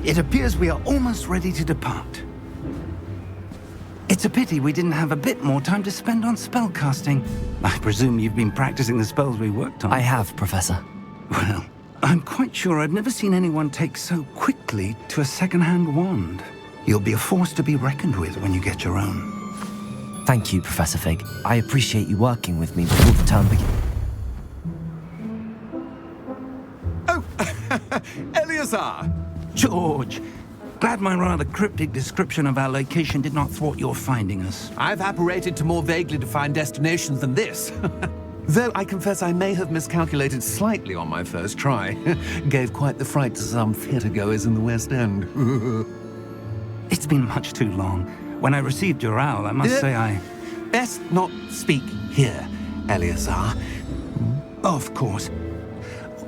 It appears we are almost ready to depart. It's a pity we didn't have a bit more time to spend on spellcasting. I presume you've been practicing the spells we worked on. I have, Professor. Well, I'm quite sure I've never seen anyone take so quickly to a second-hand wand. You'll be a force to be reckoned with when you get your own. Thank you, Professor Fig. I appreciate you working with me before the term begins. Oh, Eleazar! George, glad my rather cryptic description of our location did not thwart your finding us. I've apparated to more vaguely defined destinations than this. Though I confess I may have miscalculated slightly on my first try. Gave quite the fright to some theatre-goers in the West End. It's been much too long. When I received your owl, I must say I... Best not speak here, Eleazar. Of course.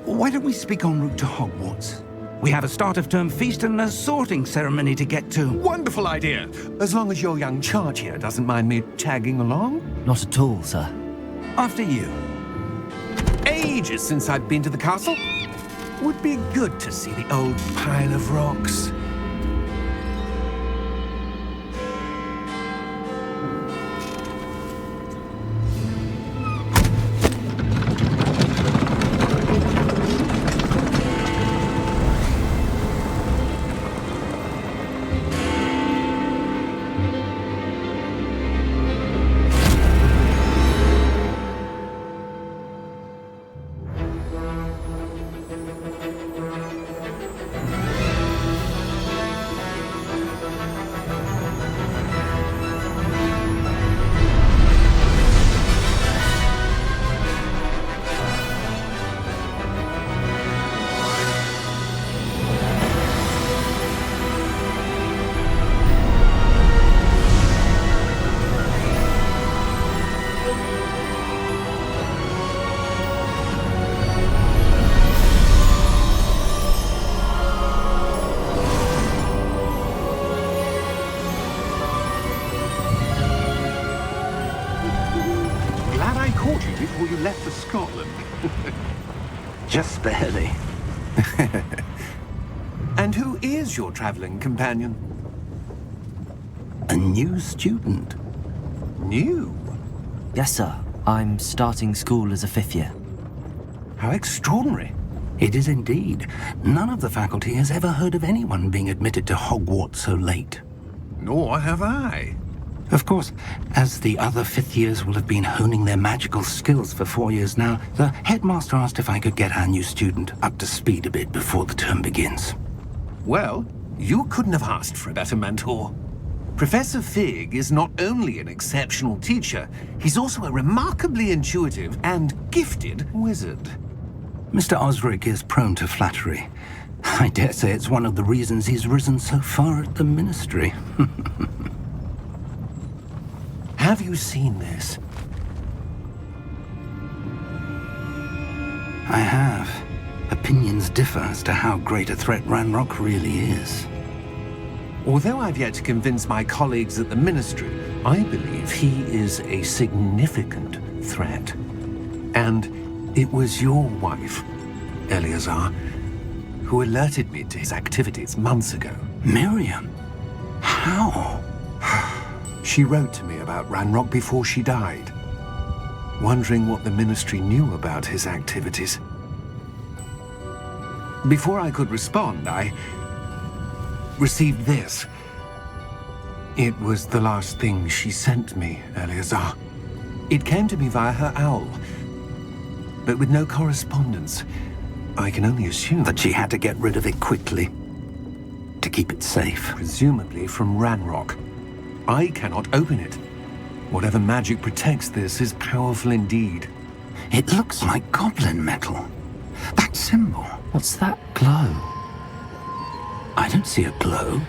Why don't we speak en route to Hogwarts? We have a start-of-term feast and a sorting ceremony to get to. Wonderful idea! As long as your young charge here doesn't mind me tagging along. Not at all, sir. After you. Ages since I've been to the castle. Would be good to see the old pile of rocks. Before you left for Scotland. Just barely. And who is your traveling companion? A new student. New? Yes, sir. I'm starting school as a 5th year. How extraordinary. It is indeed. None of the faculty has ever heard of anyone being admitted to Hogwarts so late. Nor have I. Of course, as the other 5th years will have been honing their magical skills for 4 years now, the headmaster asked if I could get our new student up to speed a bit before the term begins. Well, you couldn't have asked for a better mentor. Professor Fig is not only an exceptional teacher, he's also a remarkably intuitive and gifted wizard. Mr. Osric is prone to flattery. I dare say it's one of the reasons he's risen so far at the ministry. Have you seen this? I have. Opinions differ as to how great a threat Ranrock really is. Although I've yet to convince my colleagues at the ministry, I believe he is a significant threat. And it was your wife, Eleazar, who alerted me to his activities months ago. Miriam? How? She wrote to me about Ranrock before she died, wondering what the ministry knew about his activities. Before I could respond, I received this. It was the last thing she sent me, Eleazar. It came to me via her owl, but with no correspondence. I can only assume That she had to get rid of it quickly, to keep it safe. presumably from Ranrock. I cannot open it. Whatever magic protects this is powerful indeed. It looks like goblin metal. That symbol. What's that glow? I don't see a glow.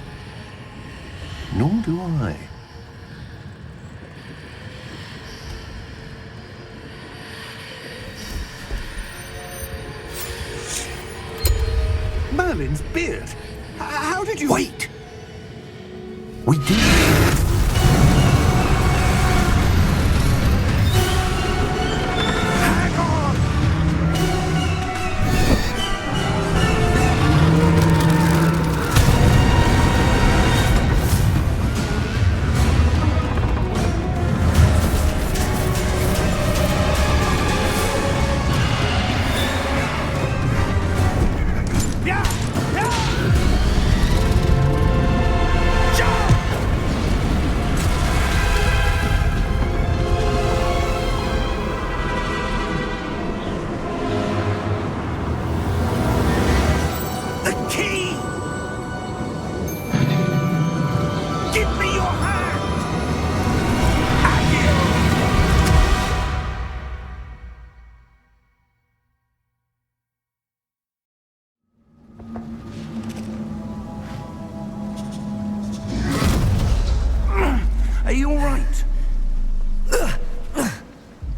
Nor do I. Merlin's beard. How did you... Wait! We did. Hang on!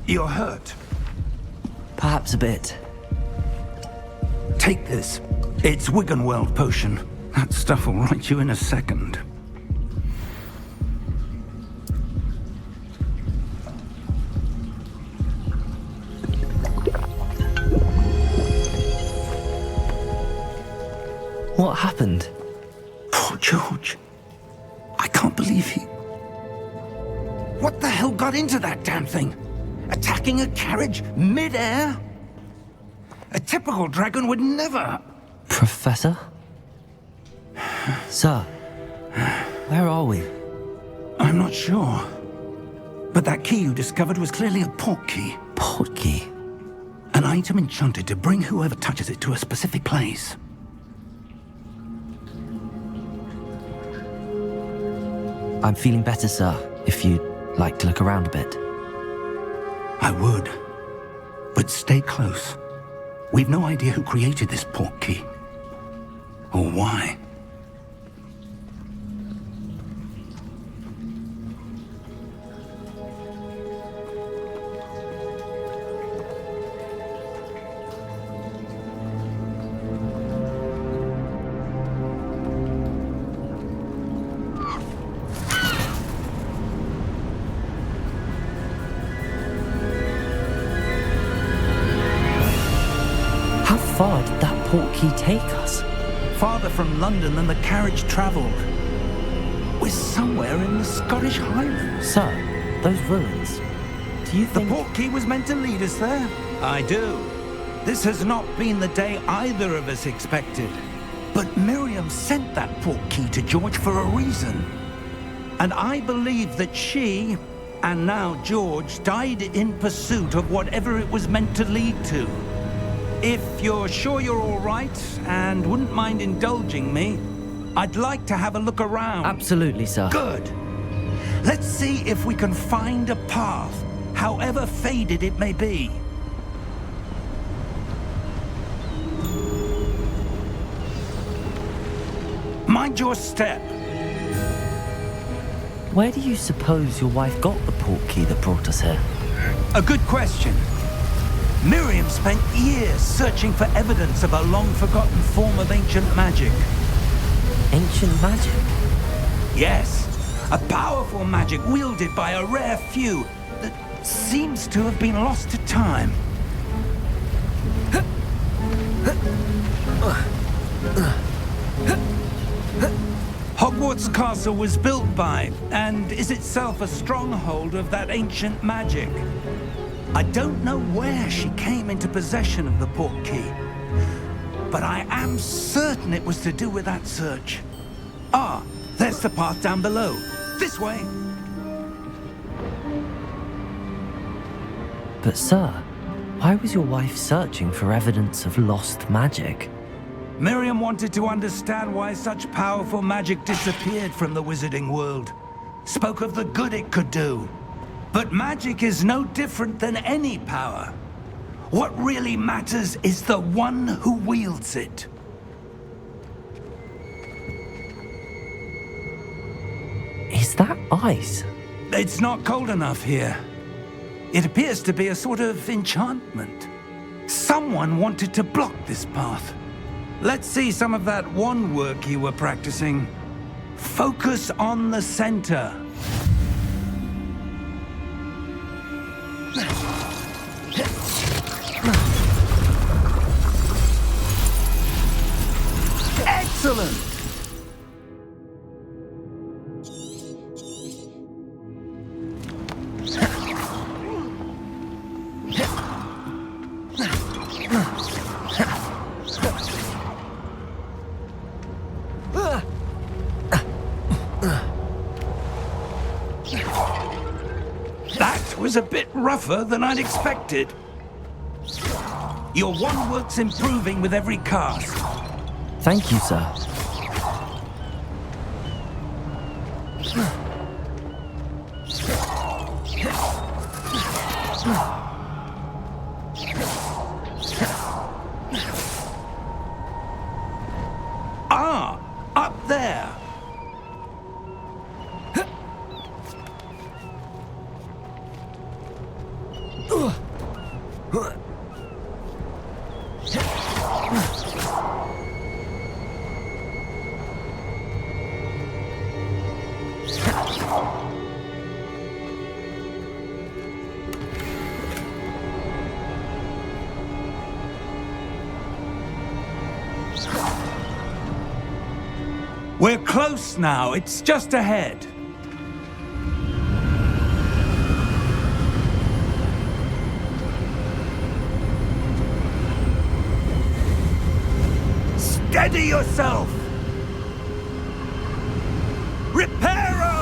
You're hurt. Perhaps a bit. Take this. It's Wiggenweld potion. That stuff will right you in a second. What happened? Poor George. I can't believe he... What the hell got into that damn thing? Attacking a carriage mid-air? A typical dragon would never... Professor? Sir, where are we? I'm not sure. But that key you discovered was clearly a port key. Port key? An item enchanted to bring whoever touches it to a specific place. I'm feeling better, sir, if you'd like to look around a bit. I would. But stay close. We've no idea who created this port key. Or why. How far did that port key take us? Farther from London than the carriage travelled. We're somewhere in the Scottish Highlands. Sir, those ruins. Do you The think... port key was meant to lead us there? I do. This has not been the day either of us expected. But Miriam sent that port key to George for a reason. And I believe that she, and now George, died in pursuit of whatever it was meant to lead to. If you're sure you're all right and wouldn't mind indulging me, I'd like to have a look around. Absolutely, sir. Good. Let's see if we can find a path, however faded it may be. Mind your step. Where do you suppose your wife got the port key that brought us here? A good question. Miriam spent years searching for evidence of a long-forgotten form of ancient magic. Ancient magic? Yes, a powerful magic wielded by a rare few that seems to have been lost to time. Hogwarts Castle was built by, and is itself a stronghold of that ancient magic. I don't know where she came into possession of the port key, but I am certain it was to do with that search. Ah, there's the path down below. This way. But sir, why was your wife searching for evidence of lost magic? Miriam wanted to understand why such powerful magic disappeared from the wizarding world. Spoke of the good it could do. But magic is no different than any power. What really matters is the one who wields it. Is that ice? It's not cold enough here. It appears to be a sort of enchantment. Someone wanted to block this path. Let's see some of that wand work you were practicing. Focus on the center. Excellent! That was a bit rougher than I'd expected. Your wand work's improving with every cast. Thank you, sir. Ah, up there. We're close now. It's just ahead. Steady yourself! Reparo!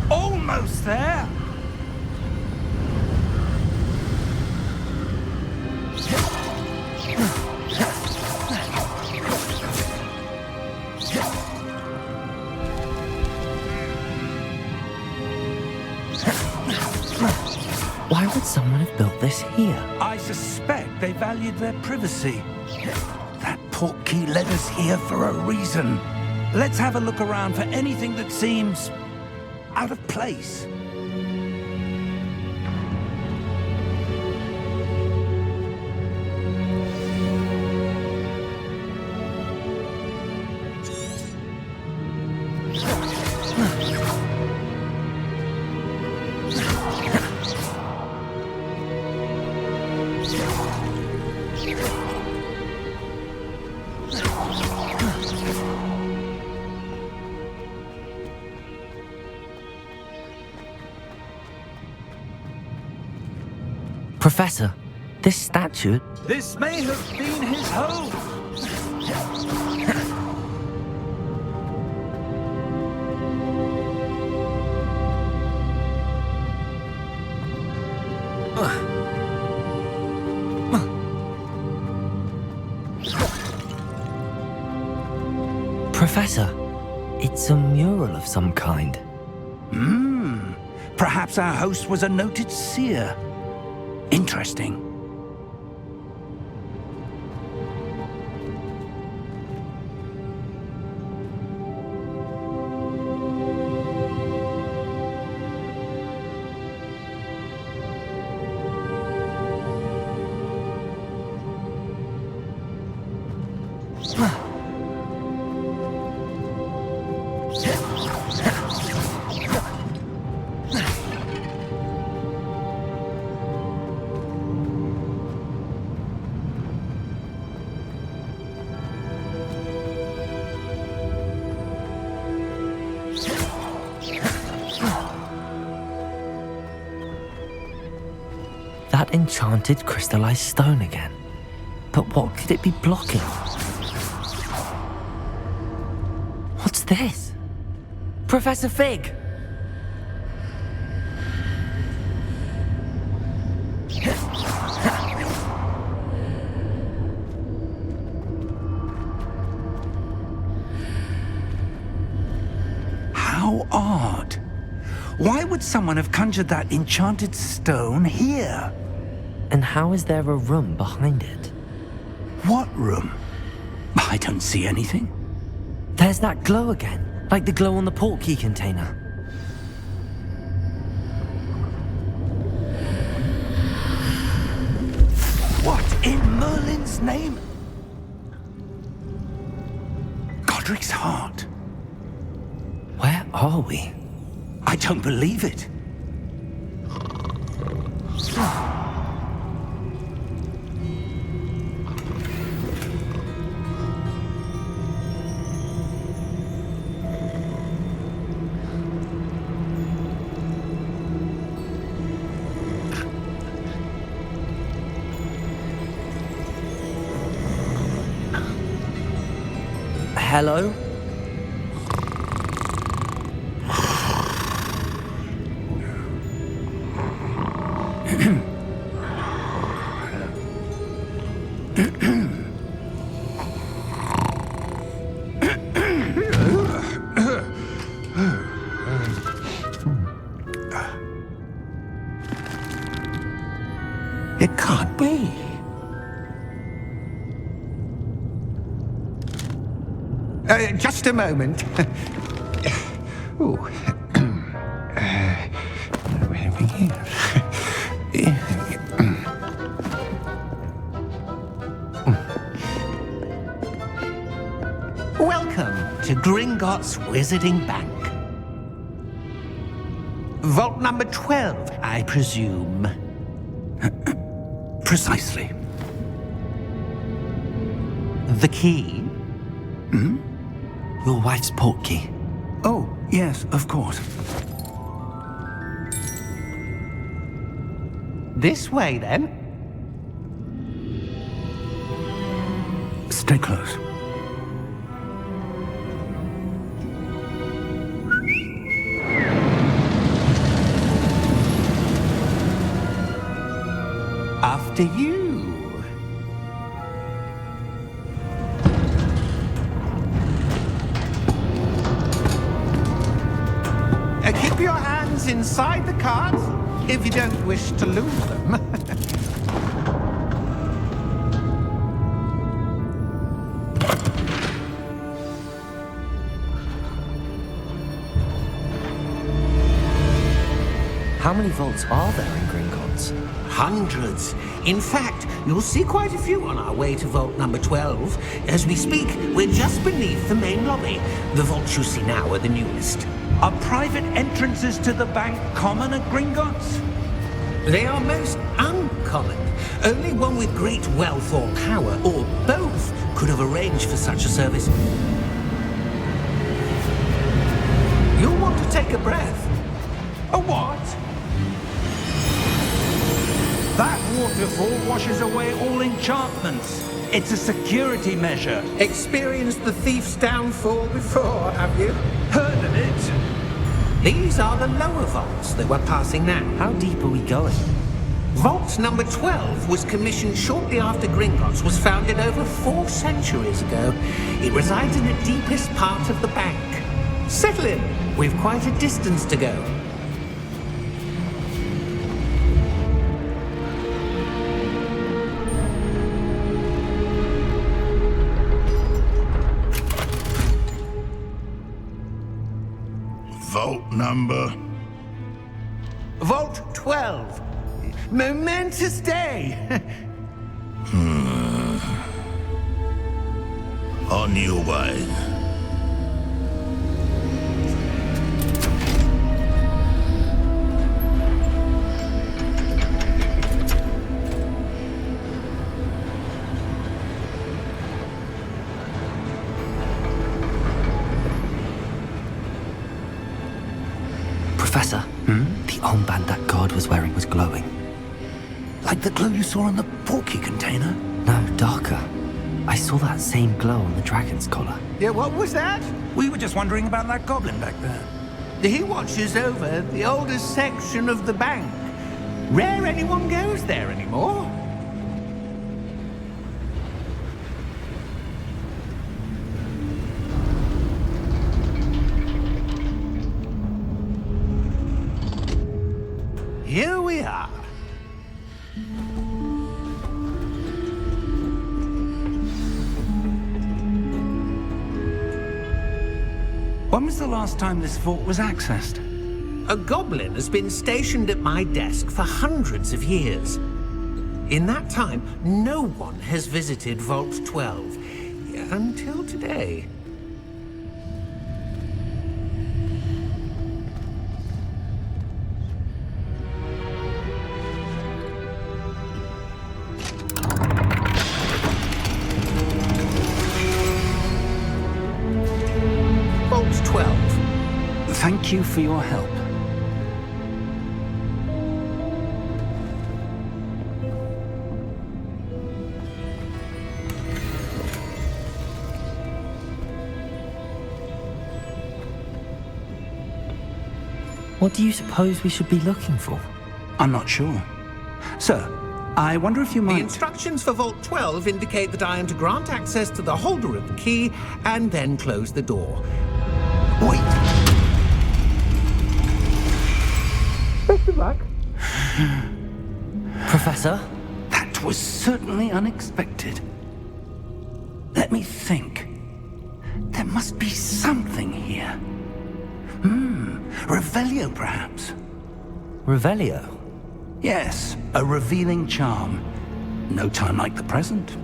Almost there! Why would someone have built this here? I suspect they valued their privacy. That portkey led us here for a reason. Let's have a look around for anything that seems out of place. Professor, this statue... This may have been his home. Professor, it's a mural of some kind. Perhaps our host was a noted seer. Interesting. That enchanted crystallized stone again. But what could it be blocking? What's this? Professor Fig! How odd. Why would someone have conjured that enchanted stone here? And how is there a room behind it? What room? I don't see anything. There's that glow again, like the glow on the portkey container. What in Merlin's name? Godric's heart. Where are we? I don't believe it. Hello? It can't be. Just a moment. Oh. Over here. to Gringotts Wizarding Bank. Vault number 12, I presume. Precisely. The key? Your wife's portkey. Oh, yes, of course. This way, then. Stay close. After you. Keep your hands inside the cart if you don't wish to lose them. How many vaults are there in Gringotts? Hundreds. In fact, you'll see quite a few on our way to vault number 12. As we speak, we're just beneath the main lobby. The vaults you see now are the newest. Are private entrances to the bank common at Gringotts? They are most uncommon. Only one with great wealth or power, or both, could have arranged for such a service. You'll want to take a breath. A what? That waterfall washes away all enchantments. It's a security measure. Experienced the thief's downfall before, have you? Heard of it? These are the lower vaults that we're passing now. How deep are we going? Vault number 12 was commissioned shortly after Gringotts was founded over 4 centuries ago. It resides in the deepest part of the bank. Settle in. We've quite a distance to go. Vault number? Vault 12. Momentous day. On your way. Professor, the armband that guard was wearing was glowing. Like the glow you saw in the porky container? No, darker. I saw that same glow on the dragon's collar. Yeah, what was that? We were just wondering about that goblin back there. He watches over the oldest section of the bank. Rare anyone goes there anymore. Here we are. When was the last time this vault was accessed? A goblin has been stationed at my desk for hundreds of years. In that time, no one has visited Vault 12. Until today. Vault 12. Thank you for your help. What do you suppose we should be looking for? I'm not sure. Sir, I wonder if you The might... instructions for Vault 12 indicate that I am to grant access to the holder of the key and then close the door. Wait! Best of luck. Professor? That was certainly unexpected. Let me think. There must be something here. Revelio, perhaps? Revelio? Yes, a revealing charm. No time like the present.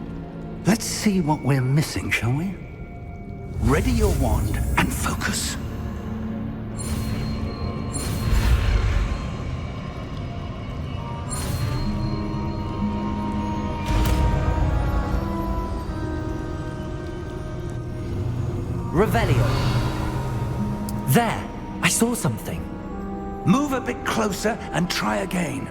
Let's see what we're missing, shall we? Ready your wand and focus. Revelio. There, I saw something. Move a bit closer and try again.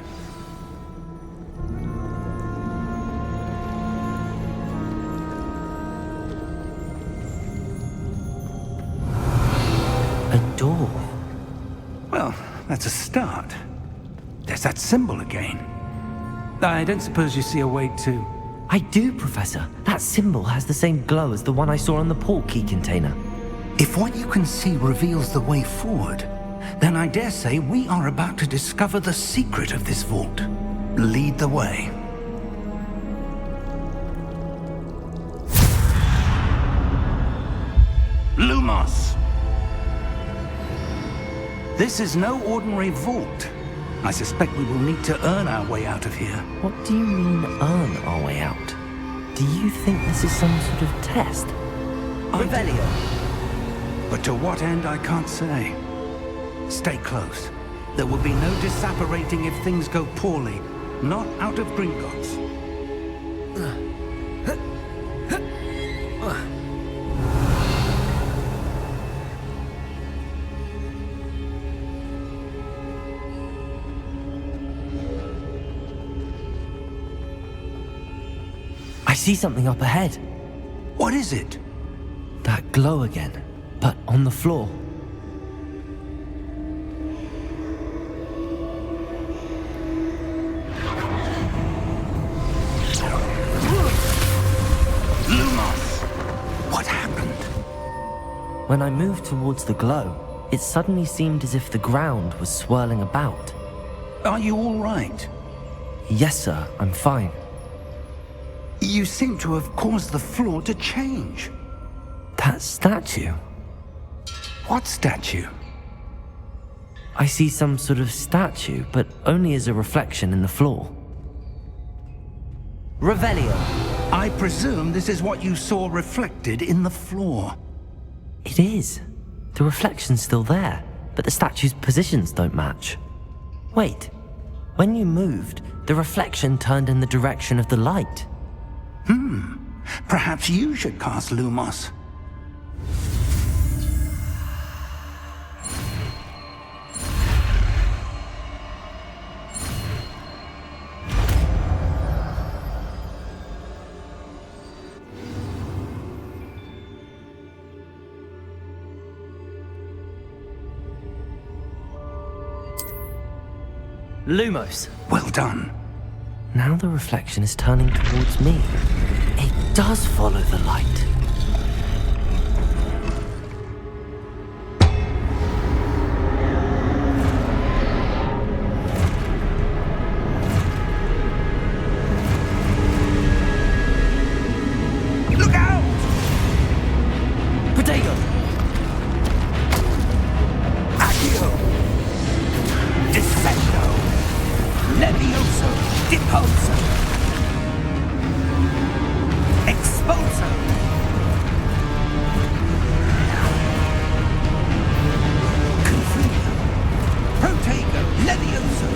A door. Well, that's a start. There's that symbol again. I don't suppose you see a way to... I do, Professor. That symbol has the same glow as the one I saw on the portkey container. If what you can see reveals the way forward, then I dare say we are about to discover the secret of this vault. Lead the way. Lumos! This is no ordinary vault. I suspect we will need to earn our way out of here. What do you mean, earn our way out? Do you think this is some sort of test? Revelio. But to what end, I can't say. Stay close. There will be no disapparating if things go poorly. Not out of Gringotts. I see something up ahead. What is it? That glow again, but on the floor. Lumos! What happened? When I moved towards the glow, it suddenly seemed as if the ground was swirling about. Are you all right? Yes, sir, I'm fine. You seem to have caused the floor to change. That statue? What statue? I see some sort of statue, but only as a reflection in the floor. Revelio. I presume this is what you saw reflected in the floor. It is. The reflection's still there, but the statue's positions don't match. Wait. When you moved, the reflection turned in the direction of the light. Perhaps you should cast Lumos. Lumos. Well done. Now the reflection is turning towards me. It does follow the light. Look out! Potato! Accio! Descendo! Levioso! Deposo! Expulso! Confringo! Protego! Levioso!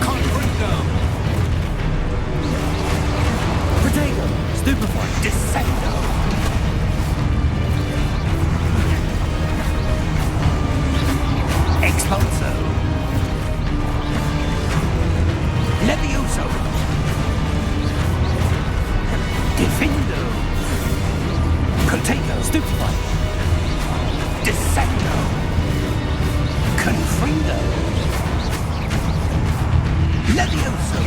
Confringo! Potato! Stupefy! Descendo! Expulso! Levioso! Defendo! Protego! Stupefy! Descendo! Confrindo! Levioso!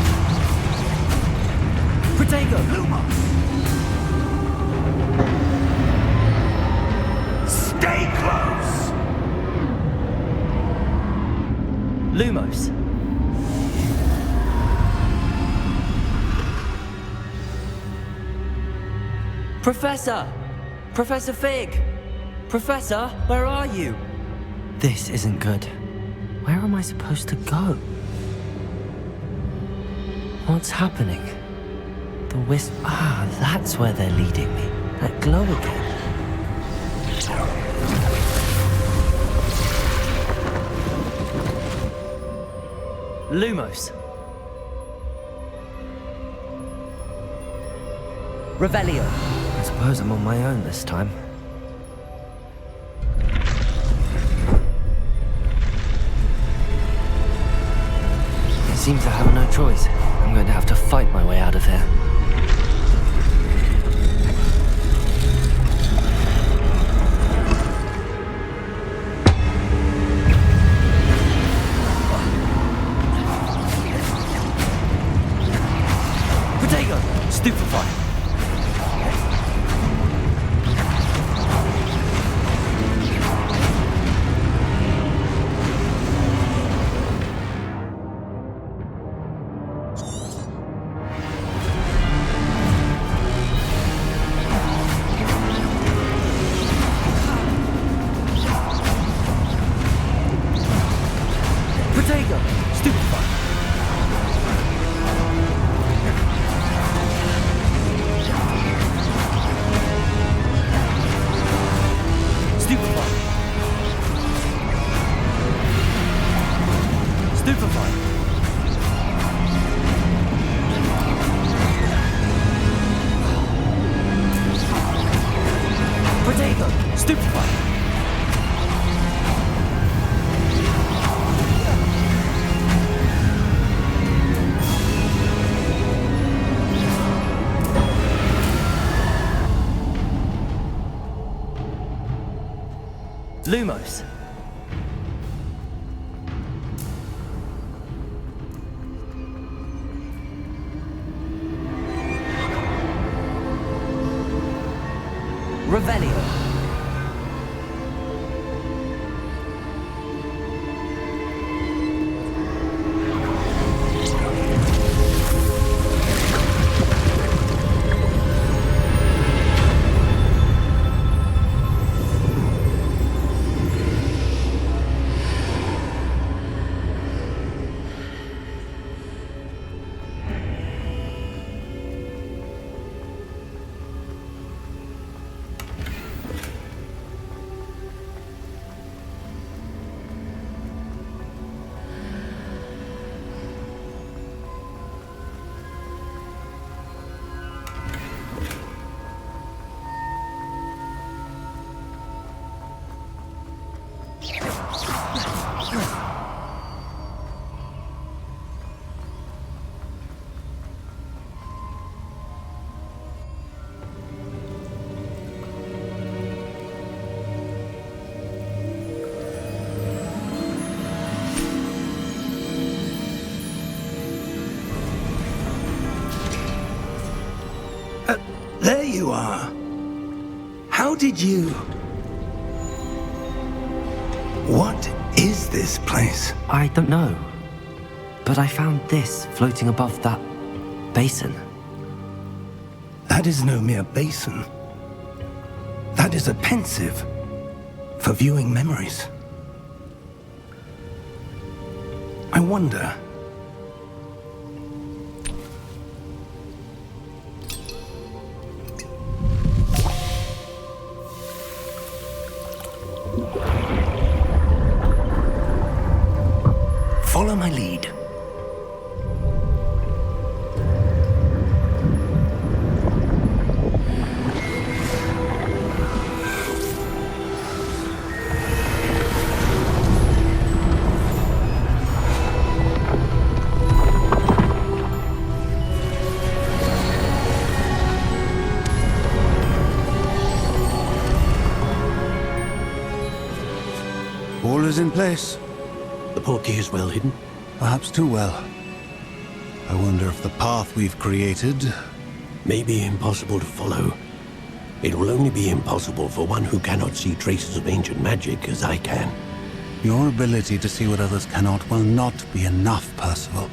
Potato! Lumos! Stay close! Lumos. Professor! Professor Fig! Professor, where are you? This isn't good. Where am I supposed to go? What's happening? The wisp... Ah, that's where they're leading me. That glow again. Lumos. Revelio. I suppose I'm on my own this time. It seems I have no choice. I'm going to have to fight my way out of here. Stupefy. Protego. Stupefy. Lumos. Revelio. There you are. How did you... What is this place? I don't know. But I found this floating above that basin. That is no mere basin. That is a pensive for viewing memories. I wonder... Follow my lead. All is in place. The portkey is well hidden. Perhaps too well. I wonder if the path we've created... May be impossible to follow. It will only be impossible for one who cannot see traces of ancient magic as I can. Your ability to see what others cannot will not be enough, Percival.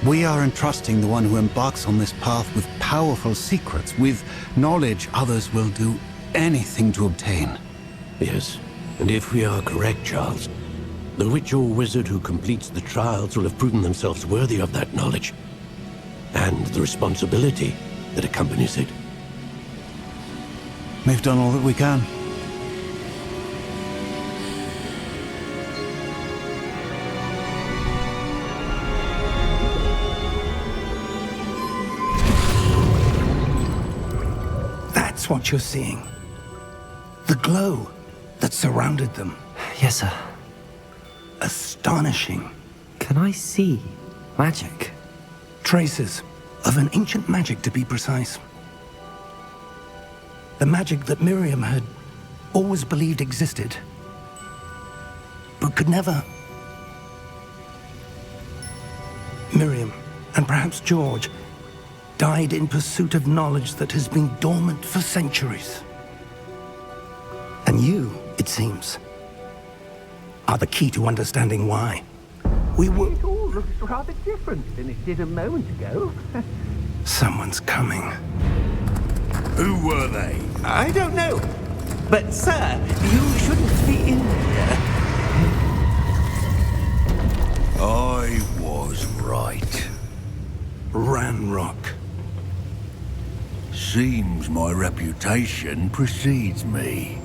We are entrusting the one who embarks on this path with powerful secrets, with knowledge others will do anything to obtain. Yes, and if we are correct, Charles, the witch or wizard who completes the trials will have proven themselves worthy of that knowledge, and the responsibility that accompanies it. We've done all that we can. That's what you're seeing. The glow that surrounded them. Yes, sir. Astonishing. Can I see magic? Traces of an ancient magic, to be precise. The magic that Miriam had always believed existed, but could never. Miriam, and perhaps George, died in pursuit of knowledge that has been dormant for centuries. And you, it seems, are the key to understanding why. We were... It all looks rather different than it did a moment ago. Someone's coming. Who were they? I don't know. But, sir, you shouldn't be in here. I was right. Ranrock. Seems my reputation precedes me.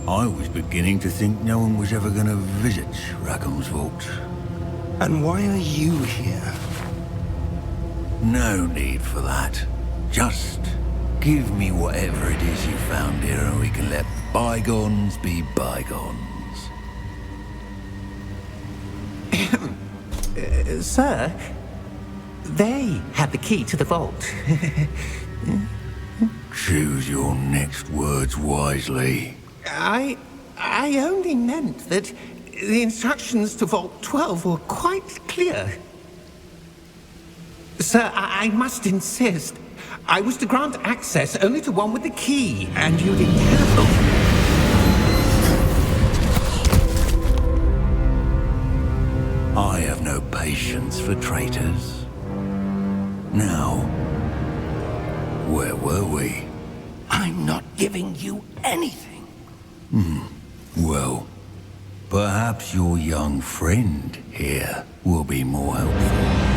I was beginning to think no one was ever going to visit Rackham's vault. And why are you here? No need for that. Just give me whatever it is you found here and we can let bygones be bygones. Sir, they had the key to the vault. Choose your next words wisely. I only meant that the instructions to Vault 12 were quite clear. Sir, I must insist. I was to grant access only to one with the key, and you didn't have... I have no patience for traitors. Now, where were we? I'm not giving you anything. Well, perhaps your young friend here will be more helpful.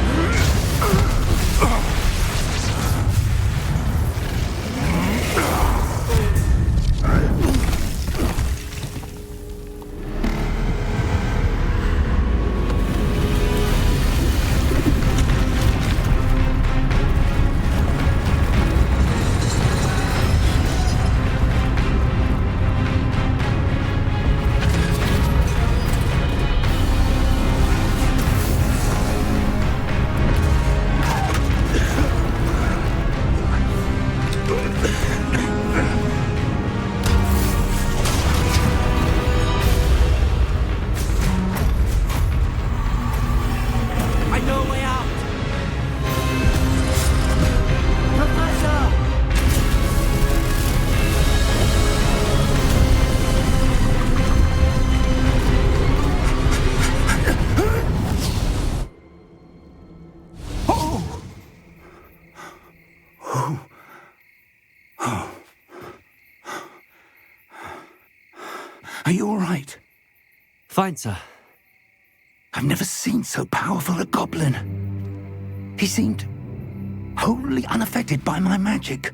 Are you all right? Fine, sir. I've never seen so powerful a goblin. He seemed wholly unaffected by my magic.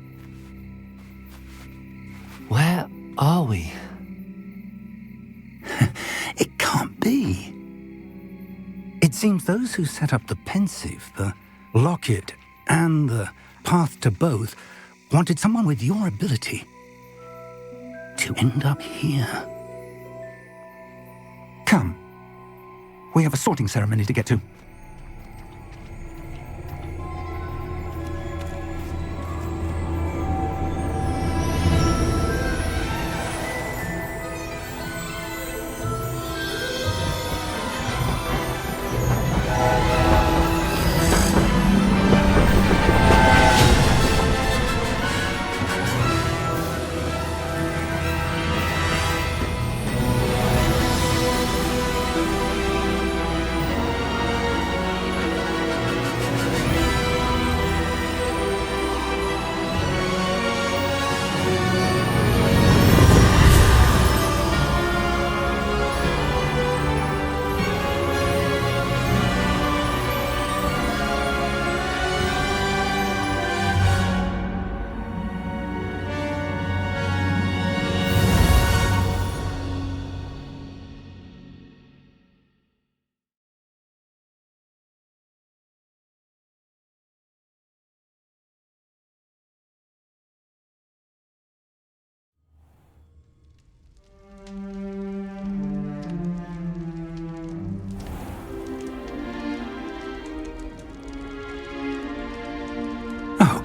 Where are we? It can't be. It seems those who set up the pensive, the locket, and the path to both wanted someone with your ability to end up here. Come. We have a sorting ceremony to get to.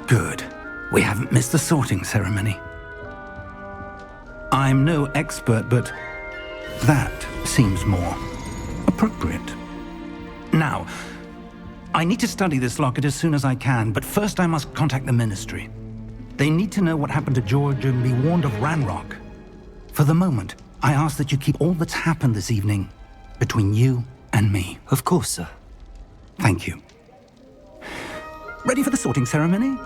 Good. We haven't missed the sorting ceremony. I'm no expert, but that seems more appropriate. Now, I need to study this locket as soon as I can, but first I must contact the Ministry. They need to know what happened to George and be warned of Ranrock. For the moment, I ask that you keep all that's happened this evening between you and me. Of course, sir. Thank you. Ready for the sorting ceremony?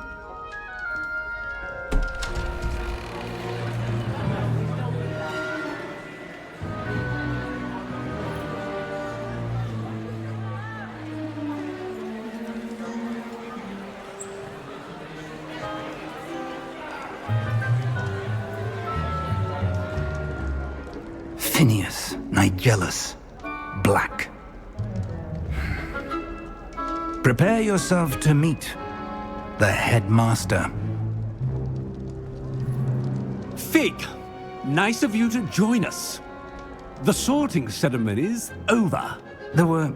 Phineas, Nigellus, Black. Prepare yourself to meet the headmaster. Fig, nice of you to join us. The sorting ceremony's over. There were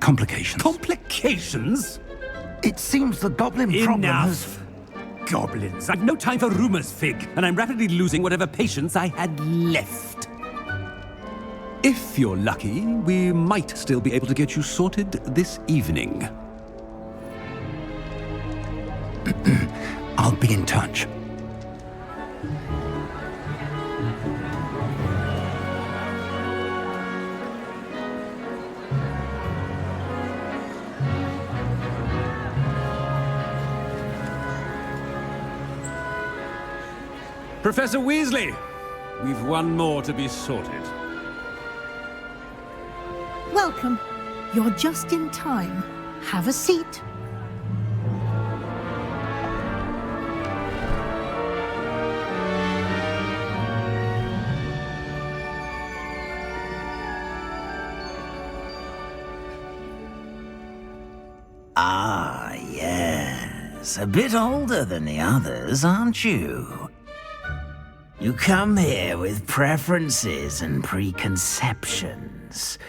complications. Complications? It seems the goblin problem has... Enough! Goblins. I've no time for rumors, Fig, and I'm rapidly losing whatever patience I had left. If you're lucky, we might still be able to get you sorted this evening. I'll be in touch. Professor Weasley, we've one more to be sorted. Welcome. You're just in time. Have a seat. Ah, yes. A bit older than the others, aren't you? You come here with preferences and preconceptions.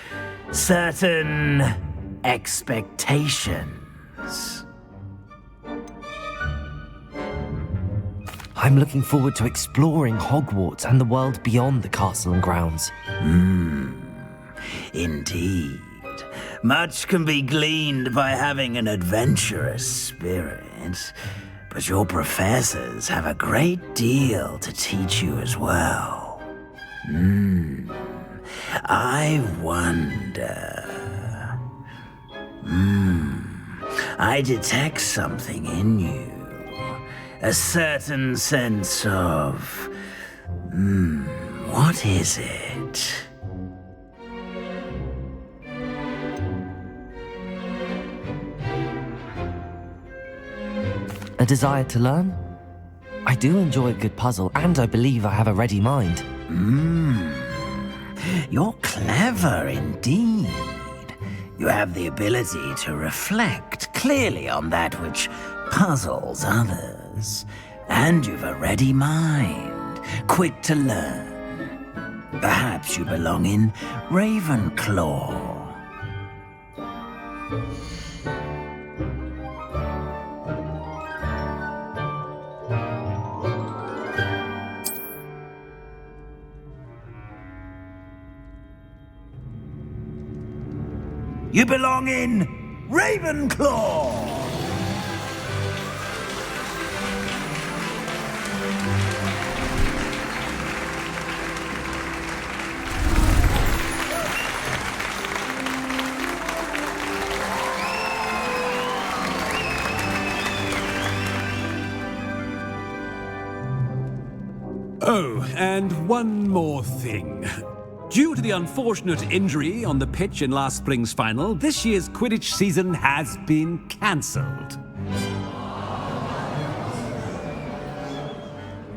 Certain expectations. I'm looking forward to exploring Hogwarts and the world beyond the castle and grounds. Indeed. Much can be gleaned by having an adventurous spirit, but your professors have a great deal to teach you as well. I wonder... I detect something in you. A certain sense of... what is it? A desire to learn? I do enjoy a good puzzle, and I believe I have a ready mind. You're clever indeed. You have the ability to reflect clearly on that which puzzles others. And you've a ready mind, quick to learn. Perhaps you belong in Ravenclaw. You belong in Ravenclaw! Oh, and one more thing. Due to the unfortunate injury on the pitch in last spring's final, this year's Quidditch season has been cancelled.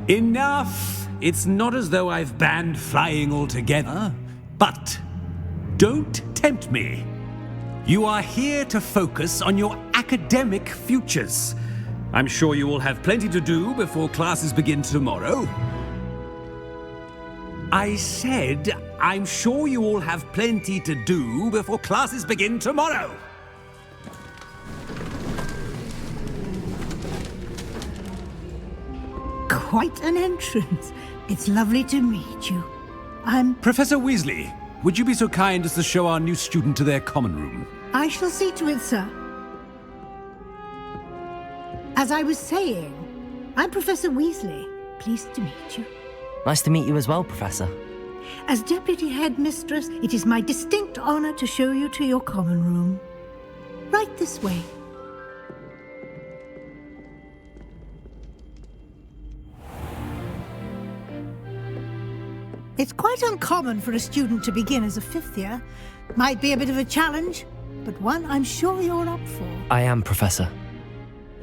Enough! It's not as though I've banned flying altogether, but don't tempt me. You are here to focus on your academic futures. I'm sure you will have plenty to do before classes begin tomorrow. I said, I'm sure you all have plenty to do before classes begin tomorrow. quite an entrance. It's lovely to meet you. Professor Weasley, would you be so kind as to show our new student to their common room? I shall see to it, sir. As I was saying, I'm Professor Weasley. Pleased to meet you. Nice to meet you as well, Professor. As Deputy Headmistress, it is my distinct honor to show you to your common room. Right this way. It's quite uncommon for a student to begin as a fifth year. Might be a bit of a challenge, but one I'm sure you're up for. I am, Professor.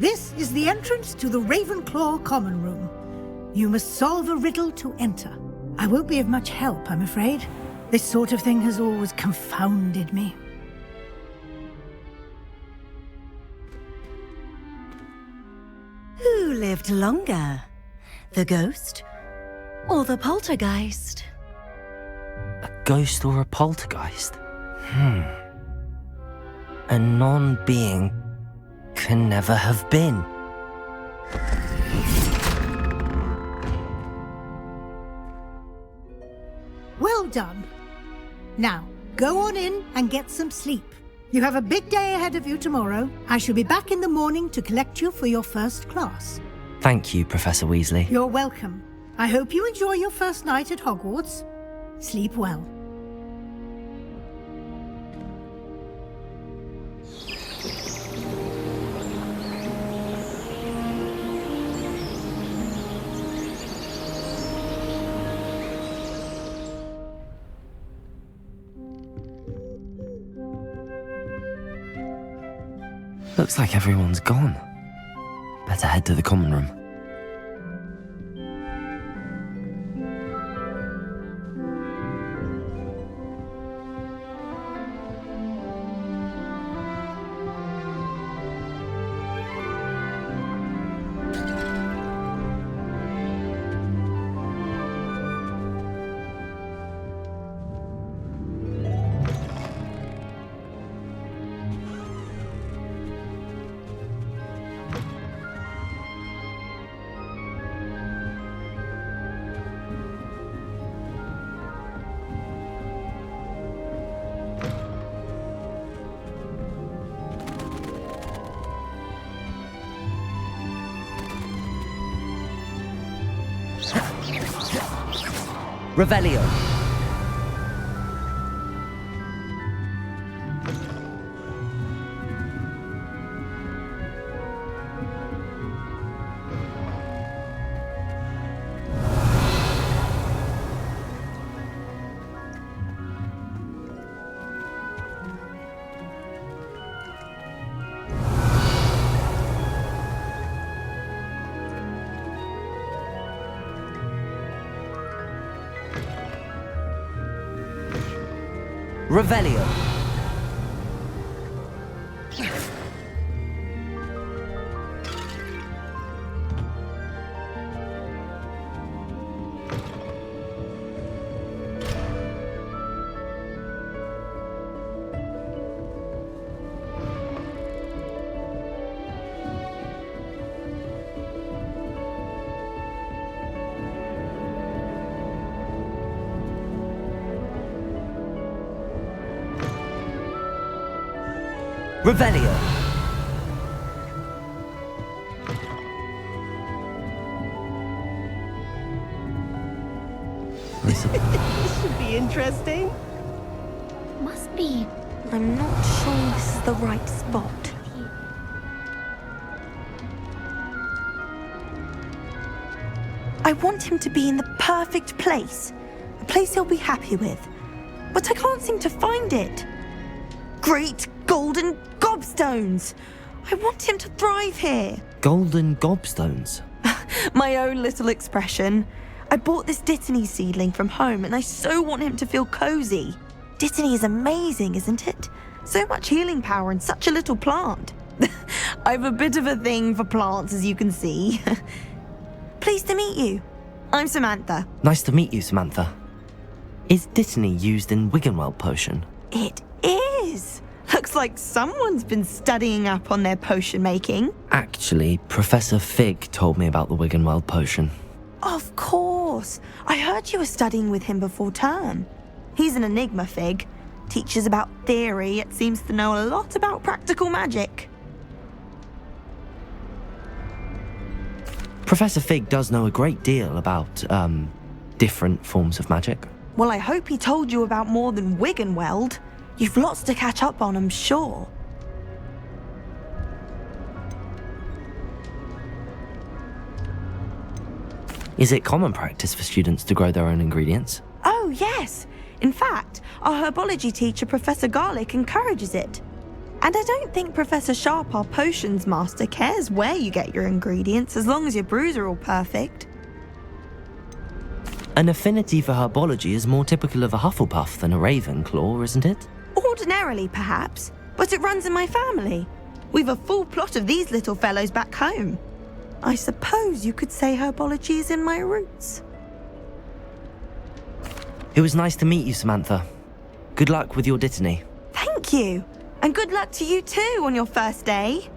This is the entrance to the Ravenclaw common room. You must solve a riddle to enter. I won't be of much help, I'm afraid. This sort of thing has always confounded me. Who lived longer? The ghost or the poltergeist? A ghost or a poltergeist? A non-being can never have been. Well done. Now, go on in and get some sleep. You have a big day ahead of you tomorrow. I shall be back in the morning to collect you for your first class. Thank you, Professor Weasley. You're welcome. I hope you enjoy your first night at Hogwarts. Sleep well. Looks like everyone's gone. Better head to the common room. Revelio. Revelio. Revelio. This should be interesting. Must be. I'm not sure this is the right spot. I want him to be in the perfect place. A place he'll be happy with. But I can't seem to find it. Great golden gobstones! I want him to thrive here. Golden gobstones? My own little expression. I bought this Dittany seedling from home and I so want him to feel cozy. Dittany is amazing, isn't it? So much healing power in such a little plant. I've a bit of a thing for plants, as you can see. Pleased to meet you. I'm Samantha. Nice to meet you, Samantha. Is Dittany used in Wiggenweld potion? It is. Looks like someone's been studying up on their potion making. Actually, Professor Fig told me about the Wiggenweld potion. Of course. I heard you were studying with him before term. He's an enigma fig. Teaches about theory, yet seems to know a lot about practical magic. Professor Fig does know a great deal about, different forms of magic. Well, I hope he told you about more than Wiggenweld. You've lots to catch up on, I'm sure. Is it common practice for students to grow their own ingredients? Oh, yes. In fact, our herbology teacher, Professor Garlick, encourages it. And I don't think Professor Sharp, our potions master, cares where you get your ingredients as long as your brews are all perfect. An affinity for herbology is more typical of a Hufflepuff than a Ravenclaw, isn't it? Ordinarily, perhaps, but it runs in my family. We've a full plot of these little fellows back home. I suppose you could say herbology is in my roots. It was nice to meet you, Samantha. Good luck with your dittany. Thank you. And good luck to you too on your first day.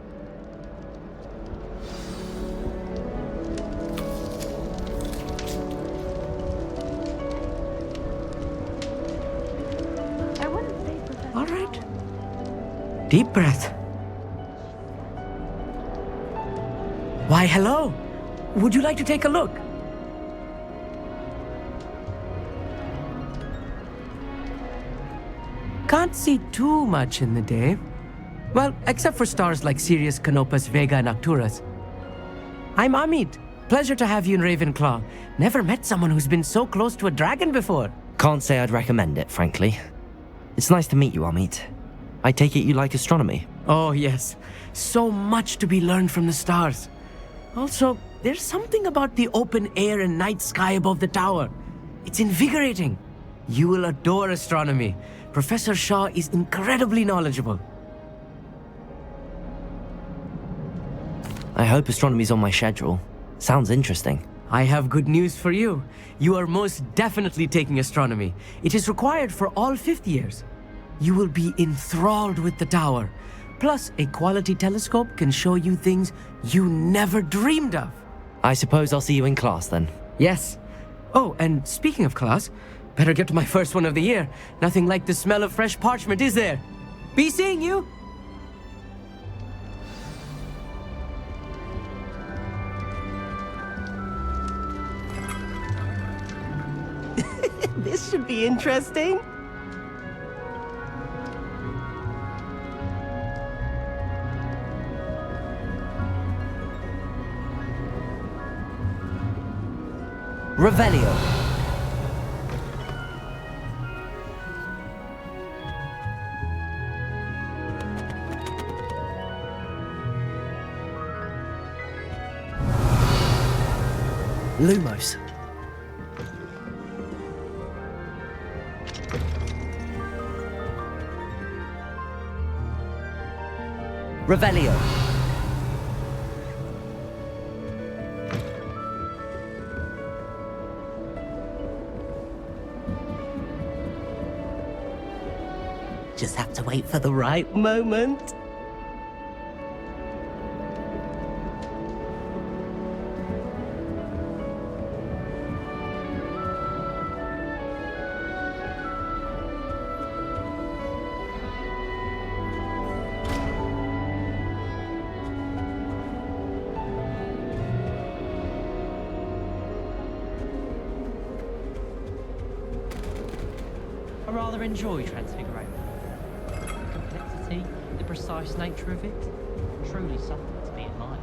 All right. Deep breath. Why, hello. Would you like to take a look? Can't see too much in the day. Well, except for stars like Sirius, Canopus, Vega, and Arcturus. I'm Amit. Pleasure to have you in Ravenclaw. Never met someone who's been so close to a dragon before. Can't say I'd recommend it, frankly. It's nice to meet you, Amit. I take it you like astronomy. Oh, yes. So much to be learned from the stars. Also, there's something about the open air and night sky above the tower. It's invigorating. You will adore astronomy. Professor Shaw is incredibly knowledgeable. I hope astronomy's on my schedule. Sounds interesting. I have good news for you. You are most definitely taking astronomy. It is required for all fifth years. You will be enthralled with the tower. Plus, a quality telescope can show you things you never dreamed of. I suppose I'll see you in class then. Yes. Oh, and speaking of class, better get to my first one of the year. Nothing like the smell of fresh parchment, is there? Be seeing you! This should be interesting. Revelio. Lumos. Revelio. Just have to wait for the right moment. I rather enjoy Transfiguration. The complexity, the precise nature of it, truly something to be admired.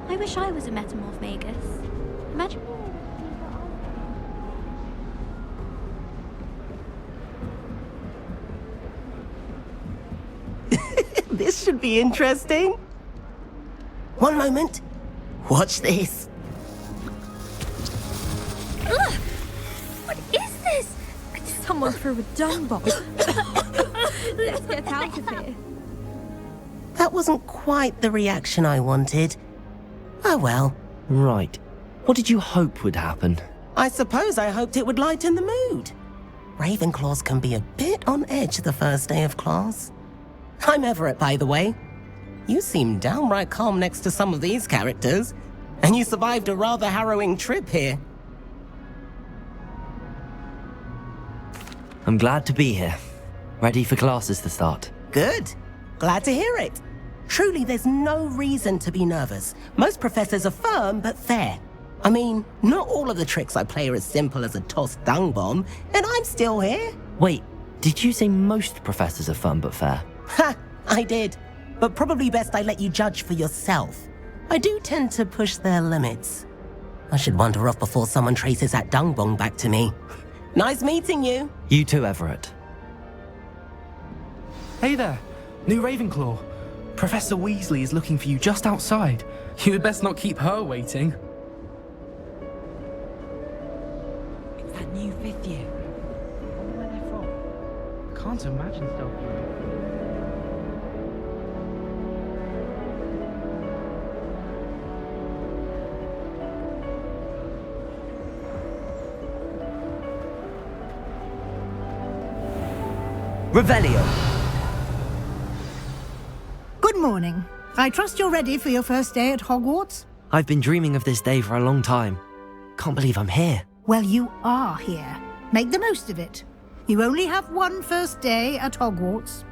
I wish I was a metamorph magus. Imagine. This should be interesting. One moment. Watch this. Ugh! What is this? Someone threw a dung bomb. Let's get out of here. That wasn't quite the reaction I wanted. Oh well. Right. What did you hope would happen? I suppose I hoped it would lighten the mood. Ravenclaws can be a bit on edge the first day of class. I'm Everett, by the way. You seem downright calm next to some of these characters, and you survived a rather harrowing trip here. I'm glad to be here. Ready for classes to start. Good. Glad to hear it. Truly, there's no reason to be nervous. Most professors are firm but fair. I mean, not all of the tricks I play are as simple as a tossed dung bomb, and I'm still here. Wait, did you say most professors are fun but fair? Ha! I did. But probably best I let you judge for yourself. I do tend to push their limits. I should wander off before someone traces that dung bomb back to me. Nice meeting you. You too, Everett. Hey there, new Ravenclaw. Professor Weasley is looking for you just outside. You had best not keep her waiting. It's that new fifth year. I wonder where they're from. Can't imagine stuff. Revelio. Good morning. I trust you're ready for your first day at Hogwarts? I've been dreaming of this day for a long time. Can't believe I'm here. Well, you are here. Make the most of it. You only have one first day at Hogwarts.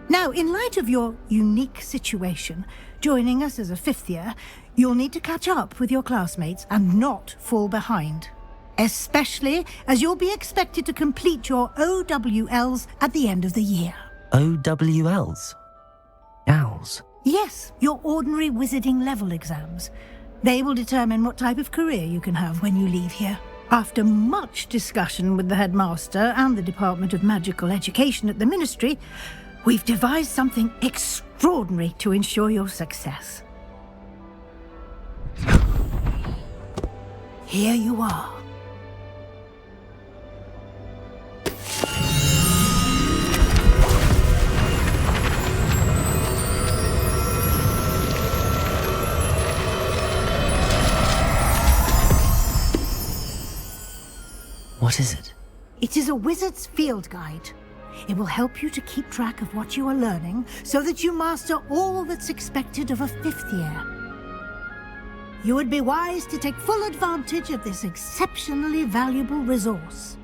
Now, in light of your unique situation, joining us as a fifth year, you'll need to catch up with your classmates and not fall behind. Especially as you'll be expected to complete your OWLs at the end of the year. OWLs? Owls? Yes, your ordinary wizarding level exams. They will determine what type of career you can have when you leave here. After much discussion with the headmaster and the Department of Magical Education at the Ministry, we've devised something extraordinary to ensure your success. Here you are. What is it? It is a wizard's field guide. It will help you to keep track of what you are learning so that you master all that's expected of a fifth year. You would be wise to take full advantage of this exceptionally valuable resource.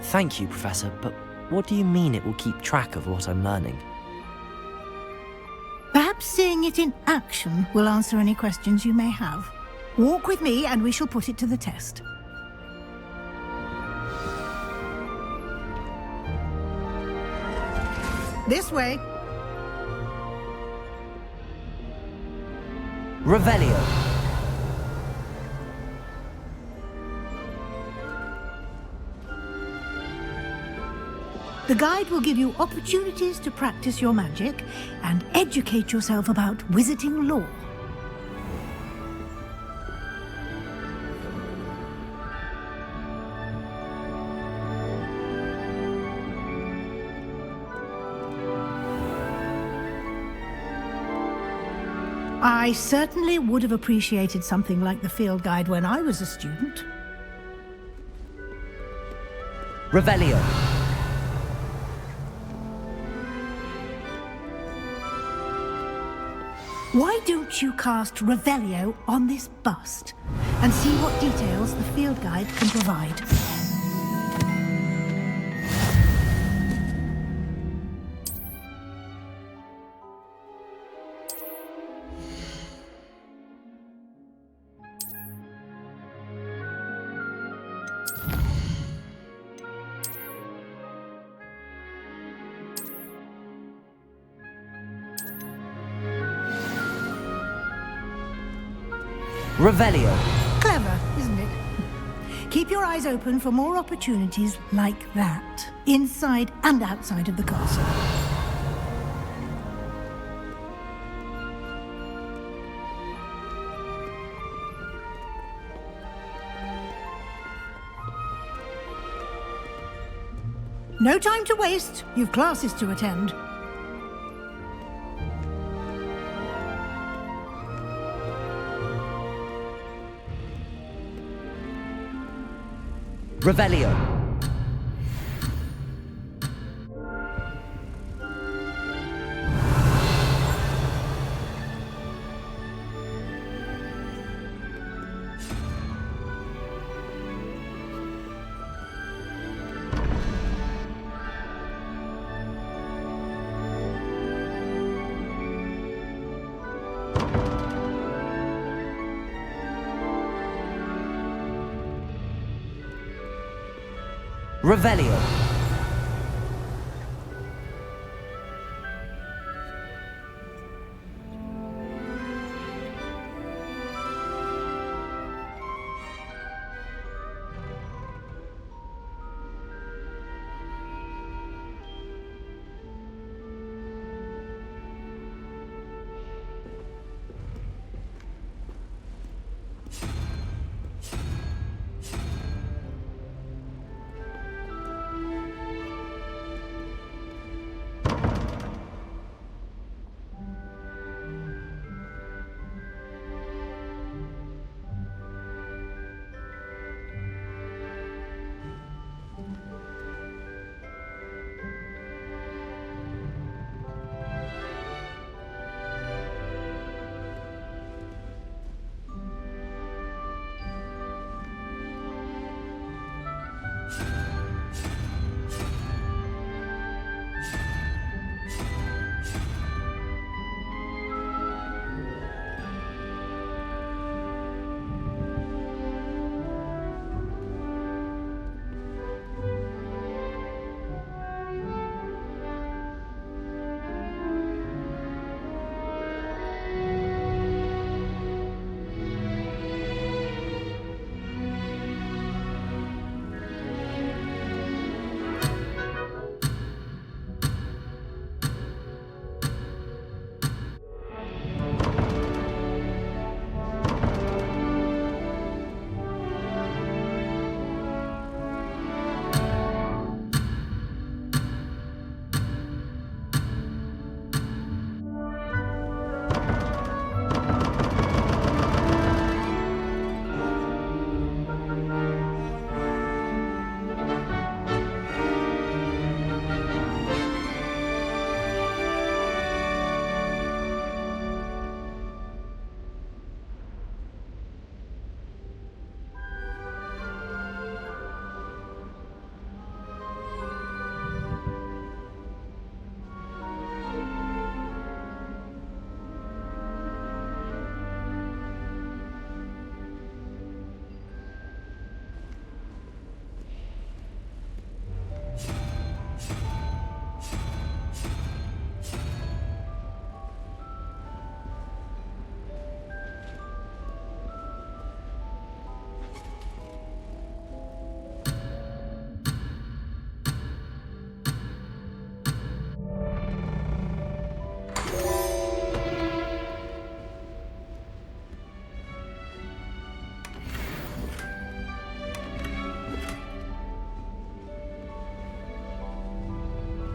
Thank you, Professor, but what do you mean it will keep track of what I'm learning? Perhaps seeing it in action will answer any questions you may have. Walk with me and we shall put it to the test. This way. Revelio. The guide will give you opportunities to practice your magic and educate yourself about wizarding lore. I certainly would have appreciated something like the field guide when I was a student. Revelio. Why don't you cast Revelio on this bust and see what details the field guide can provide? Revelio. Clever, isn't it? Keep your eyes open for more opportunities like that, inside and outside of the castle. No time to waste. You've classes to attend. Revelio. Revelio.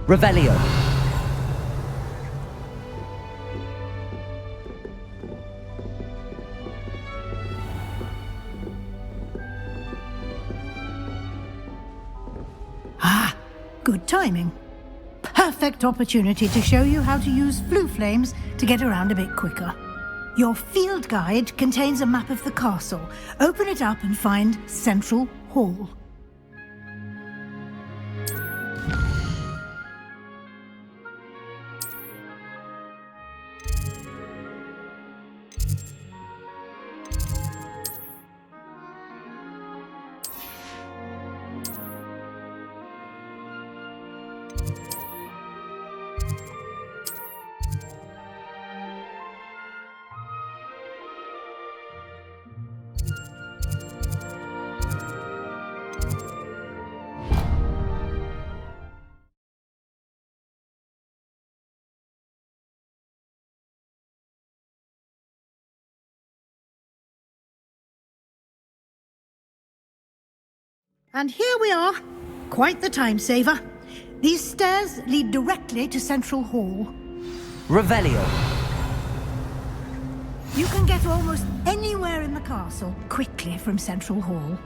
Revelio. Ah, good timing. Perfect opportunity to show you how to use flue flames to get around a bit quicker. Your field guide contains a map of the castle. Open it up and find Central Hall. And here we are. Quite the time saver. These stairs lead directly to Central Hall. Revelio. You can get almost anywhere in the castle quickly from Central Hall.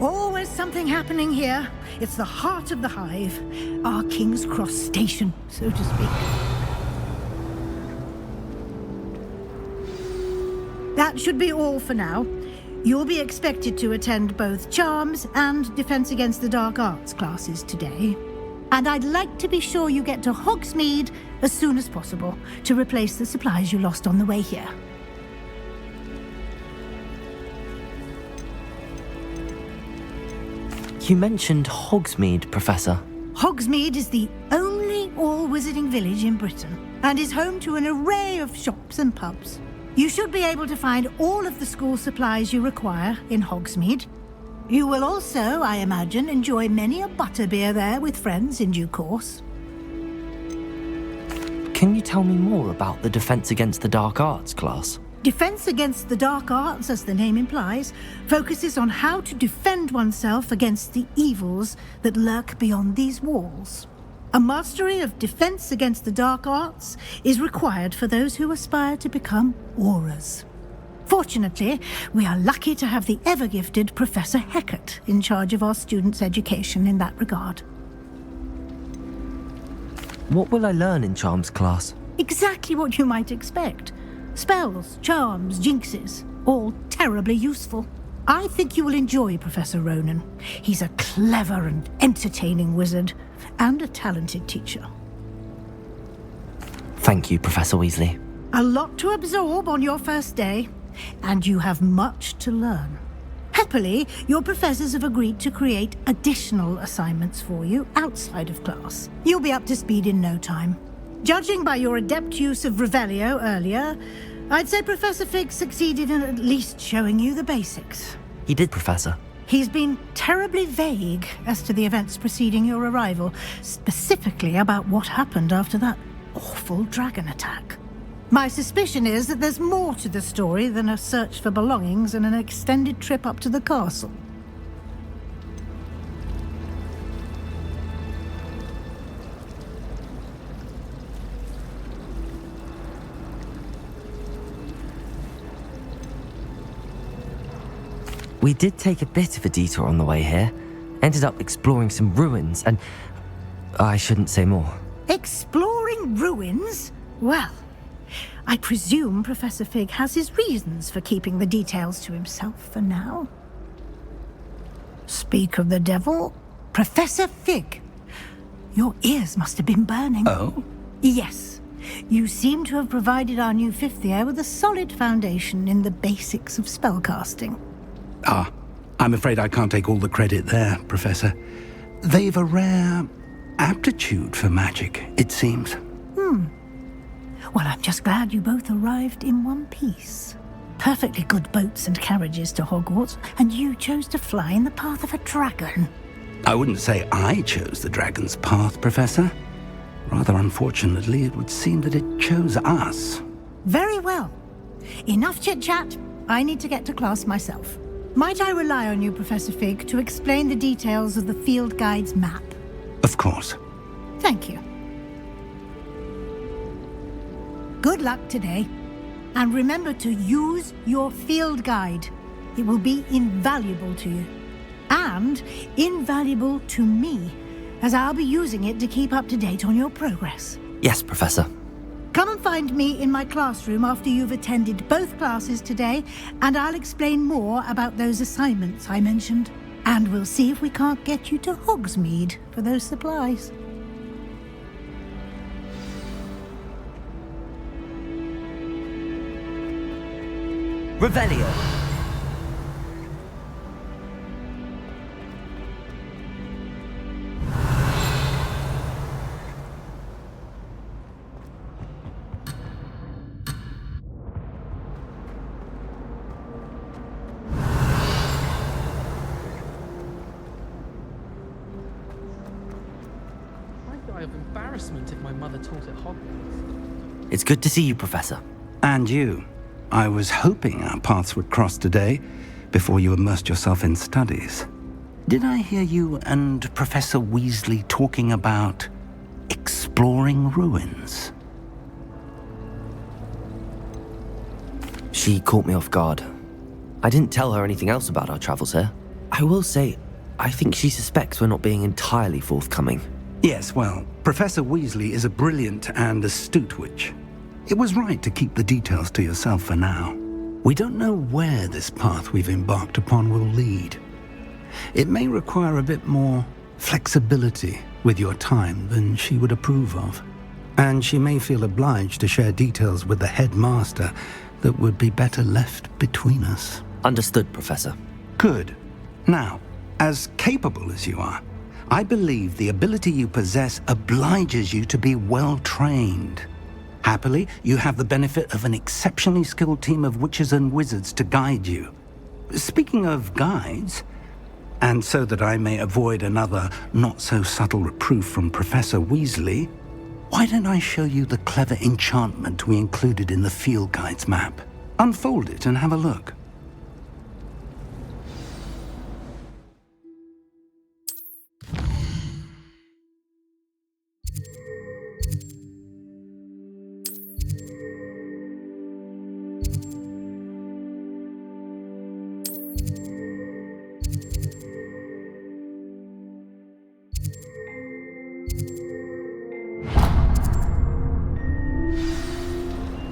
Always something happening here. It's the heart of the Hive, our King's Cross station, so to speak. That should be all for now. You'll be expected to attend both Charms and Defense Against the Dark Arts classes today. And I'd like to be sure you get to Hogsmeade as soon as possible to replace the supplies you lost on the way here. You mentioned Hogsmeade, Professor. Hogsmeade is the only all-wizarding village in Britain and is home to an array of shops and pubs. You should be able to find all of the school supplies you require in Hogsmeade. You will also, I imagine, enjoy many a butterbeer there with friends in due course. Can you tell me more about the Defense Against the Dark Arts class? Defense Against the Dark Arts, as the name implies, focuses on how to defend oneself against the evils that lurk beyond these walls. A mastery of Defense Against the Dark Arts is required for those who aspire to become Aurors. Fortunately, we are lucky to have the ever-gifted Professor Hecat in charge of our students' education in that regard. What will I learn in Charms class? Exactly what you might expect. Spells, charms, jinxes, all terribly useful. I think you will enjoy Professor Ronan. He's a clever and entertaining wizard, and a talented teacher. Thank you, Professor Weasley. A lot to absorb on your first day, and you have much to learn. Happily, your professors have agreed to create additional assignments for you outside of class. You'll be up to speed in no time. Judging by your adept use of Revelio earlier, I'd say Professor Fig succeeded in at least showing you the basics. He did, Professor. He's been terribly vague as to the events preceding your arrival, specifically about what happened after that awful dragon attack. My suspicion is that there's more to the story than a search for belongings and an extended trip up to the castle. We did take a bit of a detour on the way here. Ended up exploring some ruins and... I shouldn't say more. Exploring ruins? Well, I presume Professor Fig has his reasons for keeping the details to himself for now. Speak of the devil, Professor Fig. Your ears must have been burning. Oh? Yes. You seem to have provided our new fifth year with a solid foundation in the basics of spellcasting. Ah, I'm afraid I can't take all the credit there, Professor. They've a rare aptitude for magic, it seems. Well, I'm just glad you both arrived in one piece. Perfectly good boats and carriages to Hogwarts, and you chose to fly in the path of a dragon. I wouldn't say I chose the dragon's path, Professor. Rather unfortunately, it would seem that it chose us. Very well. Enough chit-chat. I need to get to class myself. Might I rely on you, Professor Fig, to explain the details of the field guide's map? Of course. Thank you. Good luck today. And remember to use your field guide. It will be invaluable to you. And invaluable to me, as I'll be using it to keep up to date on your progress. Yes, Professor. Come and find me in my classroom after you've attended both classes today, and I'll explain more about those assignments I mentioned. And we'll see if we can't get you to Hogsmeade for those supplies. Revelio. I'd die of embarrassment if my mother taught at Hogwarts. It's good to see you, Professor. And you. I was hoping our paths would cross today, before you immersed yourself in studies. Did I hear you and Professor Weasley talking about exploring ruins? She caught me off guard. I didn't tell her anything else about our travels here. I will say, I think she suspects we're not being entirely forthcoming. Yes, well, Professor Weasley is a brilliant and astute witch. It was right to keep the details to yourself for now. We don't know where this path we've embarked upon will lead. It may require a bit more flexibility with your time than she would approve of. And she may feel obliged to share details with the headmaster that would be better left between us. Understood, Professor. Good. Now, as capable as you are, I believe the ability you possess obliges you to be well-trained. Happily, you have the benefit of an exceptionally skilled team of witches and wizards to guide you. Speaking of guides, and so that I may avoid another not-so-subtle reproof from Professor Weasley, why don't I show you the clever enchantment we included in the field guide's map? Unfold it and have a look.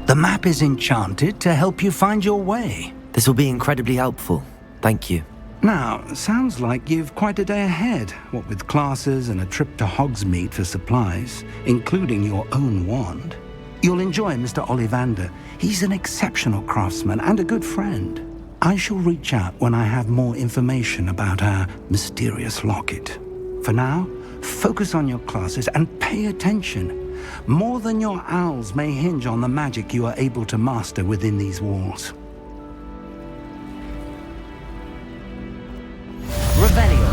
The map is enchanted to help you find your way. This will be incredibly helpful. Thank you. Now, sounds like you've quite a day ahead, what with classes and a trip to Hogsmeade for supplies, including your own wand. You'll enjoy Mr. Ollivander. He's an exceptional craftsman and a good friend. I shall reach out when I have more information about our mysterious locket. For now, focus on your classes and pay attention. More than your owls may hinge on the magic you are able to master within these walls. Revelio.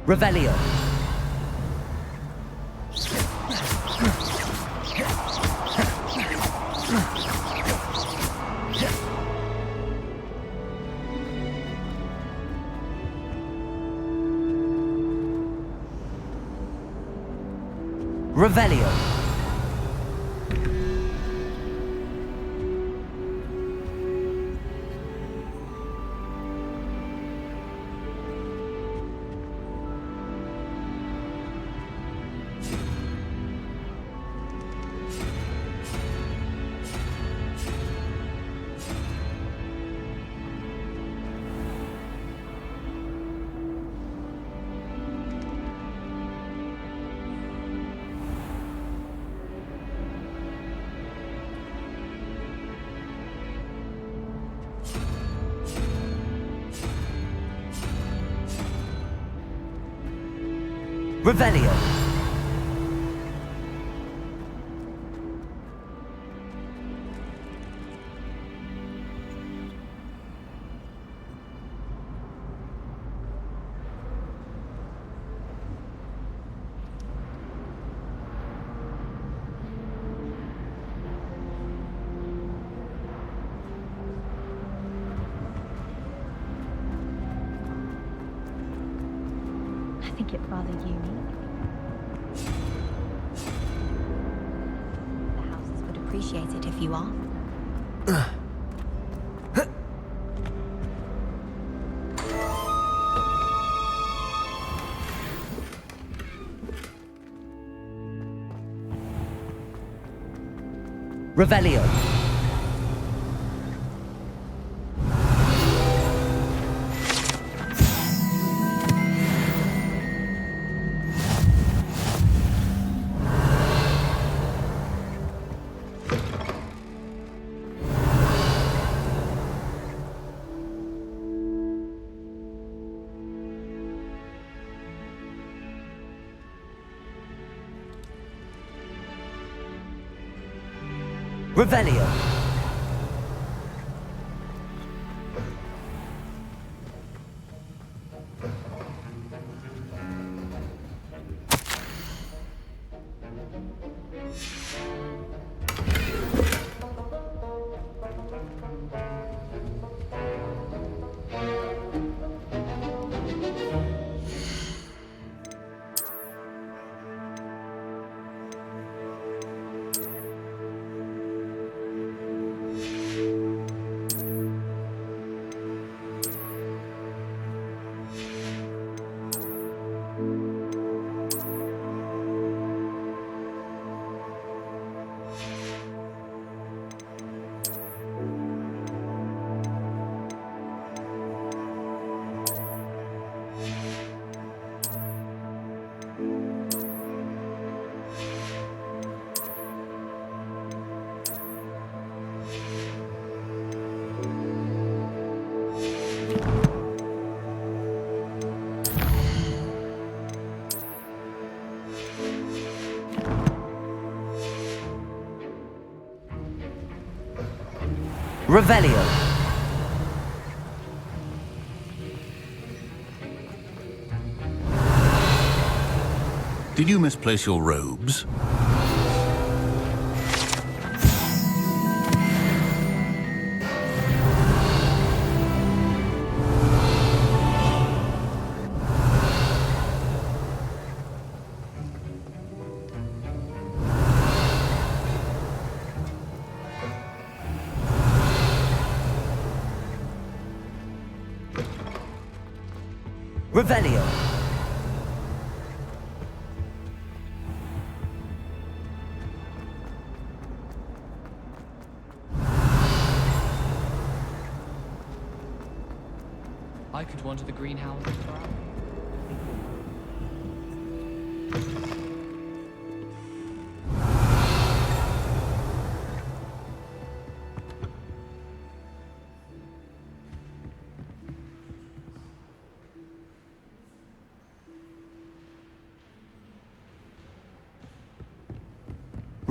Revelio. Revelio. Revelio. I think it rather unique. The houses would appreciate it if you are. Revelio. Revelio. Revelio. Did you misplace your robes? Revelio. I could wander the greenhouse for hours.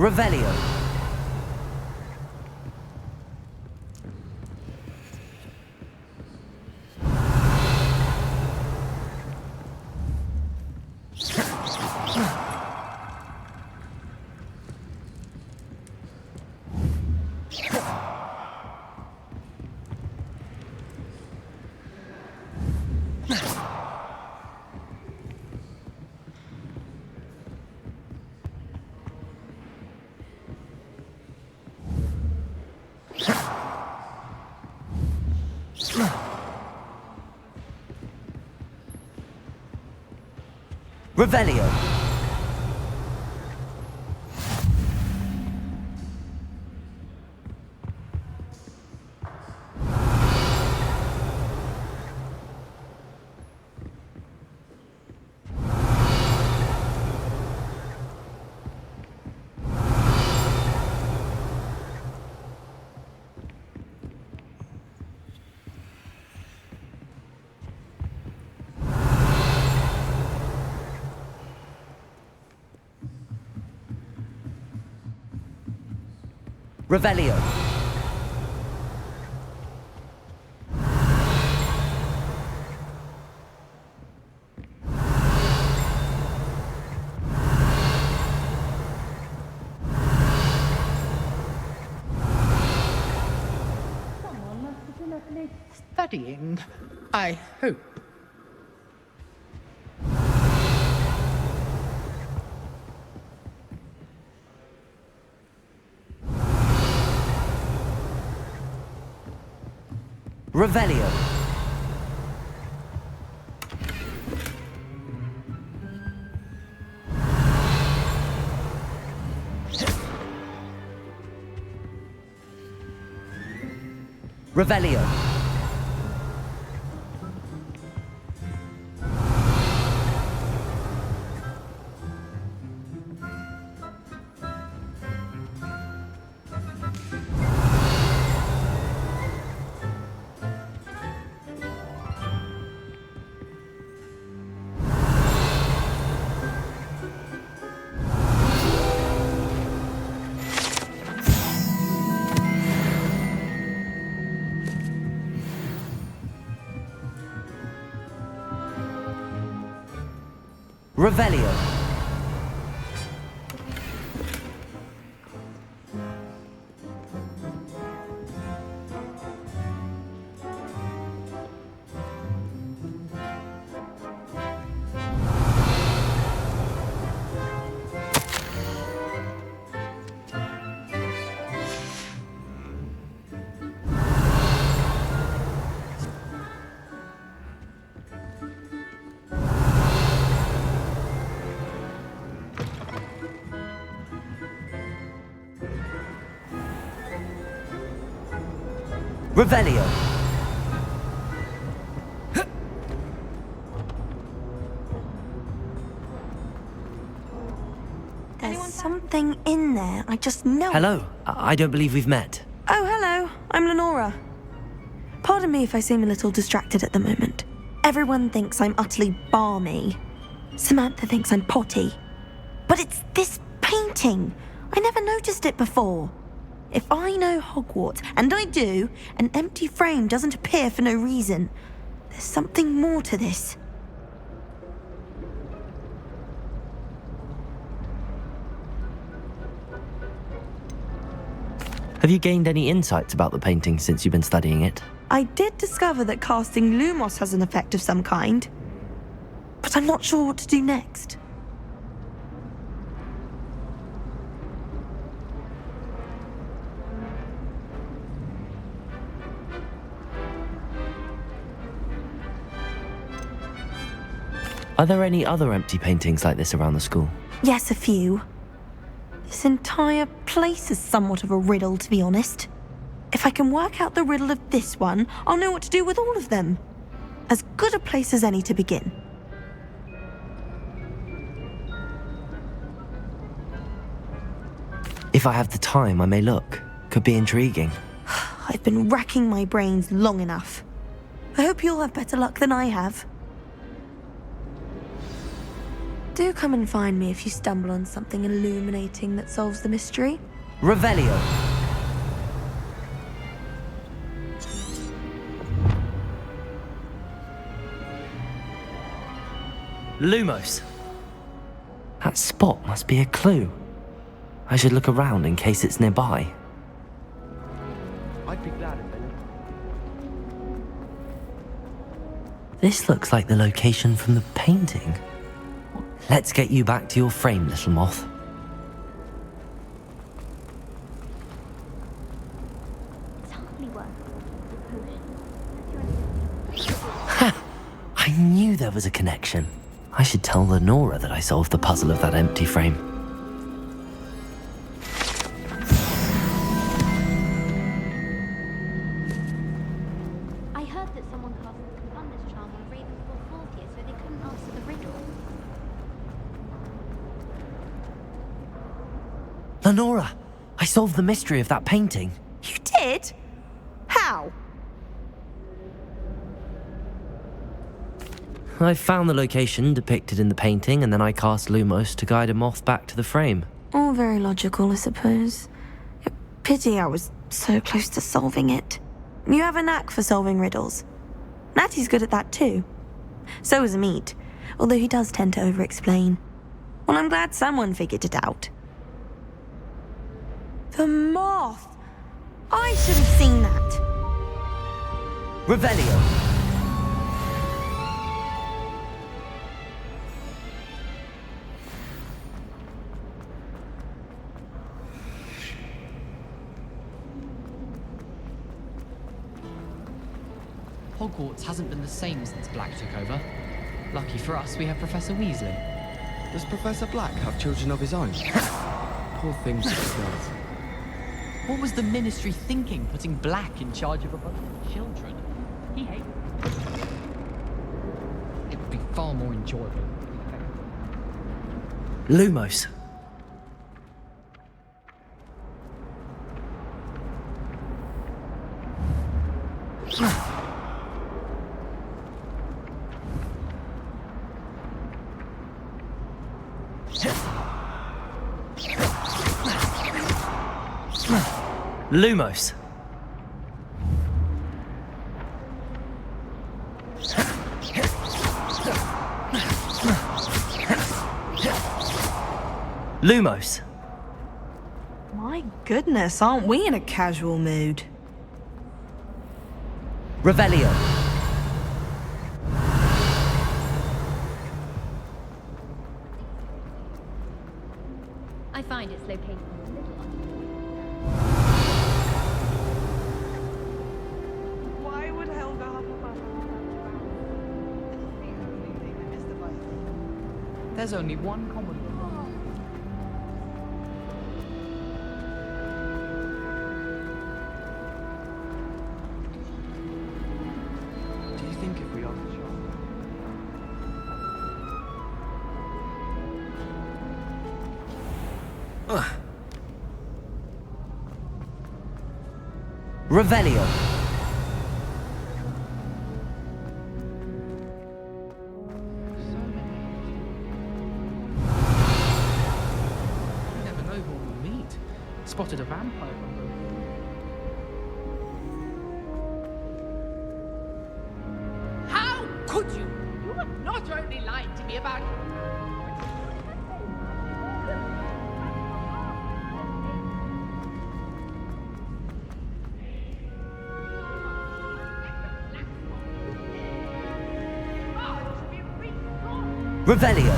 Revelio. Revelio. Revelio. Someone must have been up late studying, I hope. Revelio. Revelio. Revelio. Revelio. There's something in there. I just know. Hello. I don't believe we've met. Oh, hello. I'm Lenora. Pardon me if I seem a little distracted at the moment. Everyone thinks I'm utterly balmy. Samantha thinks I'm potty. But it's this painting. I never noticed it before. If I know Hogwarts, and I do, an empty frame doesn't appear for no reason. There's something more to this. Have you gained any insights about the painting since you've been studying it? I did discover that casting Lumos has an effect of some kind, but I'm not sure what to do next. Are there any other empty paintings like this around the school? Yes, a few. This entire place is somewhat of a riddle, to be honest. If I can work out the riddle of this one, I'll know what to do with all of them. As good a place as any to begin. If I have the time, I may look. Could be intriguing. I've been racking my brains long enough. I hope you'll have better luck than I have. Do come and find me if you stumble on something illuminating that solves the mystery. Revelio. Lumos. That spot must be a clue. I should look around in case it's nearby. I'd be glad if This looks like the location from the painting. Let's get you back to your frame, little moth. Ha! I knew there was a connection. I should tell Lenora that I solved the puzzle of that empty frame. I heard that someone cast the Confundus charm on Ravenclaw Fortier so they couldn't answer the riddle. Lenora! I solved the mystery of that painting. You did? How? I found the location depicted in the painting, and then I cast Lumos to guide a moth back to the frame. All very logical, I suppose. Pity I was so close to solving it. You have a knack for solving riddles. Natty's good at that too. So is Amit, although he does tend to over-explain. Well, I'm glad someone figured it out. The moth! I should have seen that. Revelio. Hogwarts hasn't been the same since Black took over. Lucky for us, we have Professor Weasley. Does Professor Black have children of his own? Poor thing she does. What was the Ministry thinking, putting Black in charge of a bunch of children? He hates it. It would be far more enjoyable. Lumos. Lumos. Lumos. My goodness, aren't we in a casual mood? Revelio. I find its location a little odd. Why would Helga have a There's only one common room. Do you think if we ask the child? Revelio. You never know who we'll meet. Spotted a vampire on the... How could you? You have not only lied to me about... Revelio.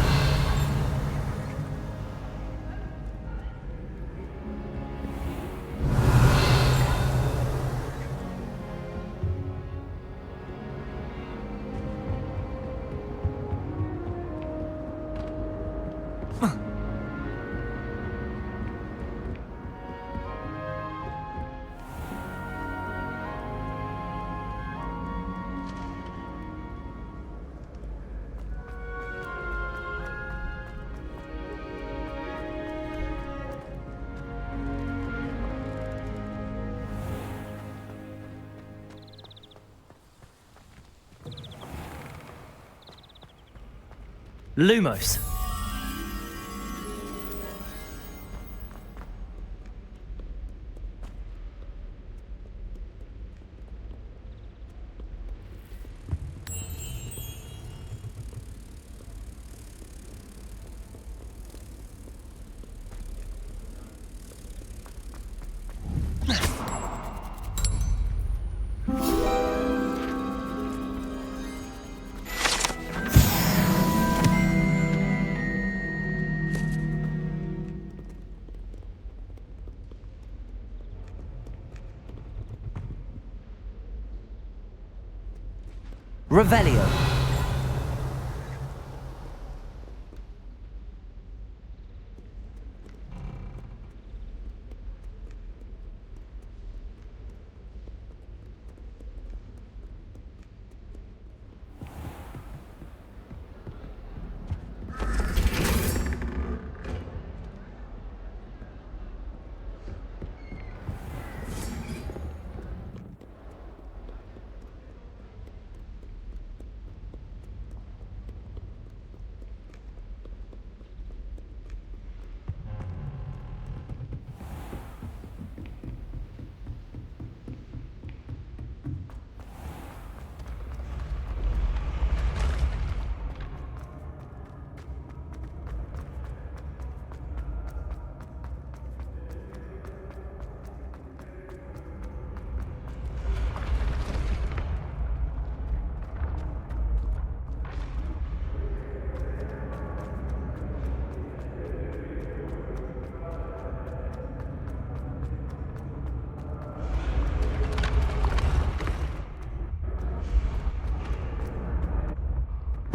Lumos. Revelio.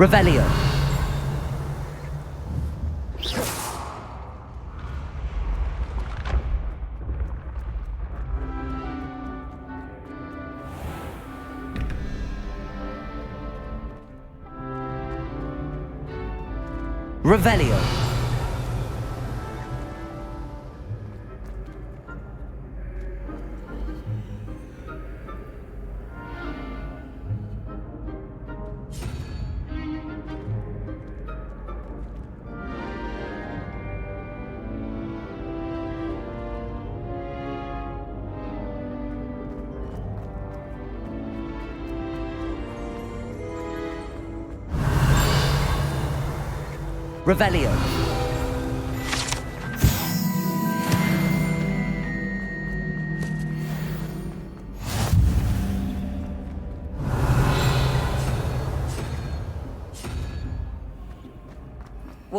Revelio. Revelio. Revelio.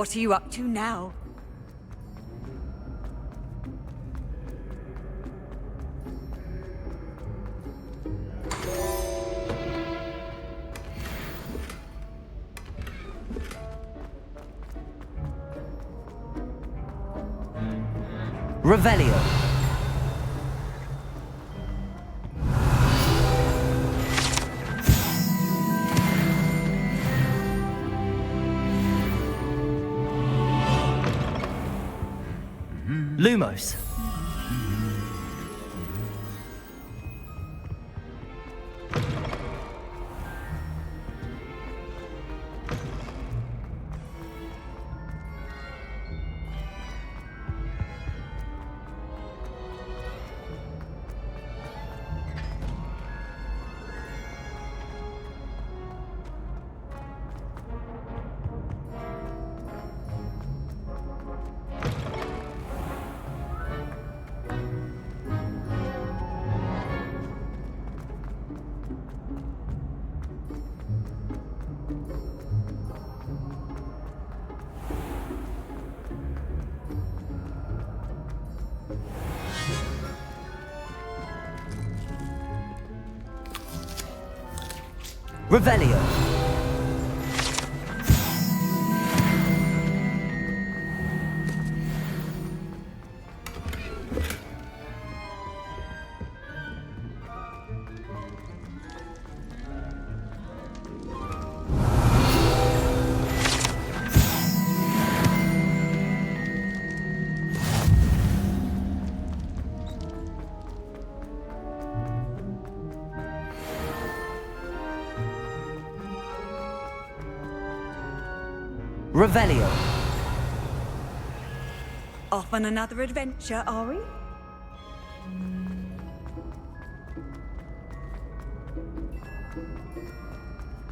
What are you up to now? Revelio. Lumos. Revelio. Revelio. Off on another adventure, are we?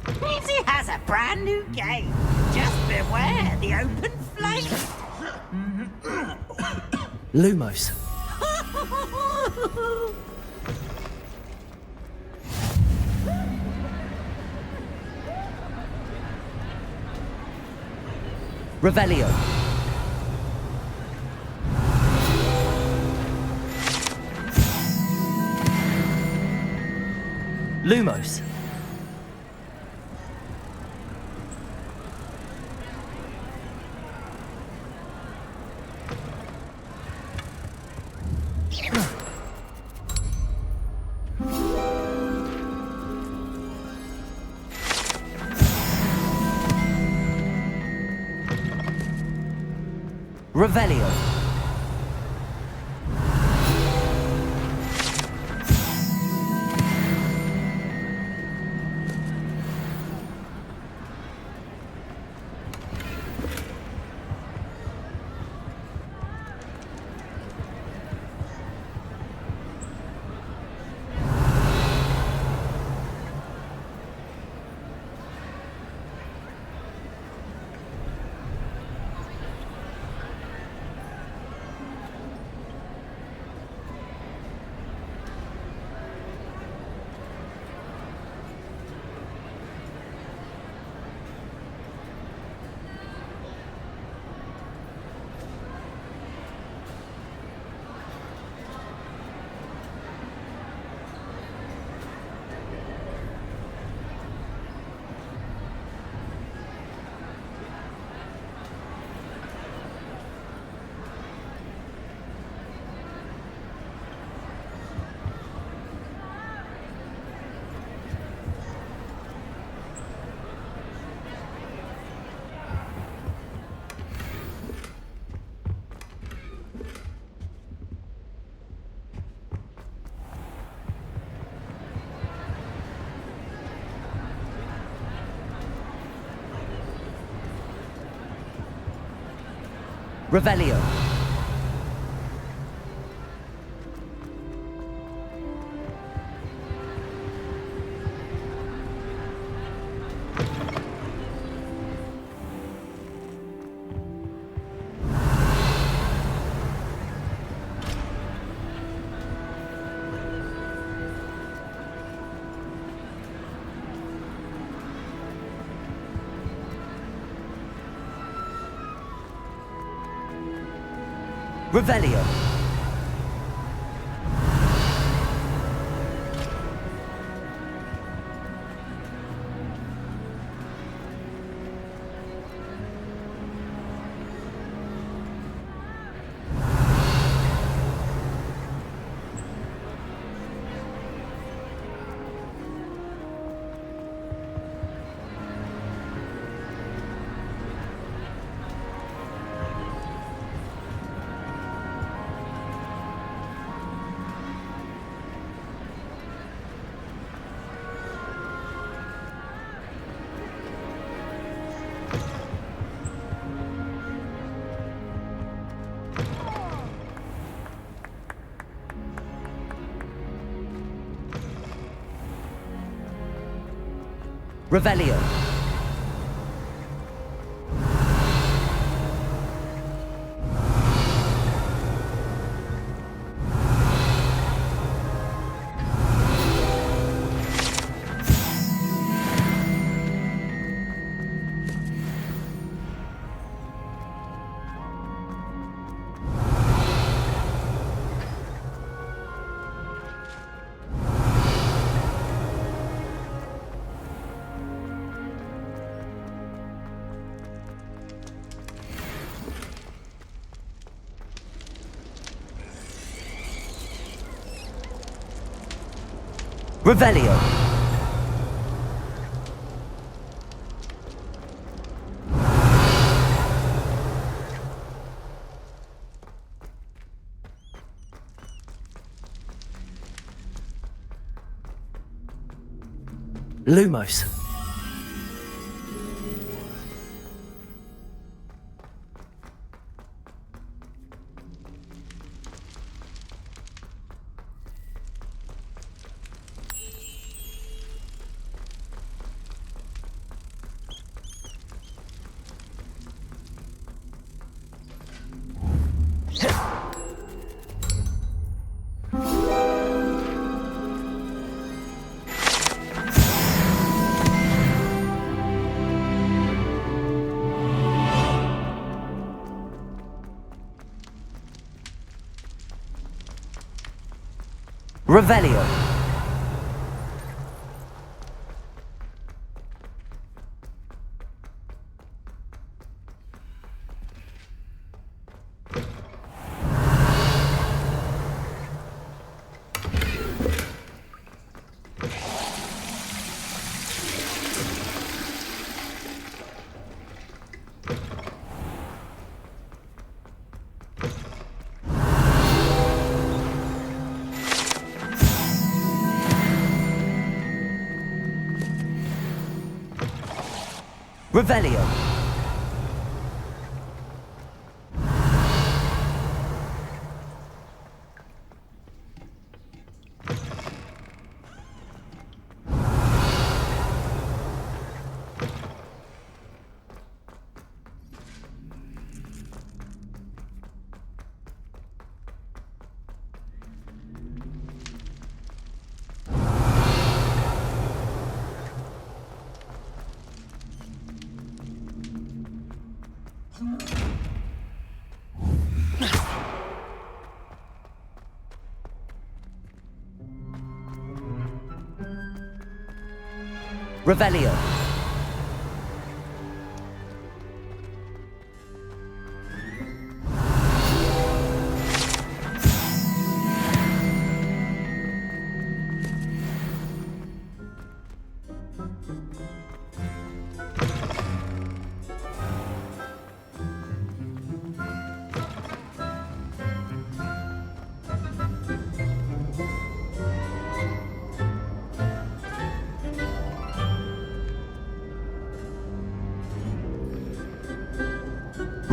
Weasley has a brand new game. Just beware the open flame. Lumos. Revelio. Lumos. Revelio. Revelio. Revelio. Revelio. Revelio. Lumos. Revelio. Revelio. Revelio.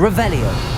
Revelio.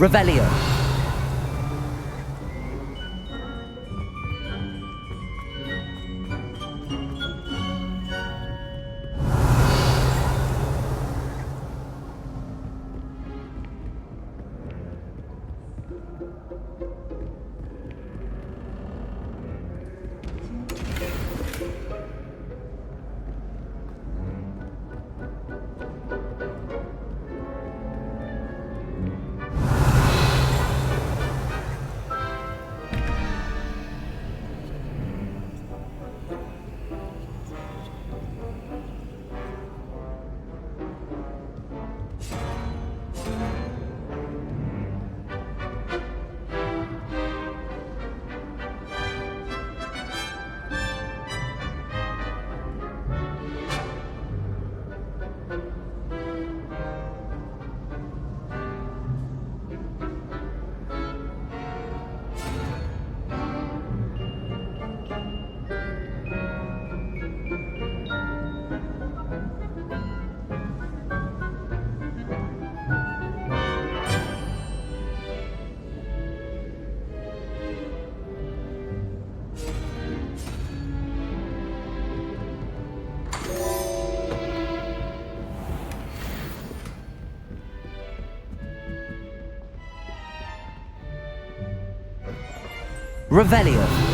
Revelio. Revelio.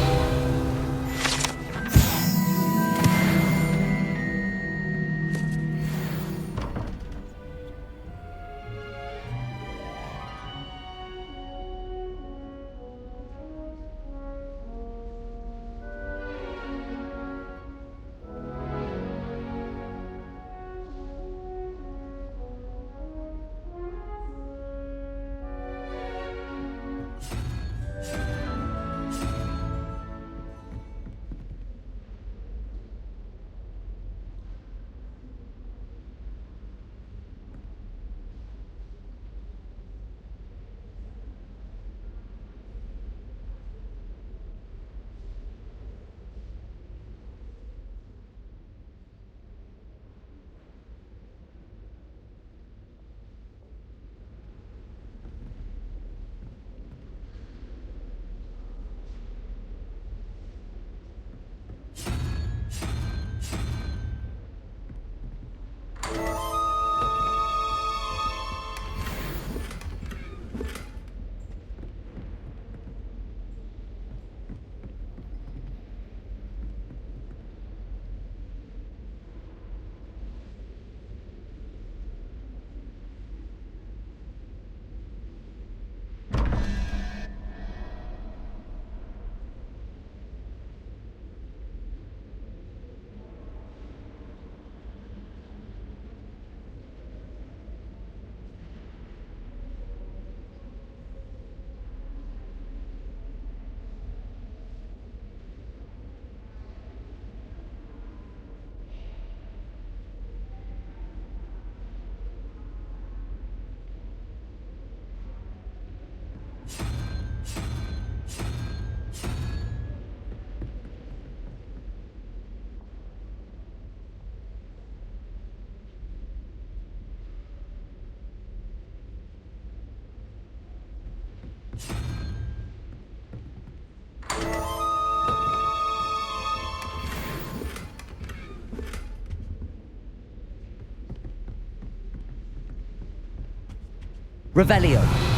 Revelio.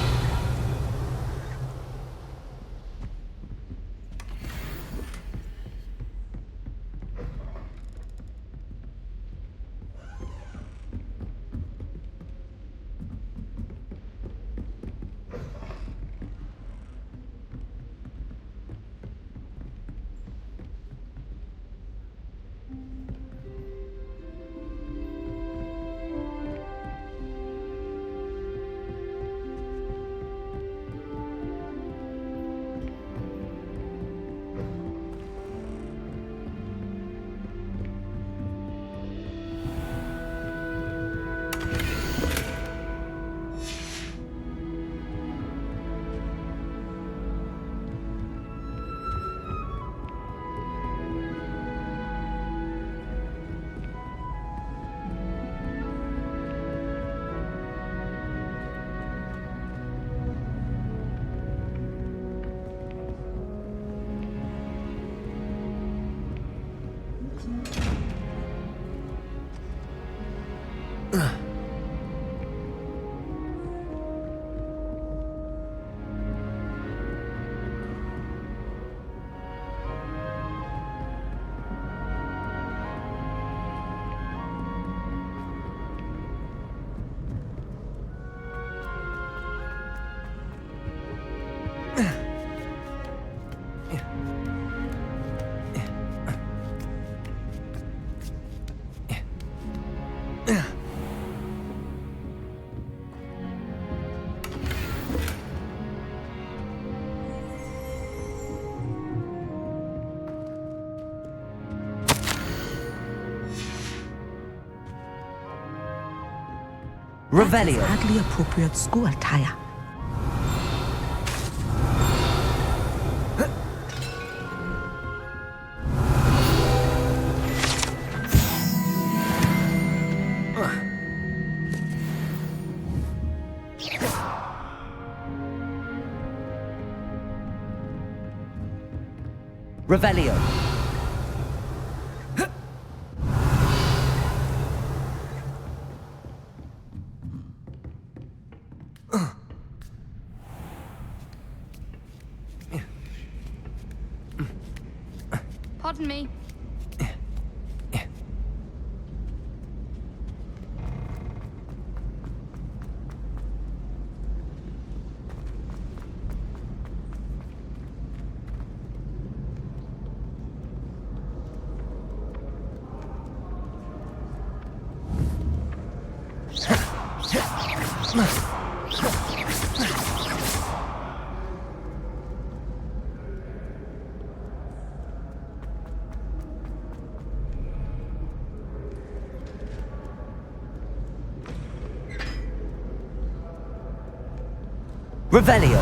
Revelio. Hardly appropriate school attire. Revelio. Pardon me. Revelio.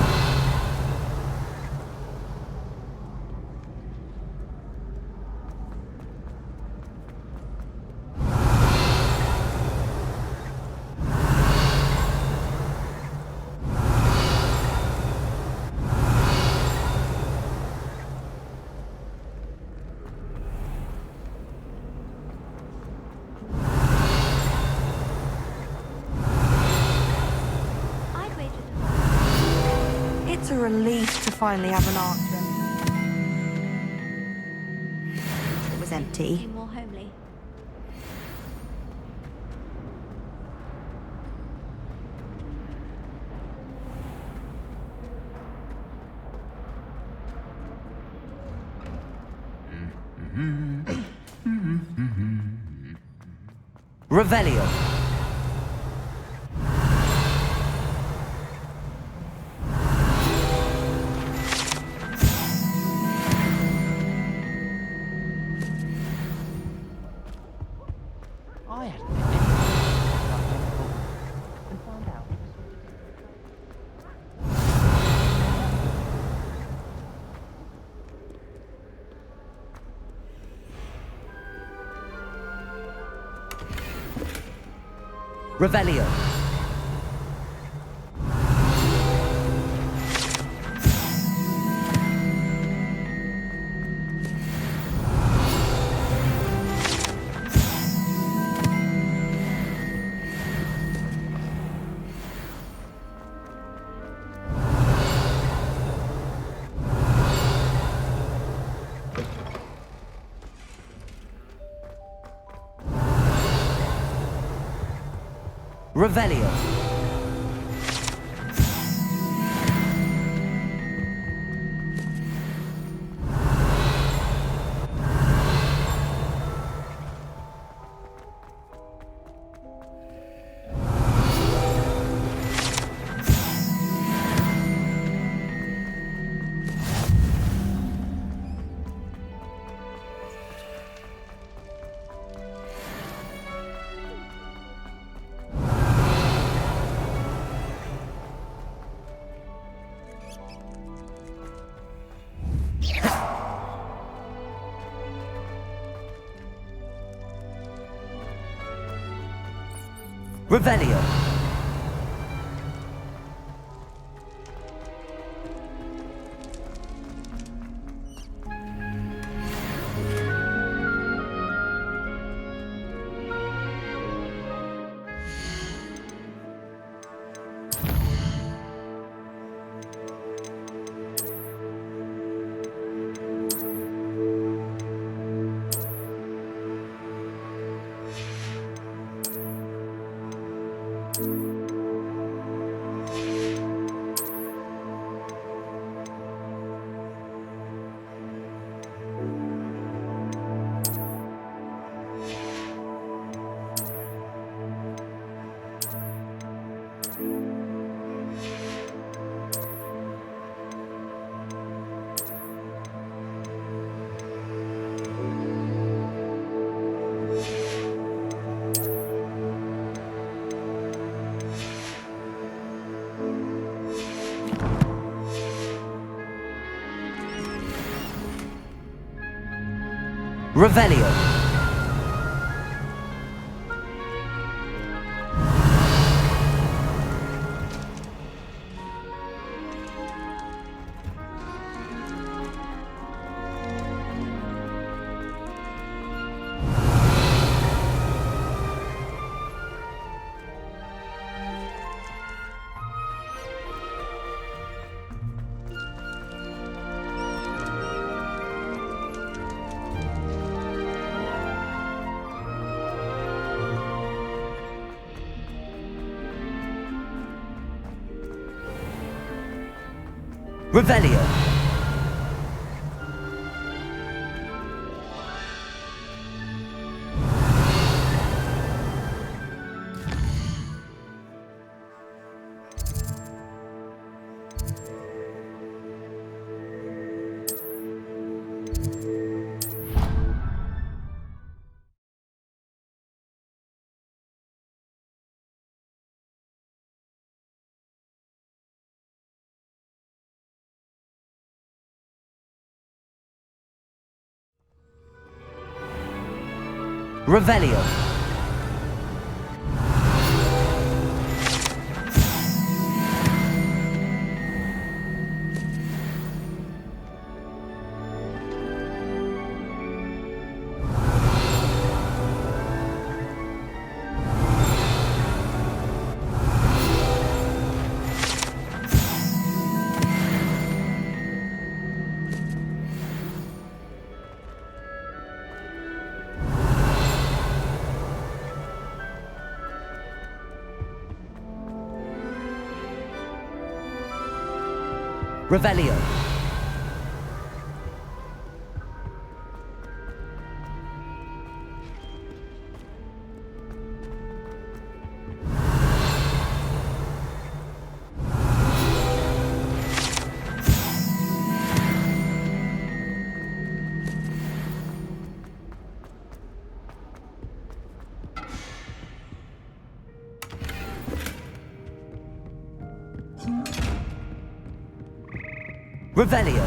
It's a relief to finally have an answer. It was empty. More homely. Revelio. I hadn't met anyone and found out. Revelio. Revelio. Revelio. Revelio. Revelio. Revelio. Revelio. Revelio.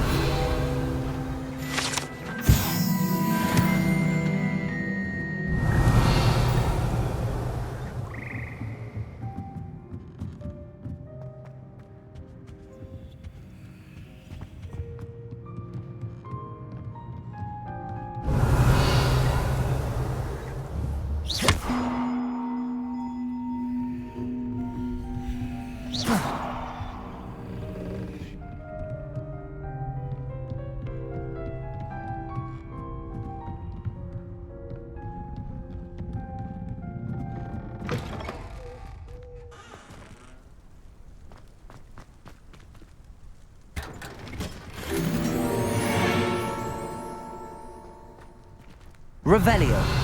Revelio.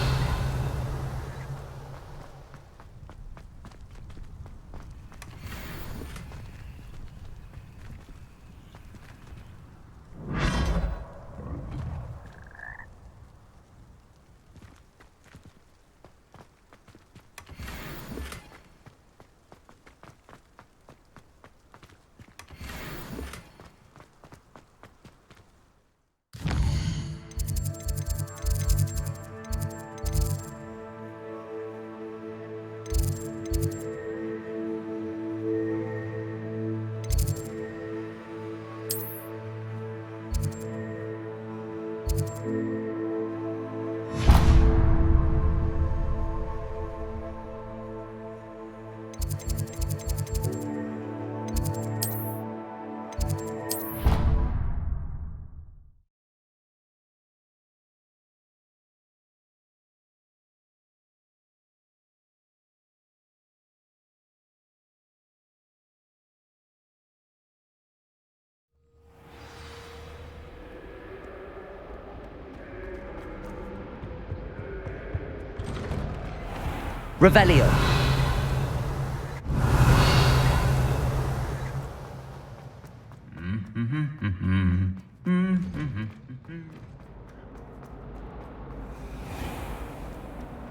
Revelio.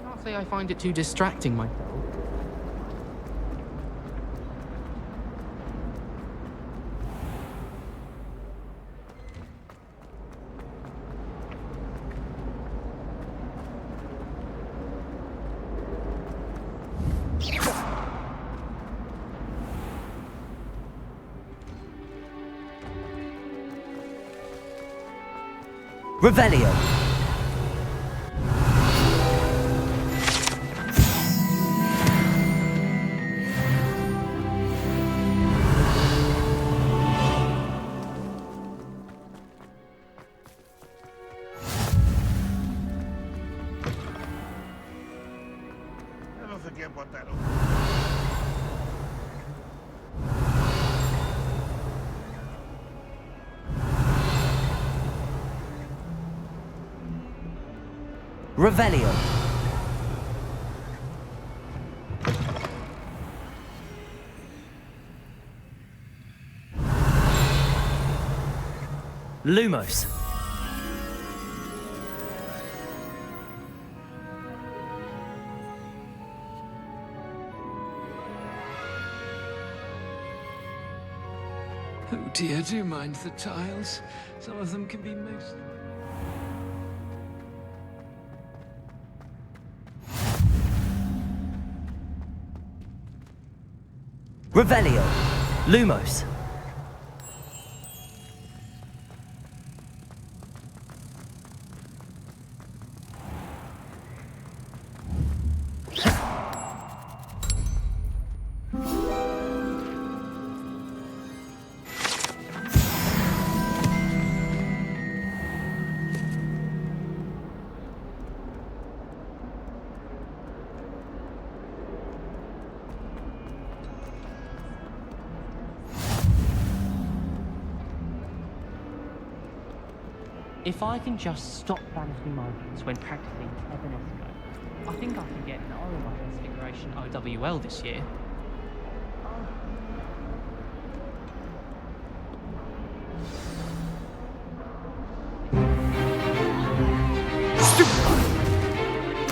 Can't say I find it too distracting myself. Revelio. Never forget what that Revelio. Lumos. Oh dear, do mind the tiles. Some of them can be most... Revelio. Lumos. If I can just stop vanishing moments when practicing Evanesco, I think I can get an Orima Transfiguration OWL this year.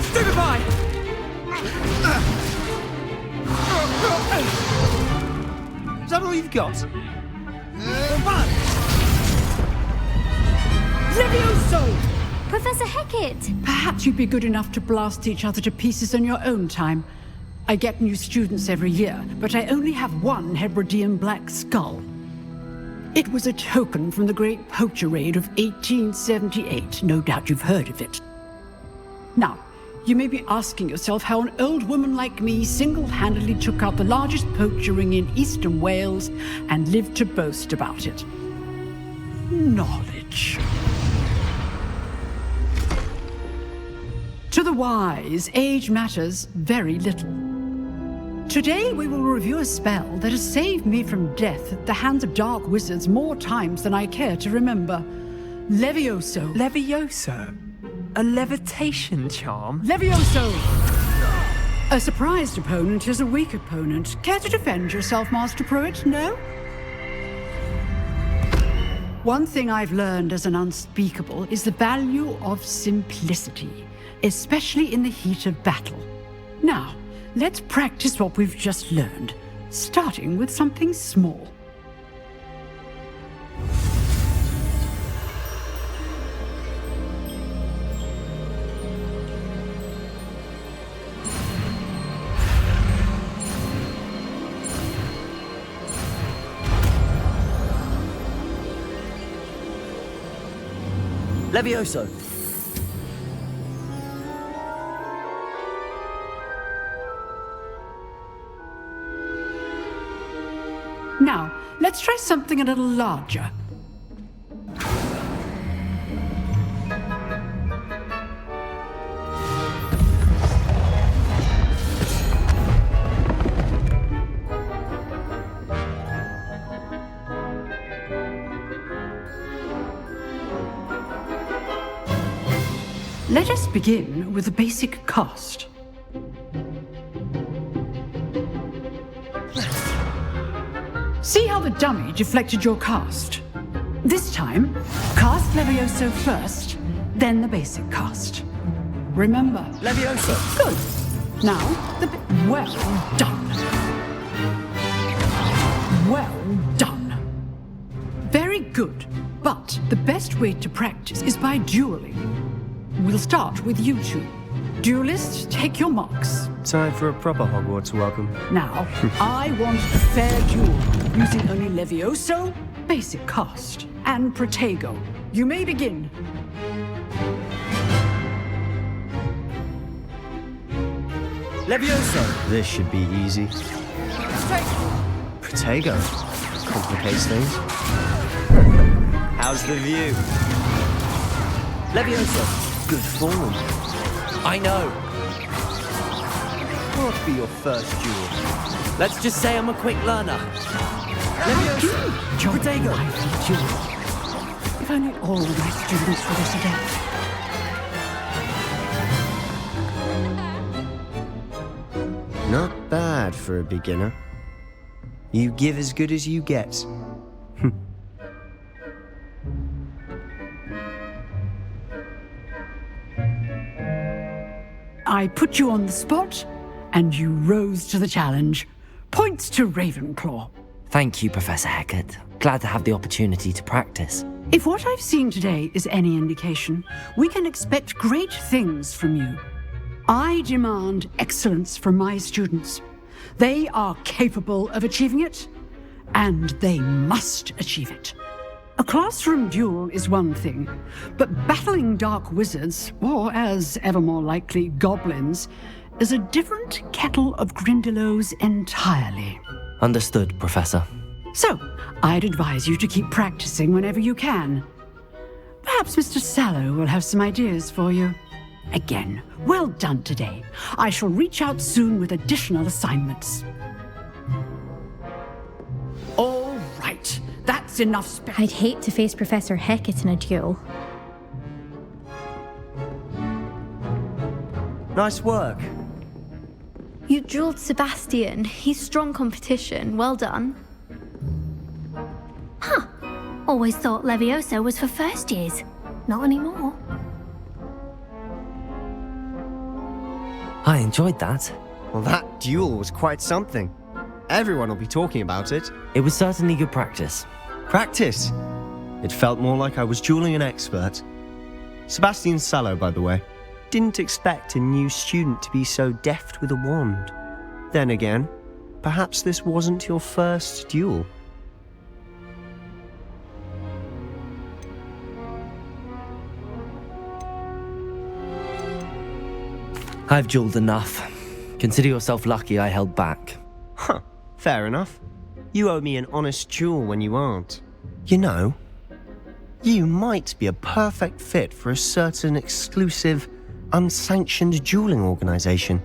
Stupefy! Is that all you've got? Levioso! Professor Hecat! Perhaps you'd be good enough to blast each other to pieces in your own time. I get new students every year, but I only have one Hebridean black skull. It was a token from the Great Poacher Raid of 1878. No doubt you've heard of it. Now, you may be asking yourself how an old woman like me single-handedly took out the largest poacher ring in eastern Wales and lived to boast about it. Knowledge. To the wise, age matters very little. Today we will review a spell that has saved me from death at the hands of dark wizards more times than I care to remember. Levioso. Levioso? A levitation charm? Levioso! A surprised opponent is a weak opponent. Care to defend yourself, Master Pruitt? No? One thing I've learned as an unspeakable is the value of simplicity, especially in the heat of battle. Now, let's practice what we've just learned, starting with something small. Levioso. Now, let's try something a little larger. Let us begin with the basic cast. See how the dummy deflected your cast? This time, cast Levioso first, then the basic cast. Remember. Levioso. Good. Now, well done. Well done. Very good. But the best way to practice is by dueling. We'll start with you two. Duelists, take your marks. Time for a proper Hogwarts welcome. Now, I want a fair duel, using only Levioso, basic cast, and Protego. You may begin. Levioso! This should be easy. Protego. Complicates things. How's the view? Levioso! Good form. I know. What'll be your first duel? Let's just say I'm a quick learner. Levioso! Protego! If only all my students were this adept. Not bad for a beginner. You give as good as you get. I put you on the spot, and you rose to the challenge. Points to Ravenclaw. Thank you, Professor Hecat. Glad to have the opportunity to practice. If what I've seen today is any indication, we can expect great things from you. I demand excellence from my students. They are capable of achieving it, and they must achieve it. A classroom duel is one thing, but battling dark wizards, or as ever more likely, goblins, is a different kettle of Grindylows entirely. Understood, Professor. So, I'd advise you to keep practicing whenever you can. Perhaps Mr. Sallow will have some ideas for you. Again, well done today. I shall reach out soon with additional assignments. All right, that's enough I'd hate to face Professor Hecat in a duel. Nice work. You dueled Sebastian. He's strong competition. Well done. Huh. Always thought Levioso was for first years. Not anymore. I enjoyed that. Well, that duel was quite something. Everyone will be talking about it. It was certainly good practice. Practice? It felt more like I was dueling an expert. Sebastian Sallow, by the way. Didn't expect a new student to be so deft with a wand. Then again, perhaps this wasn't your first duel. I've dueled enough. Consider yourself lucky I held back. Huh, fair enough. You owe me an honest duel when you aren't. You know, you might be a perfect fit for a certain exclusive, unsanctioned dueling organization.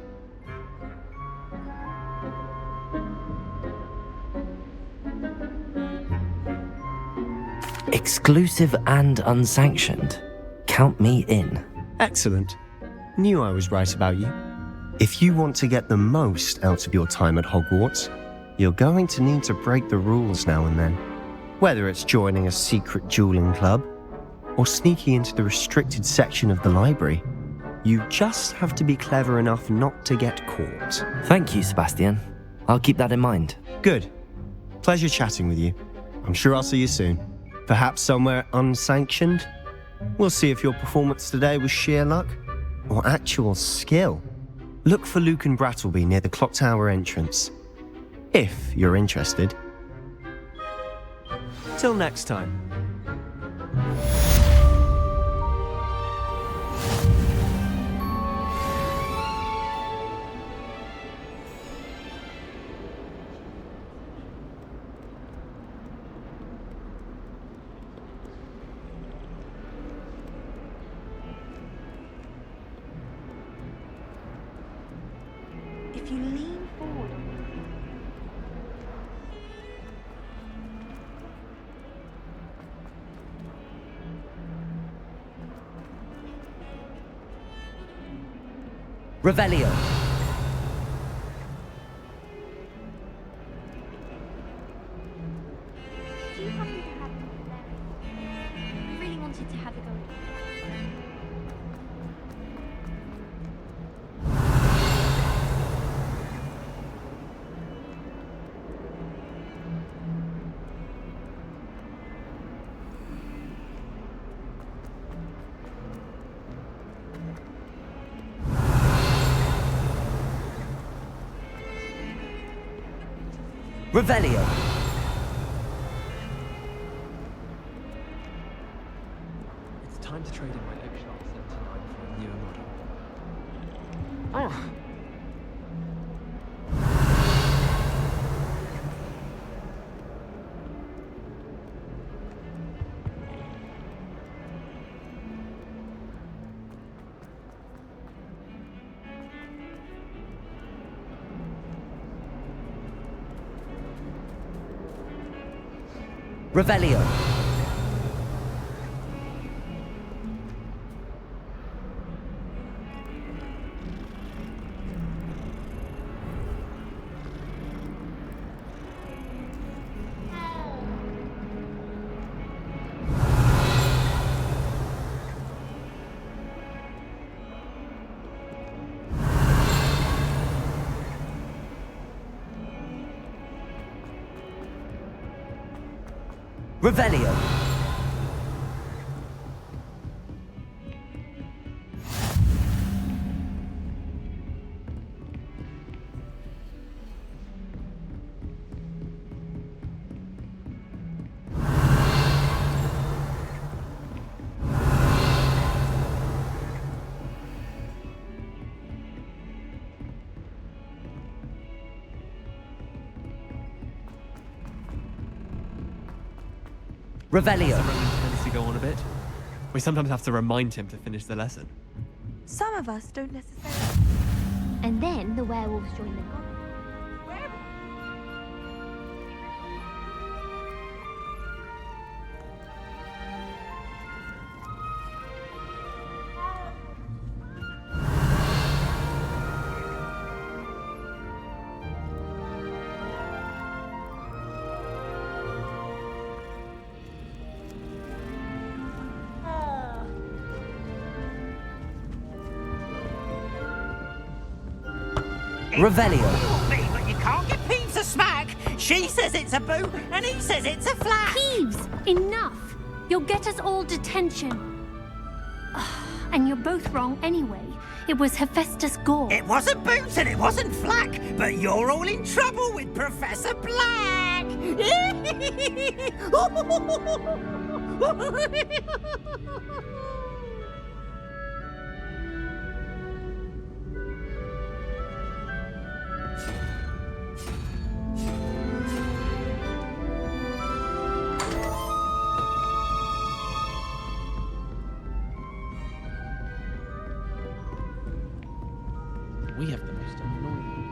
Exclusive and unsanctioned. Count me in. Excellent. Knew I was right about you. If you want to get the most out of your time at Hogwarts, you're going to need to break the rules now and then. Whether it's joining a secret dueling club, or sneaking into the restricted section of the library, you just have to be clever enough not to get caught. Thank you, Sebastian. I'll keep that in mind. Good. Pleasure chatting with you. I'm sure I'll see you soon. Perhaps somewhere unsanctioned? We'll see if your performance today was sheer luck or actual skill. Look for Luke and Brattleby near the clock tower entrance, if you're interested. Till next time. If you lean forward. Revelio. Do you happen to have one there? I really wanted to have a go. Revelio. It's time to trade in my eggshells into 9 for a newer model. Revelio. Revelio. Revelio. Tends to go on a bit. We sometimes have to remind him to finish the lesson. Some of us don't necessarily. And then the werewolves join the goblins. Revelio. But you can't get Peeves a smack. She says it's a boo, and he says it's a flat. Peeves, enough. You'll get us all detention. And you're both wrong anyway. It was Hephaestus Gore. It wasn't boots and it wasn't flack, but you're all in trouble with Professor Black. We have the most annoying.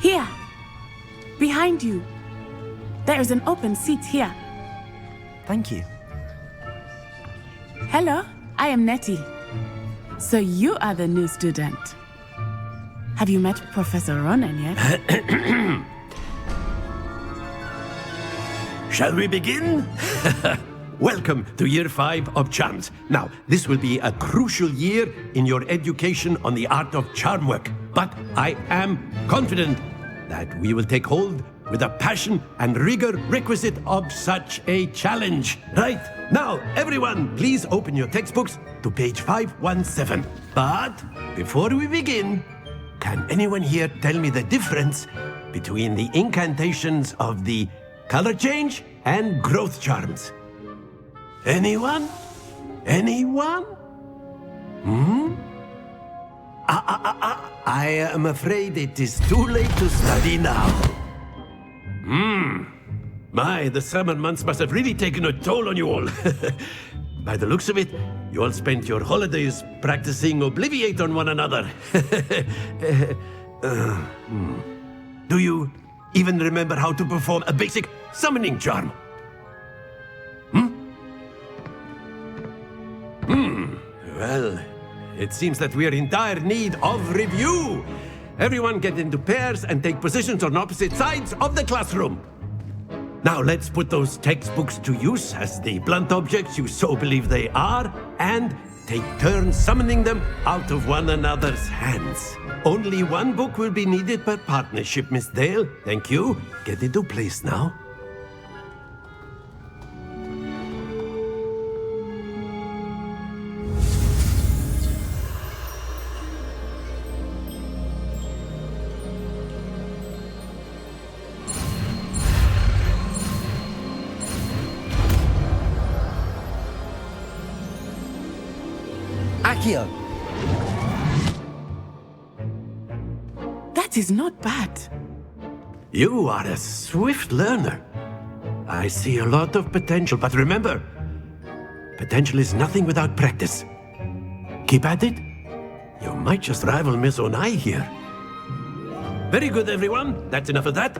Here! Behind you! There is an open seat here. Thank you. Hello, I am Nettie. So you are the new student. Have you met Professor Ronan yet? Shall we begin? Welcome to Year 5 of Charms. Now, this will be a crucial year in your education on the art of charm work. But I am confident that we will take hold with the passion and rigor requisite of such a challenge. Right, now, everyone, please open your textbooks to page 517. But before we begin, can anyone here tell me the difference between the incantations of the color change and growth charms? Anyone? Anyone? I am afraid it is too late to study now. My, the summer months must have really taken a toll on you all. By the looks of it, you all spent your holidays practicing Obliviate on one another. Do you even remember how to perform a basic summoning charm? Well, it seems that we are in dire need of review. Everyone get into pairs and take positions on opposite sides of the classroom. Now let's put those textbooks to use as the blunt objects you so believe they are, and take turns summoning them out of one another's hands. Only one book will be needed per partnership, Miss Dale. Thank you. Get into place now. Accio. That is not bad. You are a swift learner. I see a lot of potential, but remember, Potential is nothing without practice. Keep at it. You might just rival Miss Onai here. Very good, everyone. That's enough of that.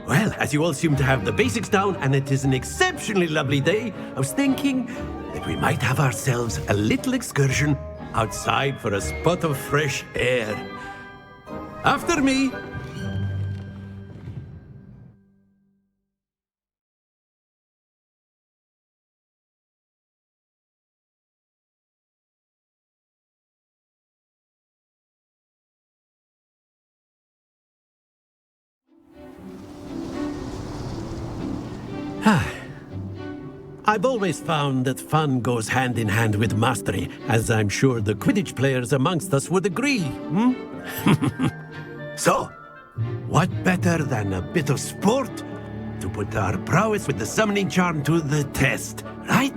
Well, as you all seem to have the basics down, and it is an exceptionally lovely day, I was thinking that we might have ourselves a little excursion outside for a spot of fresh air. After me. I've always found that fun goes hand in hand with mastery, as I'm sure the Quidditch players amongst us would agree. So, what better than a bit of sport to put our prowess with the summoning charm to the test, right?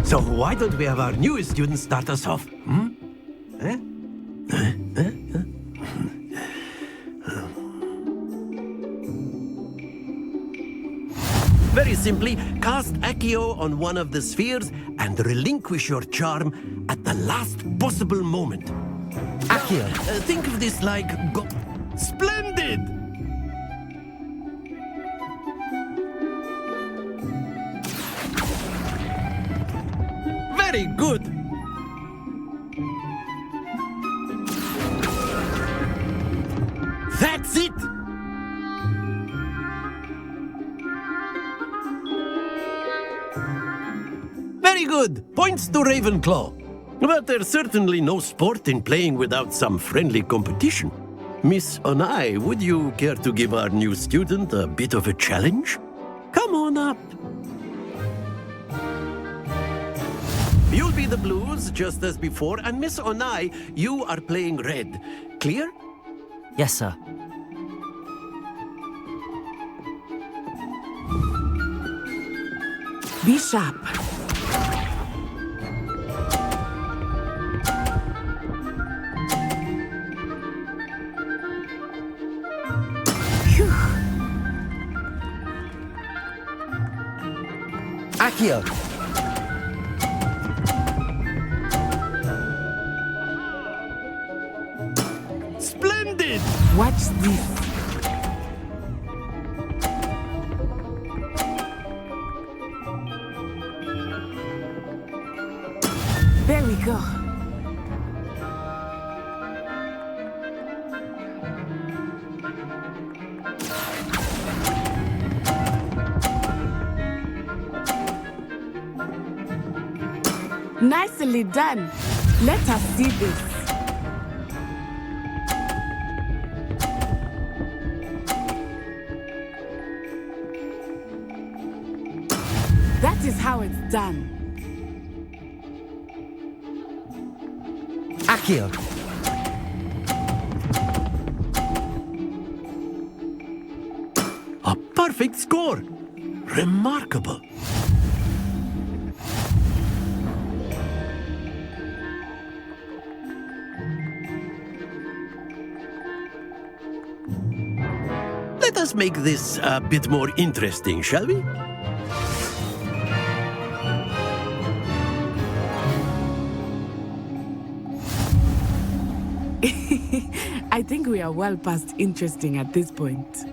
So why don't we have our newest student start us off? Very simply, cast Accio on one of the spheres and relinquish your charm at the last possible moment. Accio. Think of this like... Splendid! Very good! That's it! Very good! Points to Ravenclaw. But there's certainly no sport in playing without some friendly competition. Miss Onai, would you care to give our new student a bit of a challenge? Come on up. You'll be the blues, just as before, and Miss Onai, you are playing red. Clear? Yes, sir. Be sharp. Accio! Splendid! Watch this. There we go. Nicely done. Let us see this. That is how it's done. Accio! A perfect score! Remarkable! Let us make this a bit more interesting, shall we? I think we are well past interesting at this point.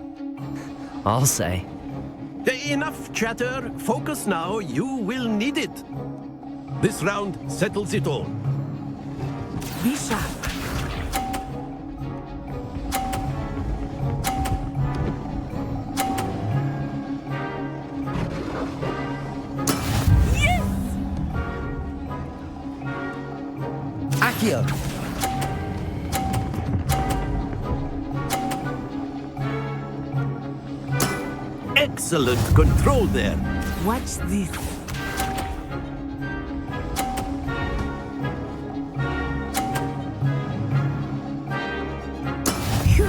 I'll say. Enough chatter. Focus now. You will need it. This round settles it all. Be sharp. Yes! Accio! Excellent control there. Watch this. Phew.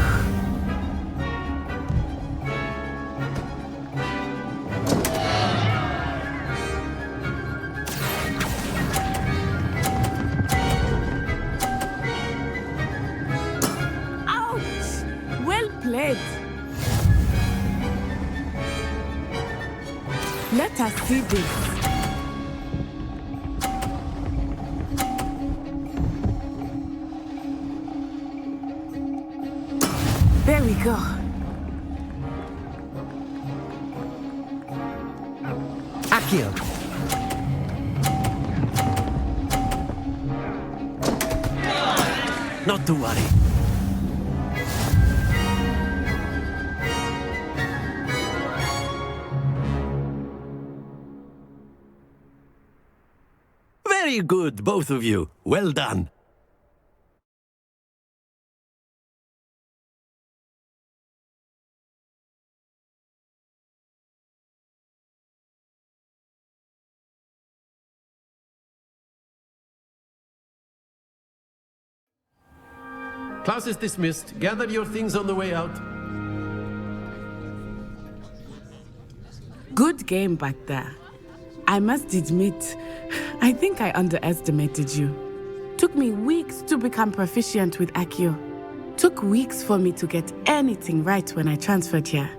plate. Let us see this. There we go. Accio! Not to worry. Very good, both of you. Well done. Class is dismissed. Gather your things on the way out. Good game back there. I must admit, I think I underestimated you. Took me weeks to become proficient with Accio. Took weeks for me to get anything right when I transferred here.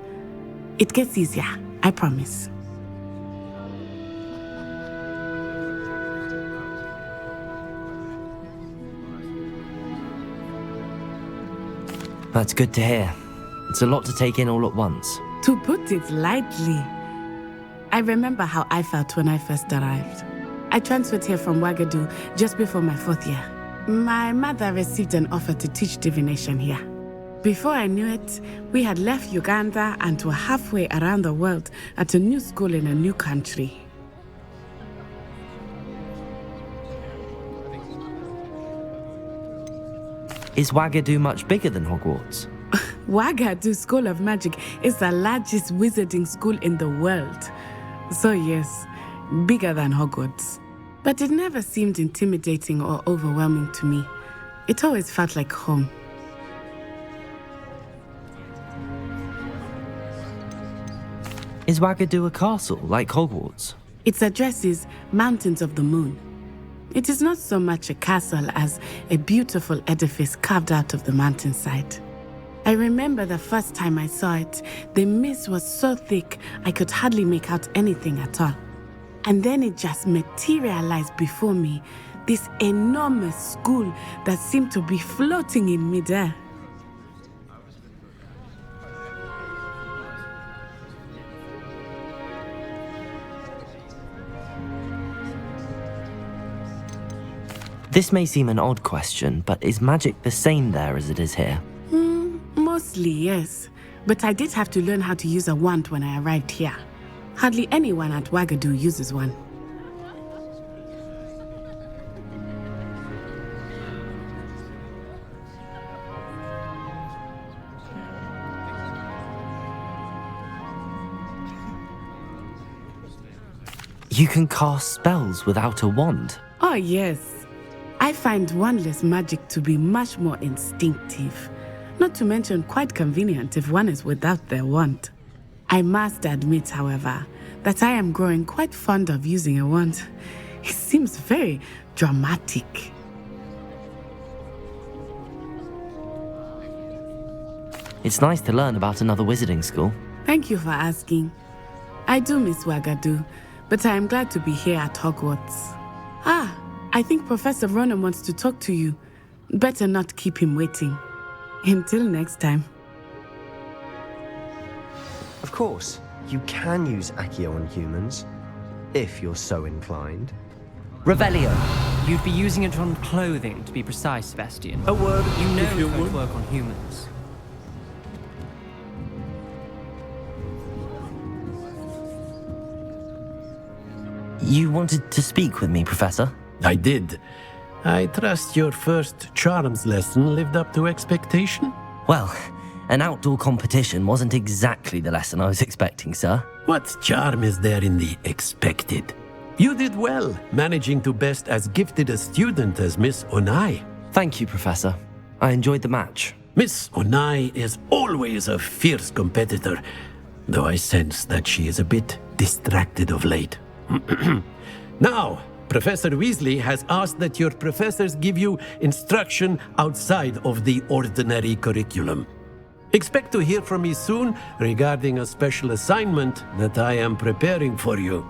It gets easier, I promise. That's good to hear. It's a lot to take in all at once. To put it lightly, I remember how I felt when I first arrived. I transferred here from Ouagadougou just before my 4th year. My mother received an offer to teach divination here. Before I knew it, we had left Uganda and were halfway around the world at a new school in a new country. Is Ouagadougou much bigger than Hogwarts? Ouagadougou School of Magic is the largest wizarding school in the world. So yes, bigger than Hogwarts. But it never seemed intimidating or overwhelming to me. It always felt like home. Is Ouagadougou a castle, like Hogwarts? Its address is Mountains of the Moon. It is not so much a castle as a beautiful edifice carved out of the mountainside. I remember the first time I saw it, the mist was so thick I could hardly make out anything at all. And then it just materialized before me, this enormous school that seemed to be floating in midair. This may seem an odd question, but is magic the same there as it is here? Mostly, yes. But I did have to learn how to use a wand when I arrived here. Hardly anyone at Ouagadougou uses one. You can cast spells without a wand? Oh, yes. I find wandless magic to be much more instinctive. Not to mention quite convenient if one is without their wand. I must admit, however, that I am growing quite fond of using a wand. It seems very dramatic. It's nice to learn about another wizarding school. Thank you for asking. I do miss Ouagadougou, but I am glad to be here at Hogwarts. I think Professor Ronan wants to talk to you. Better not keep him waiting. Until next time. Of course, you can use Accio on humans, if you're so inclined. Revelio. You'd be using it on clothing, to be precise, Sebastian. A word, you know if you it won't would. work on humans. You wanted to speak with me, Professor? I did. I trust your first charms lesson lived up to expectation? Well, an outdoor competition wasn't exactly the lesson I was expecting, sir. What charm is there in the expected? You did well, managing to best as gifted a student as Miss Onai. Thank you, Professor. I enjoyed the match. Miss Onai is always a fierce competitor, though I sense that she is a bit distracted of late. Now, Professor Weasley has asked that your professors give you instruction outside of the ordinary curriculum. Expect to hear from me soon regarding a special assignment that I am preparing for you.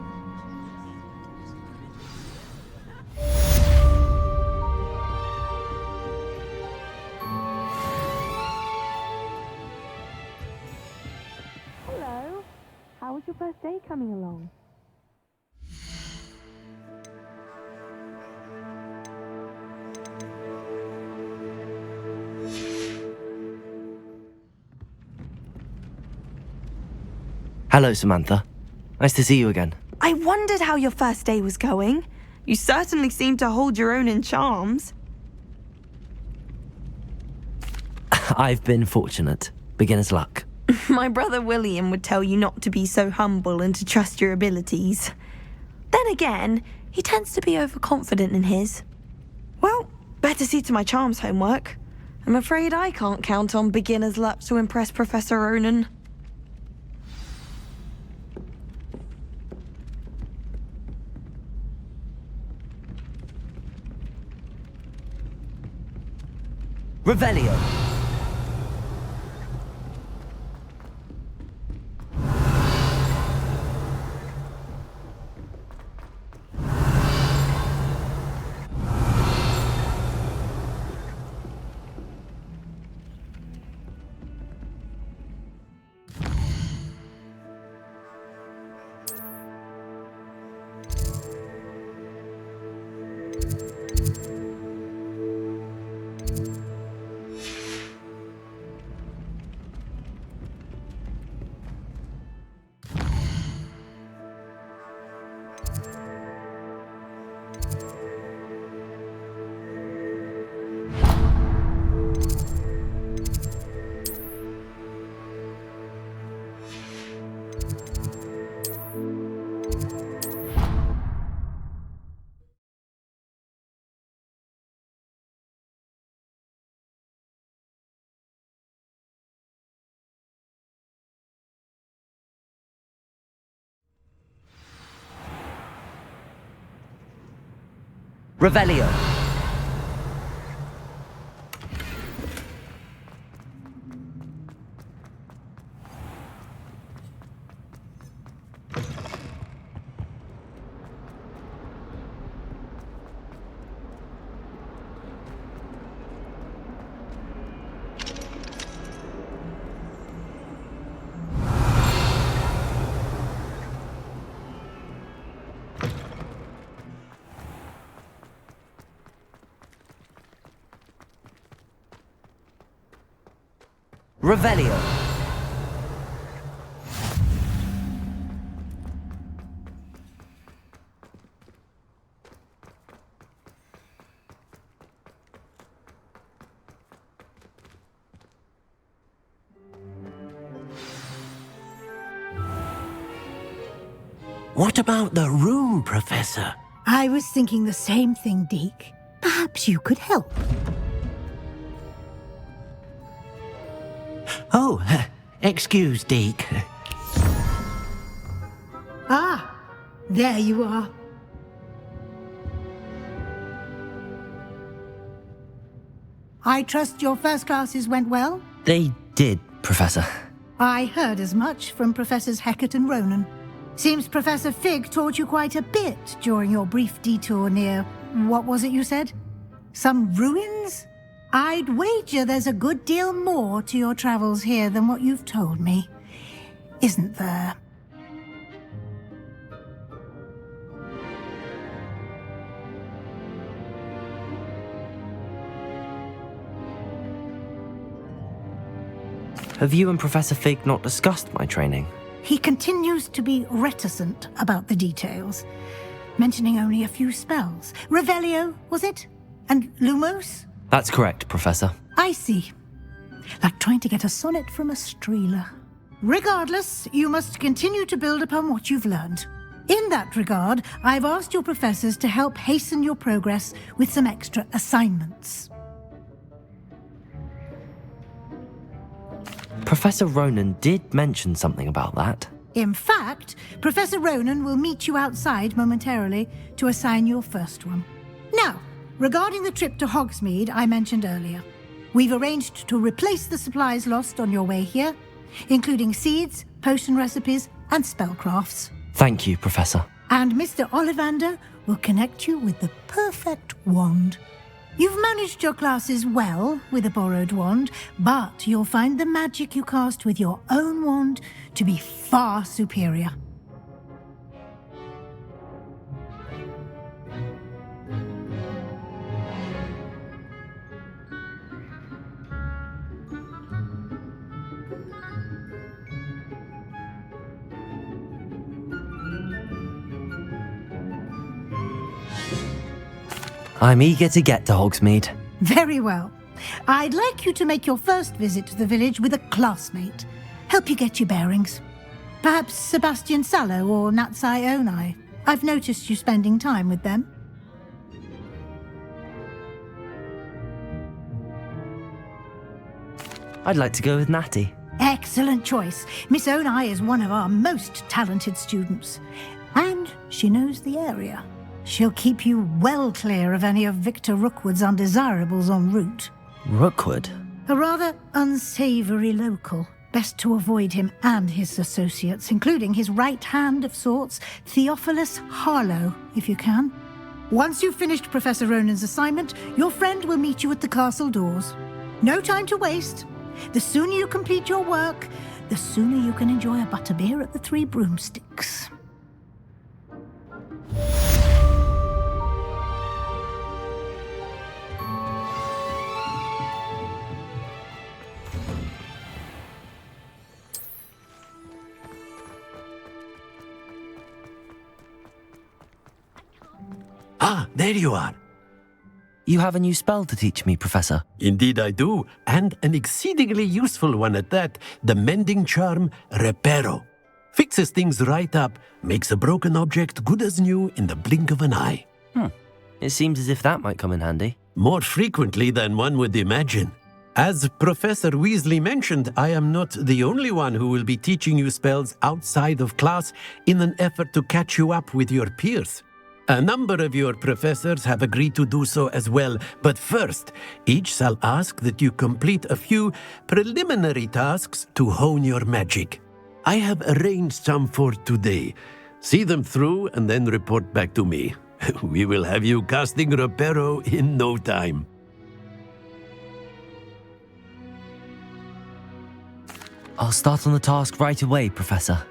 Hello. How was your first day coming along? Hello, Samantha. Nice to see you again. I wondered how your first day was going. You certainly seem to hold your own in charms. I've been fortunate. Beginner's luck. My brother William would tell you not to be so humble and to trust your abilities. Then again, he tends to be overconfident in his. Well, better see to my charms homework. I'm afraid I can't count on beginner's luck to impress Professor Ronan. Revelio. Revelio. Revelio. What about the room, Professor? I was thinking the same thing, Deke. Perhaps you could help. Oh, excuse, Deke. Ah, there you are. I trust your first classes went well? They did, Professor. I heard as much from Professors Hecat and Ronan. Seems Professor Fig taught you quite a bit during your brief detour near... what was it you said? Some ruins? I'd wager there's a good deal more to your travels here than what you've told me. Isn't there? Have you and Professor Fig not discussed my training? He continues to be reticent about the details, mentioning only a few spells. Revelio, was it? And Lumos? That's correct, Professor. I see. Like trying to get a sonnet from a streeler. Regardless, you must continue to build upon what you've learned. In that regard, I've asked your professors to help hasten your progress with some extra assignments. Professor Ronan did mention something about that. In fact, Professor Ronan will meet you outside momentarily to assign your first one. Now, regarding the trip to Hogsmeade I mentioned earlier, We've arranged to replace the supplies lost on your way here, including seeds, potion recipes, and spellcrafts. Thank you, Professor. And Mr. Ollivander will connect you with the perfect wand. You've managed your classes well with a borrowed wand, but you'll find the magic you cast with your own wand to be far superior. I'm eager to get to Hogsmeade. Very well. I'd like you to make your first visit to the village with a classmate. Help you get your bearings. Perhaps Sebastian Sallow or Natsai Onai. I've noticed you spending time with them. I'd like to go with Natty. Excellent choice. Miss Onai is one of our most talented students. And she knows the area. She'll keep you well clear of any of Victor Rookwood's undesirables en route. Rookwood? A rather unsavoury local. Best to avoid him and his associates, including his right hand of sorts, Theophilus Harlow, if you can. Once you've finished Professor Ronan's assignment, your friend will meet you at the castle doors. No time to waste. The sooner you complete your work, the sooner you can enjoy a butterbeer at the Three Broomsticks. Ah, there you are. You have a new spell to teach me, Professor. Indeed I do, and an exceedingly useful one at that. The mending charm, Reparo. Fixes things right up, makes a broken object good as new in the blink of an eye. It seems as if that might come in handy. More frequently than one would imagine. As Professor Weasley mentioned, I am not the only one who will be teaching you spells outside of class in an effort to catch you up with your peers. A number of your professors have agreed to do so as well, but first, each shall ask that you complete a few preliminary tasks to hone your magic. I have arranged some for today. See them through and then report back to me. We will have you casting Reparo in no time. I'll start on the task right away, Professor.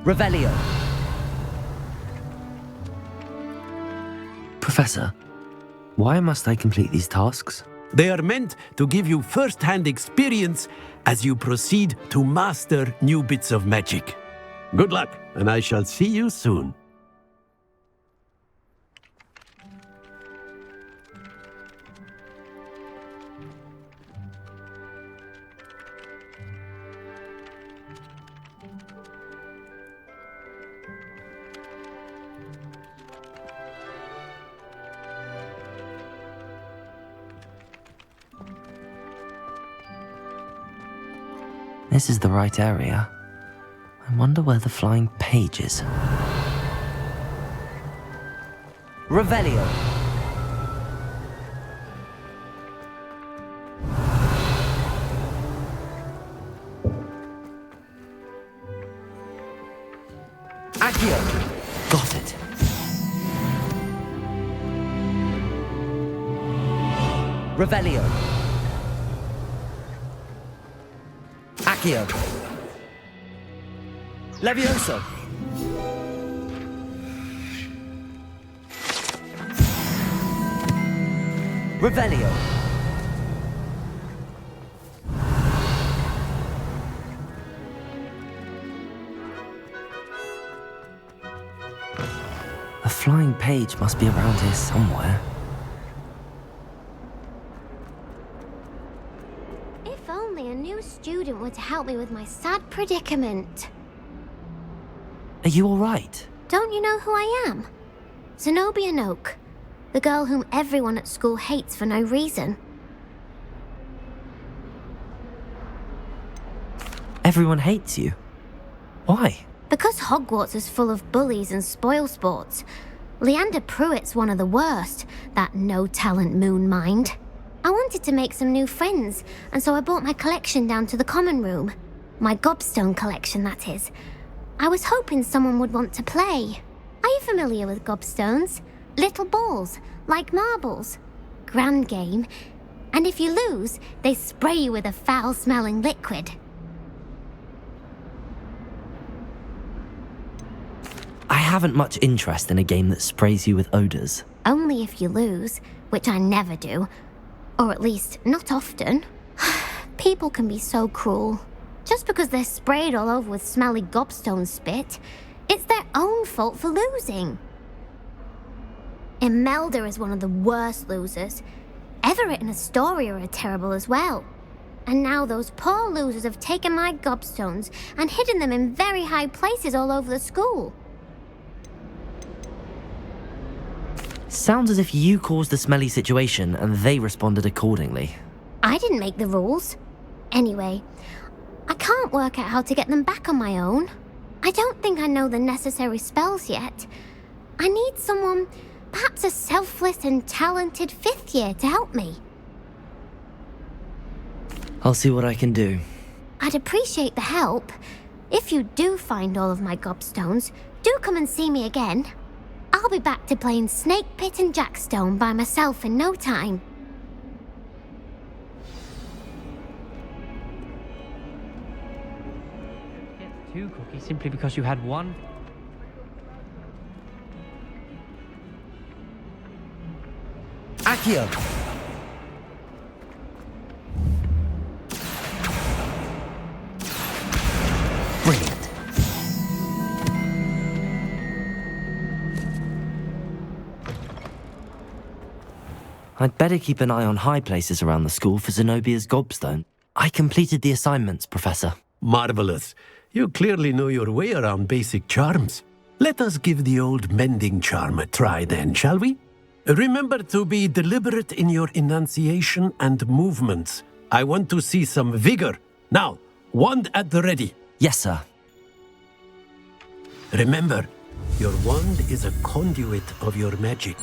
Revelio. Professor, why must I complete these tasks? They are meant to give you first-hand experience as you proceed to master new bits of magic. Good luck, and I shall see you soon. This is the right area. I wonder where the flying page is. Revelio. Accio. Got it. Revelio. Accio. Levioso. Revelio. A flying page must be around here somewhere. If only a new student were to help me with my sad predicament. Are you all right? Don't you know who I am? Zenobia Noak, The girl whom everyone at school hates for no reason. Everyone hates you? Why? Because Hogwarts is full of bullies and spoilsports. Leander Pruitt's one of the worst, that no-talent moon mind. I wanted to make some new friends, and so I brought my collection down to the common room. My gobstone collection, that is. I was hoping someone would want to play. Are you familiar with gobstones? Little balls, like marbles. Grand game. And if you lose, they spray you with a foul-smelling liquid. I haven't much interest in a game that sprays you with odors. Only if you lose, which I never do. Or at least, not often. People can be so cruel. Just because they're sprayed all over with smelly gobstone spit, it's their own fault for losing. Imelda is one of the worst losers. Everett and Astoria are terrible as well. And now those poor losers have taken my gobstones and hidden them in very high places all over the school. Sounds as if you caused the smelly situation and they responded accordingly. I didn't make the rules. Anyway, I can't work out how to get them back on my own. I don't think I know the necessary spells yet. I need someone, perhaps a selfless and talented 5th year to help me. I'll see what I can do. I'd appreciate the help. If you do find all of my gobstones, do come and see me again. I'll be back to playing Snake Pit and Jackstone by myself in no time. Get 2 cookies simply because you had 1. Accio! Brilliant. I'd better keep an eye on high places around the school for Zenobia's gobstone. I completed the assignments, Professor. Marvelous. You clearly know your way around basic charms. Let us give the old mending charm a try then, shall we? Remember to be deliberate in your enunciation and movements. I want to see some vigor. Now, wand at the ready. Yes, sir. Remember, your wand is a conduit of your magic.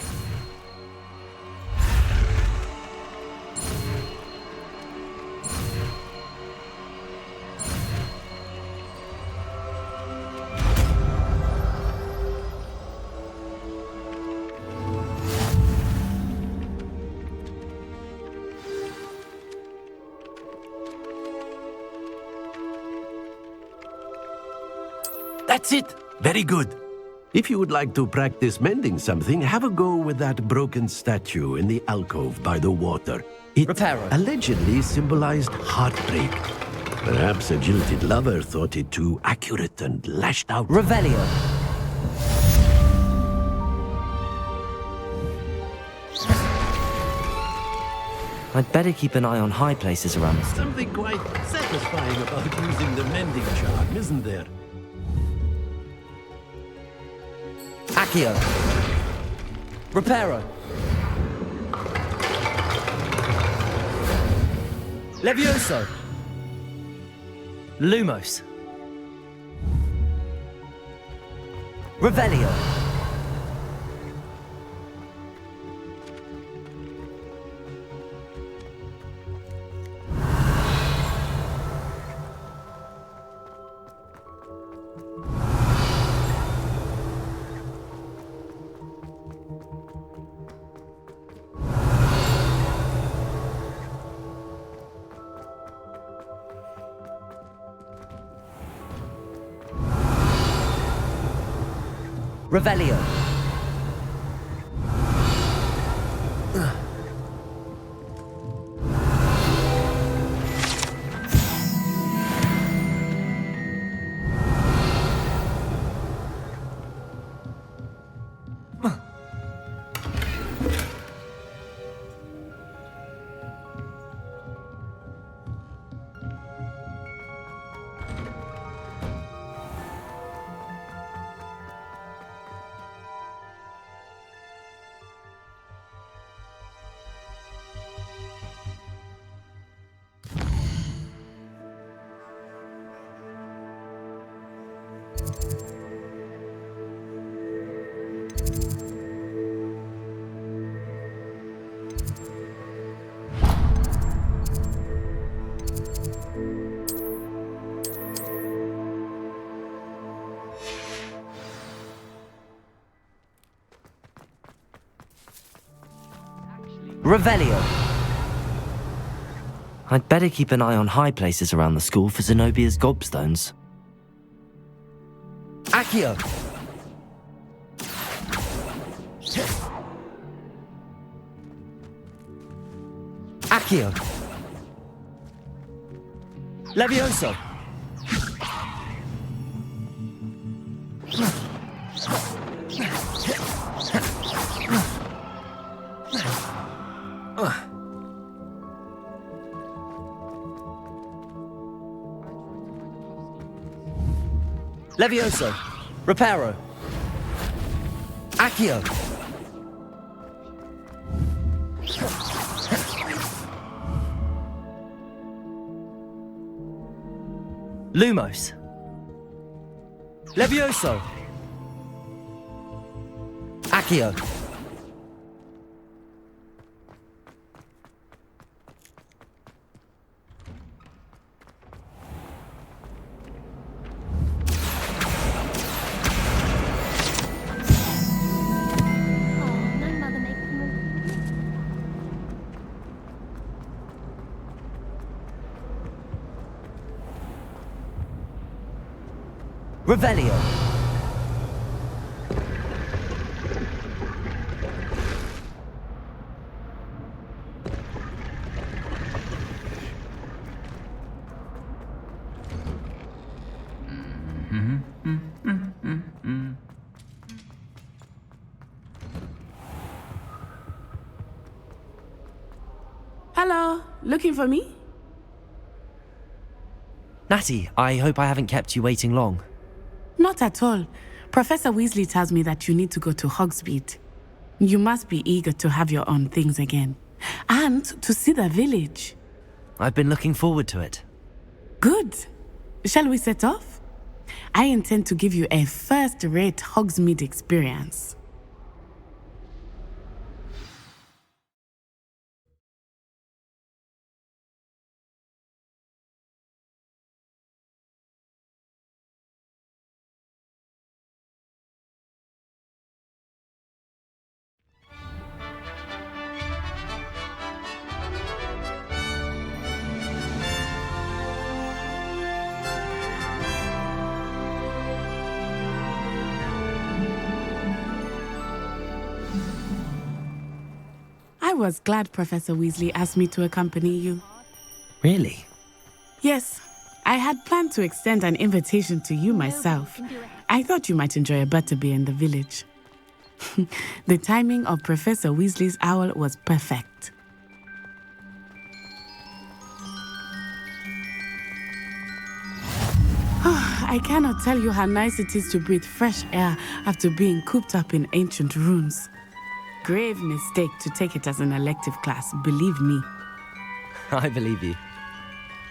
That's it! Very good. If you would like to practice mending something, have a go with that broken statue in the alcove by the water. It allegedly symbolized heartbreak. Perhaps a jilted lover thought it too accurate and lashed out. Revelio. I'd better keep an eye on high places around the school. Something quite satisfying about using the mending charm, isn't there? Accio. Reparo. Levioso. Lumos. Revelio. Revelio. Revelio. I'd better keep an eye on high places around the school for Zenobia's gobstones. Accio. Accio. Levioso. Levioso. Reparo. Accio. Lumos. Levioso. Accio. Revelio. Hello, looking for me? Natty, I hope I haven't kept you waiting long. Not at all. Professor Weasley tells me that you need to go to Hogsmeade. You must be eager to have your own things again. And to see the village. I've been looking forward to it. Good. Shall we set off? I intend to give you a first-rate Hogsmeade experience. I was glad Professor Weasley asked me to accompany you. Really? Yes, I had planned to extend an invitation to you myself. I thought you might enjoy a butterbeer in the village. The timing of Professor Weasley's owl was perfect. I cannot tell you how nice it is to breathe fresh air after being cooped up in ancient ruins. Grave mistake to take it as an elective class, believe me. I believe you.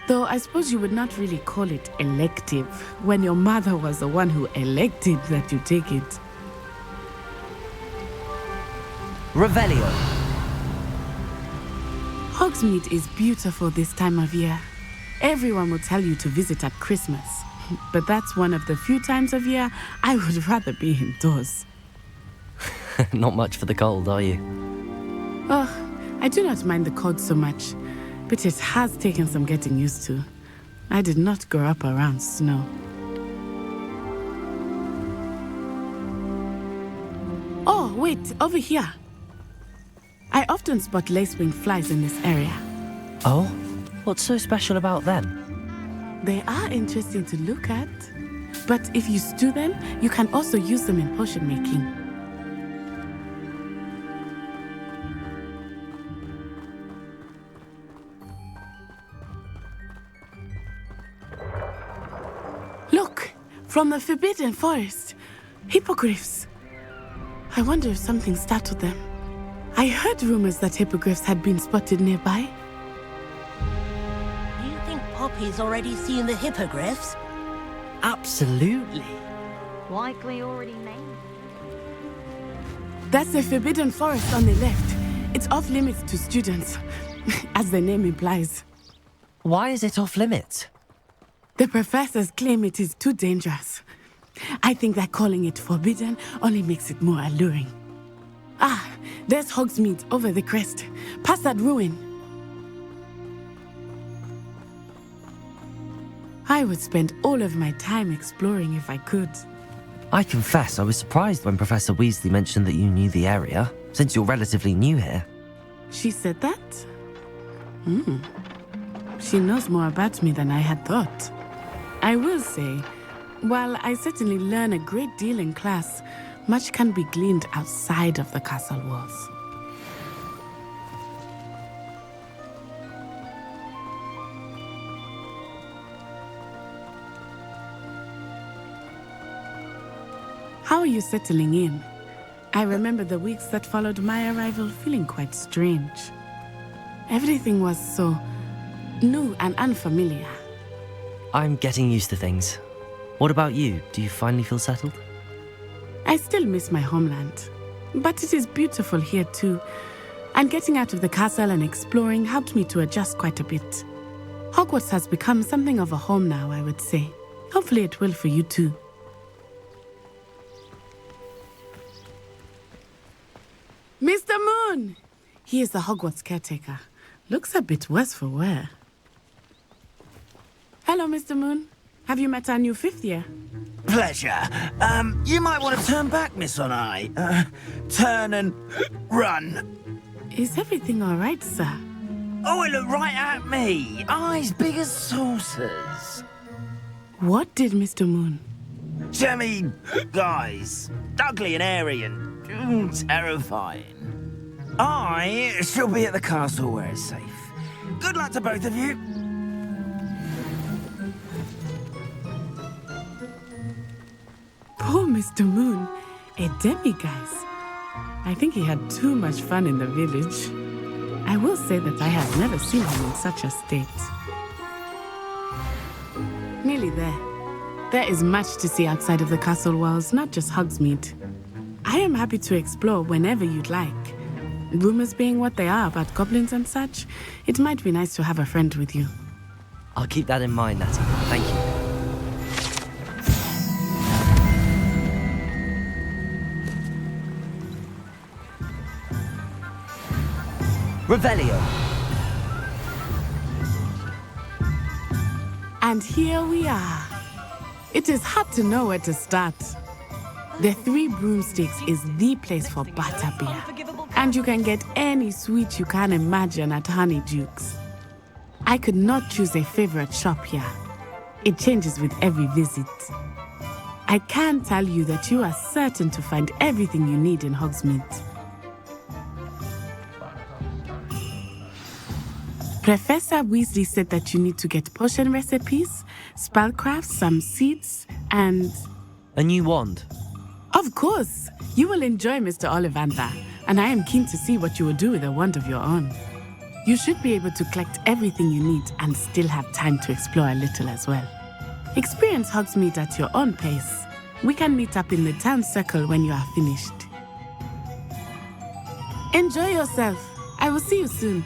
Though I suppose you would not really call it elective when your mother was the one who elected that you take it. Revelio. Hogsmeade is beautiful this time of year. Everyone will tell you to visit at Christmas. But that's one of the few times of year I would rather be indoors. Not much for the cold, are you? Oh, I do not mind the cold so much, but it has taken some getting used to. I did not grow up around snow. Oh, wait, over here. I often spot lacewing flies in this area. Oh? What's so special about them? They are interesting to look at, but if you stew them, you can also use them in potion making. Look, from the Forbidden Forest, hippogriffs. I wonder if something startled them. I heard rumors that hippogriffs had been spotted nearby. Do you think Poppy's already seen the hippogriffs? Absolutely. likely already named. That's the Forbidden Forest on the left. It's off limits to students, as the name implies. Why is it off limits? The professors claim it is too dangerous. I think that calling it forbidden only makes it more alluring. Ah, there's Hogsmeade over the crest, past that ruin. I would spend all of my time exploring if I could. I confess I was surprised when Professor Weasley mentioned that you knew the area, since you're relatively new here. She said that? She knows more about me than I had thought. I will say, while I certainly learn a great deal in class, much can be gleaned outside of the castle walls. How are you settling in? I remember the weeks that followed my arrival feeling quite strange. Everything was so new and unfamiliar. I'm getting used to things. What about you? Do you finally feel settled? I still miss my homeland, but it is beautiful here too. And getting out of the castle and exploring helped me to adjust quite a bit. Hogwarts has become something of a home now, I would say. Hopefully it will for you too. Mr. Moon! He is the Hogwarts caretaker. Looks a bit worse for wear. Hello, Mr. Moon. Have you met our new fifth year? Pleasure. You might want to turn back, Miss On-Eye. Turn and run. Is everything all right, sir? Oh, it looked right at me. Eyes big as saucers. What did Mr. Moon? Jemmy, guys. Ugly and airy and terrifying. I shall be at the castle where it's safe. Good luck to both of you. Poor Mr. Moon, a demiguise. I think he had too much fun in the village. I will say that I have never seen him in such a state. Nearly there. There is much to see outside of the castle walls, not just Hogsmeade. I am happy to explore whenever you'd like. Rumors being what they are about goblins and such, it might be nice to have a friend with you. I'll keep that in mind, Natty. Thank you. Revelio. And here we are. It is hard to know where to start. The Three Broomsticks is the place for butterbeer, and you can get any sweet you can imagine at Honeydukes. I could not choose a favorite shop here. It changes with every visit. I can tell you that you are certain to find everything you need in Hogsmeade. Professor Weasley said that you need to get potion recipes, spellcrafts, some seeds, and... a new wand. Of course! You will enjoy Mr. Ollivander, and I am keen to see what you will do with a wand of your own. You should be able to collect everything you need and still have time to explore a little as well. Experience Hogsmeade at your own pace. We can meet up in the town circle when you are finished. Enjoy yourself. I will see you soon.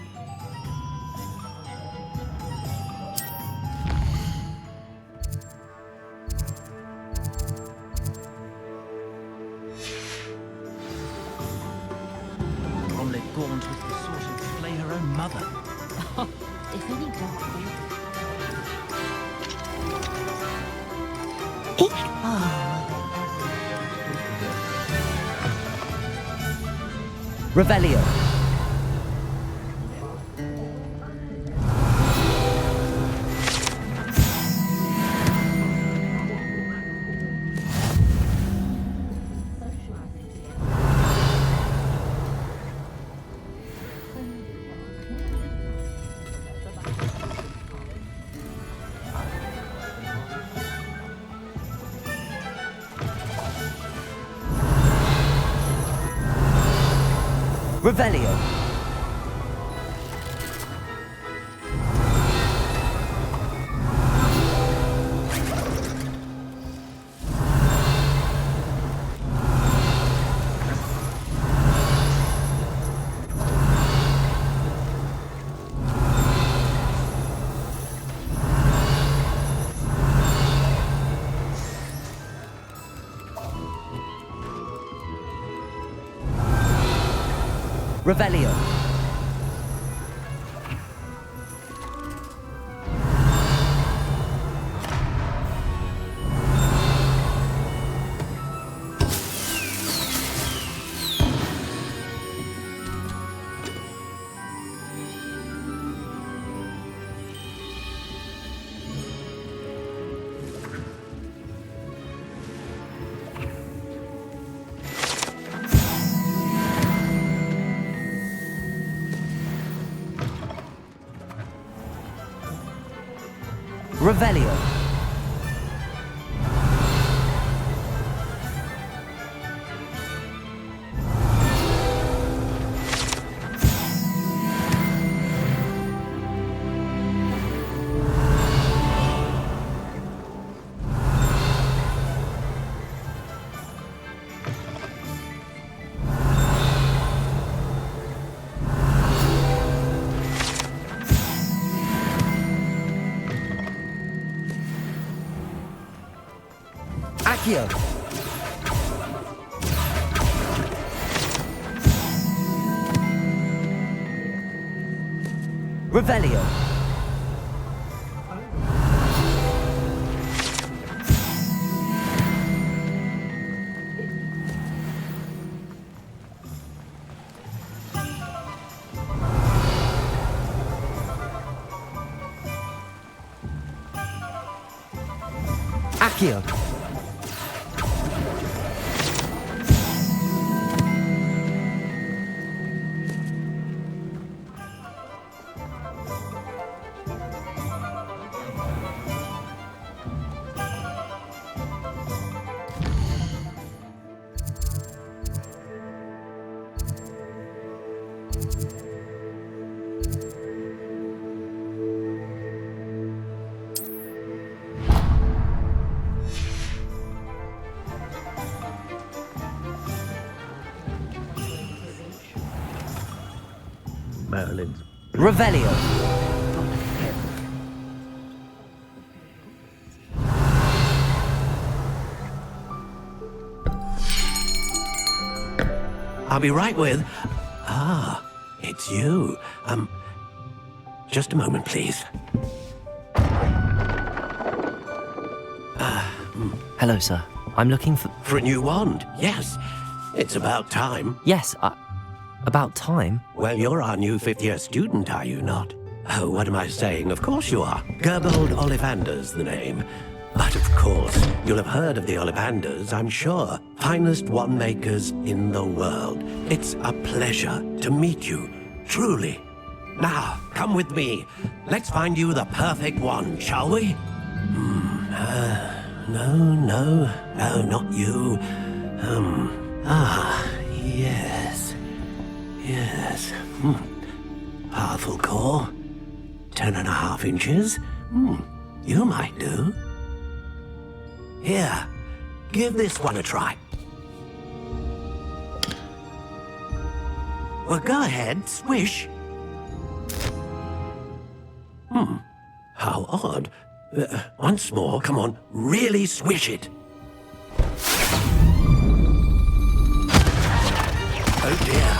Gaunt was the sort to slay her own mother. If any dark Revelio. Revelio. Revelio. Revelio. Accio. Revelio. Accio. Merlin. Revelio. I'll be right with... Ah, it's you. Just a moment, please. Hello, sir. I'm looking for... For a new wand, yes. It's about time. Yes, about time? Well, you're our new fifth-year student, are you not? Oh, what am I saying? Of course you are. Gerbold Ollivander's the name. But of course, you'll have heard of the Ollivanders, I'm sure. Finest wand makers in the world. It's a pleasure to meet you, truly. Now, come with me. Let's find you the perfect wand, shall we? No, not you. Yes. Powerful core. 10.5 inches. You might do. Here, give this one a try. Well, go ahead, swish. How odd. Once more, come on, really swish it. Oh dear.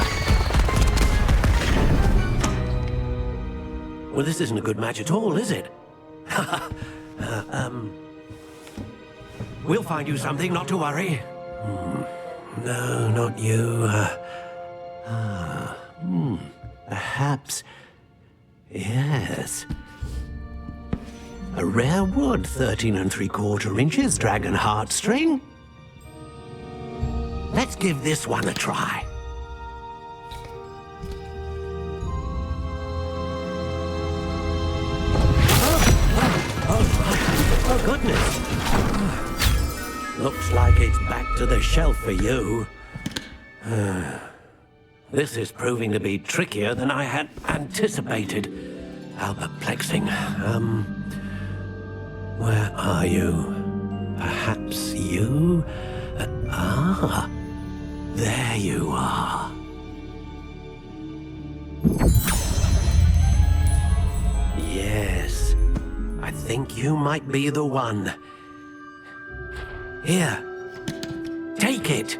Well, this isn't a good match at all, is it? We'll find you something, not to worry. No, not you. Perhaps... Yes. A rare wood, 13 3/4 inches, dragon heartstring. Let's give this one a try. Oh, goodness. Looks like it's back to the shelf for you. This is proving to be trickier than I had anticipated. How perplexing. Where are you? Perhaps you? There you are. Yes, I think you might be the one. Here, take it.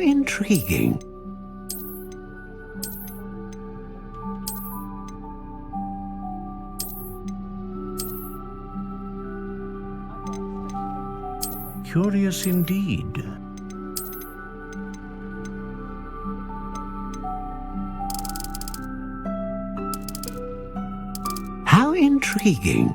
intriguing. Curious indeed. How intriguing.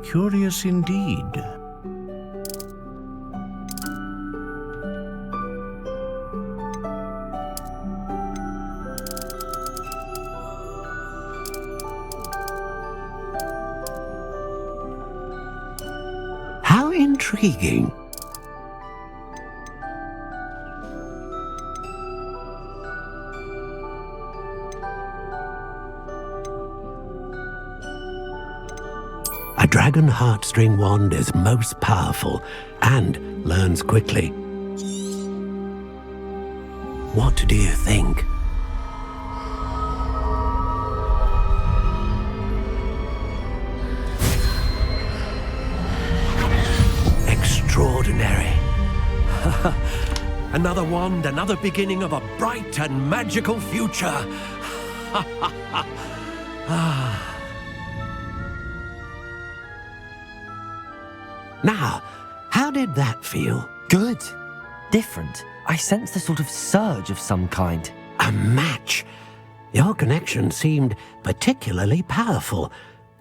Curious indeed. How intriguing. A dragon heartstring wand is most powerful and learns quickly. What do you think? Extraordinary. Another wand, another beginning of a bright and magical future. Now, how did that feel? Good. Different. I sensed a sort of surge of some kind. A match. Your connection seemed particularly powerful.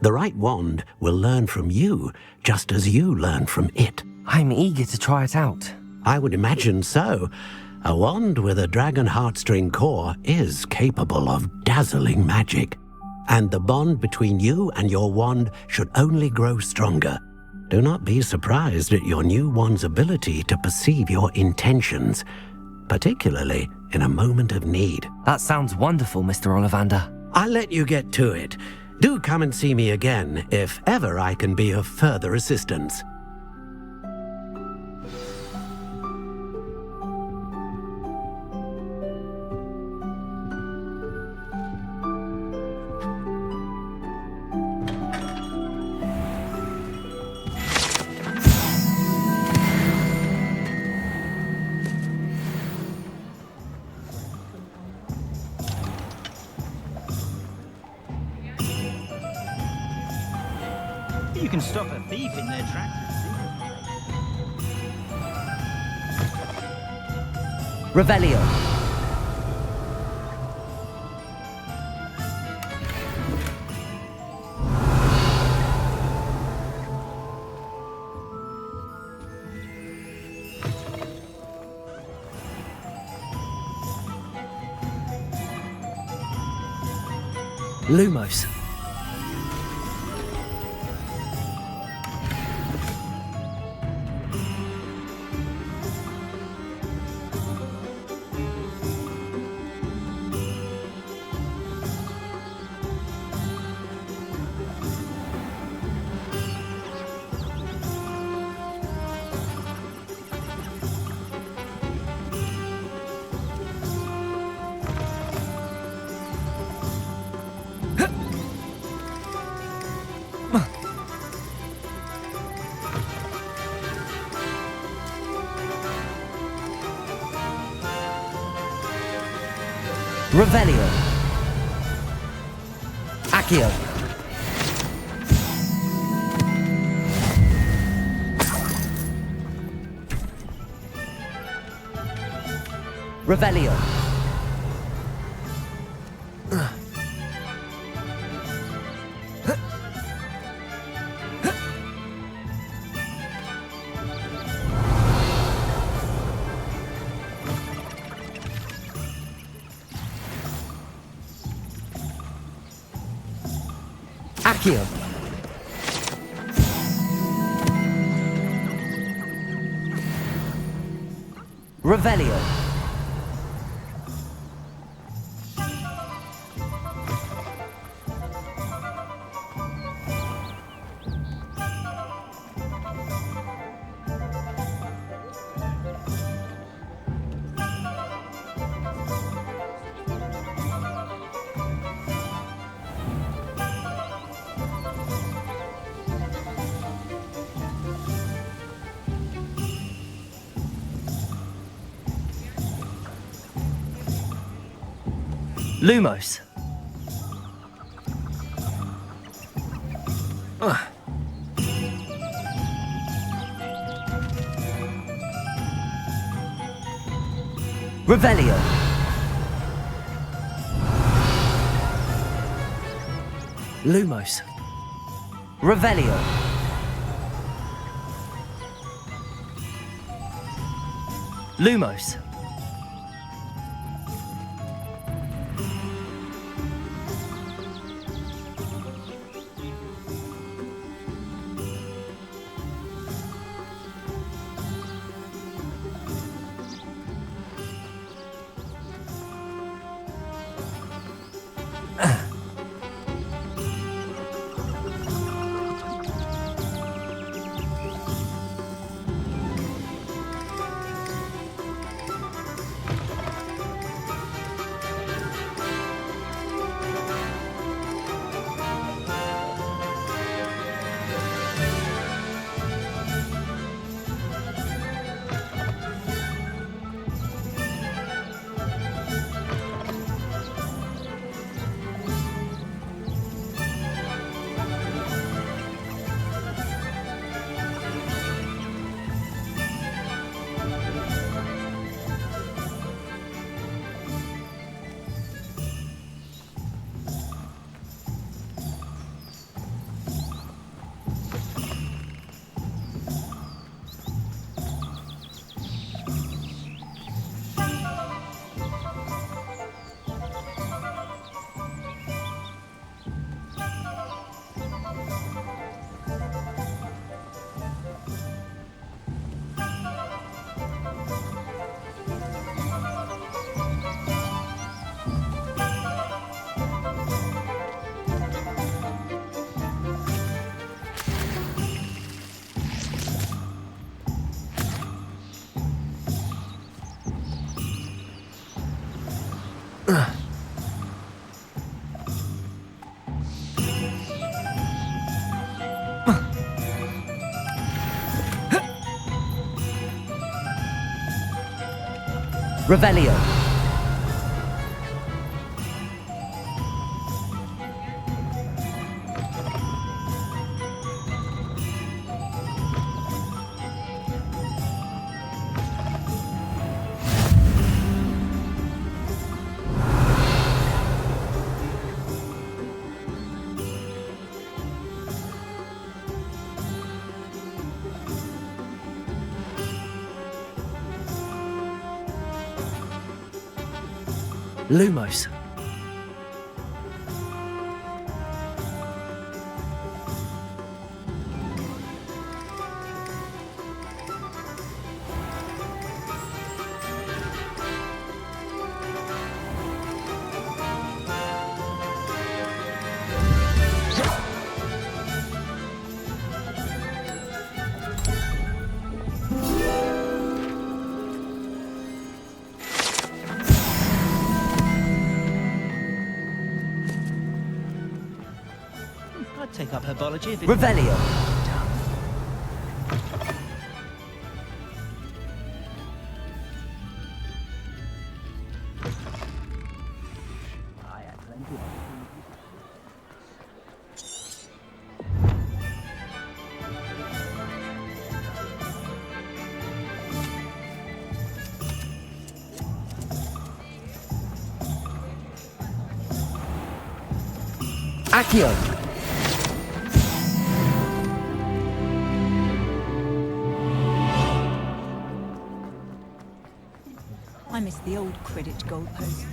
The right wand will learn from you, just as you learn from it. I'm eager to try it out. I would imagine so. A wand with a dragon heartstring core is capable of dazzling magic. And the bond between you and your wand should only grow stronger. Do not be surprised at your new wand's ability to perceive your intentions, particularly in a moment of need. That sounds wonderful, Mr. Ollivander. I'll let you get to it. Do come and see me again if ever I can be of further assistance. You can stop a thief in their tracks. Revelio. Lumos. Revelio. Accio. Revelio. Accio. Revelio. Lumos. Revelio. Lumos. Revelio. Lumos. Revelio. Lumos. I'd take up herbology if it... Revelio. I had plenty of... Accio. I miss the old Quidditch goalposts.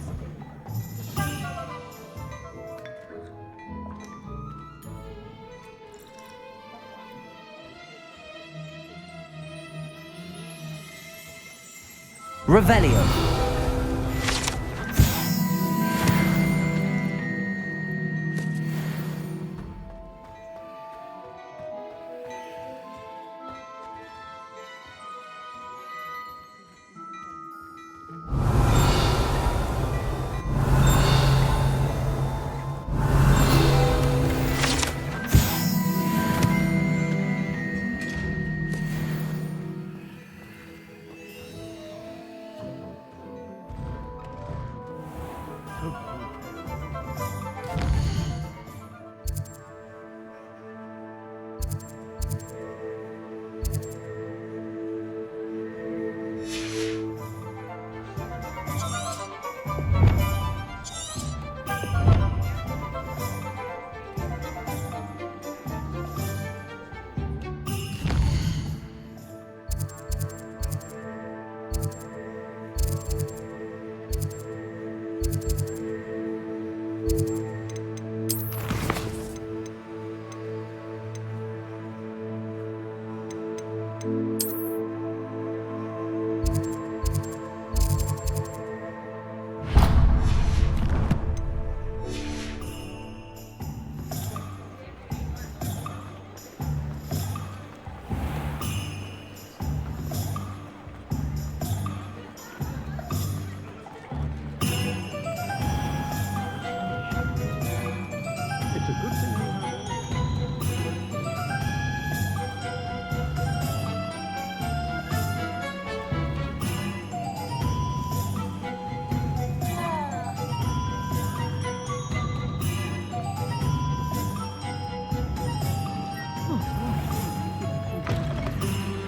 Revelio.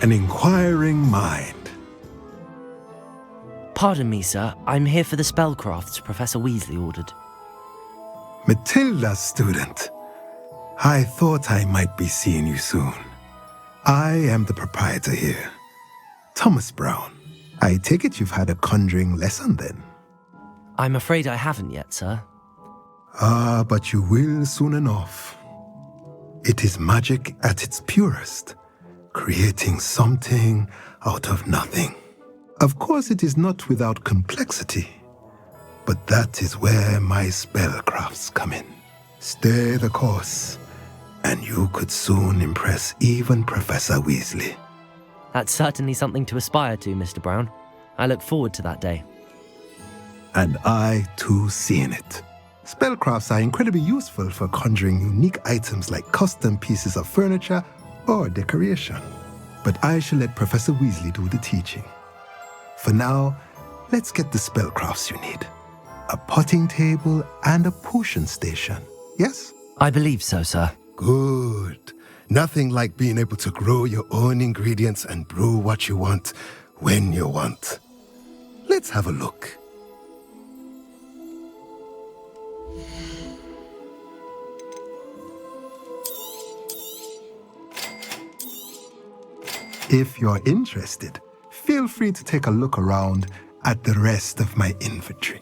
an inquiring mind. Pardon me, sir. I'm here for the spellcrafts Professor Weasley ordered. Matilda, student. I thought I might be seeing you soon. I am the proprietor here, Thomas Brown. I take it you've had a conjuring lesson then? I'm afraid I haven't yet, sir. Ah, but you will soon enough. It is magic at its purest, creating something out of nothing. Of course, it is not without complexity, but that is where my spellcrafts come in. Stay the course, and you could soon impress even Professor Weasley. That's certainly something to aspire to, Mr. Brown. I look forward to that day. And I, too, seeing it. Spellcrafts are incredibly useful for conjuring unique items like custom pieces of furniture or decoration. But I shall let Professor Weasley do the teaching. For now, let's get the spellcrafts you need. A potting table and a potion station, yes? I believe so, sir. Good. Nothing like being able to grow your own ingredients and brew what you want when you want. Let's have a look. If you're interested, feel free to take a look around at the rest of my inventory.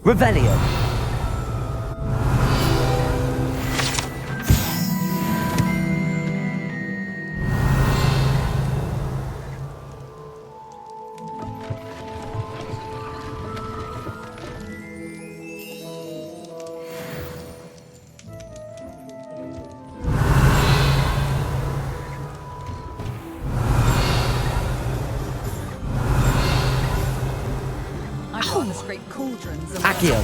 Revelio. I got the great cauldrons. Accio.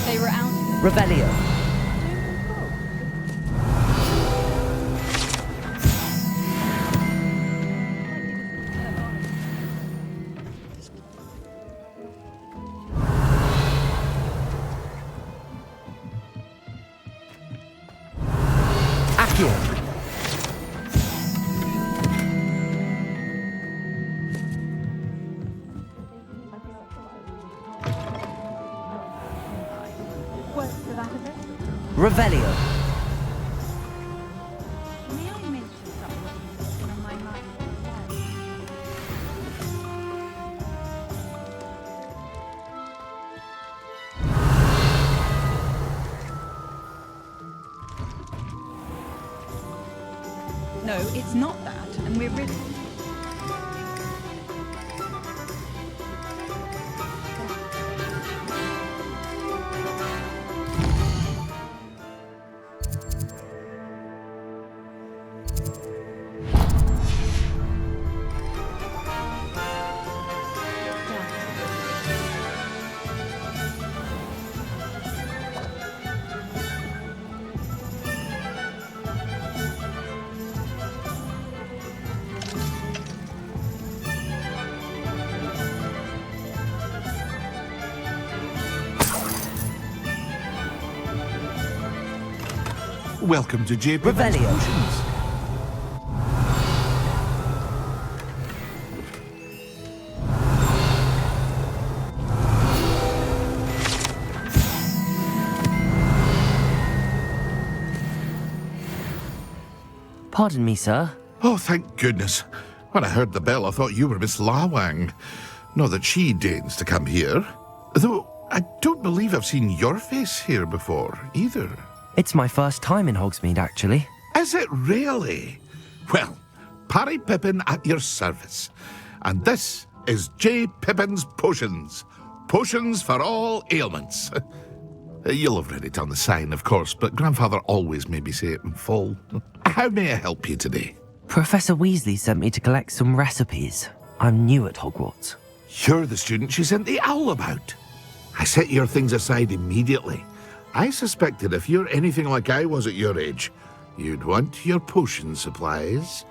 They were out. Revelio. Accio. Revelio. May I mention something that's been on my mind? No, it's not that, and we're really... Welcome to JP Revelio. Potions. Pardon me, sir. Oh, thank goodness. When I heard the bell, I thought you were Miss Lawang. Not that she deigns to come here. Though I don't believe I've seen your face here before, either. It's my first time in Hogsmeade, actually. Is it really? Well, Parry Pippin at your service. And this is J. Pippin's Potions. Potions for all ailments. You'll have read it on the sign, of course, but Grandfather always made me say it in full. How may I help you today? Professor Weasley sent me to collect some recipes. I'm new at Hogwarts. You're the student she sent the owl about. I set your things aside immediately. I suspected if you're anything like I was at your age, you'd want your potion supplies.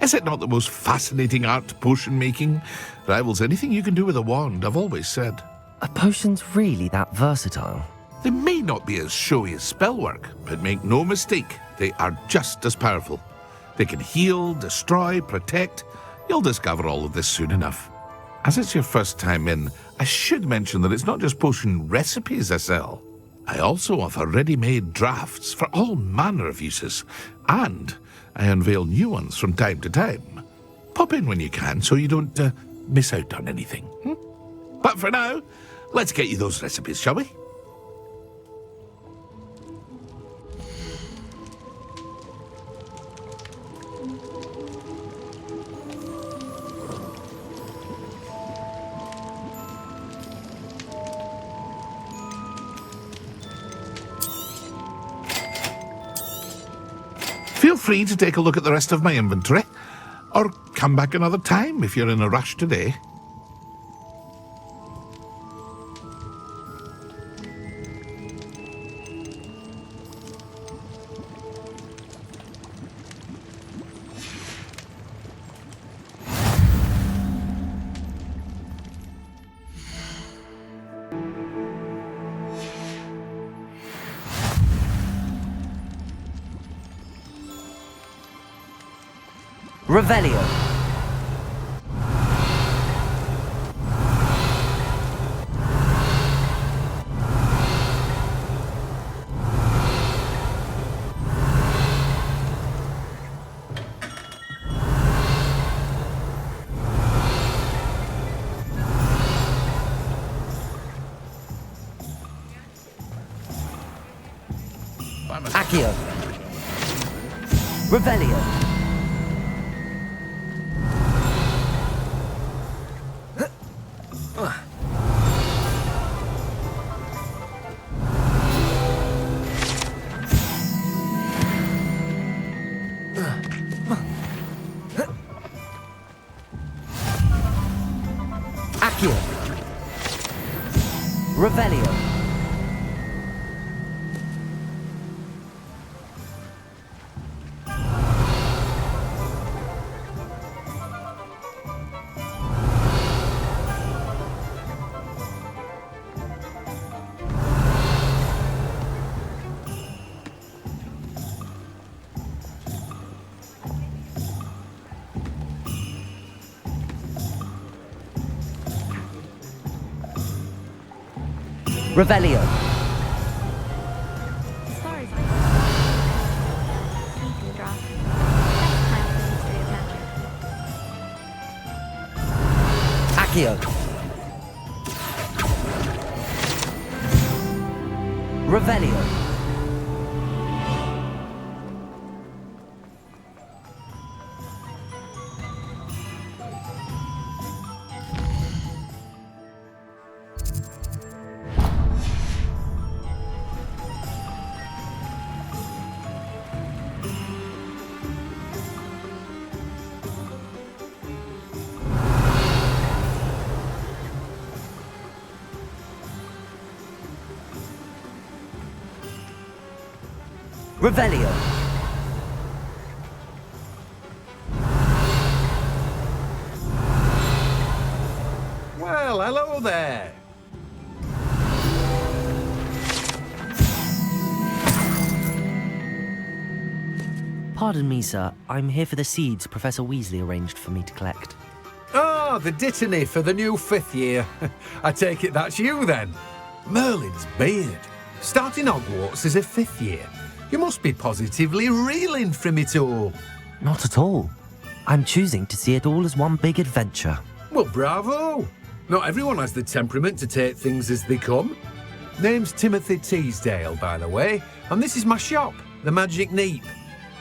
Is it not the most fascinating art, potion making? Rivals anything you can do with a wand, I've always said. Are potions really that versatile? They may not be as showy as spellwork, but make no mistake, they are just as powerful. They can heal, destroy, protect. You'll discover all of this soon enough. As it's your first time in, I should mention that it's not just potion recipes I sell. I also offer ready-made drafts for all manner of uses, and I unveil new ones from time to time. Pop in when you can so you don't miss out on anything. But for now, let's get you those recipes, shall we? Feel free to take a look at the rest of my inventory, or come back another time if you're in a rush today. Revelio. Accio. Revelio. Accio. Revelio. Revelio. Accio. Revelio. Revelio. Well, hello there. Pardon me, sir. I'm here for the seeds Professor Weasley arranged for me to collect. Ah, the dittany for the new 5th year. I take it that's you, then. Merlin's beard. Starting Hogwarts as a 5th year. You must be positively reeling from it all. Not at all. I'm choosing to see it all as one big adventure. Well, bravo! Not everyone has the temperament to take things as they come. Name's Timothy Teasdale, by the way, and this is my shop, the Magic Neep.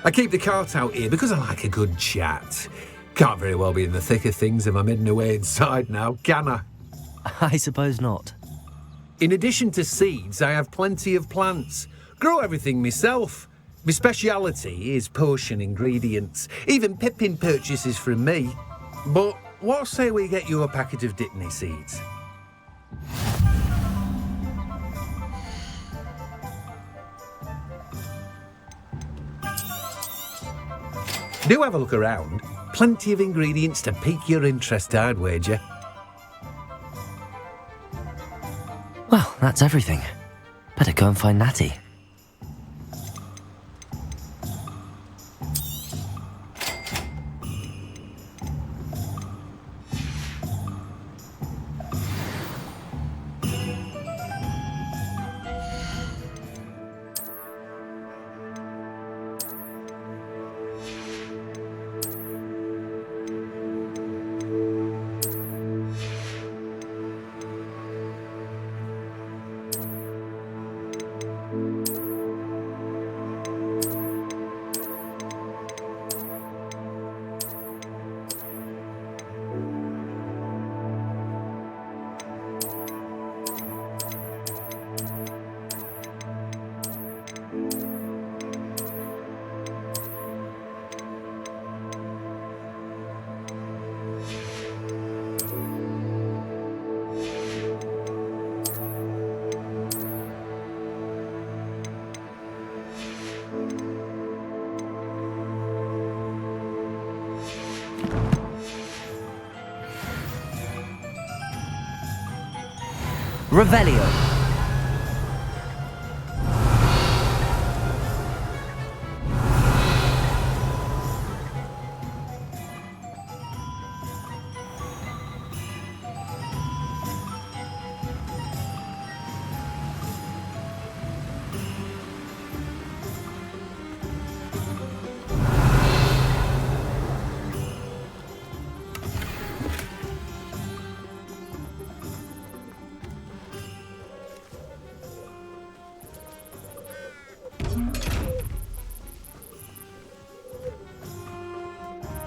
I keep the cart out here because I like a good chat. Can't very well be in the thick of things if I'm hidden away inside now, can I? I suppose not. In addition to seeds, I have plenty of plants. Grow everything myself. My speciality is potion ingredients. Even Pippin purchases from me. But what say we get you a packet of Dittany seeds? Do have a look around. Plenty of ingredients to pique your interest, I'd wager. Well, that's everything. Better go and find Natty. Revelio.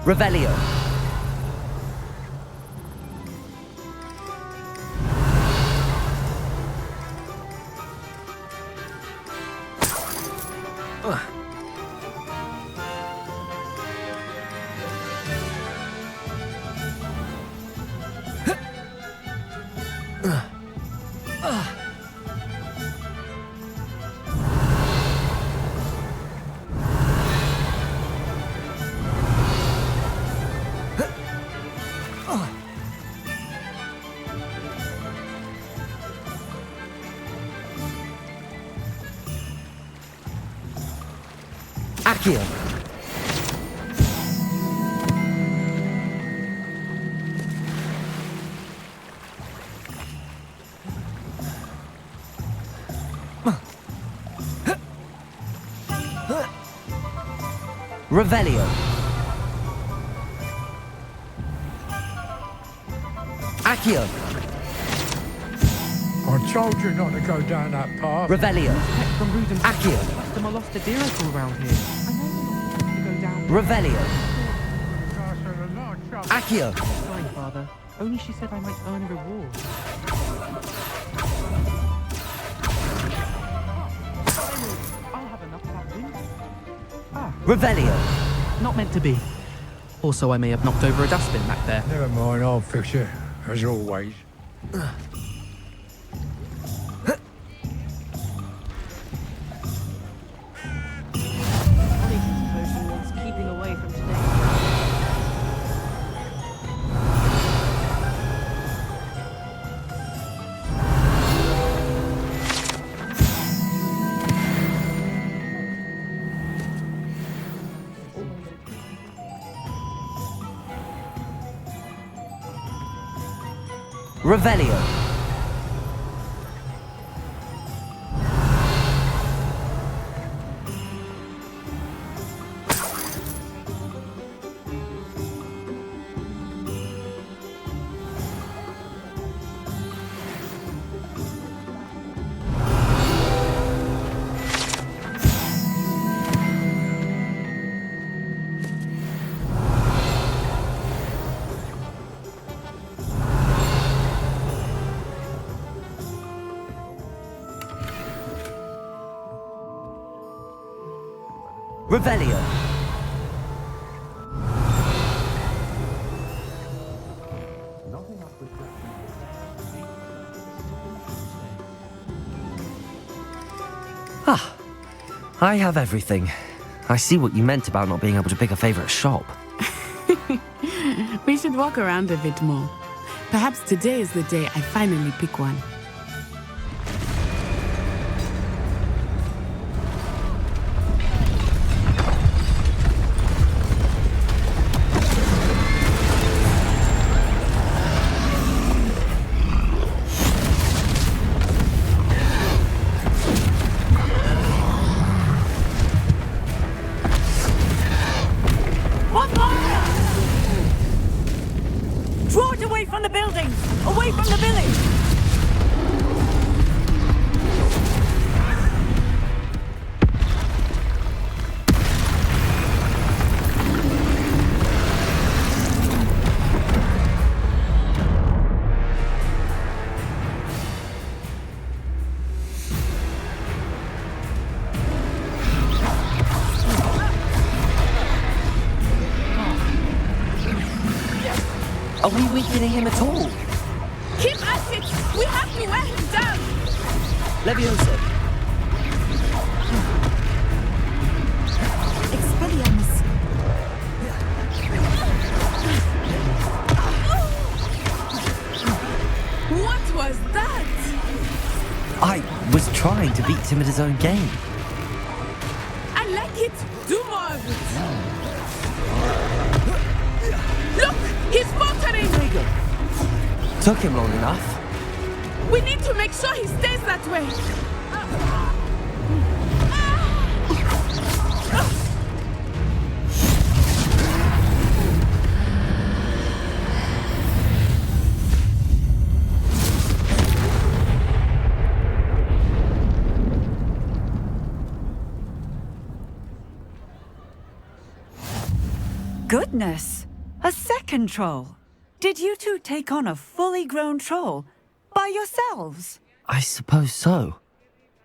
Revelio. Accio. Revelio. Accio. I told you not to go down that path. Revelio. Accio. Accio. Last time I lost a deer all around here. I know you're not supposed to go down. Revelio. Accio. Sorry, Father. Only she said I might earn a reward. I'll have enough to have win. Revelio. Not meant to be. Also, I may have knocked over a dustbin back there. Never mind, I'll fix it, as always. Keeping away from today. Revelio. Revelio. Ah, I have everything. I see what you meant about not being able to pick a favorite shop. We should walk around a bit more. Perhaps today is the day I finally pick one. Draw it away from the buildings! Away from the village! Are we weakening him at all? Keep at it! We have to wear him down! Leviosa. Expelliarmus. What was that? I was trying to beat him at his own game. I like it! Do more of it! Look! He's faltering! Took him long enough. We need to make sure he stays that way! Goodness! A second troll! Did you two take on a fully grown troll? By yourselves? I suppose so.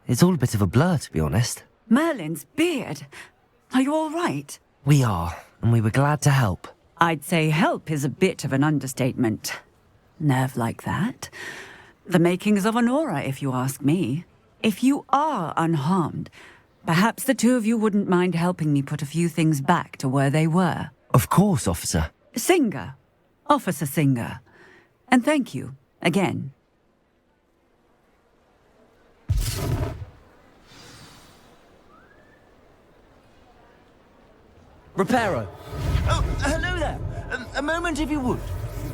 It's all a bit of a blur, to be honest. Merlin's beard. Are you all right? We are, and we were glad to help. I'd say help is a bit of an understatement. Nerve like that. The makings of an aura, if you ask me. If you are unharmed, perhaps the two of you wouldn't mind helping me put a few things back to where they were. Of course, officer. Singer. Officer Singer. And thank you, again. Reparo. Oh, hello there. A moment if you would.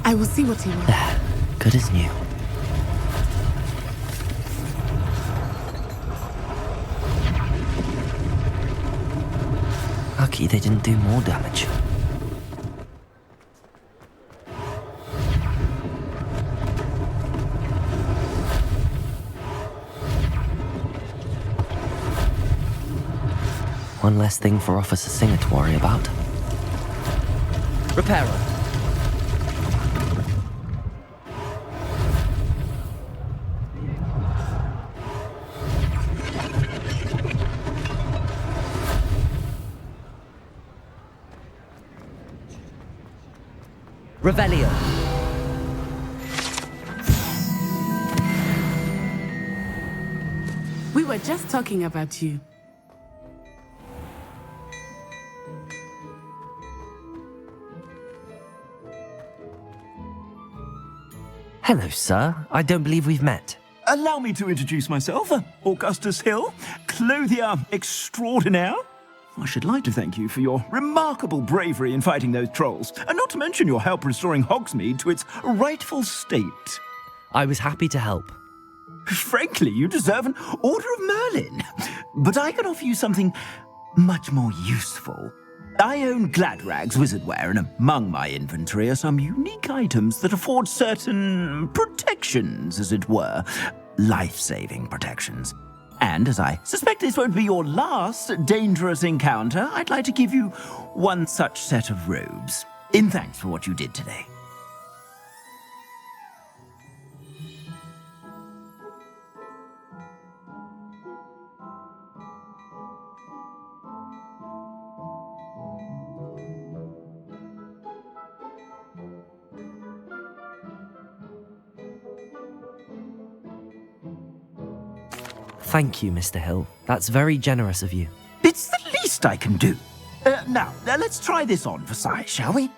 I will see what he wants. There. Good as new. Lucky they didn't do more damage. One less thing for Officer Singer to worry about. Reparo. Revelio. We were just talking about you. Hello, sir. I don't believe we've met. Allow me to introduce myself, Augustus Hill, clothier extraordinaire. I should like to thank you for your remarkable bravery in fighting those trolls, and not to mention your help restoring Hogsmeade to its rightful state. I was happy to help. Frankly, you deserve an Order of Merlin. But I can offer you something much more useful. I own Gladrag's wizardware, and among my inventory are some unique items that afford certain protections, as it were. Life-saving protections. And as I suspect this won't be your last dangerous encounter, I'd like to give you one such set of robes, in thanks for what you did today. Thank you, Mr. Hill. That's very generous of you. It's the least I can do. Now, let's try this on for size, shall we?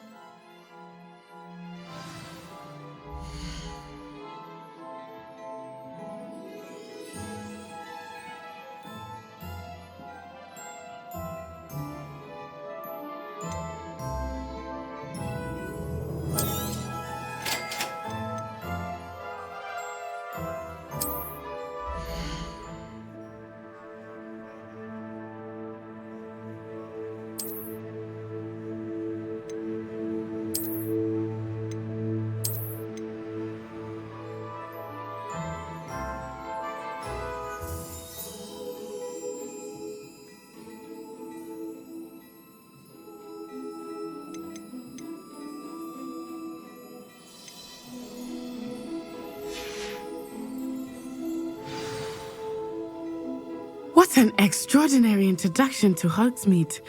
What an extraordinary introduction to Hogsmeade.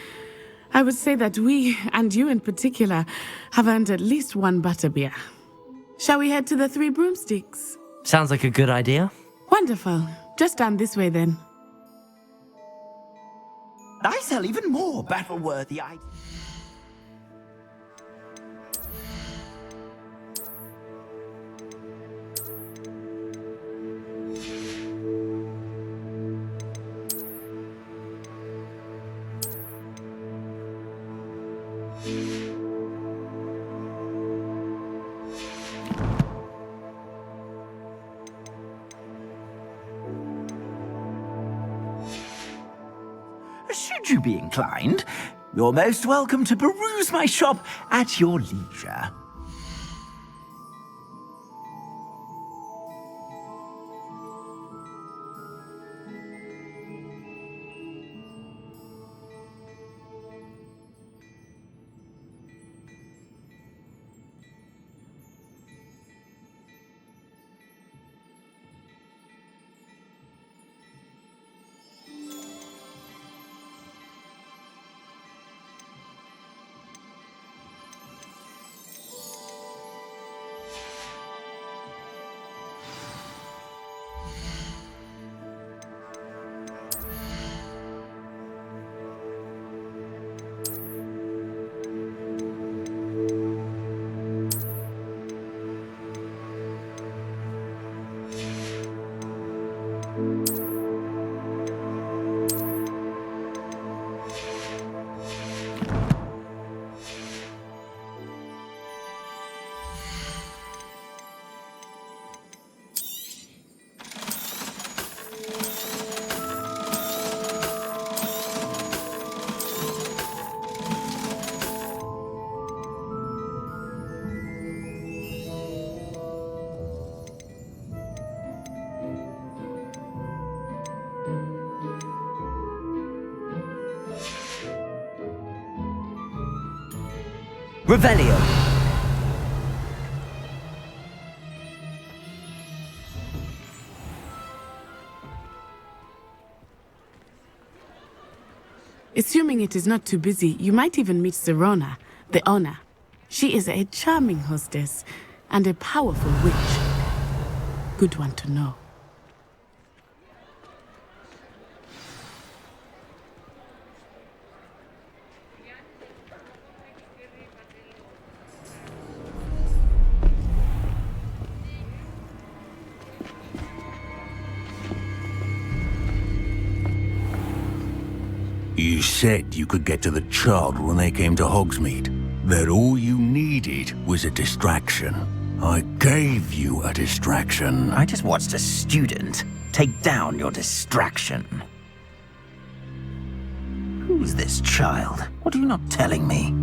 I would say that we, and you in particular, have earned at least one butterbeer. Shall we head to the Three Broomsticks? Sounds like a good idea. Wonderful. Just down this way then. I sell even more battle-worthy items. Should you be inclined, you're most welcome to peruse my shop at your leisure. Revelio. Assuming it is not too busy, you might even meet Serona, the owner. She is a charming hostess and a powerful witch. Good one to know. You said you could get to the child when they came to Hogsmeade. That all you needed was a distraction. I gave you a distraction. I just watched a student take down your distraction. Who's this child? What are you not telling me?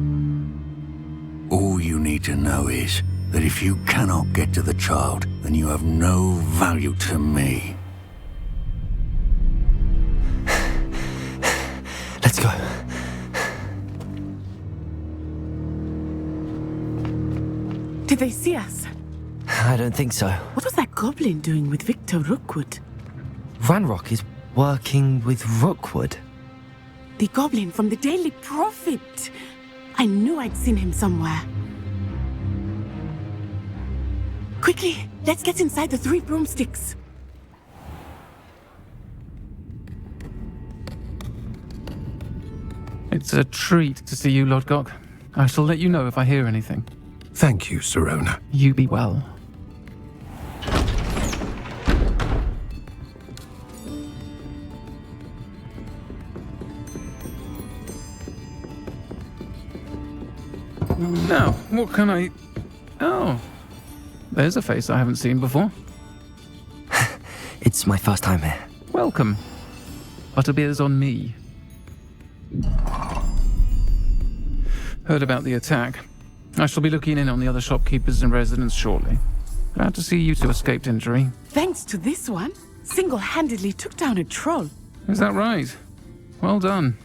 All you need to know is that if you cannot get to the child, then you have no value to me. Let's go. Did they see us? I don't think so. What was that goblin doing with Victor Rookwood? Ranrock is working with Rookwood. The goblin from the Daily Prophet. I knew I'd seen him somewhere. Quickly, let's get inside the Three Broomsticks. It's a treat to see you, Lodgok. I shall let you know if I hear anything. Thank you, Sirona. You be well. Now, what can I... Oh, there's a face I haven't seen before. It's my first time here. Welcome. Butterbeer's on me. Heard about the attack. I shall be looking in on the other shopkeepers and residents shortly. Glad to see you two escaped injury. Thanks to this one, single-handedly took down a troll. Is that right? Well done.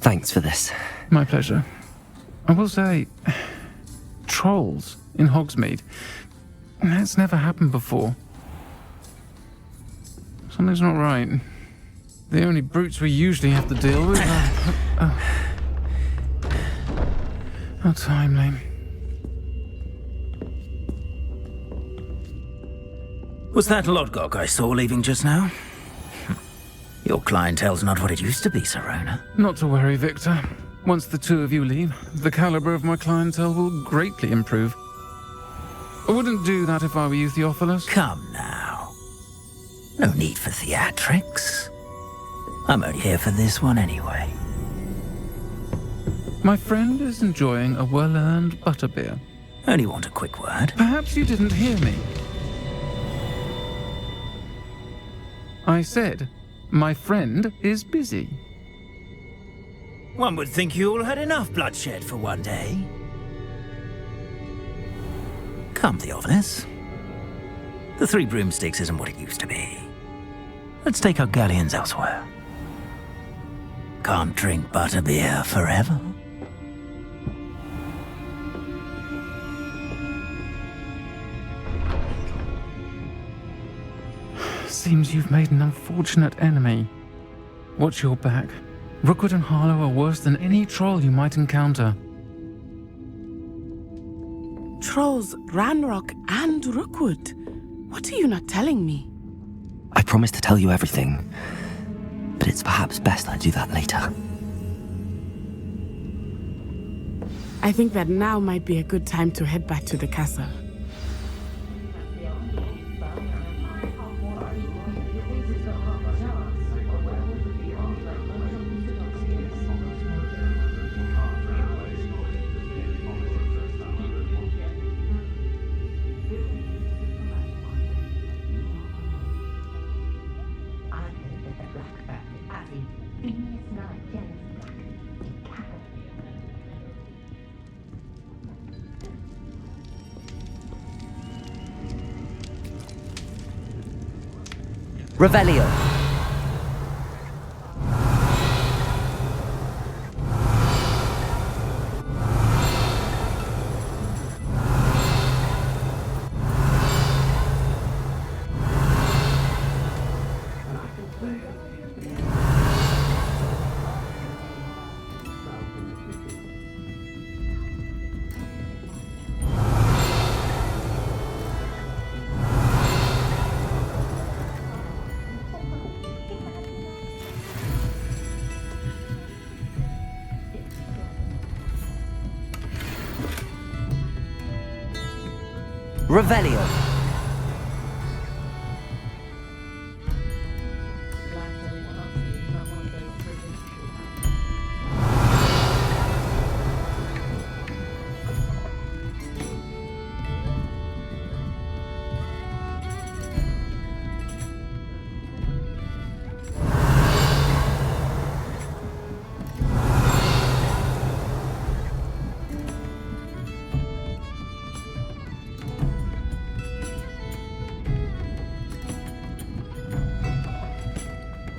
Thanks for this. My pleasure. I will say, trolls in Hogsmeade. That's never happened before. Something's not right. The only brutes we usually have to deal with are... How timely. Was that Lodgok I saw leaving just now? Your clientele's not what it used to be, Sirona. Not to worry, Victor. Once the two of you leave, the caliber of my clientele will greatly improve. I wouldn't do that if I were you, Theophilus. Come now. No need for theatrics. I'm only here for this one anyway. My friend is enjoying a well-earned butterbeer. Only want a quick word. Perhaps you didn't hear me. I said, my friend is busy. One would think you all had enough bloodshed for one day. Come, Theophilus. The Three Broomsticks isn't what it used to be. Let's take our galleons elsewhere. Can't drink butterbeer forever. Seems you've made an unfortunate enemy. Watch your back. Rookwood and Harlow are worse than any troll you might encounter. Trolls, Ranrock, and Rookwood. What are you not telling me? I promised to tell you everything, but it's perhaps best I do that later. I think that now might be a good time to head back to the castle. Revelio. Revelio.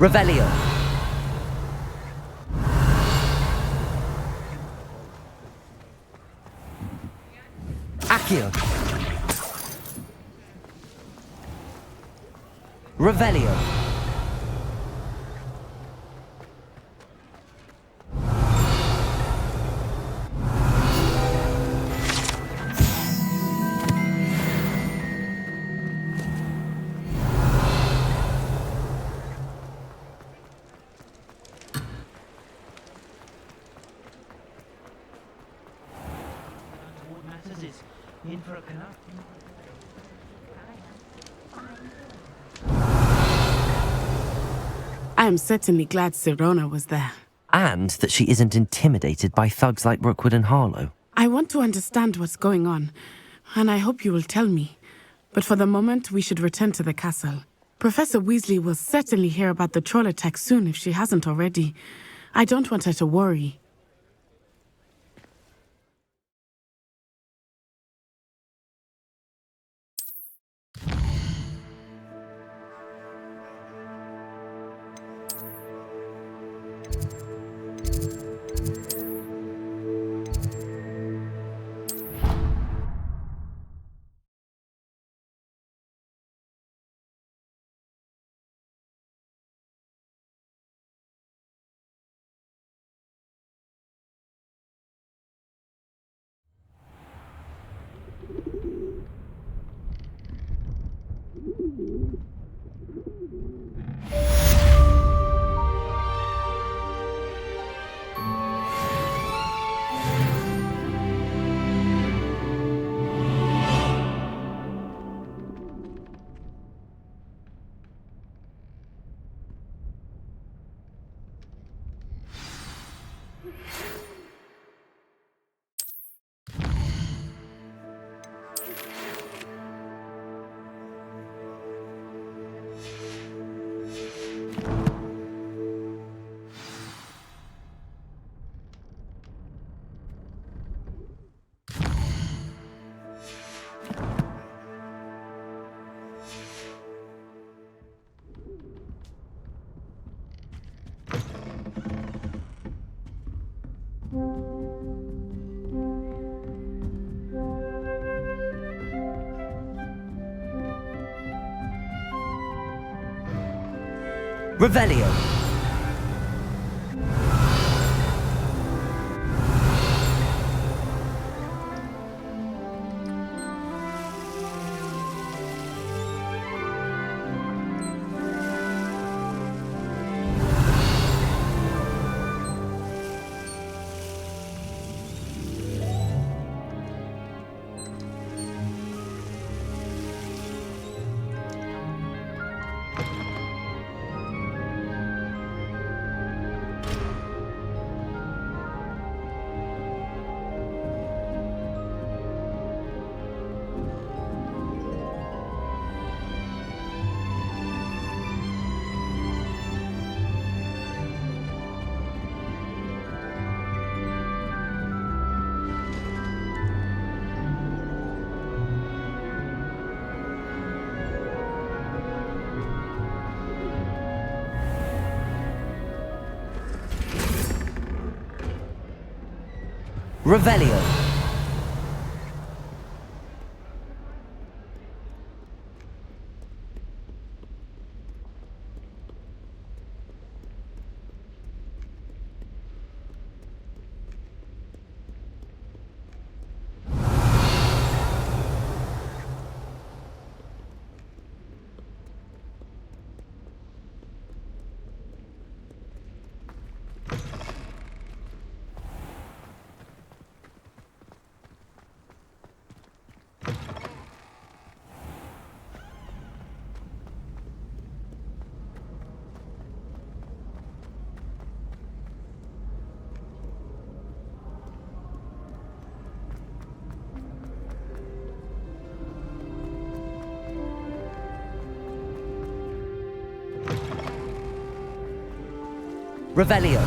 Revelio. Accio. Revelio. I am certainly glad Sirona was there. And that she isn't intimidated by thugs like Rookwood and Harlow. I want to understand what's going on, and I hope you will tell me. But for the moment, we should return to the castle. Professor Weasley will certainly hear about the troll attack soon if she hasn't already. I don't want her to worry. Revelio. Revelio. Revelio.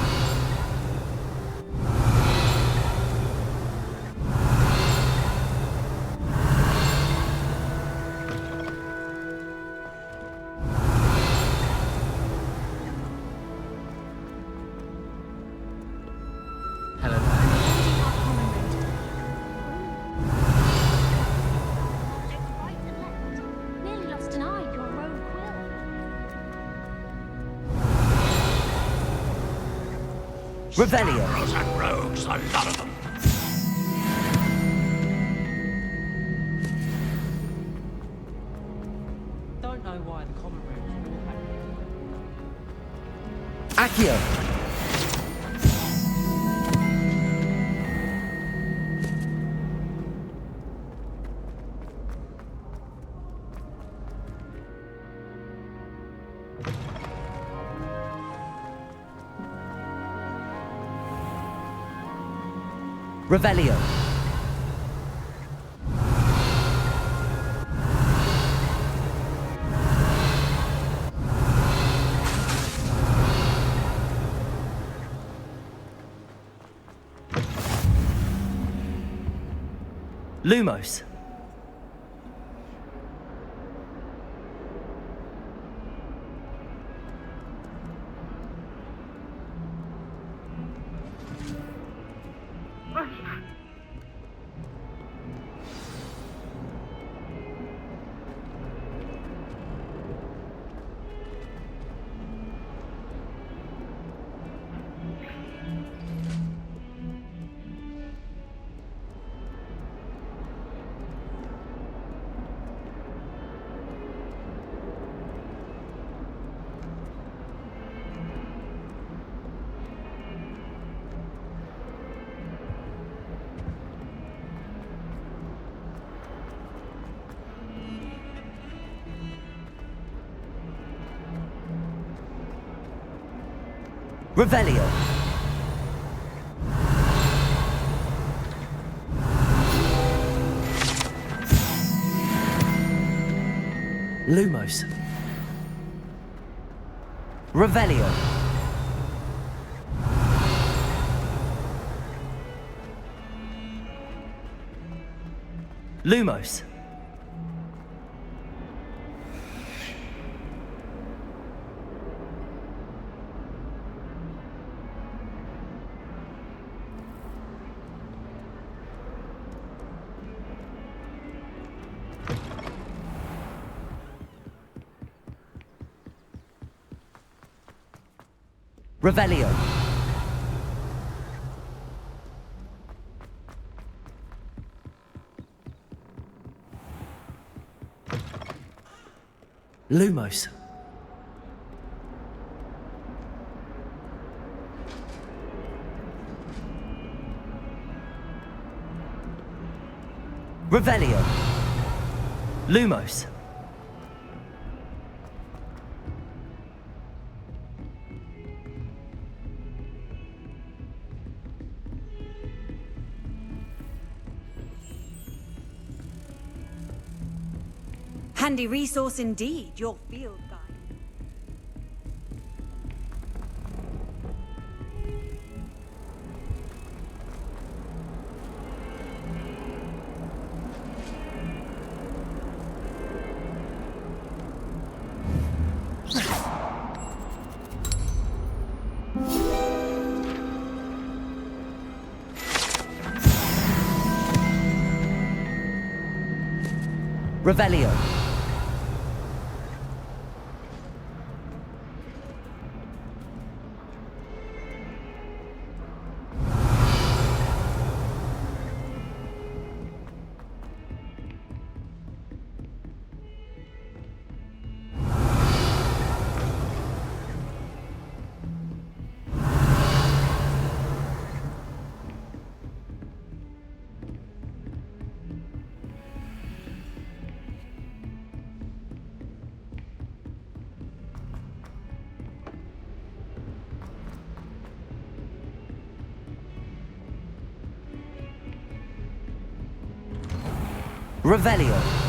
Hello. Nearly lost an eye to a rogue quill. Revelio. Scoundrels and rogues, a lot of them. Don't know why the common rooms all have. Accio. Revelio. Lumos. Revelio. Lumos. Revelio. Lumos. Revelio. Lumos. Revelio. Lumos. Handy resource indeed, your field guide. Revelio. Revelio.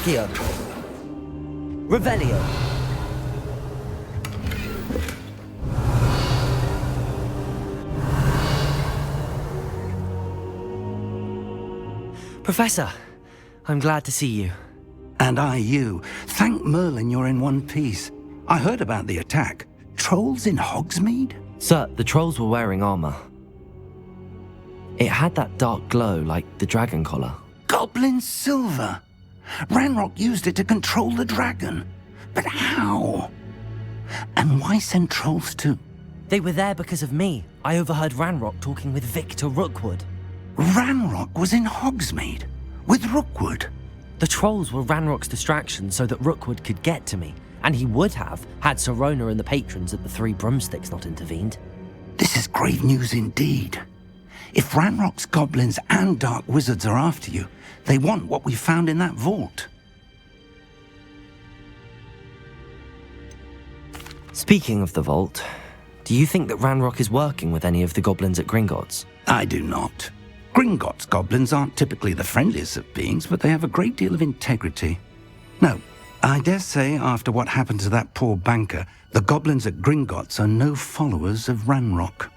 Accio. Revelio. Professor, I'm glad to see you. And I you. Thank Merlin you're in one piece. I heard about the attack. Trolls in Hogsmeade? Sir, the trolls were wearing armor. It had that dark glow like the dragon collar. Goblin silver. Ranrock used it to control the dragon. But how? And why send trolls too? They were there because of me. I overheard Ranrock talking with Victor Rookwood. Ranrock was in Hogsmeade with Rookwood. The trolls were Ranrock's distraction so that Rookwood could get to me, and he would have had Sirona and the patrons at the Three Broomsticks not intervened. This is grave news indeed. If Ranrock's goblins and dark wizards are after you, they want what we found in that vault. Speaking of the vault, do you think that Ranrock is working with any of the goblins at Gringotts? I do not. Gringotts goblins aren't typically the friendliest of beings, but they have a great deal of integrity. No, I dare say after what happened to that poor banker, the goblins at Gringotts are no followers of Ranrock.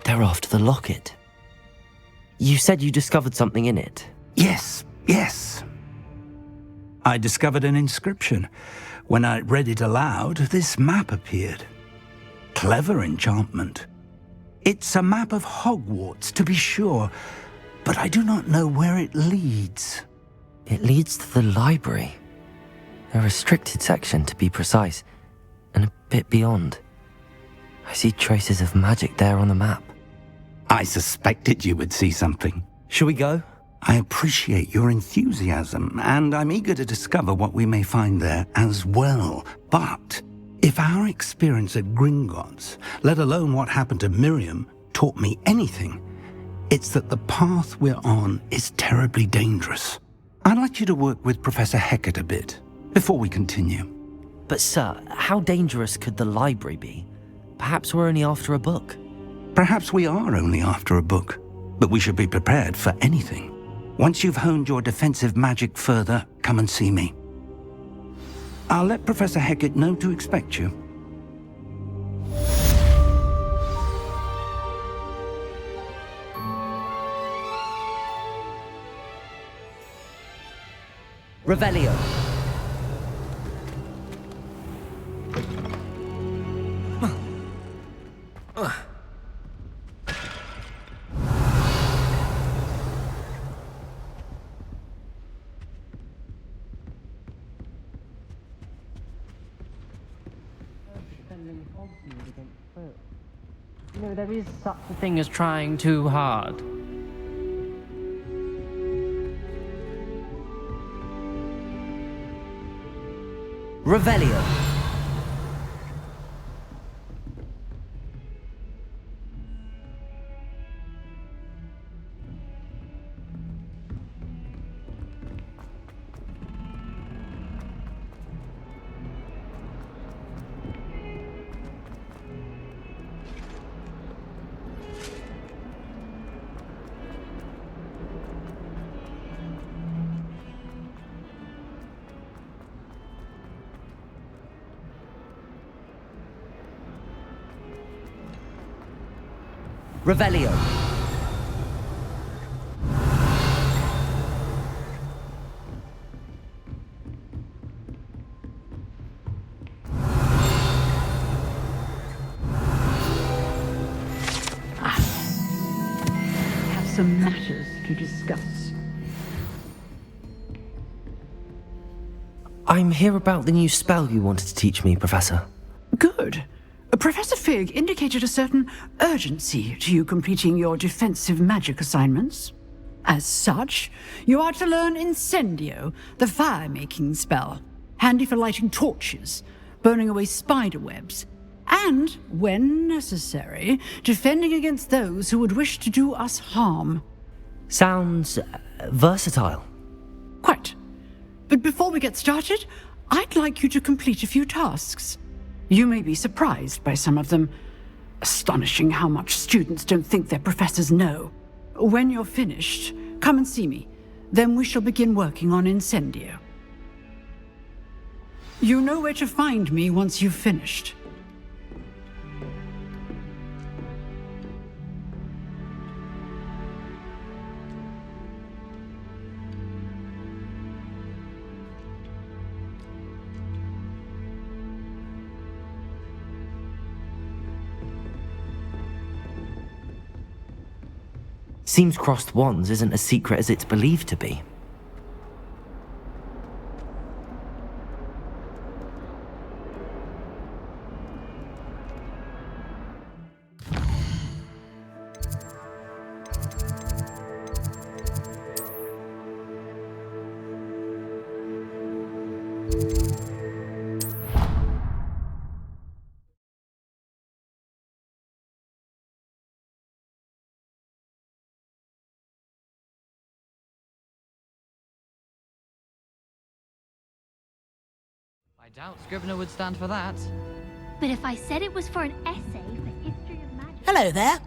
They're after the locket. You said you discovered something in it. Yes. I discovered an inscription. When I read it aloud, this map appeared. Clever enchantment. It's a map of Hogwarts, to be sure, but I do not know where it leads. It leads to the library. A restricted section, to be precise, and a bit beyond. I see traces of magic there on the map. I suspected you would see something. Shall we go? I appreciate your enthusiasm, and I'm eager to discover what we may find there as well. But if our experience at Gringotts, let alone what happened to Miriam, taught me anything, it's that the path we're on is terribly dangerous. I'd like you to work with Professor Hecat a bit before we continue. But sir, how dangerous could the library be? Perhaps we're only after a book. Perhaps we are only after a book, but we should be prepared for anything. Once you've honed your defensive magic further, come and see me. I'll let Professor Hecat know to expect you. Revelio. You know, there is such a thing as trying too hard. Revelio. Revelio. We have some matters to discuss. I'm here about the new spell you wanted to teach me, Professor. Good. Professor Fig indicated a certain urgency to you completing your defensive magic assignments. As such, you are to learn Incendio, the fire-making spell, handy for lighting torches, burning away spider webs, and, when necessary, defending against those who would wish to do us harm. Sounds versatile. Quite. But before we get started, I'd like you to complete a few tasks. You may be surprised by some of them. Astonishing how much students don't think their professors know. When you're finished, come and see me. Then we shall begin working on Incendio. You know where to find me once you've finished. Seems crossed wands isn't as secret as it's believed to be. I doubt Scrivener would stand for that. But if I said it was for an essay for history of magic... Hello there.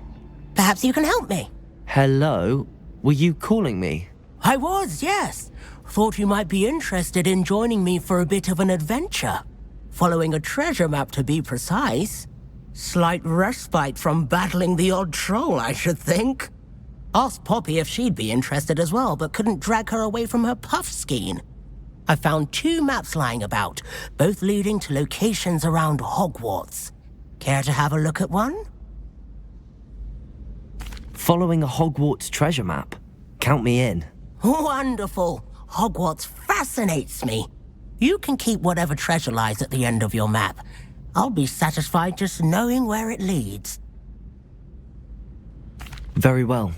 Perhaps you can help me. Hello? Were you calling me? I was, yes. Thought you might be interested in joining me for a bit of an adventure. Following a treasure map, to be precise. Slight respite from battling the odd troll, I should think. Asked Poppy if she'd be interested as well, but couldn't drag her away from her puff skein. I found 2 maps lying about, both leading to locations around Hogwarts. Care to have a look at one? Following a Hogwarts treasure map? Count me in. Wonderful. Hogwarts fascinates me. You can keep whatever treasure lies at the end of your map. I'll be satisfied just knowing where it leads. Very well.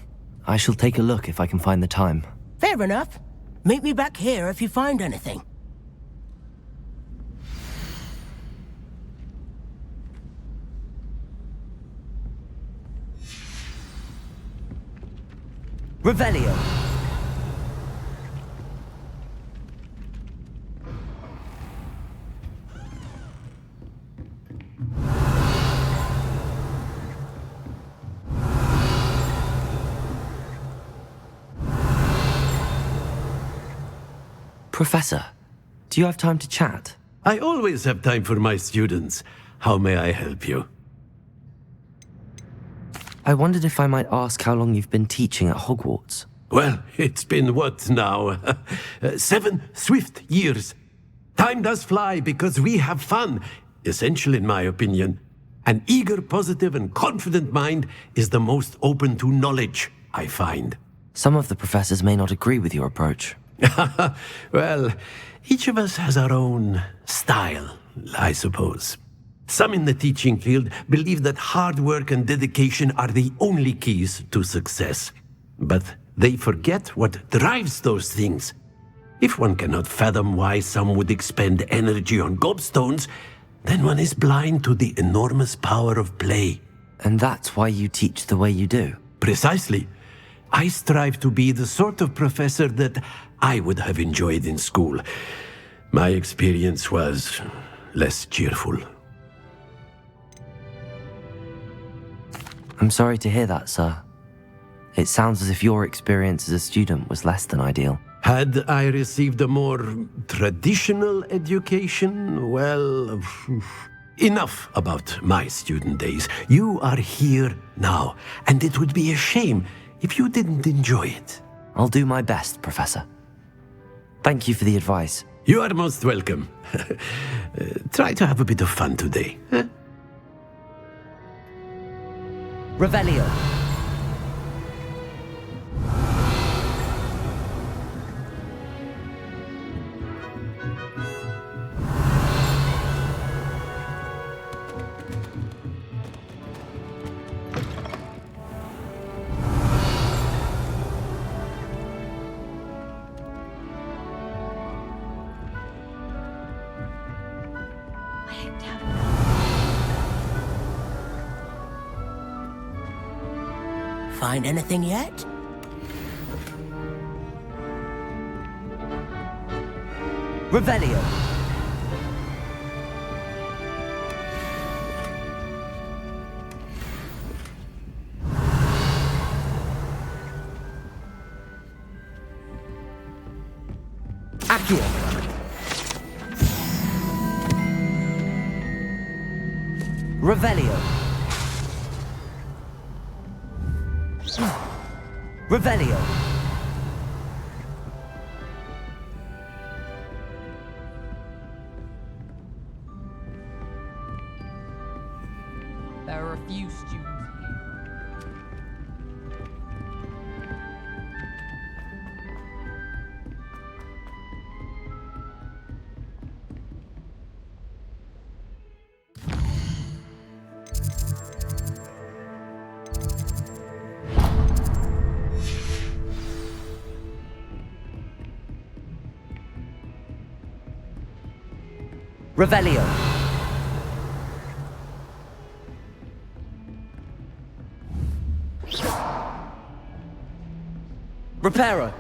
I shall take a look if I can find the time. Fair enough. Meet me back here if you find anything. Revelio. Professor, do you have time to chat? I always have time for my students. How may I help you? I wondered if I might ask how long you've been teaching at Hogwarts. Well, it's been what now? 7 swift years. Time does fly because we have fun. Essential in my opinion. An eager, positive, and confident mind is the most open to knowledge, I find. Some of the professors may not agree with your approach. Well, each of us has our own style, I suppose. Some in the teaching field believe that hard work and dedication are the only keys to success. But they forget what drives those things. If one cannot fathom why some would expend energy on gobstones, then one is blind to the enormous power of play. And that's why you teach the way you do? Precisely. I strive to be the sort of professor that I would have enjoyed in school. My experience was less cheerful. I'm sorry to hear that, sir. It sounds as if your experience as a student was less than ideal. Had I received a more traditional education, well, enough about my student days. You are here now, and it would be a shame if you didn't enjoy it. I'll do my best, Professor. Thank you for the advice. You are most welcome. Try to have a bit of fun today. Huh? Revelio. Find anything yet? Revelio. Accio. Revelio. Revelio. There are a few students here. Revelio. Reparo.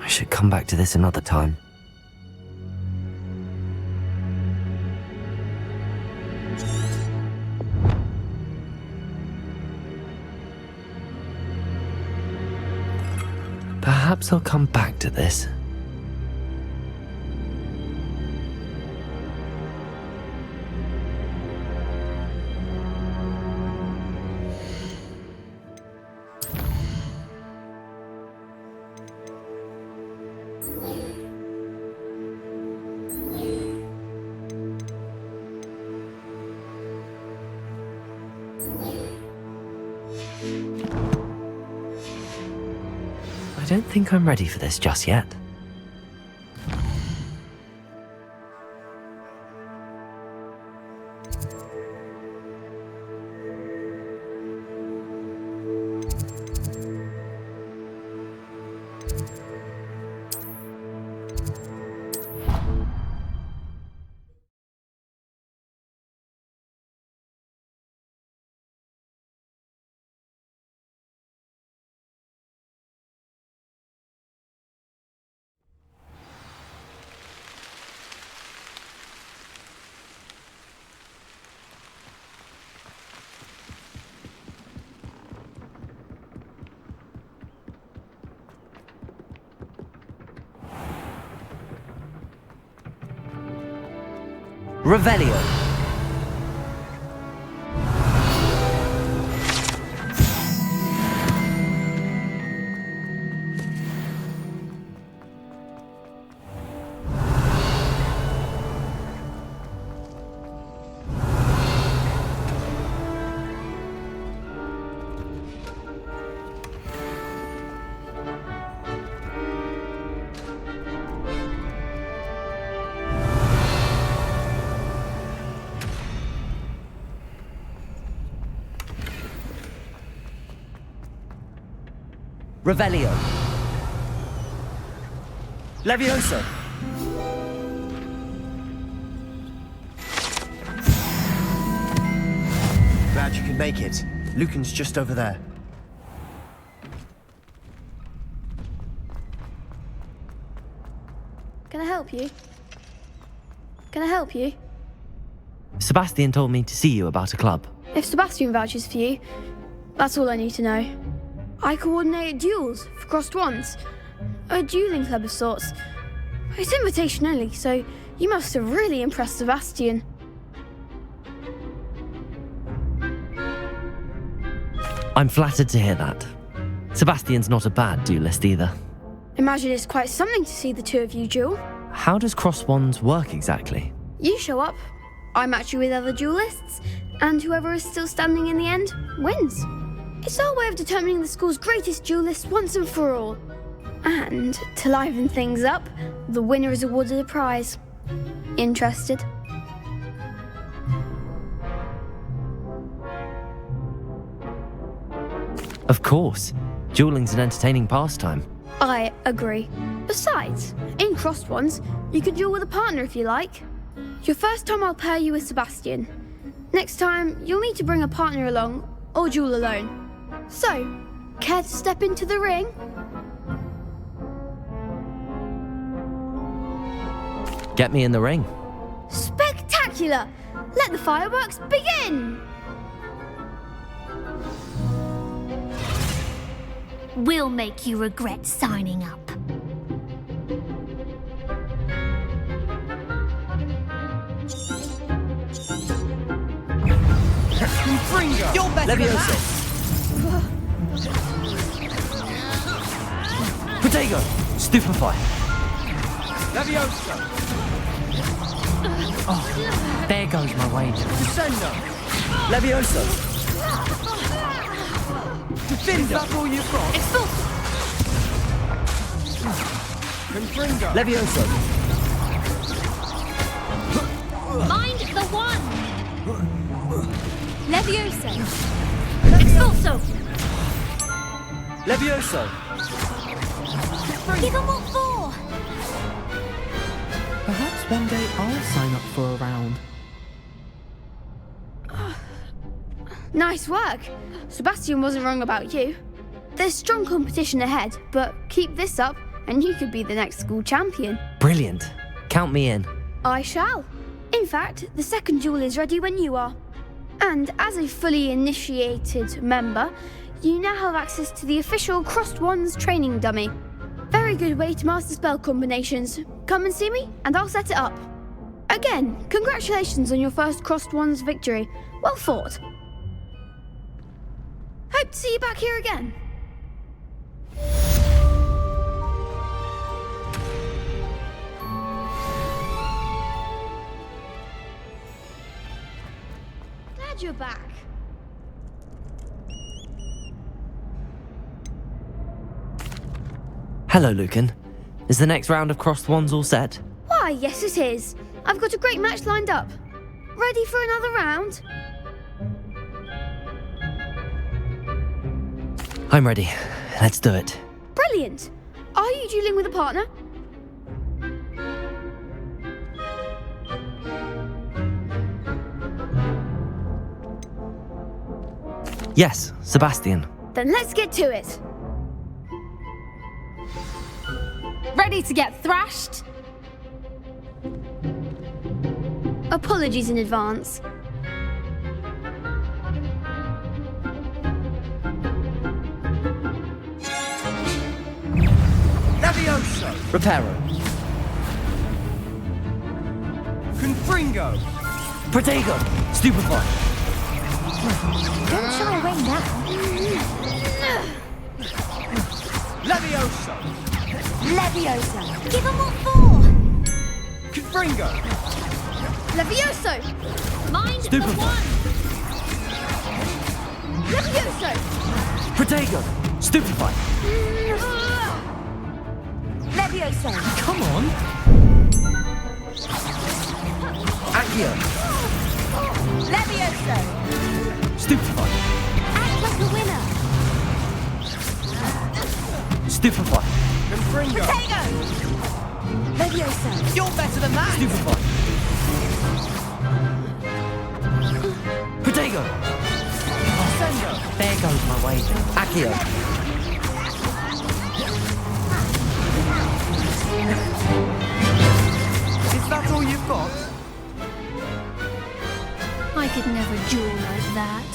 I should come back to this another time. Perhaps I'll come back to this. I don't think I'm ready for this just yet. Revelio. Revelio. Levioso. Glad you can make it. Lucan's just over there. Can I help you? Can I help you? Sebastian told me to see you about a club. If Sebastian vouches for you, that's all I need to know. I coordinate duels for crossed wands. A dueling club of sorts. It's invitation only, so you must have really impressed Sebastian. I'm flattered to hear that. Sebastian's not a bad duelist either. Imagine it's quite something to see the two of you duel. How does cross wands work exactly? You show up, I match you with other duelists, and whoever is still standing in the end wins. It's our way of determining the school's greatest duelist once and for all. And to liven things up, the winner is awarded a prize. Interested? Of course. Dueling's an entertaining pastime. I agree. Besides, in crossed ones, you can duel with a partner if you like. Your first time I'll pair you with Sebastian. Next time, you'll need to bring a partner along, or duel alone. So, care to step into the ring? Get me in the ring. Spectacular! Let the fireworks begin! We'll make you regret signing up. You're better than that! Protego! Stupefy! Leviosa! Oh, there goes my wager. Descendo! Levioso! Is that all you've got? Expulso! Confringo! Levioso! Mind the one! Levioso. Expulso. Levioso! Give him what for? Perhaps one day I'll sign up for a round. Nice work. Sebastian wasn't wrong about you. There's strong competition ahead, but keep this up and you could be the next school champion. Brilliant. Count me in. I shall. In fact, the second duel is ready when you are. And as a fully initiated member, you now have access to the official Crossed Wands training dummy. Very good way to master spell combinations. Come and see me, and I'll set it up. Again, congratulations on your first Crossed Wands victory. Well fought. Hope to see you back here again. Glad you're back. Hello, Lucan. Is the next round of Crossed Wands all set? Why, yes it is. I've got a great match lined up. Ready for another round? I'm ready. Let's do it. Brilliant. Are you dueling with a partner? Yes, Sebastian. Then let's get to it. Ready to get thrashed? Apologies in advance. Levioso! Reparo. Confringo! Protego. Stupefy. Don't shy away now. Levioso! Levioso. Give him what for? Confringo! Levioso! Mind the Stupefy. one. Levioso! Protego. Stupefy. Levioso. Come on. Accio. Levioso. Stupefy. Act like a winner. Stupefy. Confringo! Protego. Levioso. You're better than that! Stupefy. Protego. Sendo! There goes my wager. Accio. Is that all you've got? I could never duel like that.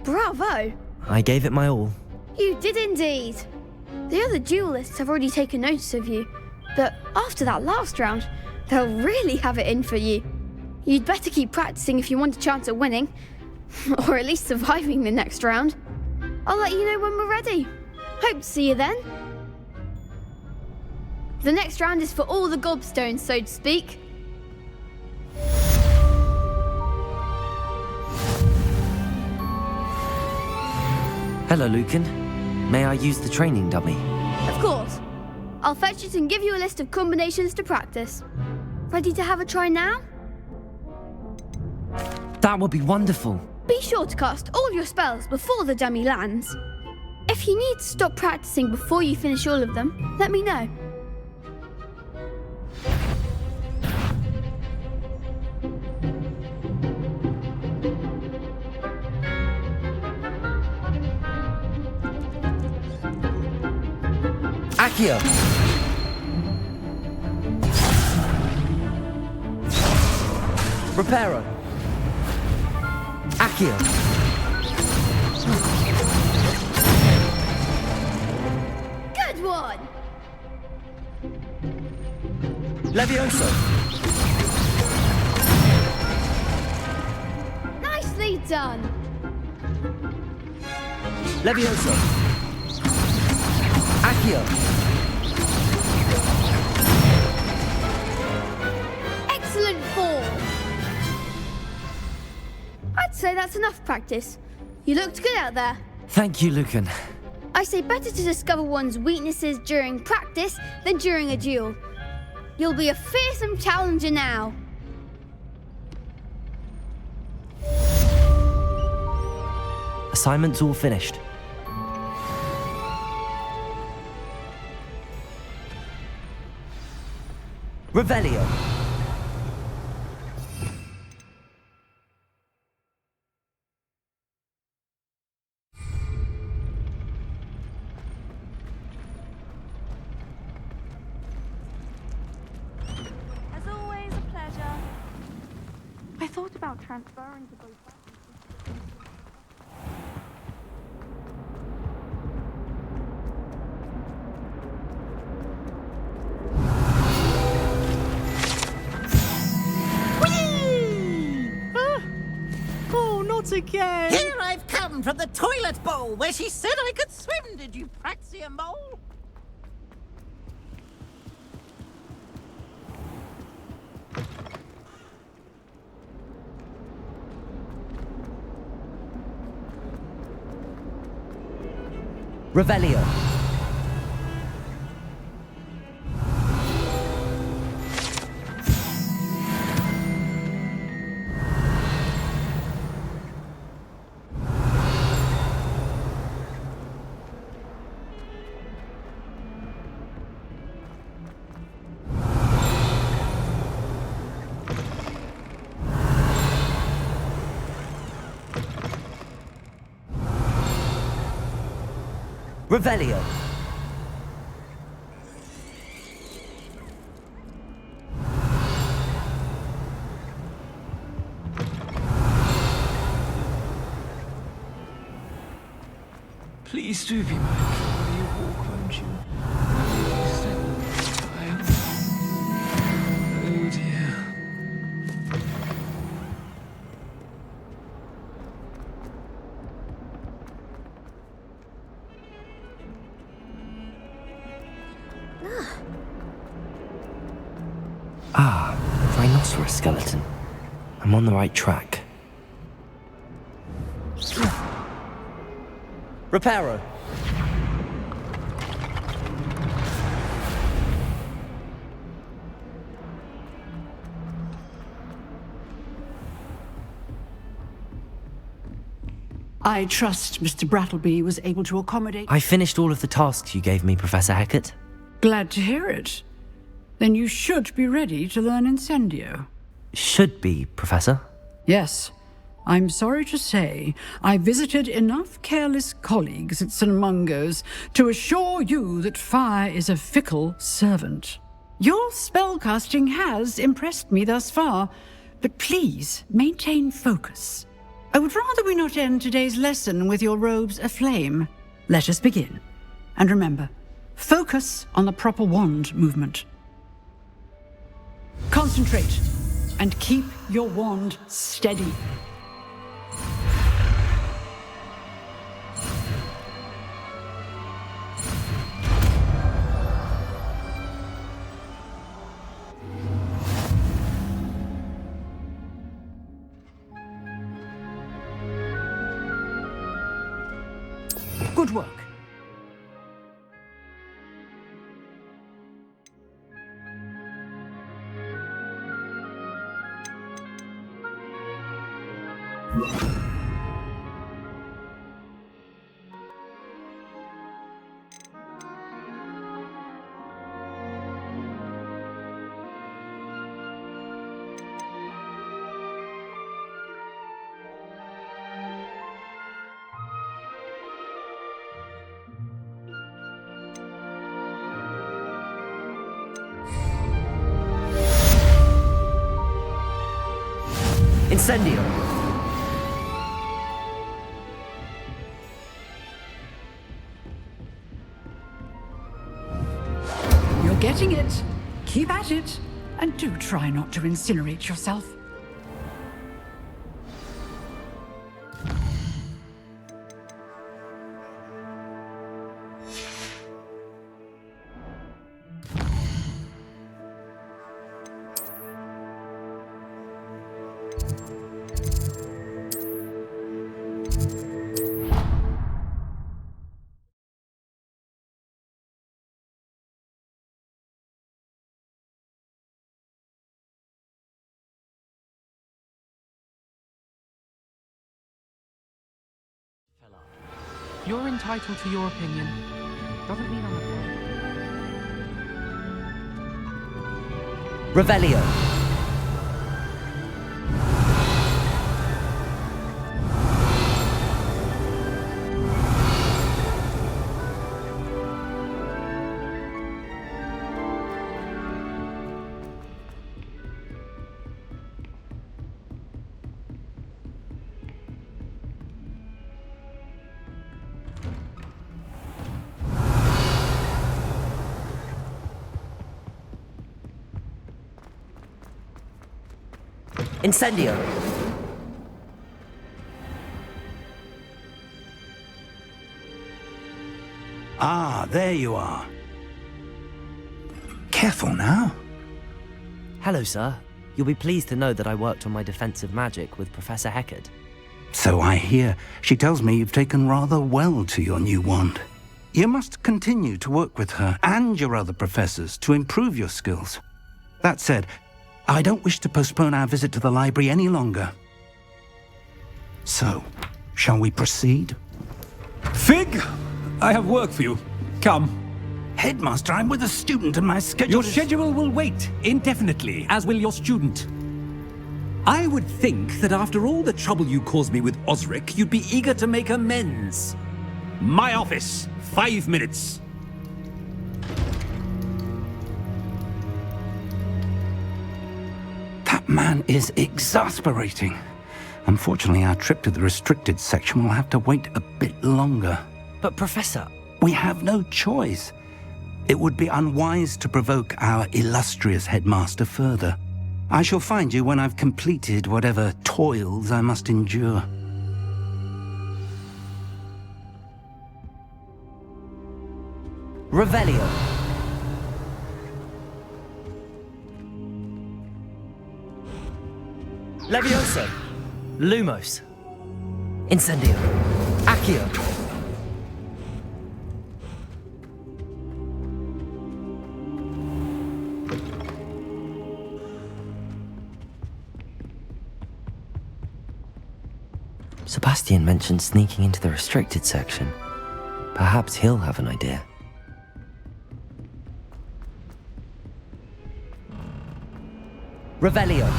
Bravo! I gave it my all. You did indeed. The other duelists have already taken notice of you, but after that last round, they'll really have it in for you. You'd better keep practicing if you want a chance at winning, or at least surviving the next round. I'll let you know when we're ready. Hope to see you then. The next round is for all the gobstones, so to speak. Hello, Lucan. May I use the training dummy? Of course. I'll fetch it and give you a list of combinations to practice. Ready to have a try now? That would be wonderful. Be sure to cast all your spells before the dummy lands. If you need to stop practicing before you finish all of them, let me know. Accio. Reparo. Accio. Good one! Levioso! Nicely done! Levioso. Accio. Excellent form! I'd say that's enough practice. You looked good out there. Thank you, Lucan. I say better to discover one's weaknesses during practice than during a duel. You'll be a fearsome challenger now. Assignment's all finished. Revelio. As always, a pleasure. I thought about transferring to both. Oh, not again! Here I've come from the toilet bowl where she said I could swim, did you praxia mole? Revelio. Revelio. Please do be mindful where you walk, won't you? Please step aside. Oh dear. Ah, rhinoceros skeleton. I'm on the right track. Reparo. I trust Mr. Brattleby was able to accommodate. I finished all of the tasks you gave me, Professor Hecat. Glad to hear it. Then you should be ready to learn Incendio. Should be, Professor. Yes. I'm sorry to say, I visited enough careless colleagues at St. Mungo's to assure you that fire is a fickle servant. Your spellcasting has impressed me thus far, but please maintain focus. I would rather we not end today's lesson with your robes aflame. Let us begin. And remember, focus on the proper wand movement. Concentrate and keep your wand steady. Good work. Incendio. You're getting it. Keep at it. And do try not to incinerate yourself. You're entitled to your opinion. Doesn't mean I'm a Revelio. Incendio. Ah, there you are. Careful now. Hello, sir. You'll be pleased to know that I worked on my defensive magic with Professor Heckard. So I hear. She tells me you've taken rather well to your new wand. You must continue to work with her and your other professors to improve your skills. That said, I don't wish to postpone our visit to the library any longer. So, shall we proceed? Fig! I have work for you. Come. Headmaster, I'm with a student and my schedule Your schedule will wait indefinitely, as will your student. I would think that after all the trouble you caused me with Osric, you'd be eager to make amends. My office, 5 minutes. That man is exasperating. Unfortunately, our trip to the restricted section will have to wait a bit longer. But Professor... We have no choice. It would be unwise to provoke our illustrious headmaster further. I shall find you when I've completed whatever toils I must endure. Revelio. Levioso. Lumos. Incendio. Accio. Sebastian mentioned sneaking into the restricted section. Perhaps he'll have an idea. Revelio.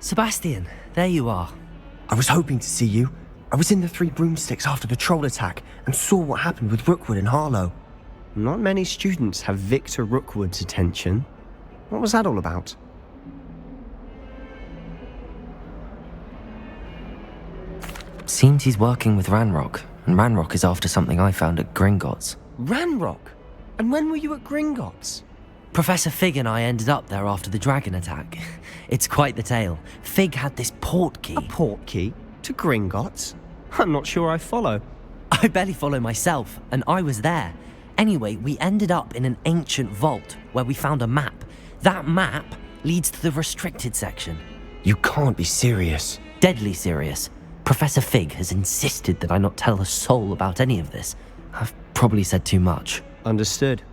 Sebastian, there you are. I was hoping to see you. I was in the Three Broomsticks after the troll attack and saw what happened with Rookwood and Harlow. Not many students have Victor Rookwood's attention. What was that all about? Seems he's working with Ranrock, and Ranrock is after something I found at Gringotts. Ranrock? And when were you at Gringotts? Professor Fig and I ended up there after the dragon attack. It's quite the tale. Fig had this port key. A port key? To Gringotts? I'm not sure I follow. I barely follow myself, and I was there. Anyway, we ended up in an ancient vault where we found a map. That map leads to the restricted section. You can't be serious. Deadly serious. Professor Fig has insisted that I not tell a soul about any of this. I've probably said too much. Understood.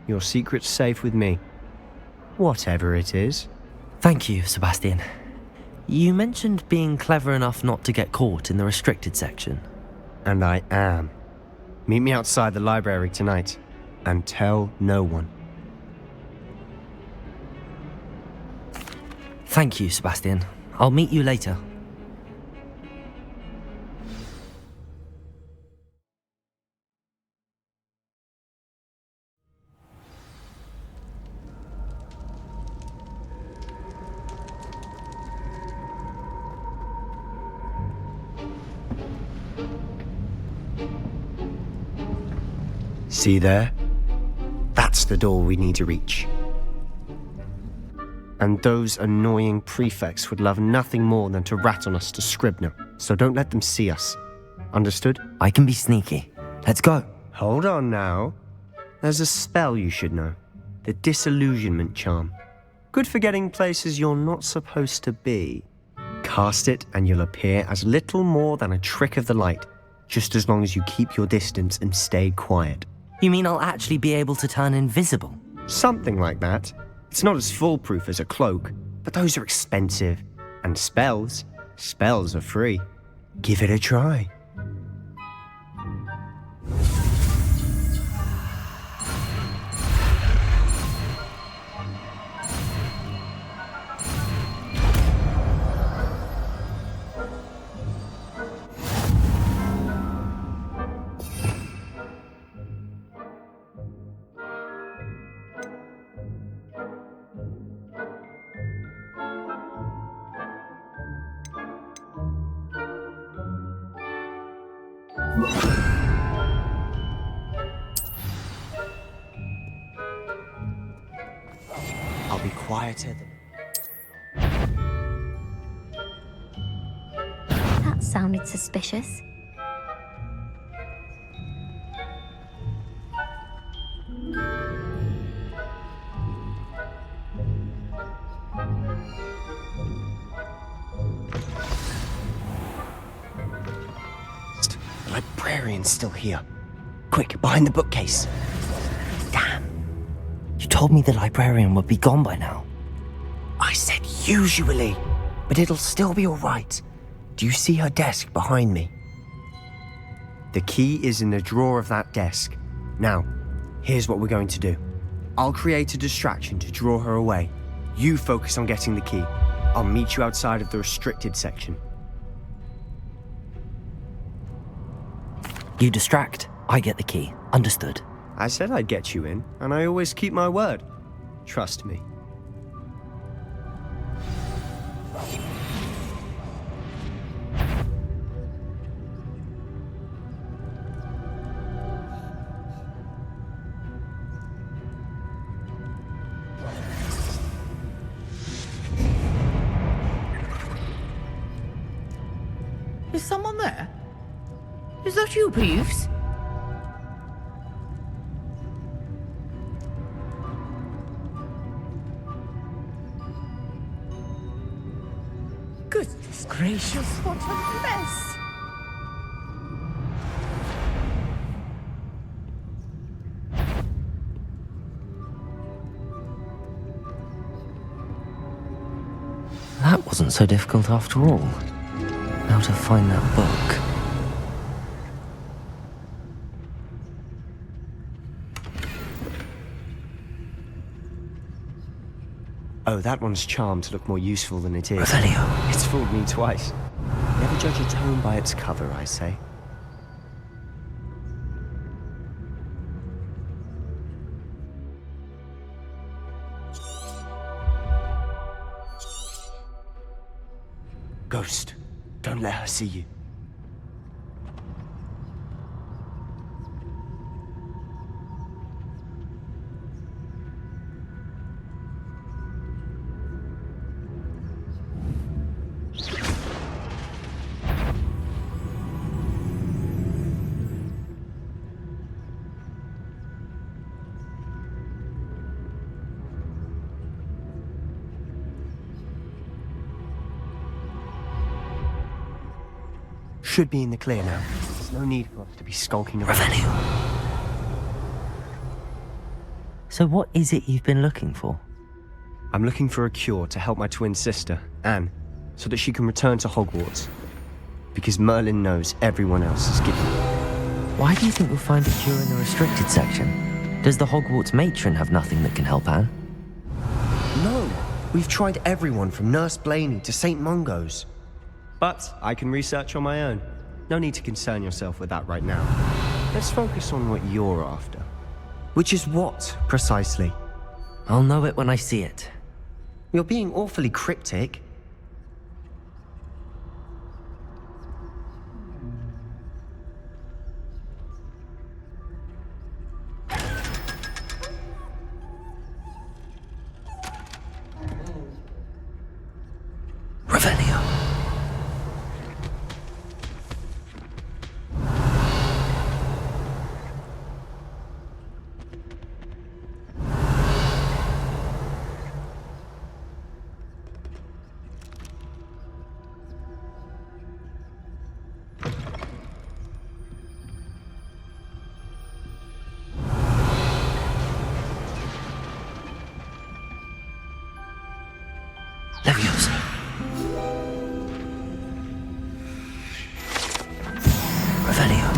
Your secret's safe with me. Whatever it is. Thank you, Sebastian. You mentioned being clever enough not to get caught in the restricted section. And I am. Meet me outside the library tonight, and tell no one. Thank you, Sebastian. I'll meet you later. See there? That's the door we need to reach. And those annoying prefects would love nothing more than to rat on us to Scribner, so don't let them see us. Understood? I can be sneaky. Let's go. Hold on now. There's a spell you should know. The Disillusionment Charm. Good for getting places you're not supposed to be. Cast it and you'll appear as little more than a trick of the light. just as long as you keep your distance and stay quiet. You mean I'll actually be able to turn invisible? Something like that. It's not as foolproof as a cloak, but those are expensive. And spells are free. Give it a try. I'll be quieter than... That sounded suspicious. The librarian's still here. Quick, behind the bookcase. Damn. You told me the librarian would be gone by now. I said usually, but it'll still be all right. Do you see her desk behind me? The key is in the drawer of that desk. Now, here's what we're going to do. I'll create a distraction to draw her away. You focus on getting the key. I'll meet you outside of the restricted section. You distract, I get the key. Understood. I said I'd get you in, and I always keep my word. Trust me. Is someone there? Is that you, Peeves? Goodness gracious, what a mess! That wasn't so difficult after all. Now to find that book. Oh, that one's charmed to look more useful than it is. Revelio. It's fooled me twice. Never judge a tome by its cover, I say. Ghost, don't let her see you. Should be in the clear now. There's no need for us to be skulking around. Revelio. So what is it you've been looking for? I'm looking for a cure to help my twin sister, Anne, so that she can return to Hogwarts. Because Merlin knows everyone else is given. Why do you think we'll find a cure in the restricted section? Does the Hogwarts matron have nothing that can help Anne? No, we've tried everyone from Nurse Blaney to St. Mungo's. But I can research on my own. No need to concern yourself with that right now. Let's focus on what you're after. Which is what, precisely? I'll know it when I see it. You're being awfully cryptic. Revelio. Leviosa. Revelio.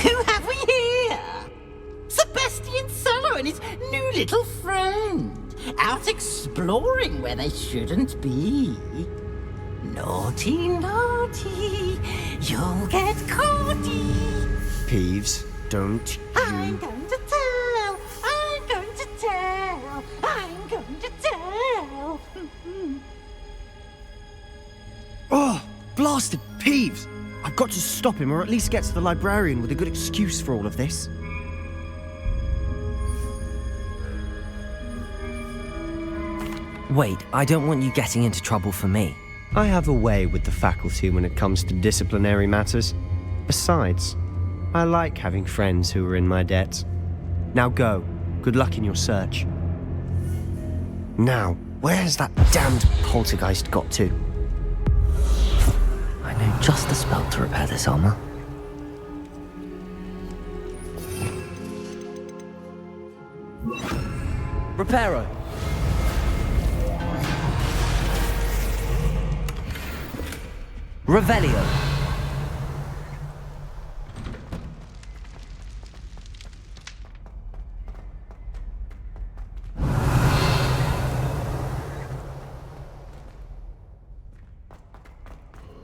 Who have we here? Sebastian Solo and his new little friend. Out exploring where they shouldn't be. Naughty, naughty. You'll get caughty. Peeves, don't you... I'm going to tell. I'm going to tell. I'm going to tell. Oh, blasted Peeves! I've got to stop him, or at least get to the librarian with a good excuse for all of this. Wait, I don't want you getting into trouble for me. I have a way with the faculty when it comes to disciplinary matters. Besides, I like having friends who are in my debt. Now go. Good luck in your search. Now, where's that damned poltergeist got to? I know just the spell to repair this armor. Reparo. Revelio.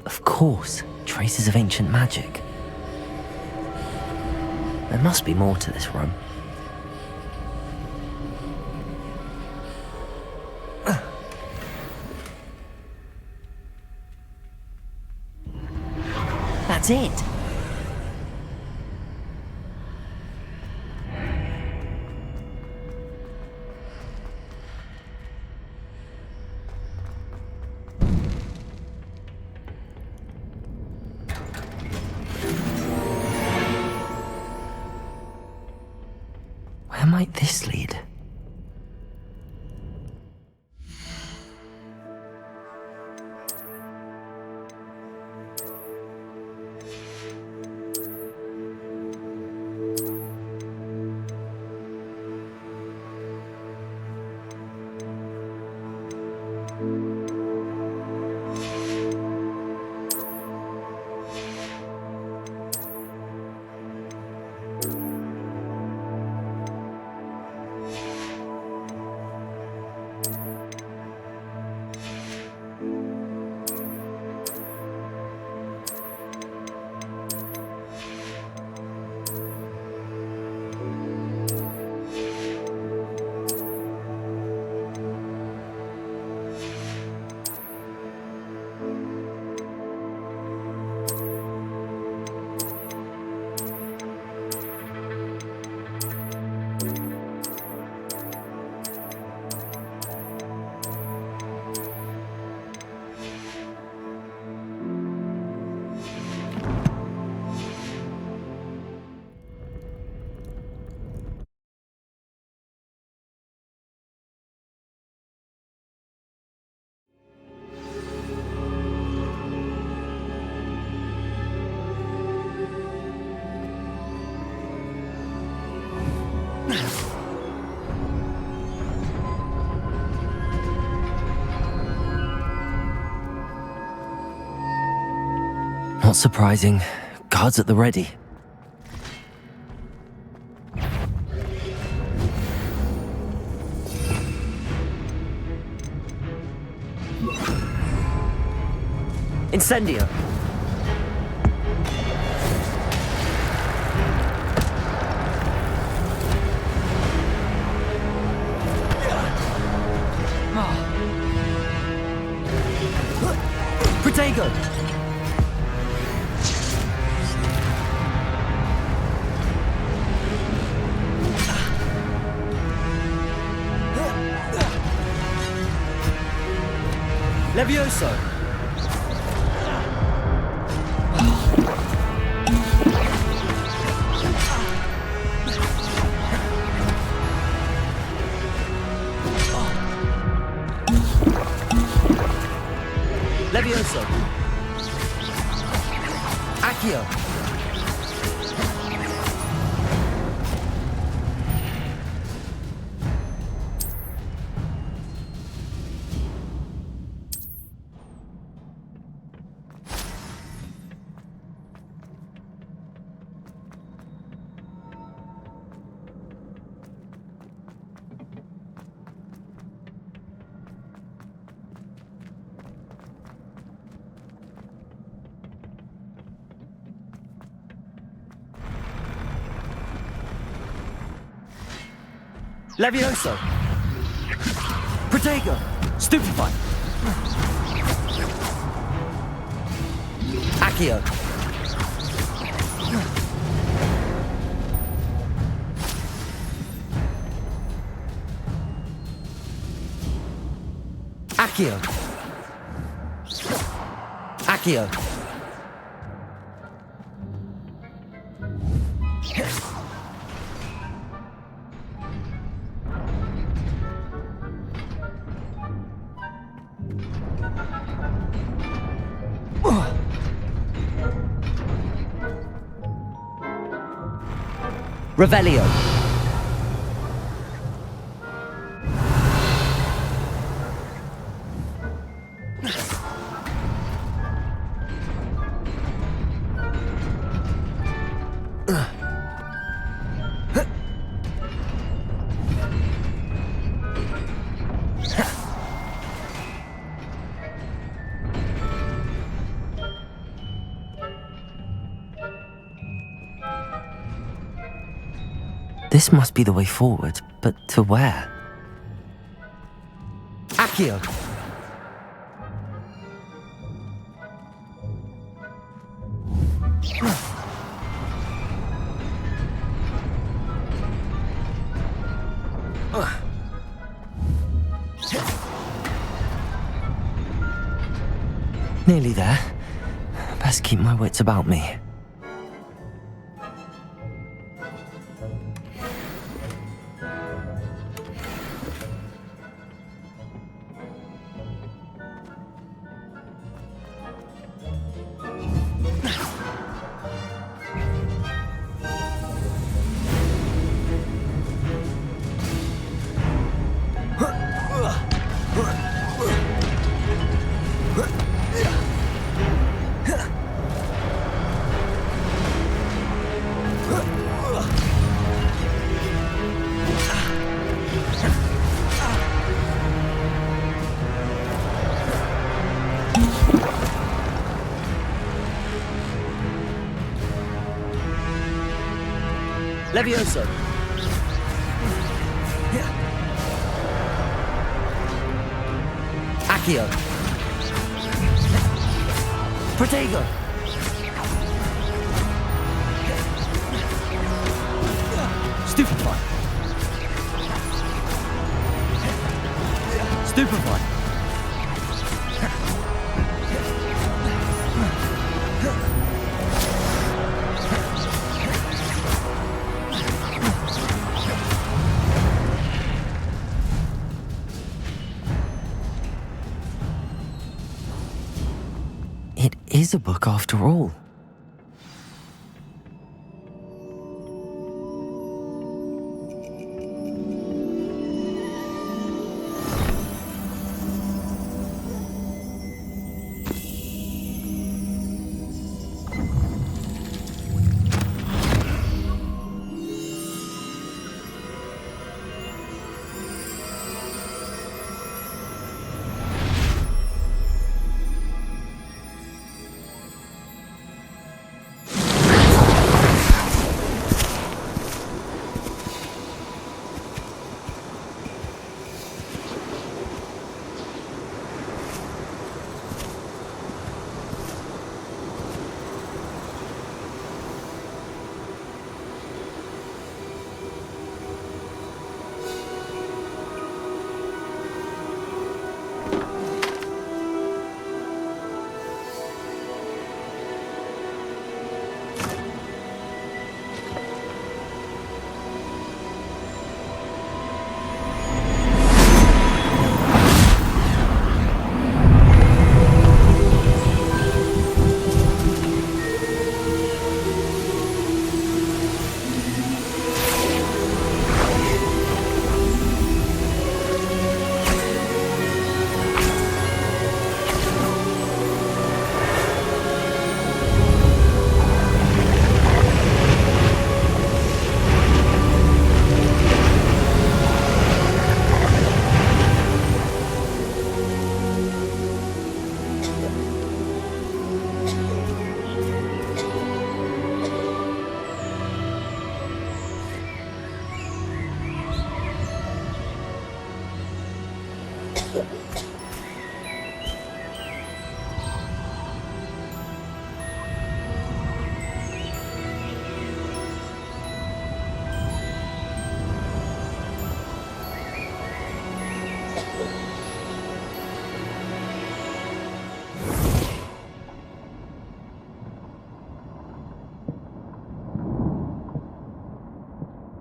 Of course, traces of ancient magic. There must be more to this room. That's it. Where might this lead? Not surprising. Guards at the ready. Incendio. Protego. Levioso! Levioso! Accio. Levioso! Protego! Stupefy! Accio! Accio! Accio! Revelio. This must be the way forward, but to where? Accio! Nearly there. Best keep my wits about me. Levioso! Accio! Protego! Stupefy! Stupefy! It is a book after all.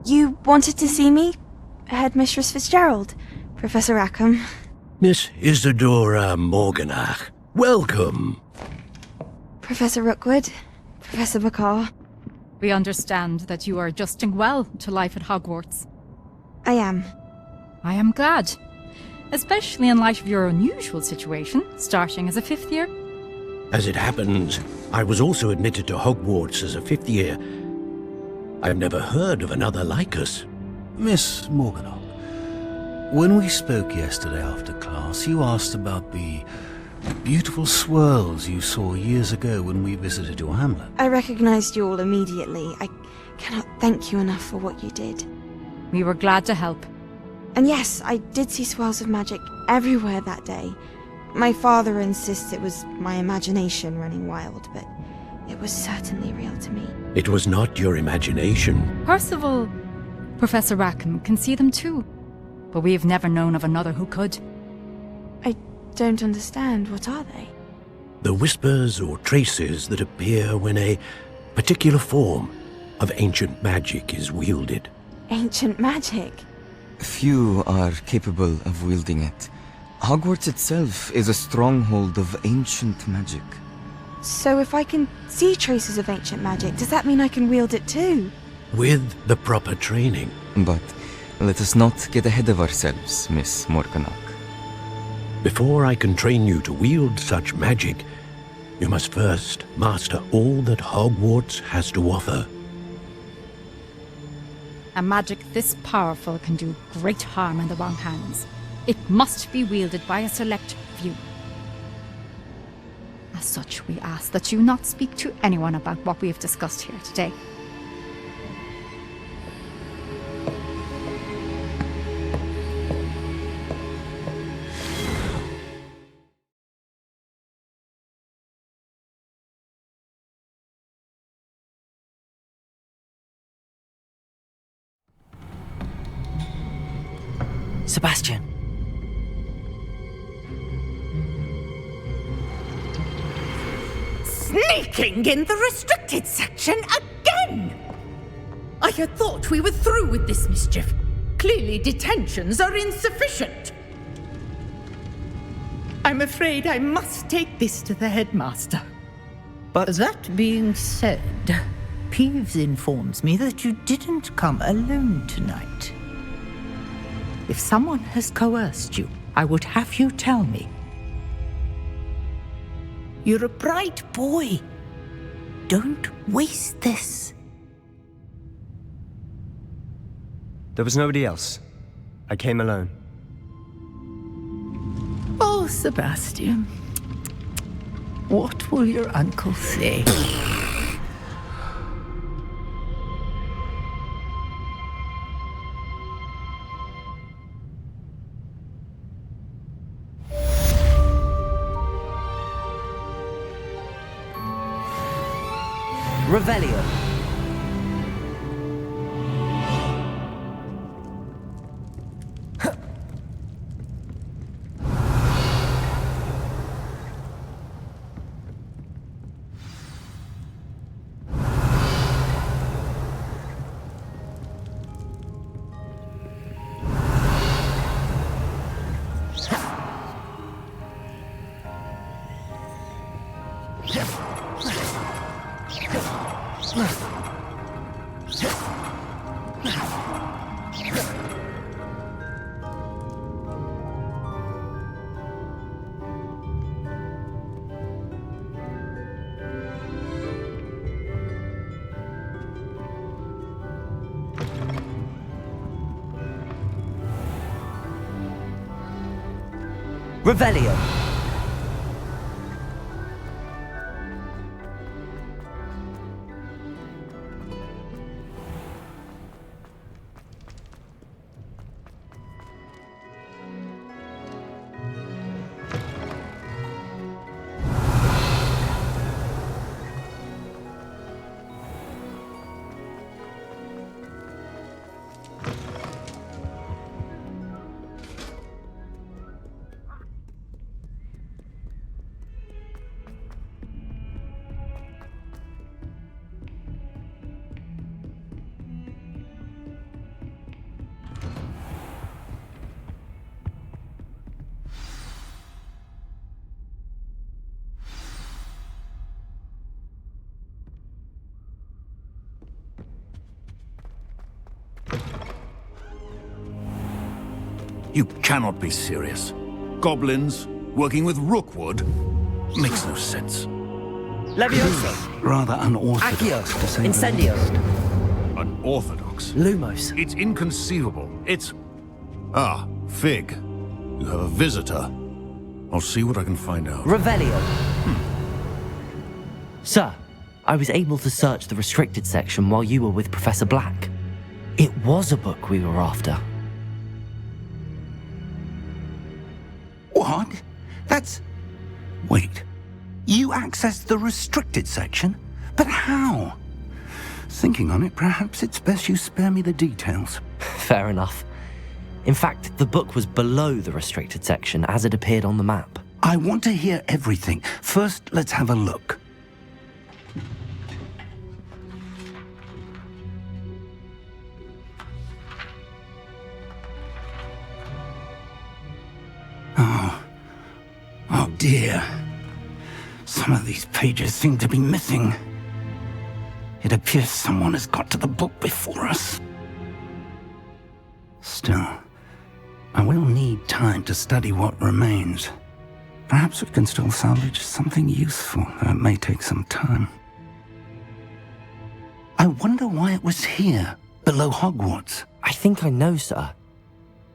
You wanted to see me? Headmistress Fitzgerald, Professor Rackham. Miss Isadora Morganach, welcome. Professor Rookwood, Professor McCaw. We understand that you are adjusting well to life at Hogwarts. I am. I am glad. Especially in light of your unusual situation, starting as a 5th year. As it happens, I was also admitted to Hogwarts as a 5th year. I've never heard of another like us. Miss Morganach, when we spoke yesterday after class, you asked about the beautiful swirls you saw years ago when we visited your hamlet. I recognized you all immediately. I cannot thank you enough for what you did. We were glad to help. And yes, I did see swirls of magic everywhere that day. My father insists it was my imagination running wild, but it was certainly real to me. It was not your imagination. Percival, Professor Rackham can see them too. But we have never known of another who could. I don't understand. What are they? The whispers or traces that appear when a particular form of ancient magic is wielded. Ancient magic? Few are capable of wielding it. Hogwarts itself is a stronghold of ancient magic. So if I can see traces of ancient magic, does that mean I can wield it too? With the proper training. But let us not get ahead of ourselves, Miss Morganach. Before I can train you to wield such magic, you must first master all that Hogwarts has to offer. A magic this powerful can do great harm in the wrong hands. It must be wielded by a select few. As such, we ask that you not speak to anyone about what we have discussed here today. Sebastian. Sneaking in the restricted section again! I had thought we were through with this mischief. Clearly detentions are insufficient. I'm afraid I must take this to the headmaster. But that being said, Peeves informs me that you didn't come alone tonight. If someone has coerced you, I would have you tell me. You're a bright boy. Don't waste this. There was nobody else. I came alone. Oh, Sebastian. What will your uncle say? Revelio. Revelio. You cannot be serious. Goblins working with Rookwood? Makes no sense. Leviosa! Rather unorthodox, Accio! to say Incendio! Unorthodox? Lumos. It's inconceivable. It's... Ah, Fig. You have a visitor. I'll see what I can find out. Revelio. Sir, I was able to search the restricted section while you were with Professor Black. It was a book we were after. What? That's... Wait. You accessed the restricted section? But how? Thinking on it, perhaps it's best you spare me the details. Fair enough. In fact, the book was below the restricted section as it appeared on the map. I want to hear everything. First, let's have a look. Oh dear. Some of these pages seem to be missing. It appears someone has got to the book before us. Still, I will need time to study what remains. Perhaps we can still salvage something useful, though it may take some time. I wonder why it was here, below Hogwarts. I think I know, sir.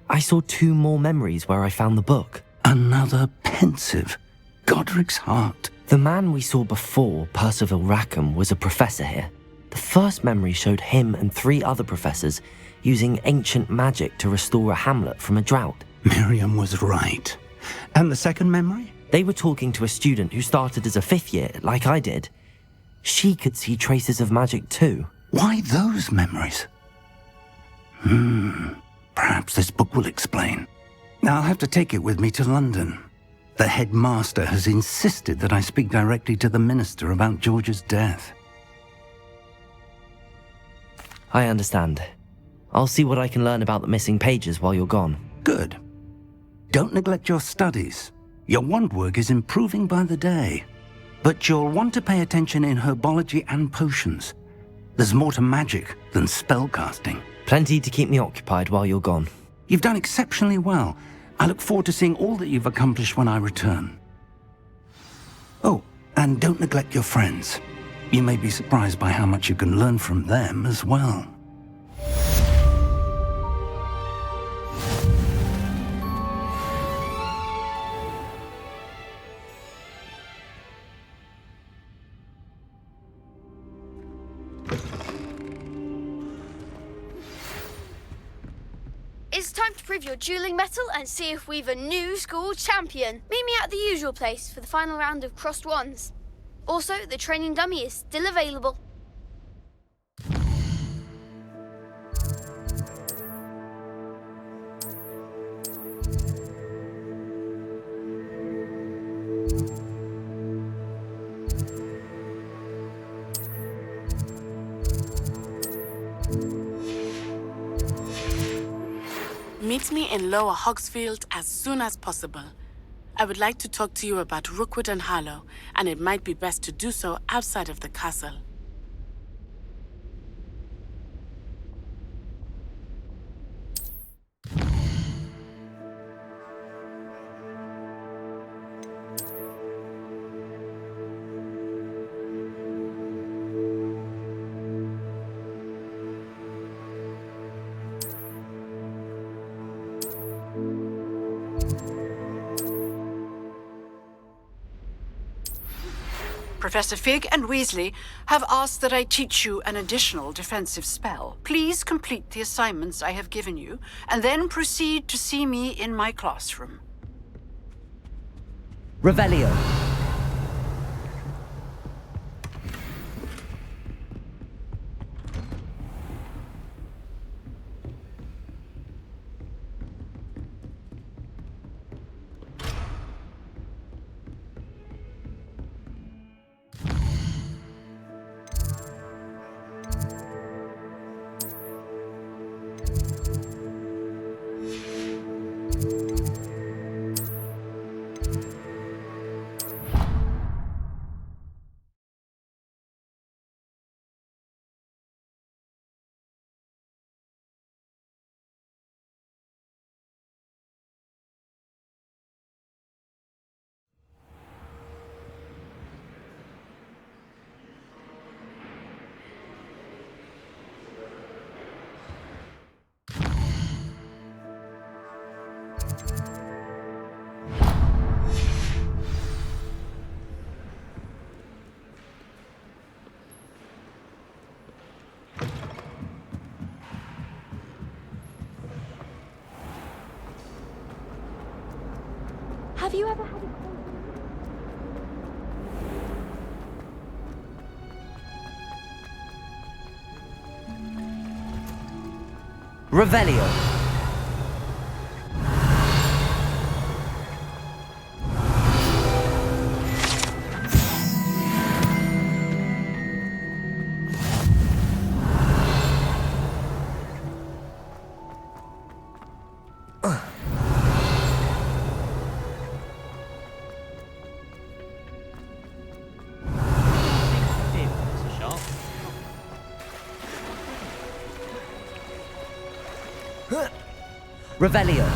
I saw 2 more memories where I found the book. Another pensive. Godric's heart. The man we saw before, Percival Rackham, was a professor here. The first memory showed him and 3 other professors using ancient magic to restore a hamlet from a drought. Miriam was right. And the second memory? They were talking to a student who started as a 5th year, like I did. She could see traces of magic too. Why those memories? Perhaps this book will explain. I'll have to take it with me to London. The headmaster has insisted that I speak directly to the minister about George's death. I understand. I'll see what I can learn about the missing pages while you're gone. Good. Don't neglect your studies. Your wand work is improving by the day. But you'll want to pay attention in herbology and potions. There's more to magic than spellcasting. Plenty to keep me occupied while you're gone. You've done exceptionally well. I look forward to seeing all that you've accomplished when I return. Oh, and don't neglect your friends. You may be surprised by how much you can learn from them as well. It's time to prove your dueling mettle and see if we've a new school champion. Meet me at the usual place for the final round of crossed wands. Also, the training dummy is still available. Meet me in Lower Hogsfield as soon as possible. I would like to talk to you about Rookwood and Harlow, and it might be best to do so outside of the castle. Professor Fig and Weasley have asked that I teach you an additional defensive spell. Please complete the assignments I have given you, and then proceed to see me in my classroom. Revelio. Have you ever had a Revelio. Revelio.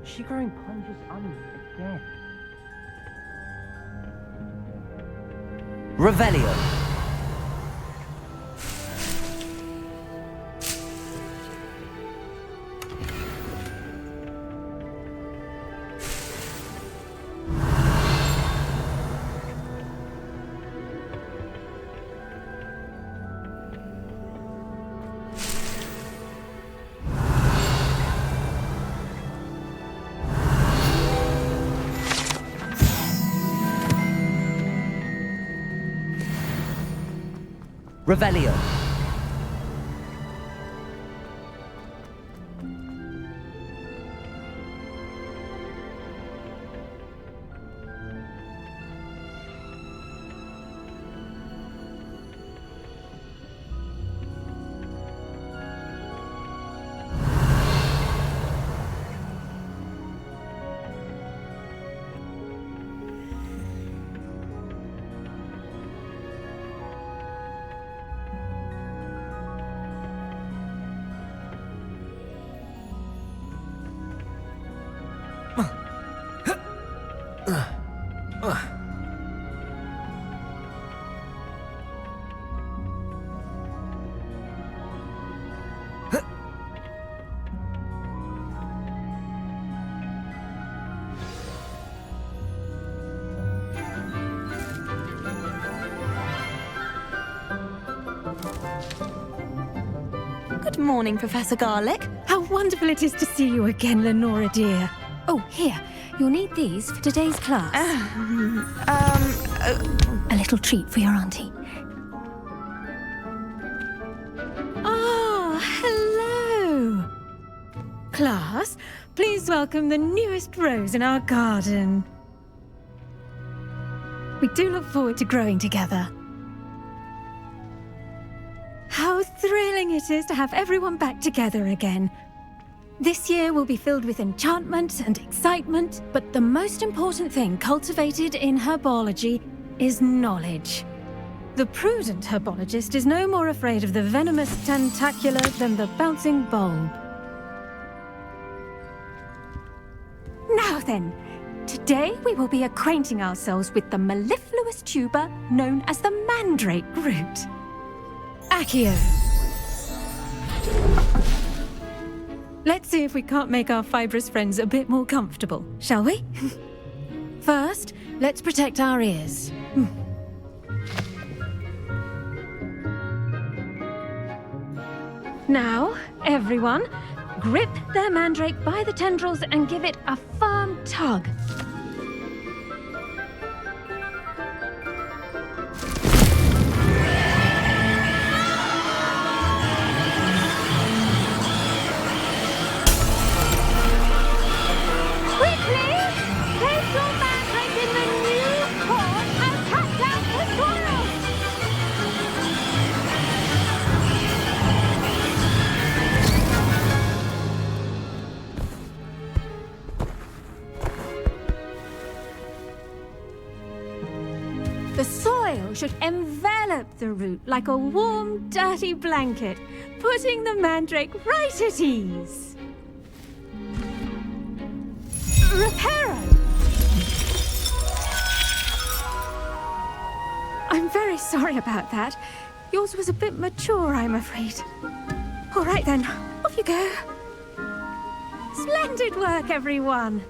She growing punches on me again. Revelio. Revelio. Good morning, Professor Garlic. How wonderful it is to see you again, Lenora dear. Oh, here. You'll need these for today's class. A little treat for your auntie. Oh, hello. Class, please welcome the newest rose in our garden. We do look forward to growing together. How thrilling it is to have everyone back together again. This year will be filled with enchantment and excitement, but the most important thing cultivated in herbology is knowledge. The prudent herbologist is no more afraid of the venomous tentacula than the bouncing bulb. Now then, today we will be acquainting ourselves with the mellifluous tuber known as the mandrake root. Accio. Let's see if we can't make our fibrous friends a bit more comfortable, shall we? First, let's protect our ears. Now, everyone, grip their mandrake by the tendrils and give it a firm tug. Harlow should envelop the root like a warm, dirty blanket, putting the mandrake right at ease. Reparo! I'm very sorry about that. Yours was a bit mature, I'm afraid. All right then, off you go. Splendid work, everyone.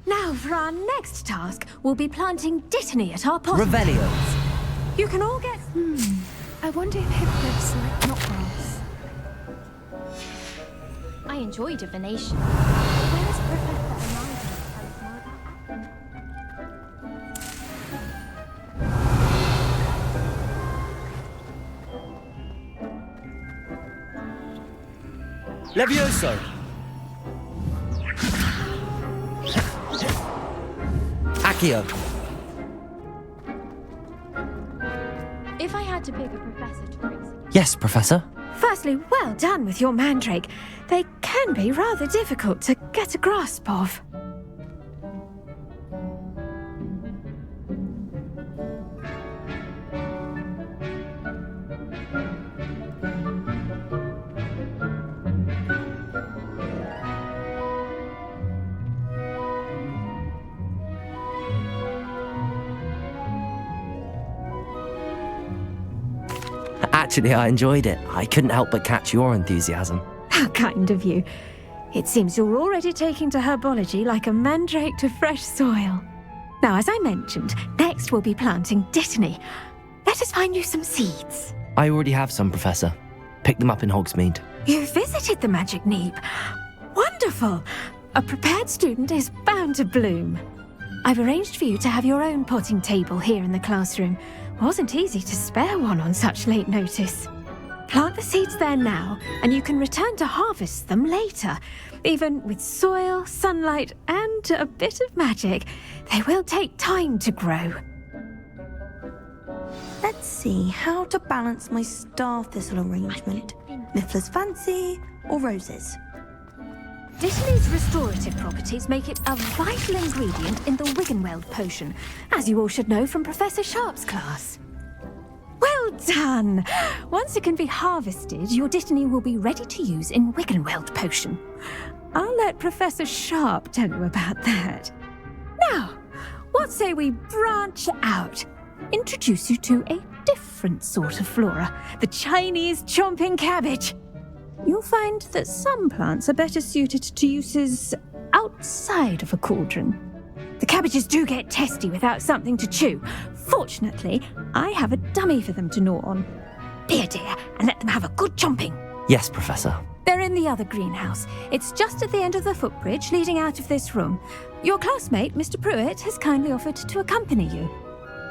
Now, for our next task, we'll be planting Dittany at our pot. Revelios. You can all get... I wonder if hippogriffs like knotgrass. I enjoy divination. Where's Professor Levioso. Accio. If I had to pick a professor to bring... Yes, Professor. Firstly, well done with your mandrake. They can be rather difficult to get a grasp of. Actually, I enjoyed it. I couldn't help but catch your enthusiasm. How kind of you. It seems you're already taking to herbology like a mandrake to fresh soil. Now, as I mentioned, next we'll be planting Dittany. Let us find you some seeds. I already have some, Professor. Picked them up in Hogsmeade. You visited the Magic Neep. Wonderful! A prepared student is bound to bloom. I've arranged for you to have your own potting table here in the classroom. Wasn't easy to spare one on such late notice. Plant the seeds there now, and you can return to harvest them later. Even with soil, sunlight, and a bit of magic, they will take time to grow. Let's see how to balance my star thistle arrangement. Miffler's Fancy or roses? Dittany's restorative properties make it a vital ingredient in the Wiggenweld potion, as you all should know from Professor Sharp's class. Well done! Once it can be harvested, your Dittany will be ready to use in Wiggenweld potion. I'll let Professor Sharp tell you about that. Now, what say we branch out? Introduce you to a different sort of flora, the Chinese chomping cabbage. You'll find that some plants are better suited to uses outside of a cauldron. The cabbages do get testy without something to chew. Fortunately, I have a dummy for them to gnaw on. Be a dear and let them have a good chomping. Yes, Professor. They're in the other greenhouse. It's just at the end of the footbridge leading out of this room. Your classmate, Mr. Pruitt, has kindly offered to accompany you.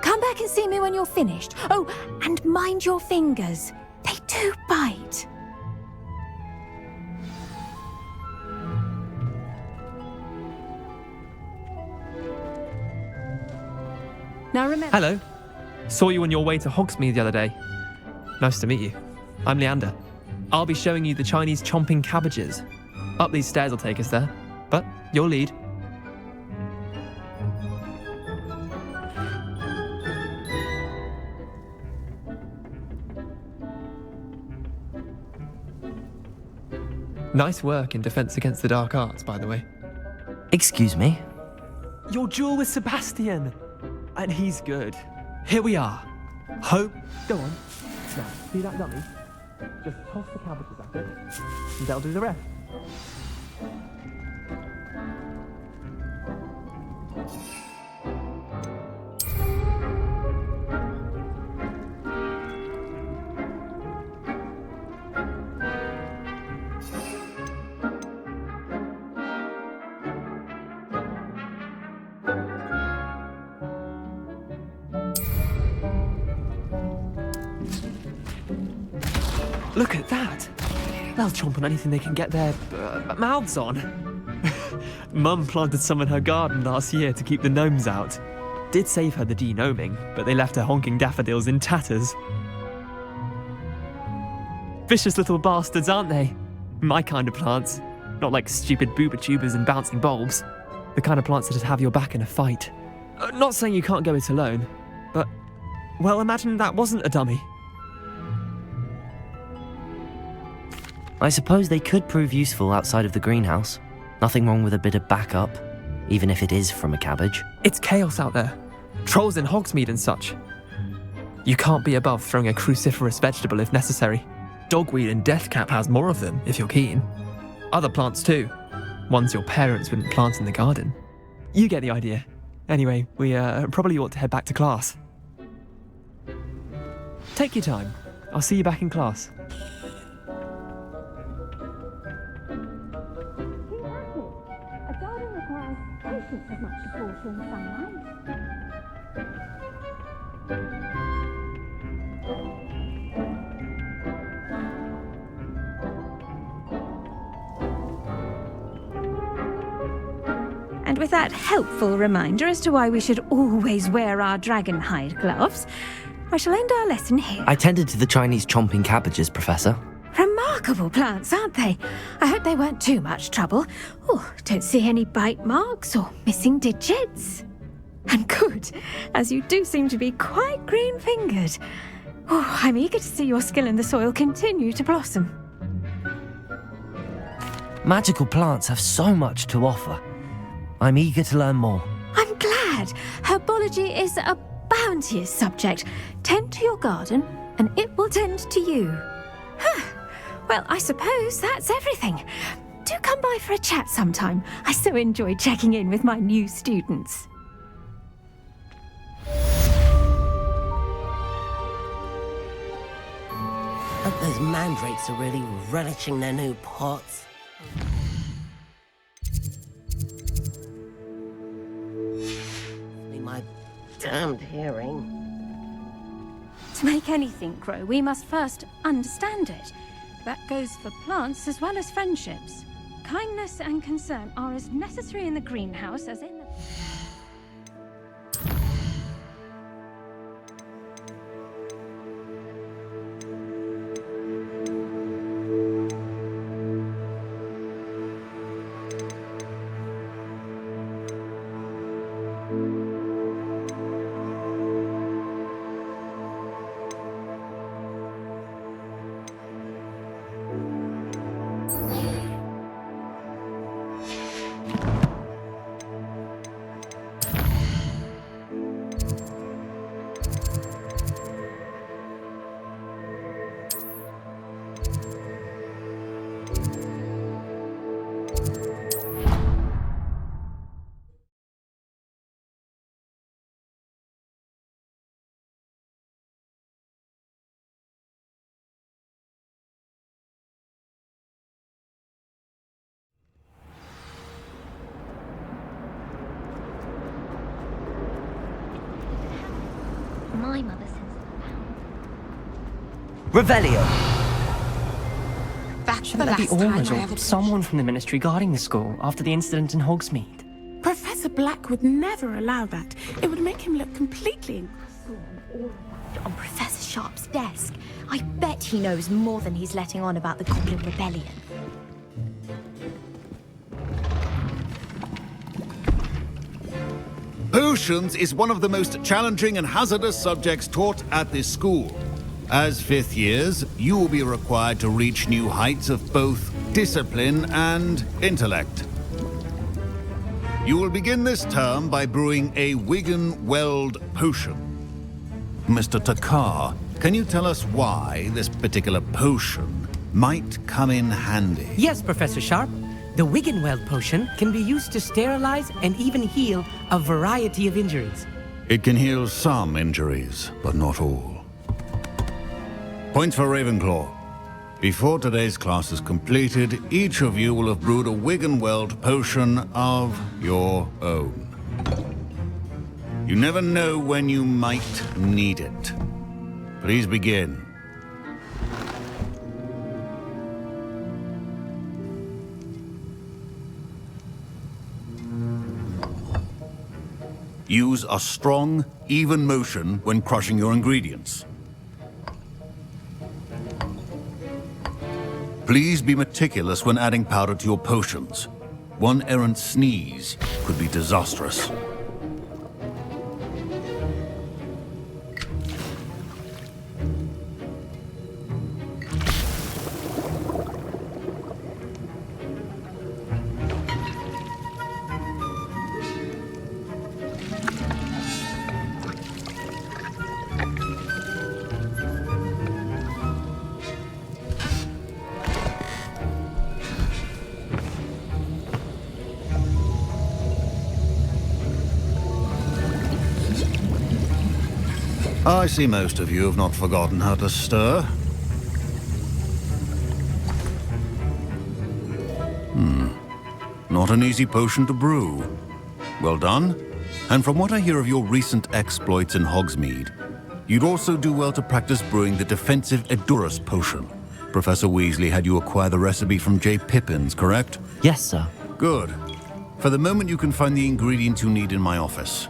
Come back and see me when you're finished. Oh, and mind your fingers. They do bite. Now remember... Hello. Saw you on your way to Hogsmeade the other day. Nice to meet you. I'm Leander. I'll be showing you the Chinese chomping cabbages. Up these stairs will take us there, but you'll lead. Nice work in Defense Against the Dark Arts, by the way. Excuse me? Your duel with Sebastian! And he's good. Here we are. Hope. Go on. Now, see that dummy? Just toss the cabbages at it, and they'll do the rest. Look at that! They'll chomp on anything they can get their mouths on. Mum planted some in her garden last year to keep the gnomes out. Did save her the de-gnoming, but they left her honking daffodils in tatters. Vicious little bastards, aren't they? My kind of plants. Not like stupid booba tubers and bouncing bulbs. The kind of plants that'd have your back in a fight. Not saying you can't go it alone, but, well, imagine that wasn't a dummy. I suppose they could prove useful outside of the greenhouse. Nothing wrong with a bit of backup, even if it is from a cabbage. It's chaos out there. Trolls in Hogsmeade and such. You can't be above throwing a cruciferous vegetable if necessary. Dogweed and deathcap has more of them, if you're keen. Other plants too. Ones your parents wouldn't plant in the garden. You get the idea. Anyway, we probably ought to head back to class. Take your time. I'll see you back in class. A garden requires patience as much as water and sunlight. And with that helpful reminder as to why we should always wear our dragon hide gloves, I shall end our lesson here. I tended to the Chinese chomping cabbages, Professor. Remarkable plants, aren't they? I hope they weren't too much trouble. Oh, don't see any bite marks or missing digits. And good, as you do seem to be quite green-fingered. Oh, I'm eager to see your skill in the soil continue to blossom. Magical plants have so much to offer. I'm eager to learn more. I'm glad. Herbology is a bounteous subject. Tend to your garden, and it will tend to you. Well, I suppose that's everything. Do come by for a chat sometime. I so enjoy checking in with my new students. Hope those mandrakes are really relishing their new pots. My damned hearing. To make anything grow, we must first understand it. That goes for plants as well as friendships. Kindness and concern are as necessary in the greenhouse as in the... My mother says Revelio! That's Shouldn't the there be last time orders I or ever... someone from the Ministry guarding the school after the incident in Hogsmeade? Professor Black would never allow that. It would make him look completely... On Professor Sharp's desk. I bet he knows more than he's letting on about the Goblin Rebellion. Potions is one of the most challenging and hazardous subjects taught at this school. As fifth years, you will be required to reach new heights of both discipline and intellect. You will begin this term by brewing a Wiggenweld potion. Mr. Takar, can you tell us why this particular potion might come in handy? Yes, Professor Sharp. The Wiggenweld potion can be used to sterilize and even heal a variety of injuries. It can heal some injuries, but not all. Points for Ravenclaw. Before today's class is completed, each of you will have brewed a Wiggenweld potion of your own. You never know when you might need it. Please begin. Use a strong, even motion when crushing your ingredients. Please be meticulous when adding powder to your potions. One errant sneeze could be disastrous. I see most of you have not forgotten how to stir. Not an easy potion to brew. Well done. And from what I hear of your recent exploits in Hogsmeade, you'd also do well to practice brewing the defensive Edurus potion. Professor Weasley had you acquire the recipe from J. Pippin's, correct? Yes, sir. Good. For the moment, you can find the ingredients you need in my office.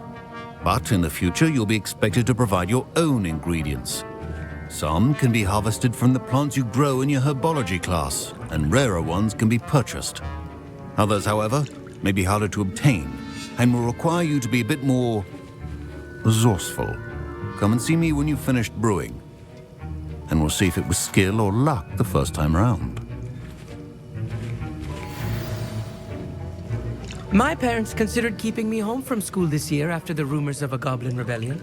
But in the future, you'll be expected to provide your own ingredients. Some can be harvested from the plants you grow in your herbology class, and rarer ones can be purchased. Others, however, may be harder to obtain, and will require you to be a bit more resourceful. Come and see me when you've finished brewing, and we'll see if it was skill or luck the first time round. My parents considered keeping me home from school this year after the rumors of a goblin rebellion.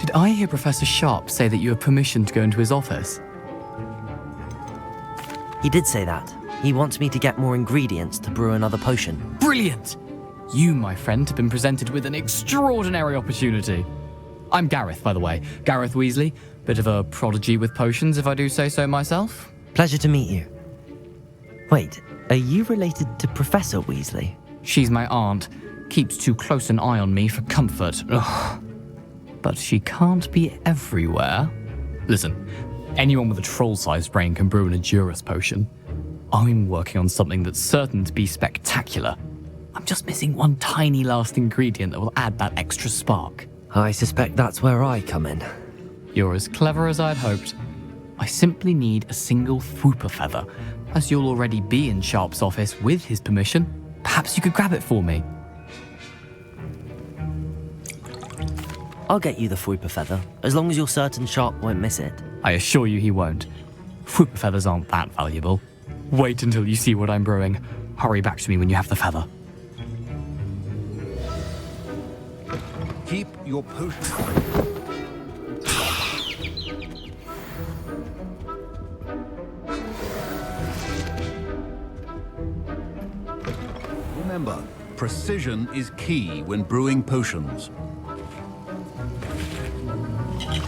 Did I hear Professor Sharp say that you have permission to go into his office? He did say that. He wants me to get more ingredients to brew another potion. Brilliant! You, my friend, have been presented with an extraordinary opportunity. I'm Gareth, by the way. Gareth Weasley. Bit of a prodigy with potions, if I do say so myself. Pleasure to meet you. Wait, are you related to Professor Weasley? She's my aunt. Keeps too close an eye on me for comfort. Ugh. But she can't be everywhere. Listen, anyone with a troll-sized brain can brew an Edurus potion. I'm working on something that's certain to be spectacular. I'm just missing one tiny last ingredient that will add that extra spark. I suspect that's where I come in. You're as clever as I'd hoped. I simply need a single Fwooper feather. As you'll already be in Sharp's office with his permission, perhaps you could grab it for me. I'll get you the Fwooper feather, as long as you're certain Sharp won't miss it. I assure you he won't. Fwooper feathers aren't that valuable. Wait until you see what I'm brewing. Hurry back to me when you have the feather. Keep your potion. Remember, precision is key when brewing potions.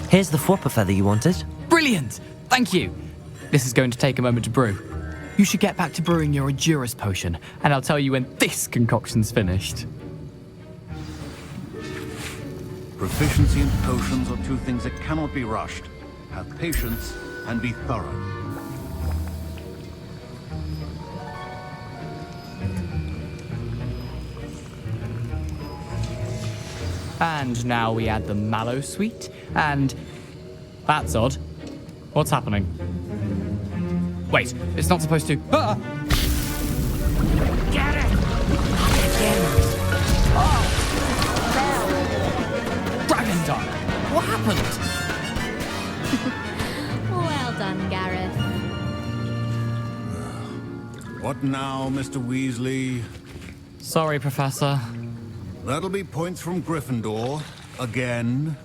Here's the Fwooper feather you wanted. Brilliant! Thank you! This is going to take a moment to brew. You should get back to brewing your Edurus potion, and I'll tell you when this concoction's finished. Proficiency in potions are two things that cannot be rushed. Have patience and be thorough. And now we add the mallow sweet, and... That's odd. What's happening? Wait, it's not supposed to... Ah! Get it! Dragon Dog! What happened? Well done, Gareth. What now, Mr. Weasley? Sorry, Professor. That'll be points from Gryffindor. Again.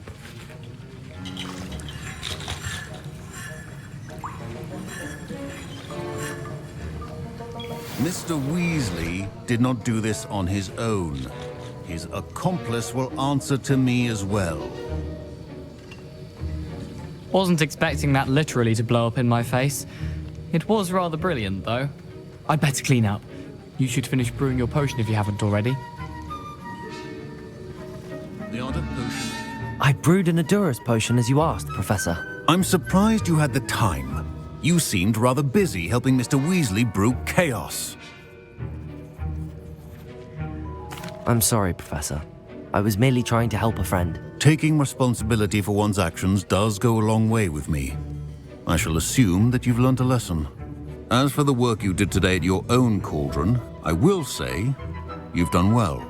Mr. Weasley did not do this on his own. His accomplice will answer to me as well. Wasn't expecting that literally to blow up in my face. It was rather brilliant, though. I'd better clean up. You should finish brewing your potion if you haven't already. The art of potion. I brewed an Edurus potion as you asked, Professor. I'm surprised you had the time. You seemed rather busy helping Mr. Weasley brew chaos. I'm sorry, Professor. I was merely trying to help a friend. Taking responsibility for one's actions does go a long way with me. I shall assume that you've learnt a lesson. As for the work you did today at your own cauldron, I will say you've done well.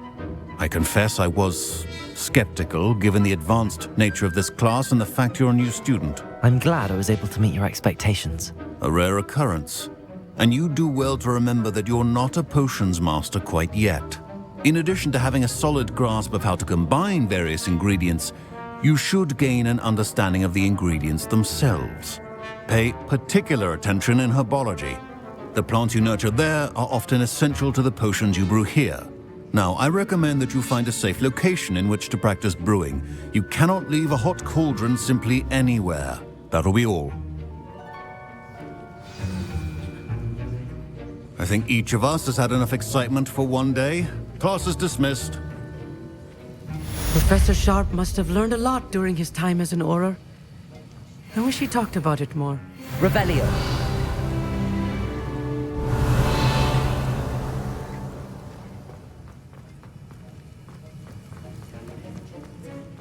I confess I was skeptical given the advanced nature of this class and the fact you're a new student. I'm glad I was able to meet your expectations. A rare occurrence. And you do well to remember that you're not a potions master quite yet. In addition to having a solid grasp of how to combine various ingredients, you should gain an understanding of the ingredients themselves. Pay particular attention in herbology. The plants you nurture there are often essential to the potions you brew here. Now, I recommend that you find a safe location in which to practice brewing. You cannot leave a hot cauldron simply anywhere. That'll be all. I think each of us has had enough excitement for one day. Class is dismissed. Professor Sharp must have learned a lot during his time as an Auror. I wish he talked about it more. Revelio.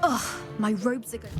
Ugh, my robes are going.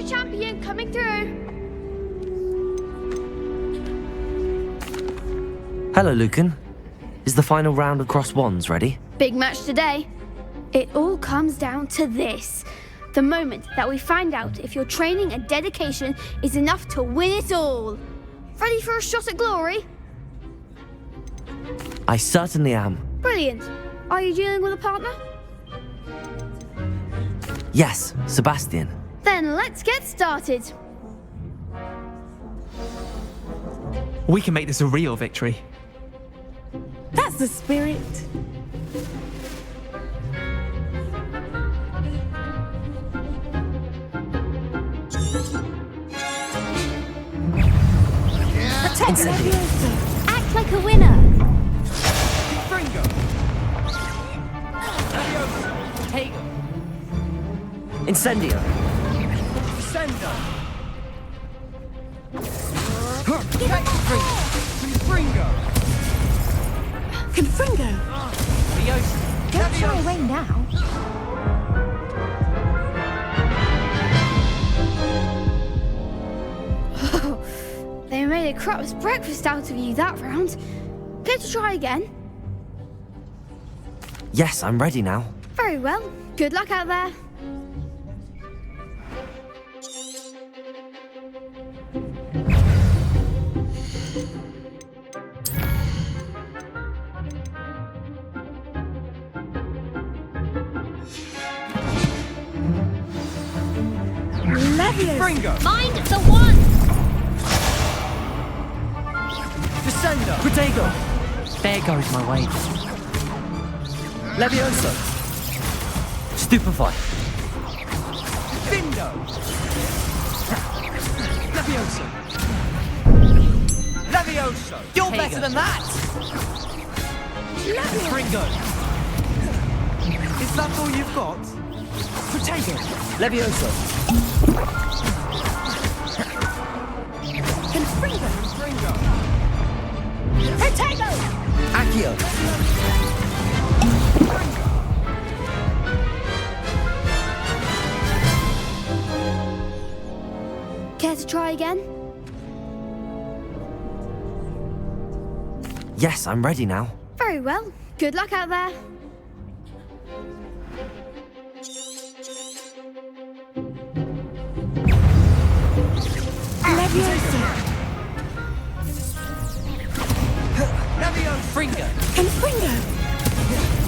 Champion coming through. Hello, Lucan. Is the final round of Cross Wands ready? Big match today. It all comes down to this. The moment that we find out if your training and dedication is enough to win it all. Ready for a shot at glory? I certainly am. Brilliant. Are you dealing with a partner? Yes, Sebastian. Then let's get started. We can make this a real victory. That's the spirit. Act like a winner. Incendio. Confringo. Don't shy away now. a crap's breakfast out of you that round. Care to try again? Yes, I'm ready now. Very well. Good luck out there. Fringo! Mind the one! Descendo! Protego! There goes my wages. Levioso! Stupefy. Findo! Levioso! Levioso! You're better than that! Fringo! Is that all you've got? Protego! Levioso! Confringo! Protego! Accio! Care to try again? Yes, I'm ready now. Very well. Good luck out there. Levioso! Levioso! Fringo! Confringo!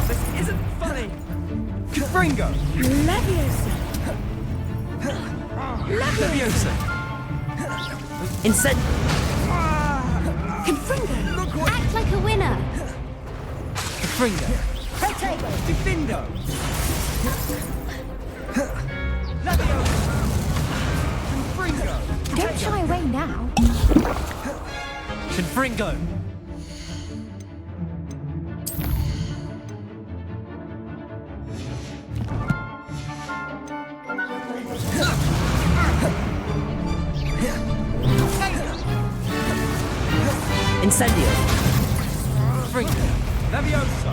This isn't funny! Confringo! Leviosa! Levioso! Incend... Confringo! Act like a winner! Confringo! Protego! Defindo! Levioso! Confringo! Don't shy away now. Confringo! Incendio. Fringo! Levioso!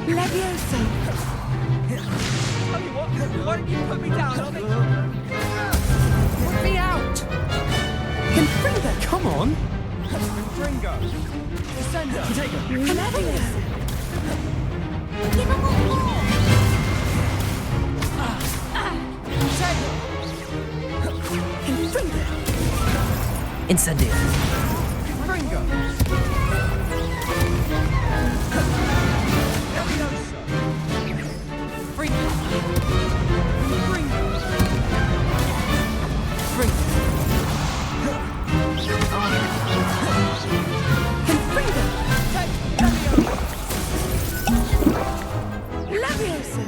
Leviosa! Tell you what, why don't you put me down on it? Put me out! Confringo! Come on. Confringo! Descendo! Leviosa! Give him one more! Confringo! Incendio. Confringo! Levioso! Fringo! Fringo! Fringo! Confringo! Levioso! Leviosa!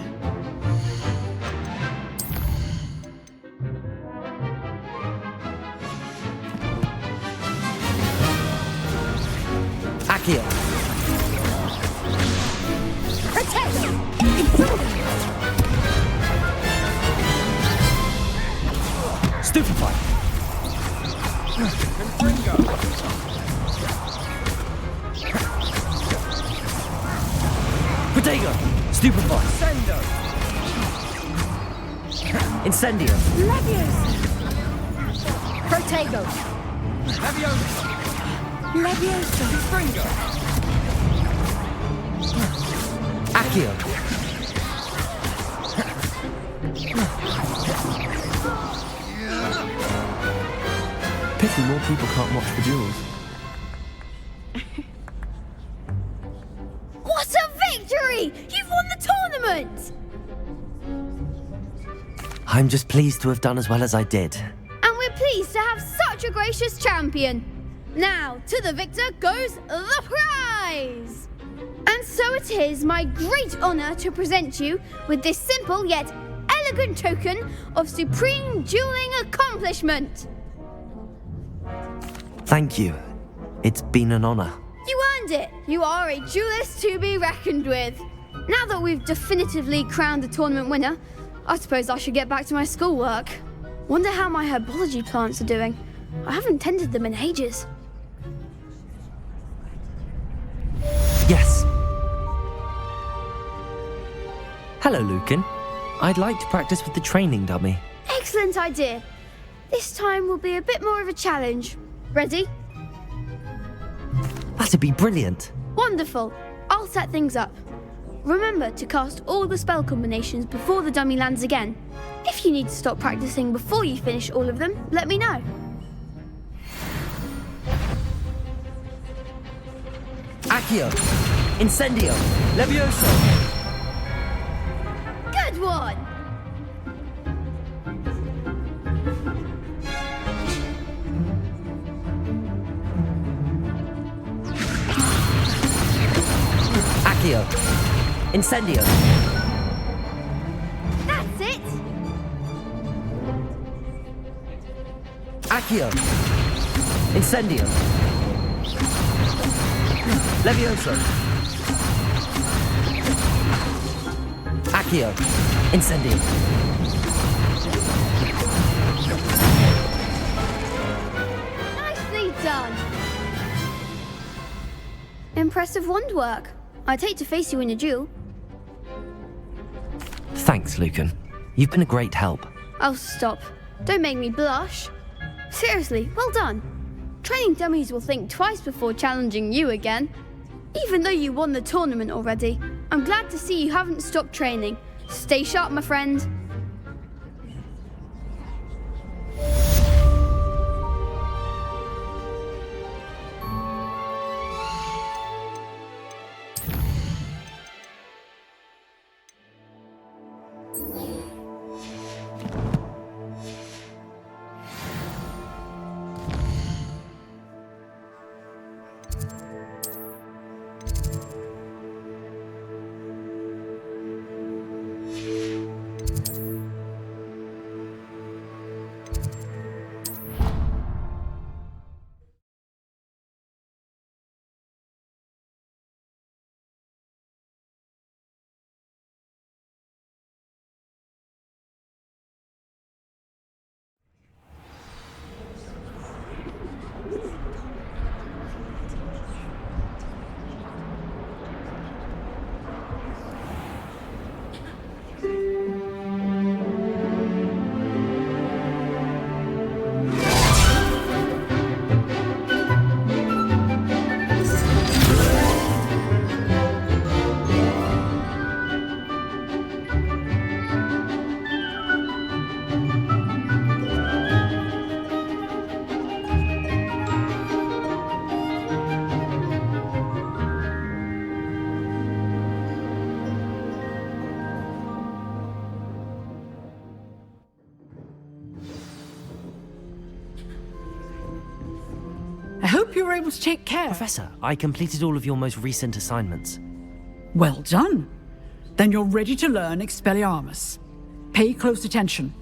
Accio. Protego! Stupefy. Confringo! Protego. Stupefy. Descendo! Incendio. Leviosa! Protego! Levioso! Leviosa! Fringo! Accio. Pity more people can't watch the duels. What a victory! You've won the tournament! I'm just pleased to have done as well as I did. And we're pleased to have such a gracious champion. Now, to the victor goes the prize! And so it is my great honour to present you with this simple yet elegant token of supreme dueling accomplishment. Thank you. It's been an honor. You earned it. You are a duelist to be reckoned with. Now that we've definitively crowned the tournament winner, I suppose I should get back to my schoolwork. Wonder how my herbology plants are doing. I haven't tended them in ages. Yes. Hello, Lucan. I'd like to practice with the training dummy. Excellent idea. This time will be a bit more of a challenge. Ready? That'd be brilliant. Wonderful. I'll set things up. Remember to cast all the spell combinations before the dummy lands again. If you need to stop practicing before you finish all of them, let me know. Accio! Incendio! Levioso! Good one! Accio! Incendio! That's it! Accio! Incendio! Levioso! Accio! Incendio! Nicely done! Impressive wand work. I'd hate to face you in a duel. Thanks, Lucan. You've been a great help. Oh, stop. Don't make me blush. Seriously, well done. Training dummies will think twice before challenging you again. Even though you won the tournament already, I'm glad to see you haven't stopped training. Stay sharp, my friend. I hope you were able to take care. Professor, I completed all of your most recent assignments. Well done. Then you're ready to learn Expelliarmus. Pay close attention.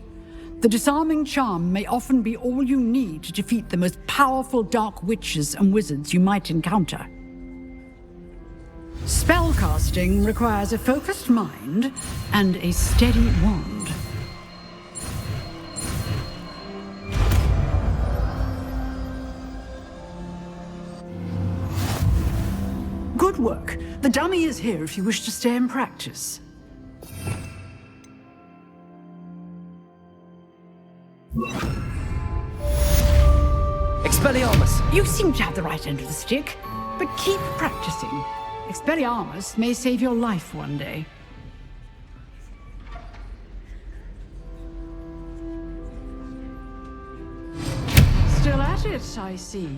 The disarming charm may often be all you need to defeat the most powerful dark witches and wizards you might encounter. Spellcasting requires a focused mind and a steady wand. Good work. The dummy is here if you wish to stay and practice. Expelliarmus! You seem to have the right end of the stick, but keep practicing. Expelliarmus may save your life one day. Still at it, I see.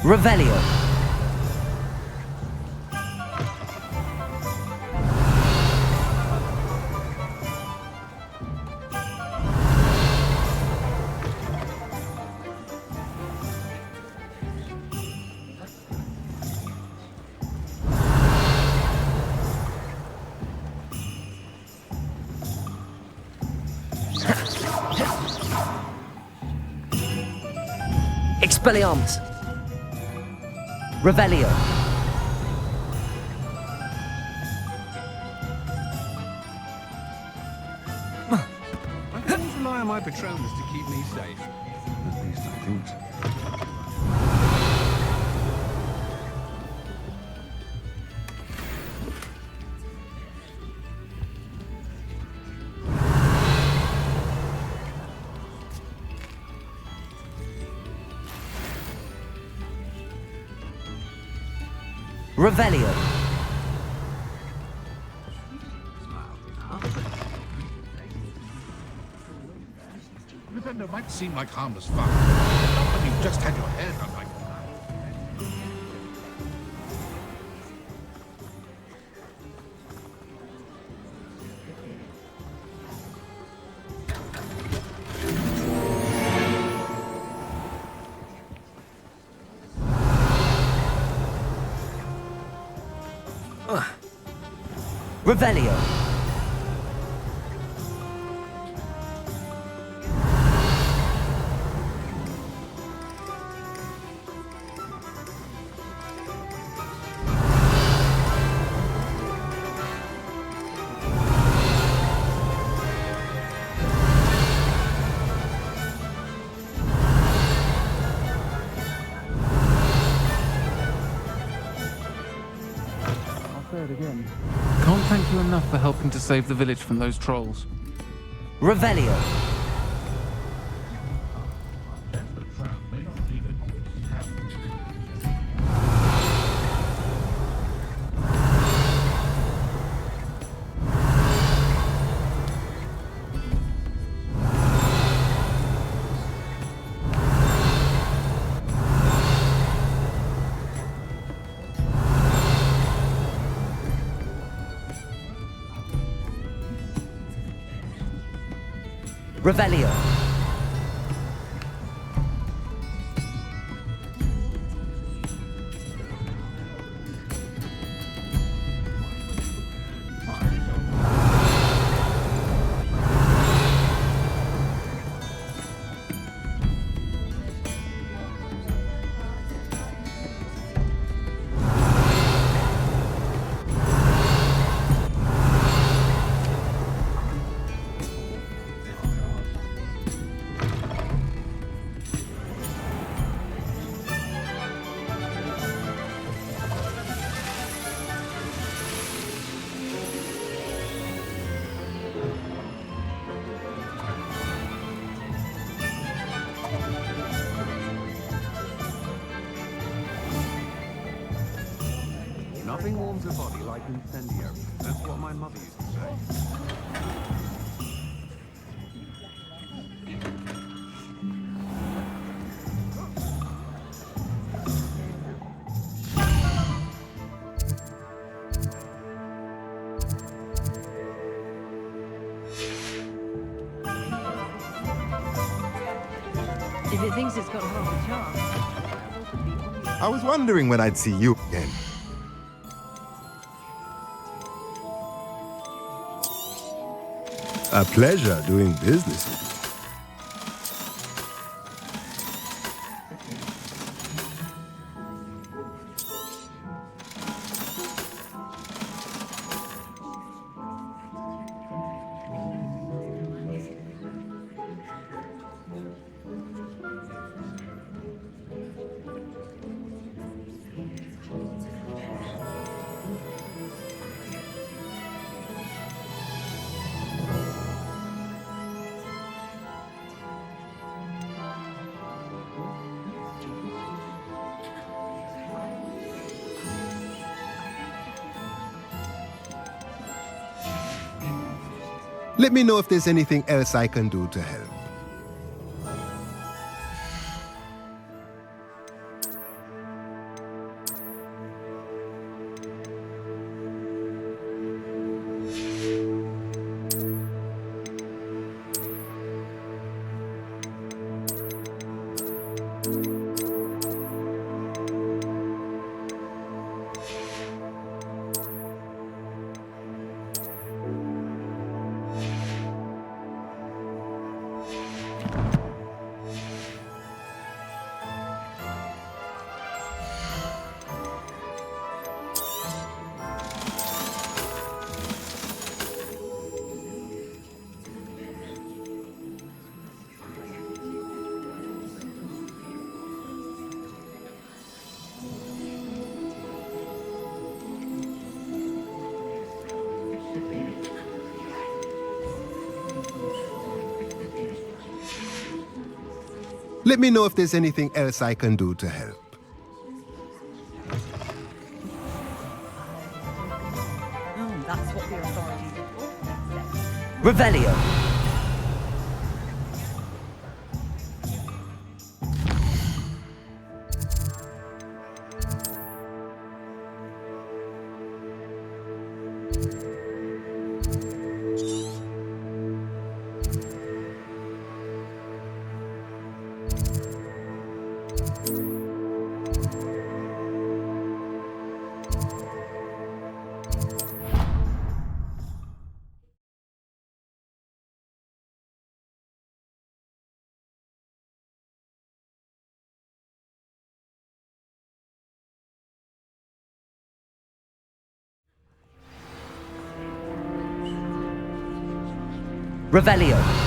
Revelio. Expelliarmus. Revelio. I can always rely on my Patronus to keep me safe. At least I think so. Revelio. Defender might seem like harmless fun, but not when you've just had your hair done like Revelio. again. Can't thank you enough for helping to save the village from those trolls. Revelio. Revelio. Nothing warms a body like incendiary. That's what my mother used to say. If it thinks it's got half a chance. I was wondering when I'd see you again. A pleasure doing business with you. Let me know if there's anything else I can do to help. Let me know if there's anything else I can do to help. That's what the authorities said. Revelio. Revelio.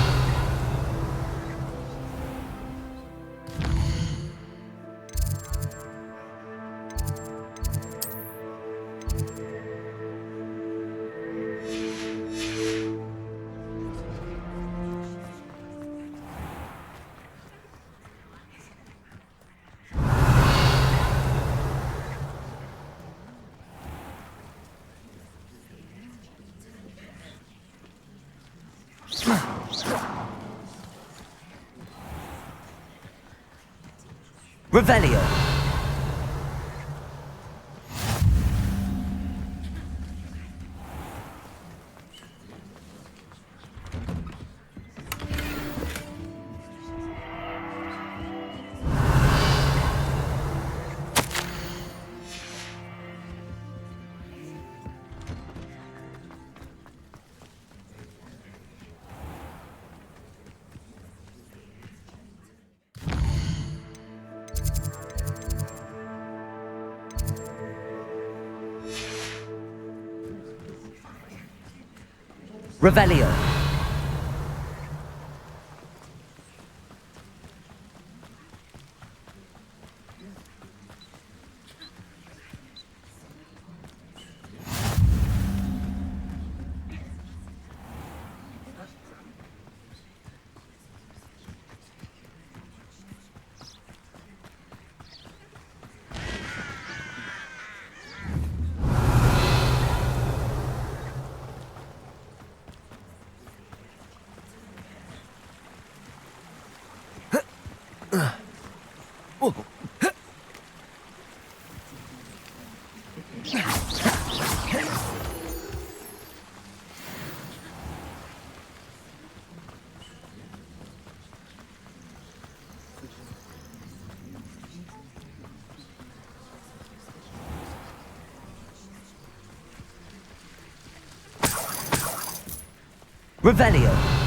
Revelio. Revelio. Revelio.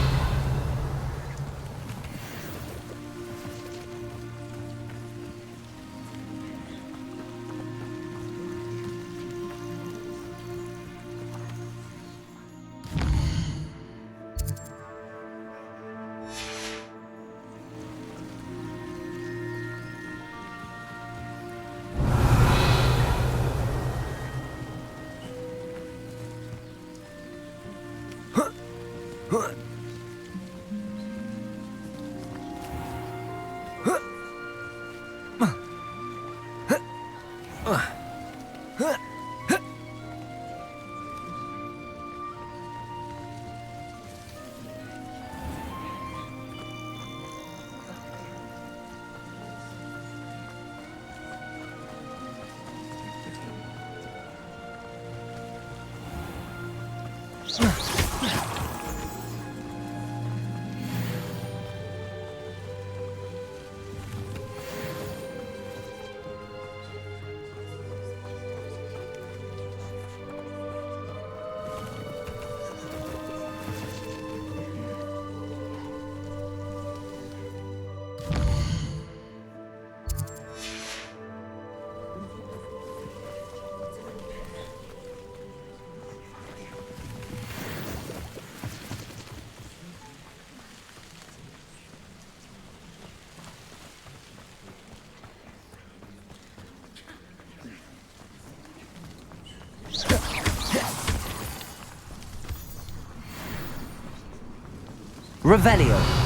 Revelio.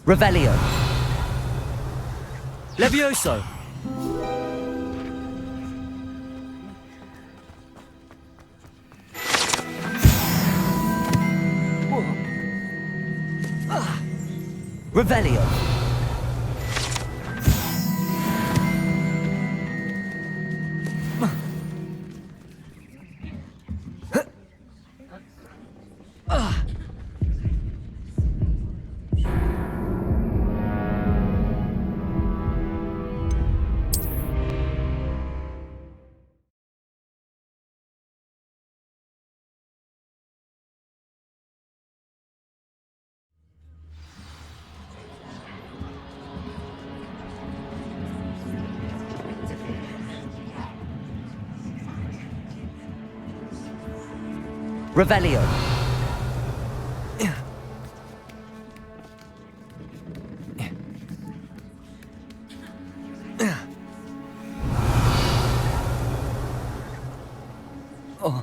Revelio. Levioso. Revelio. Revelio. Oh.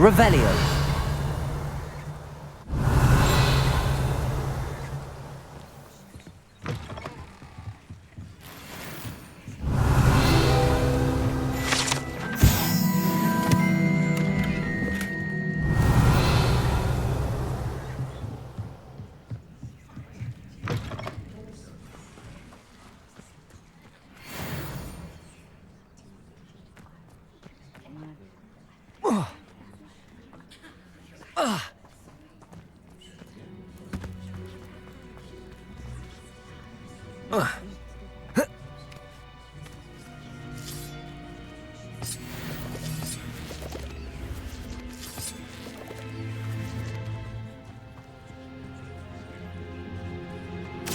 Revelio.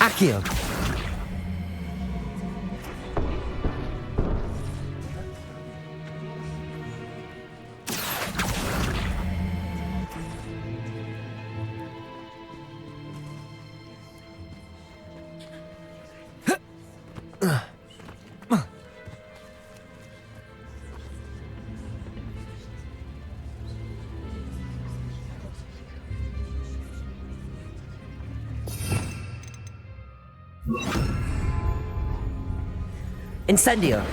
Accio. Incendio!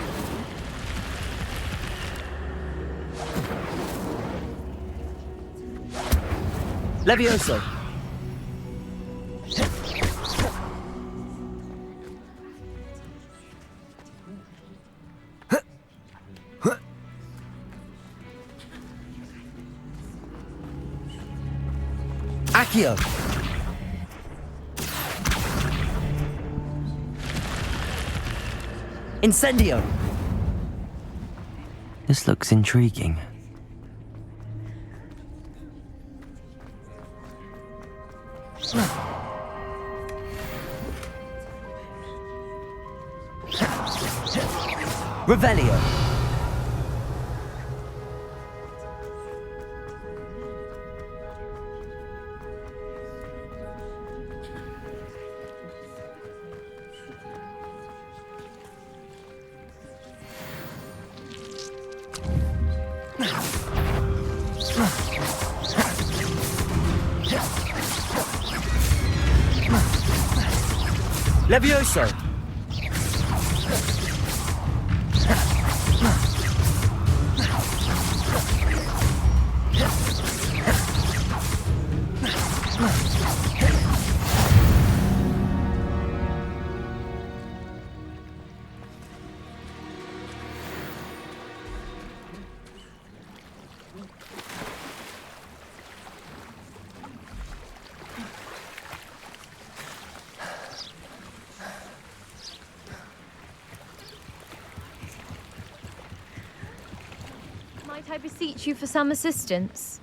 Levioso! Accio! Incendio! This looks intriguing. Revelio! Levioso! Might I beseech you for some assistance?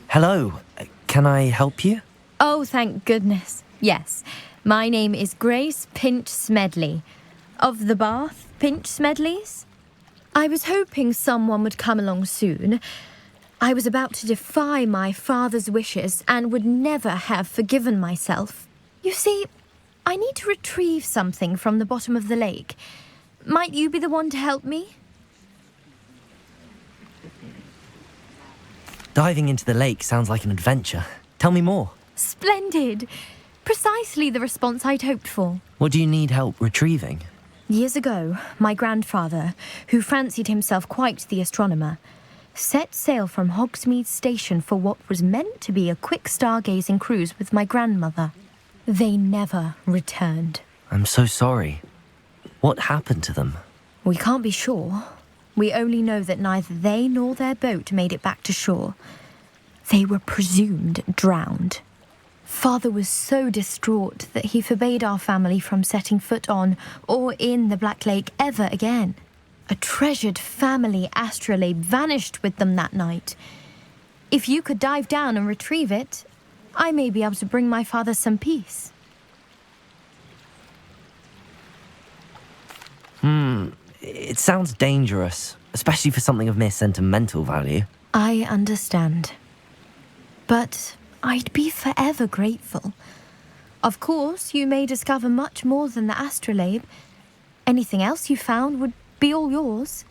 Hello, can I help you? Oh, thank goodness. Yes. My name is Grace Pinch Smedley, of the Bath Pinch Smedleys. I was hoping someone would come along soon. I was about to defy my father's wishes and would never have forgiven myself. You see, I need to retrieve something from the bottom of the lake. Might you be the one to help me? Diving into the lake sounds like an adventure. Tell me more. Splendid! Precisely the response I'd hoped for. What do you need help retrieving? Years ago, my grandfather, who fancied himself quite the astronomer, set sail from Hogsmeade Station for what was meant to be a quick stargazing cruise with my grandmother. They never returned. I'm so sorry. What happened to them? We can't be sure. We only know that neither they nor their boat made it back to shore. They were presumed drowned. Father was so distraught that he forbade our family from setting foot on or in the Black Lake ever again. A treasured family astrolabe vanished with them that night. If you could dive down and retrieve it, I may be able to bring my father some peace. It sounds dangerous, especially for something of mere sentimental value. I understand. But I'd be forever grateful. Of course, you may discover much more than the astrolabe. Anything else you found would be all yours.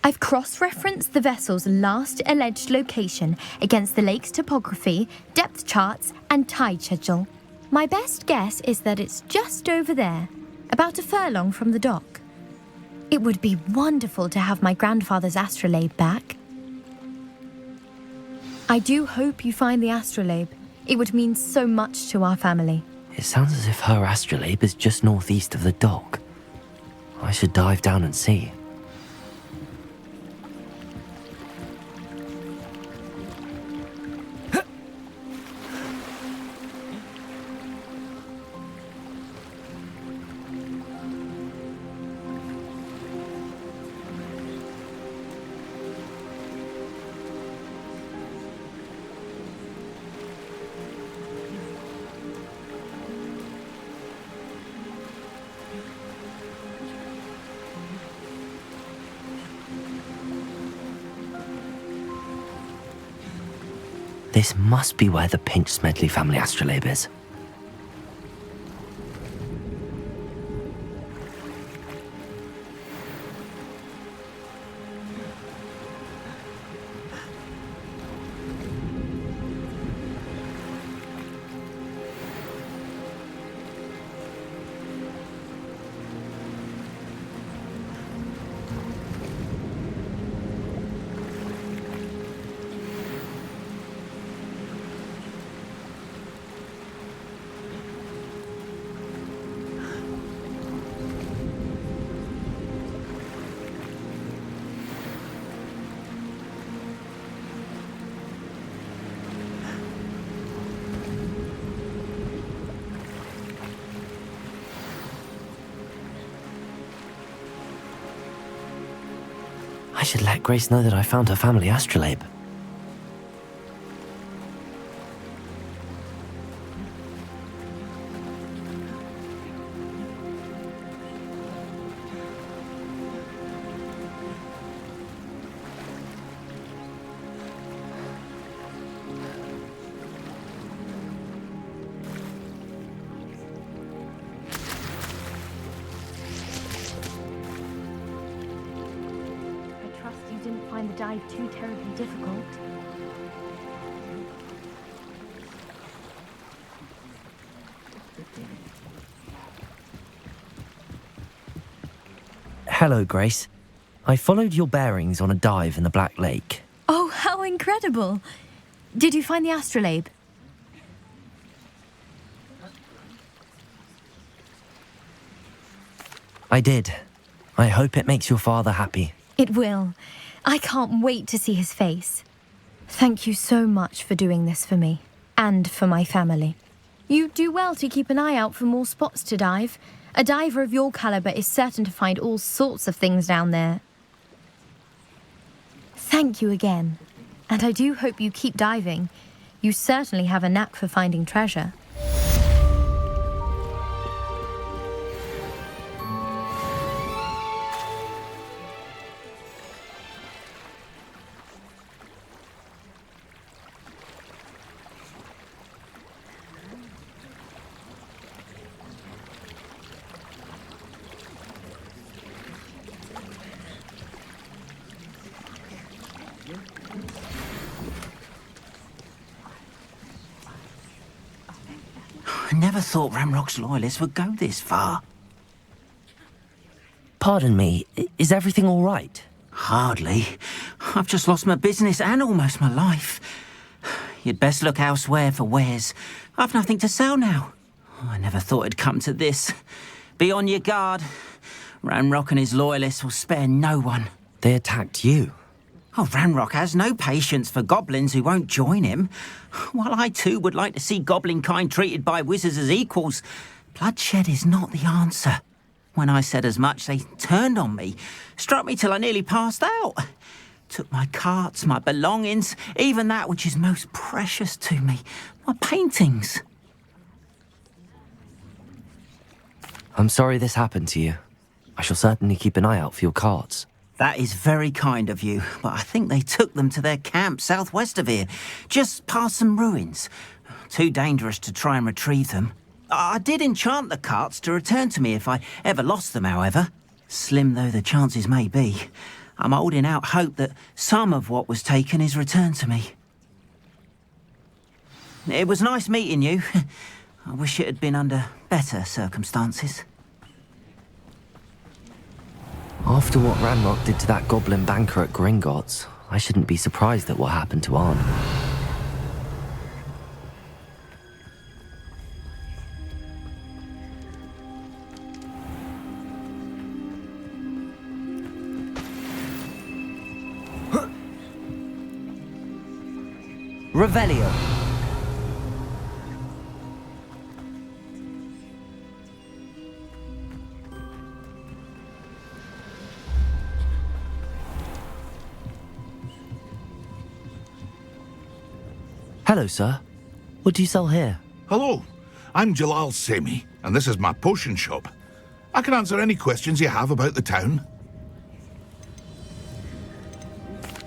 I've cross-referenced the vessel's last alleged location against the lake's topography, depth charts, and tide schedule. My best guess is that it's just over there, about a furlong from the dock. It would be wonderful to have my grandfather's astrolabe back. I do hope you find the astrolabe. It would mean so much to our family. It sounds as if her astrolabe is just northeast of the dock. I should dive down and see. This must be where the Pinch Smedley family astrolabe is. I should let Grace know that I found her family astrolabe. Find the dive too terribly difficult. Hello, Grace. I followed your bearings on a dive in the Black Lake. Oh, how incredible! Did you find the astrolabe? I did. I hope it makes your father happy. It will. I can't wait to see his face. Thank you so much for doing this for me, and for my family. You do well to keep an eye out for more spots to dive. A diver of your caliber is certain to find all sorts of things down there. Thank you again, and I do hope you keep diving. You certainly have a knack for finding treasure. I never thought Ramrock's loyalists would go this far. Pardon me, is everything all right? Hardly. I've just lost my business and almost my life. You'd best look elsewhere for wares. I've nothing to sell now. I never thought it'd come to this. Be on your guard. Ramrock and his loyalists will spare no one. They attacked you? Oh, Ramrock has no patience for goblins who won't join him. While I too would like to see goblin kind treated by wizards as equals, bloodshed is not the answer. When I said as much, they turned on me, struck me till I nearly passed out. Took my carts, my belongings, even that which is most precious to me, my paintings. I'm sorry this happened to you. I shall certainly keep an eye out for your carts. That is very kind of you, but I think they took them to their camp southwest of here, just past some ruins. Too dangerous to try and retrieve them. I did enchant the carts to return to me if I ever lost them, however. Slim though the chances may be, I'm holding out hope that some of what was taken is returned to me. It was nice meeting you. I wish it had been under better circumstances. After what Ramrock did to that goblin banker at Gringotts, I shouldn't be surprised at what happened to Arn. Revelio. Hello, sir. What do you sell here? Hello, I'm Jalal Semi, and this is my potion shop. I can answer any questions you have about the town.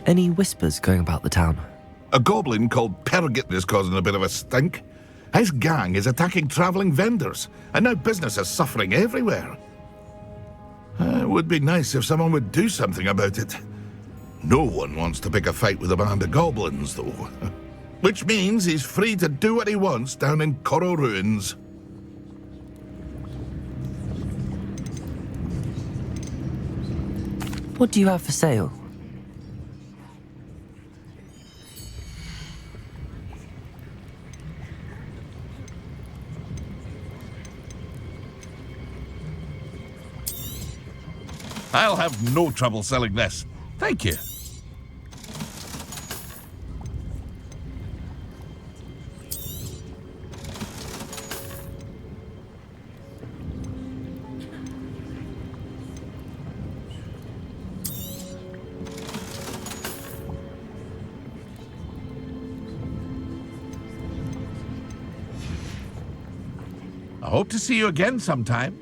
Any whispers going about the town? A goblin called Pergit is causing a bit of a stink. His gang is attacking travelling vendors, and now business is suffering everywhere. It would be nice if someone would do something about it. No one wants to pick a fight with a band of goblins, though. Which means he's free to do what he wants down in Coral Ruins. What do you have for sale? I'll have no trouble selling this. Thank you. I hope to see you again sometime.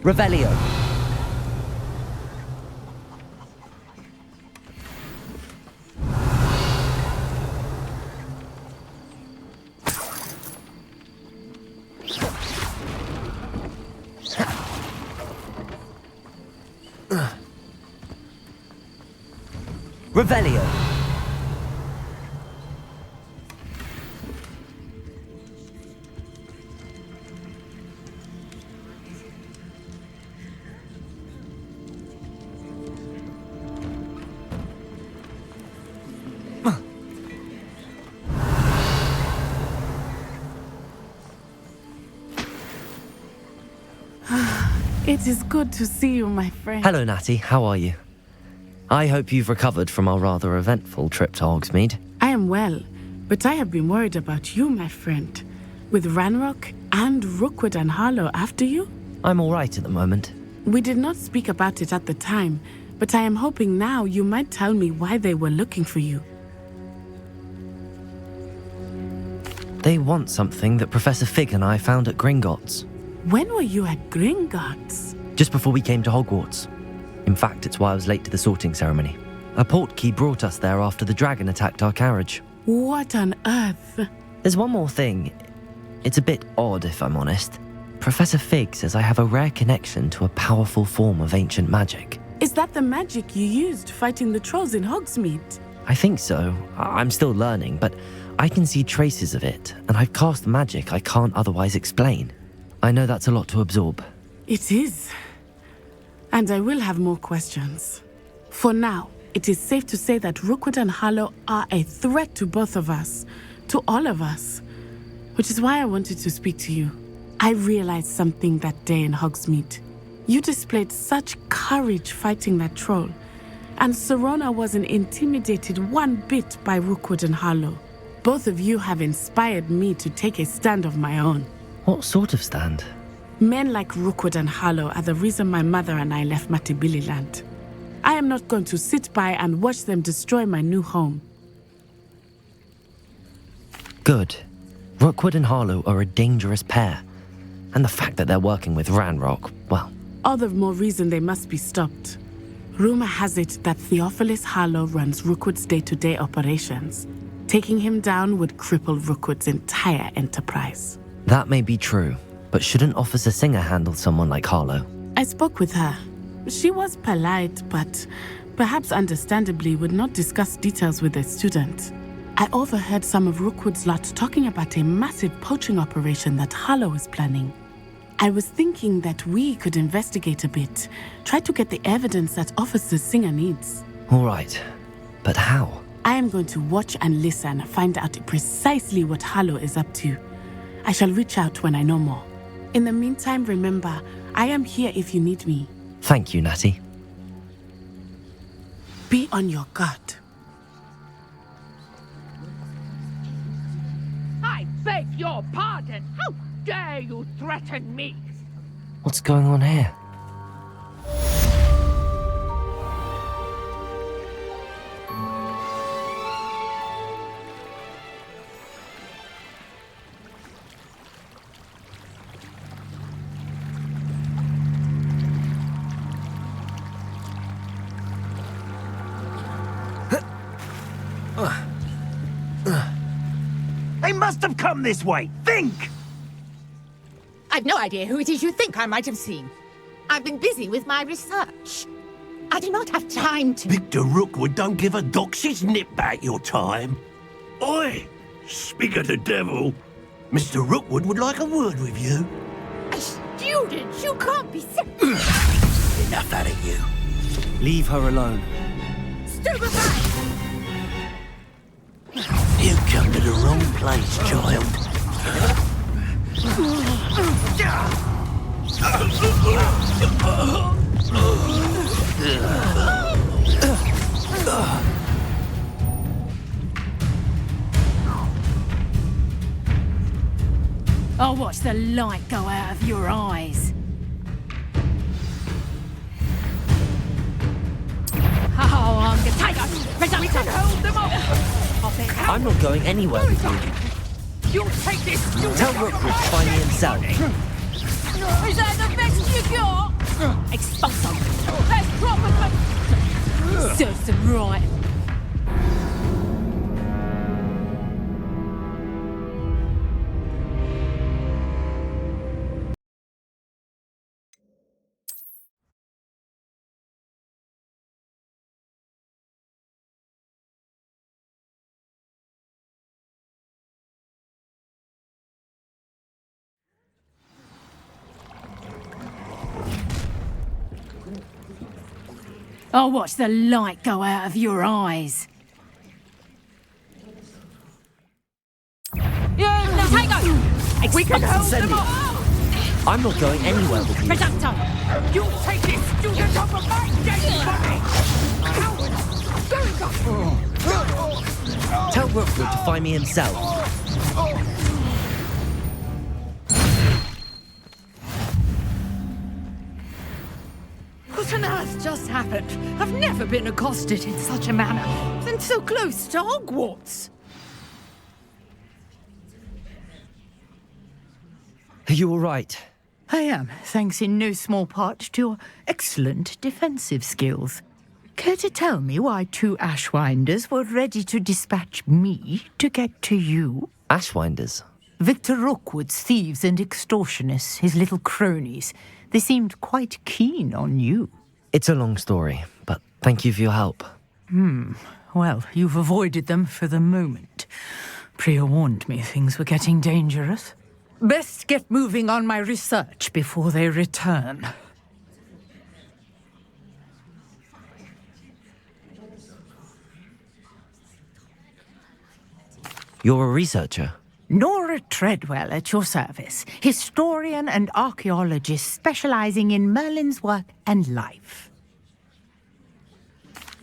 Revelio. Revelio. It is good to see you, my friend. Hello, Natty. How are you? I hope you've recovered from our rather eventful trip to Hogsmeade. I am well, but I have been worried about you, my friend. With Ranrock and Rookwood and Harlow after you? I'm all right at the moment. We did not speak about it at the time, but I am hoping now you might tell me why they were looking for you. They want something that Professor Fig and I found at Gringotts. When were you at Gringotts? Just before we came to Hogwarts. In fact, it's why I was late to the sorting ceremony. A portkey brought us there after the dragon attacked our carriage. What on earth? There's one more thing. It's a bit odd, if I'm honest. Professor Fig says I have a rare connection to a powerful form of ancient magic. Is that the magic you used fighting the trolls in Hogsmeade? I think so. I'm still learning, but I can see traces of it, and I've cast magic I can't otherwise explain. I know that's a lot to absorb. It is. And I will have more questions. For now, it is safe to say that Rookwood and Harlow are a threat to both of us, to all of us, which is why I wanted to speak to you. I realized something that day in Hogsmeade. You displayed such courage fighting that troll, and Serona wasn't intimidated one bit by Rookwood and Harlow. Both of you have inspired me to take a stand of my own. What sort of stand? Men like Rookwood and Harlow are the reason my mother and I left Matibili-land. I am not going to sit by and watch them destroy my new home. Good. Rookwood and Harlow are a dangerous pair. And the fact that they're working with Ranrock, well... All the more reason they must be stopped. Rumor has it that Theophilus Harlow runs Rookwood's day-to-day operations. Taking him down would cripple Rookwood's entire enterprise. That may be true. But shouldn't Officer Singer handle someone like Harlow? I spoke with her. She was polite, but perhaps understandably would not discuss details with a student. I overheard some of Rookwood's lot talking about a massive poaching operation that Harlow is planning. I was thinking that we could investigate a bit, try to get the evidence that Officer Singer needs. All right, but how? I am going to watch and listen, find out precisely what Harlow is up to. I shall reach out when I know more. In the meantime, remember, I am here if you need me. Thank you, Natty. Be on your guard. I beg your pardon. How dare you threaten me? What's going on here? They must have come this way. Think! I've no idea who it is you think I might have seen. I've been busy with my research. I do not have time to... Victor Rookwood don't give a doxy's nip back your time. Oi! Speak of the devil. Mr. Rookwood would like a word with you. A student? You can't be... Enough out of you. Leave her alone. Stupefy! You come to the wrong place, child. I'll watch the light go out of your eyes. Ha Oh, I'm gonna take us. We can hold them off. I'm not going anywhere with you. You'll take this. Tell Rookwood to find me himself. Is that the best you got? Expulse them. That's probably. Serves them right. I'll watch the light go out of your eyes. Yeah, now take us. We can hold them off. I'm not going anywhere with you. Presento. You'll take this student off of my dead body. Tell Rookwood to find me himself. What on earth just happened? I've never been accosted in such a manner. And so close to Hogwarts. Are you all right? I am, thanks in no small part to your excellent defensive skills. Care to tell me why two Ashwinders were ready to dispatch me to get to you? Ashwinders? Victor Rookwood's thieves and extortionists, his little cronies. They seemed quite keen on you. It's a long story, but thank you for your help. Well, you've avoided them for the moment. Priya warned me things were getting dangerous. Best get moving on my research before they return. You're a researcher? Nora Treadwell at your service, historian and archaeologist specializing in Merlin's work and life.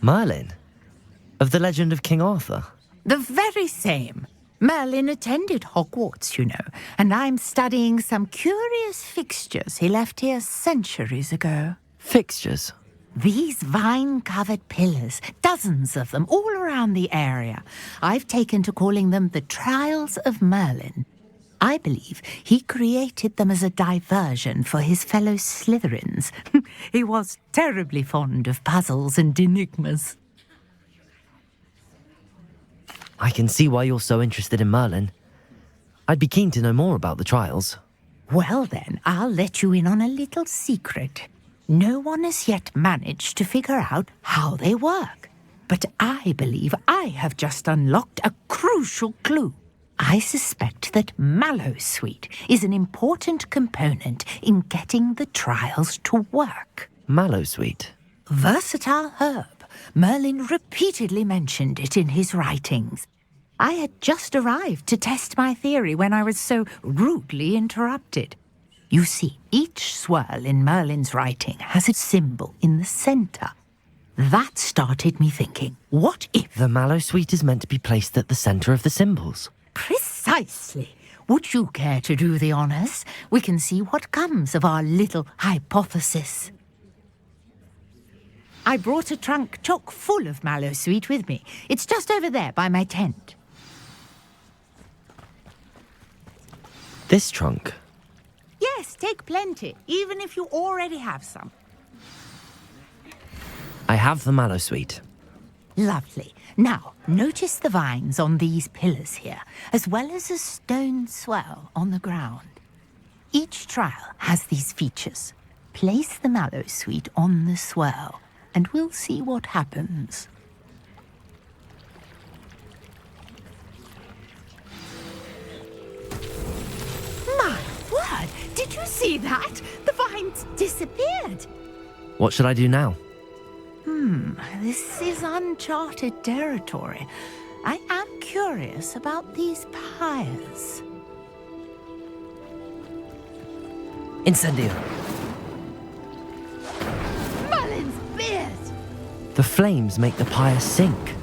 Merlin? Of the legend of King Arthur? The very same. Merlin attended Hogwarts, you know, and I'm studying some curious fixtures he left here centuries ago. Fixtures? These vine-covered pillars, dozens of them, all around the area. I've taken to calling them the Trials of Merlin. I believe he created them as a diversion for his fellow Slytherins. He was terribly fond of puzzles and enigmas. I can see why you're so interested in Merlin. I'd be keen to know more about the trials. Well then, I'll let you in on a little secret. No one has yet managed to figure out how they work. But I believe I have just unlocked a crucial clue. I suspect that Mallowsweet is an important component in getting the trials to work. Mallowsweet? Versatile herb. Merlin repeatedly mentioned it in his writings. I had just arrived to test my theory when I was so rudely interrupted. You see, each swirl in Merlin's writing has a symbol in the center. That started me thinking, what if... The Mallowsweet is meant to be placed at the center of the symbols. Precisely. Would you care to do the honors? We can see what comes of our little hypothesis. I brought a trunk chock full of Mallowsweet with me. It's just over there by my tent. This trunk? Yes, take plenty, even if you already have some. I have the Mallowsweet. Lovely. Now, notice the vines on these pillars here, as well as a stone swell on the ground. Each trial has these features. Place the Mallowsweet on the swell, and we'll see what happens. My word! Did you see that? The vines disappeared. What should I do now? This is uncharted territory. I am curious about these pyres. Incendio. Merlin's beard! The flames make the pyre sink.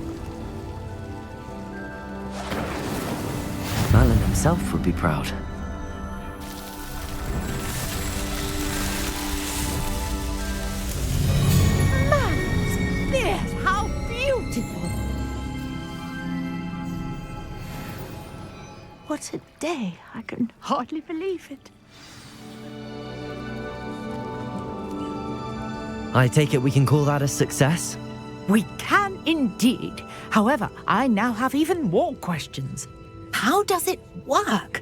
Merlin himself would be proud. Merlin's beard! How what a day. I can hardly believe it. I take it we can call that a success? We can indeed. However, I now have even more questions. How does it work?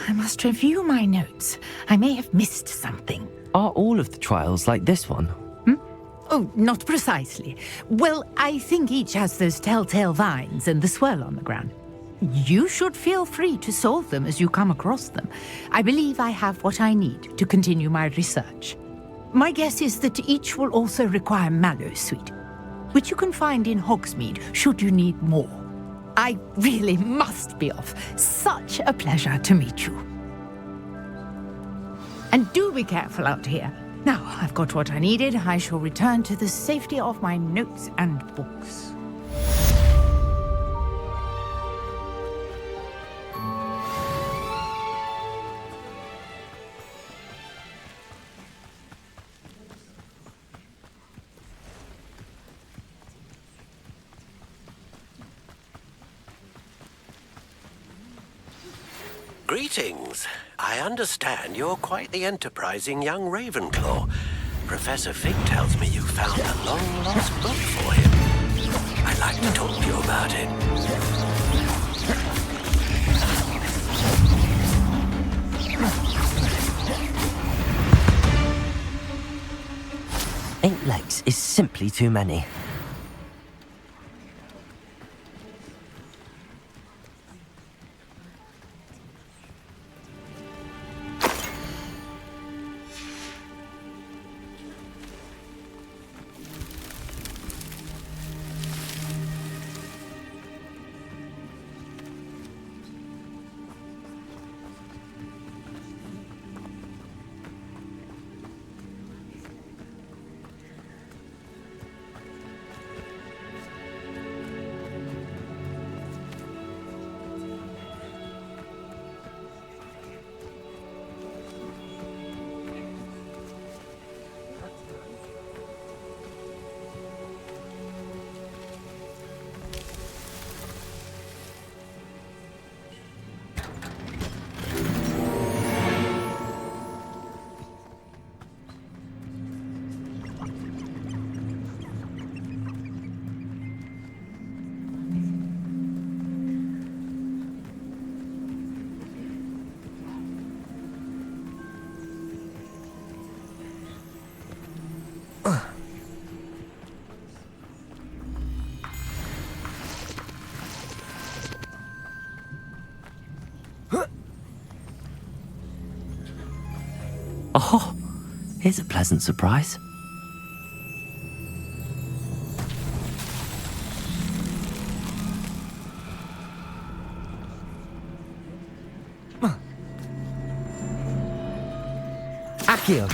I must review my notes. I may have missed something. Are all of the trials like this one? Oh, not precisely. Well, I think each has those telltale vines and the swirl on the ground. You should feel free to solve them as you come across them. I believe I have what I need to continue my research. My guess is that each will also require Mallowsweet, which you can find in Hogsmeade should you need more. I really must be off. Such a pleasure to meet you. And do be careful out here. Now I've got what I needed, I shall return to the safety of my notes and books. Greetings. I understand you're quite the enterprising young Ravenclaw. Professor Fig tells me you found a long-lost book for him. I'd like to talk to you about it. Eight legs is simply too many. Oh, here's a pleasant surprise. Accio.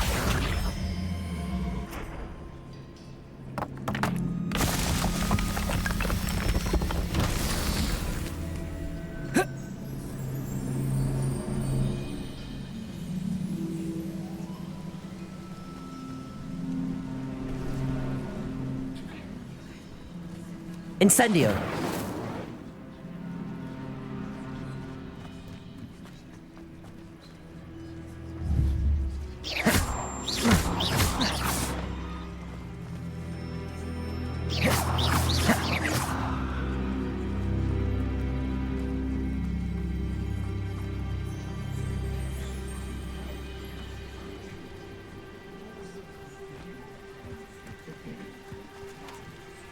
Incendio.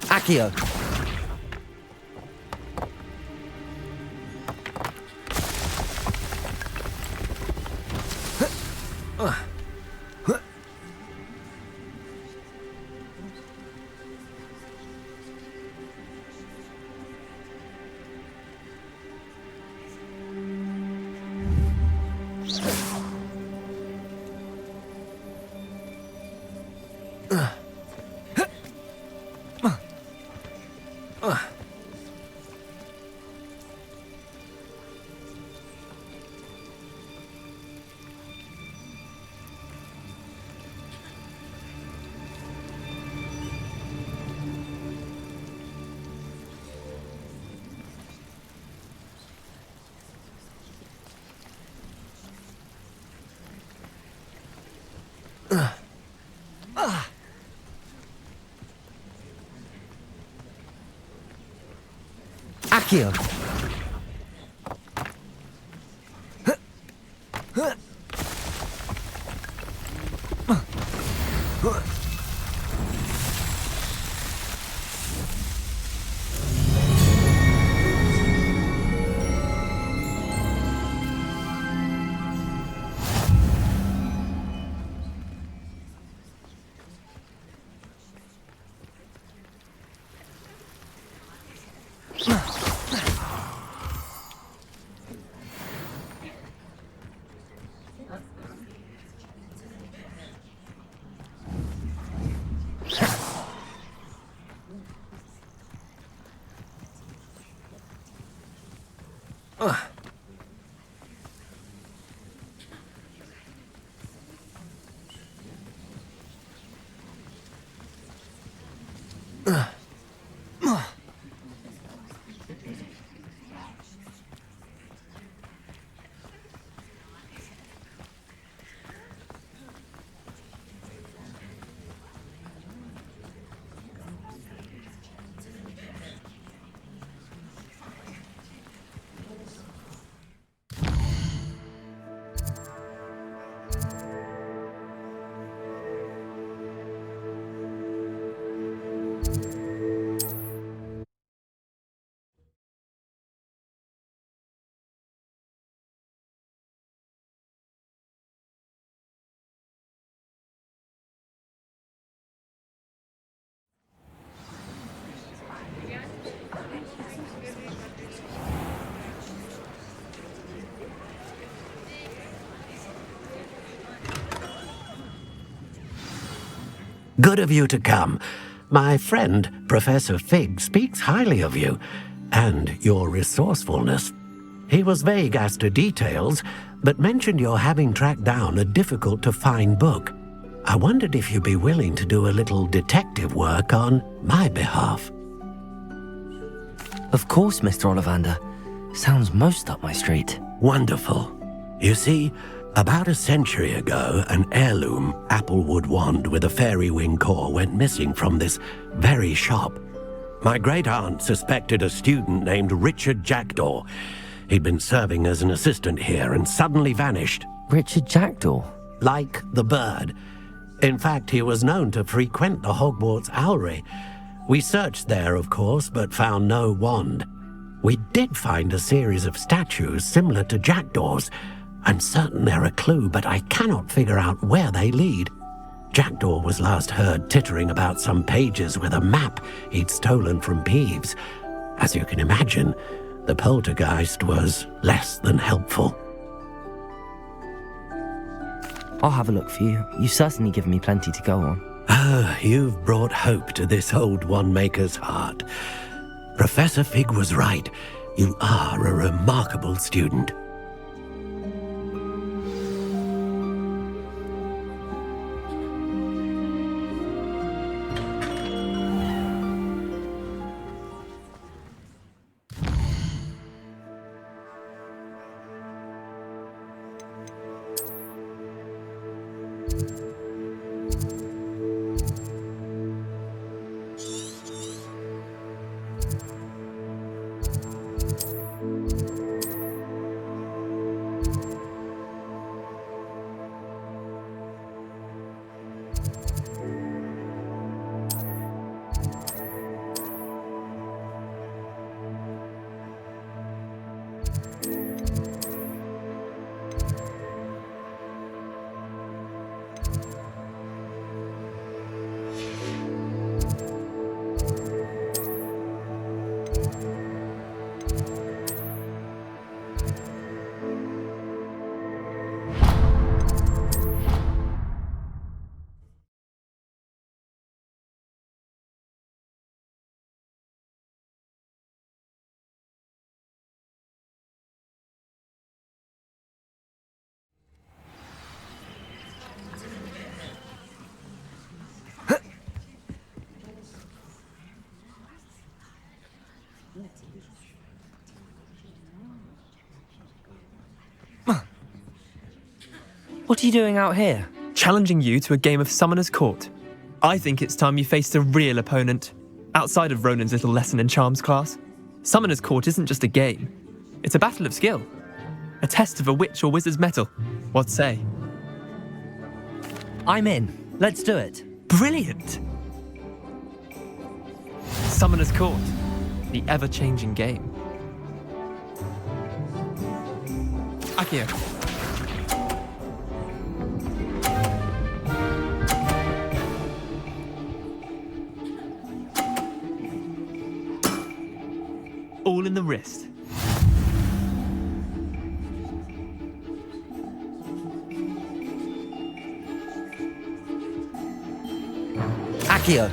Accio. Accio! Good of you to come. My friend, Professor Fig, speaks highly of you and your resourcefulness. He was vague as to details, but mentioned your having tracked down a difficult-to-find book. I wondered if you'd be willing to do a little detective work on my behalf. Of course, Mr. Ollivander. Sounds most up my street. Wonderful. You see, about a century ago, an heirloom applewood wand with a fairy wing core went missing from this very shop. My great-aunt suspected a student named Richard Jackdaw. He'd been serving as an assistant here and suddenly vanished. Richard Jackdaw? Like the bird. In fact, he was known to frequent the Hogwarts Owlery. We searched there, of course, but found no wand. We did find a series of statues similar to Jackdaw's. I'm certain they're a clue, but I cannot figure out where they lead. Jackdaw was last heard tittering about some pages with a map he'd stolen from Peeves. As you can imagine, the poltergeist was less than helpful. I'll have a look for you. You've certainly given me plenty to go on. Ah, you've brought hope to this old one-maker's heart. Professor Fig was right. You are a remarkable student. What are you doing out here? Challenging you to a game of Summoner's Court. I think it's time you faced a real opponent, outside of Ronan's little lesson in charms class. Summoner's Court isn't just a game. It's a battle of skill. A test of a witch or wizard's mettle. What say? I'm in. Let's do it. Brilliant! Summoner's Court, the ever-changing game. Akio. All in the wrist. Akio.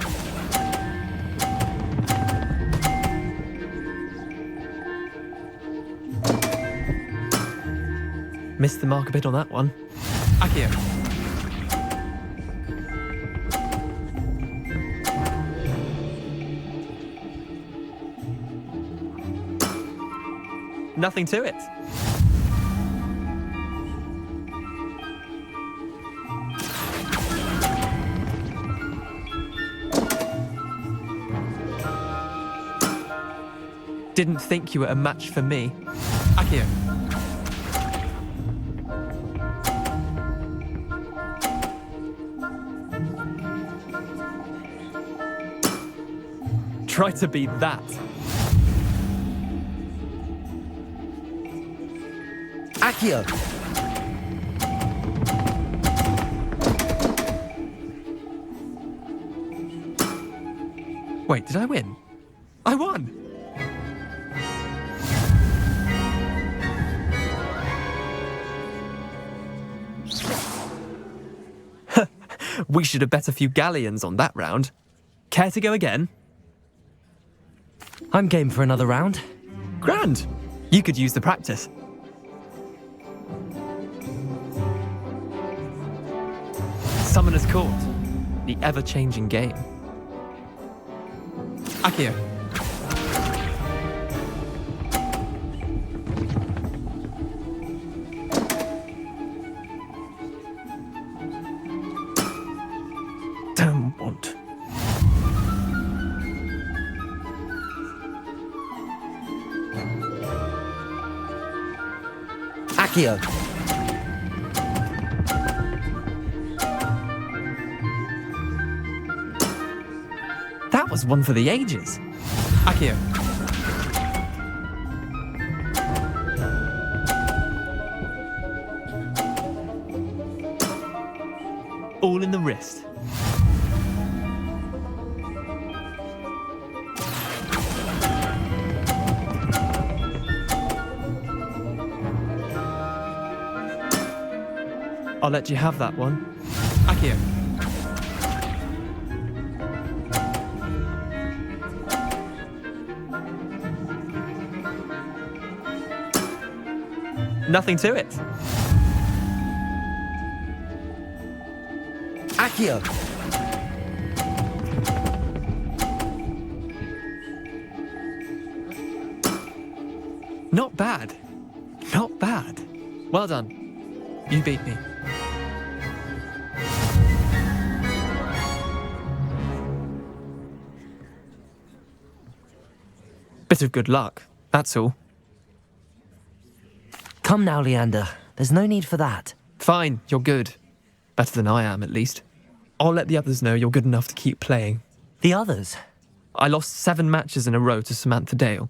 Missed the mark a bit on that one. Akio. Nothing to it. Didn't think you were a match for me. Akio. Try to beat that. Akio. Wait, did I win? I won! We should have bet a few galleons on that round. Care to go again? I'm game for another round. Grand! You could use the practice. Summoner's Court, the ever-changing game. Akio. Don't want. Akio. That was one for the ages. Akio. All in the wrist. I'll let you have that one. Akio. Nothing to it. Akio. Not bad. Not bad. Well done. You beat me. Bit of good luck, that's all. Come now, Leander. There's no need for that. Fine, you're good. Better than I am, at least. I'll let the others know you're good enough to keep playing. The others? I lost 7 matches in a row to Samantha Dale.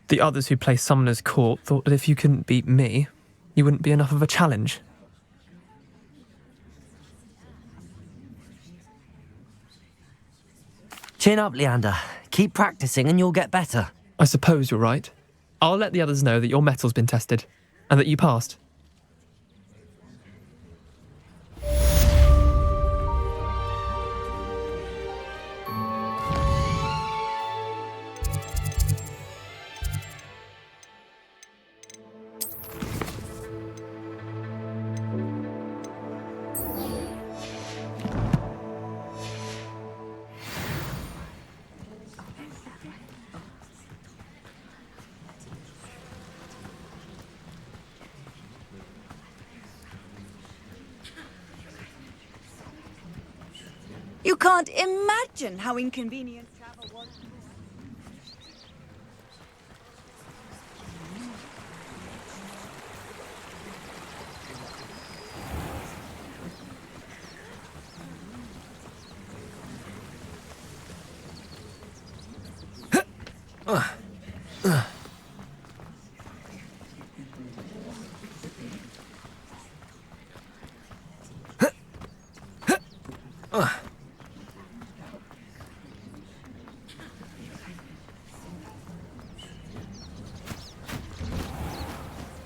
The others who play Summoner's Court thought that if you couldn't beat me, you wouldn't be enough of a challenge. Chin up, Leander. Keep practicing and you'll get better. I suppose you're right. I'll let the others know that your metal's been tested, and that you passed. You can't imagine how inconvenient travel was.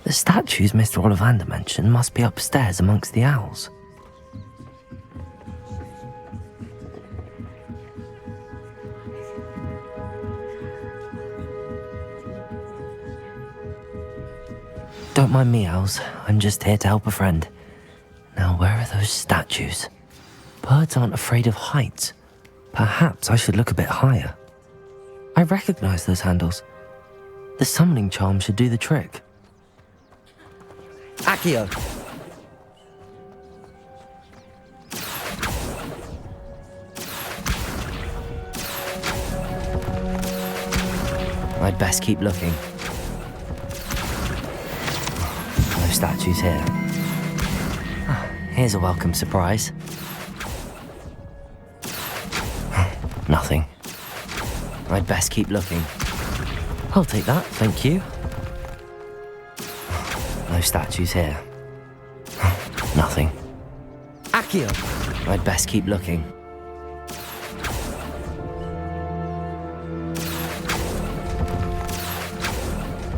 The statues Mr. Ollivander mentioned must be upstairs amongst the owls. Don't mind me, owls. I'm just here to help a friend. Now, where are those statues? Birds aren't afraid of heights. Perhaps I should look a bit higher. I recognize those handles. The summoning charm should do the trick. Accio! I'd best keep looking. No statues here. Here's a welcome surprise. Nothing. I'd best keep looking. I'll take that, thank you. No statues here. Nothing. Accio! I'd best keep looking.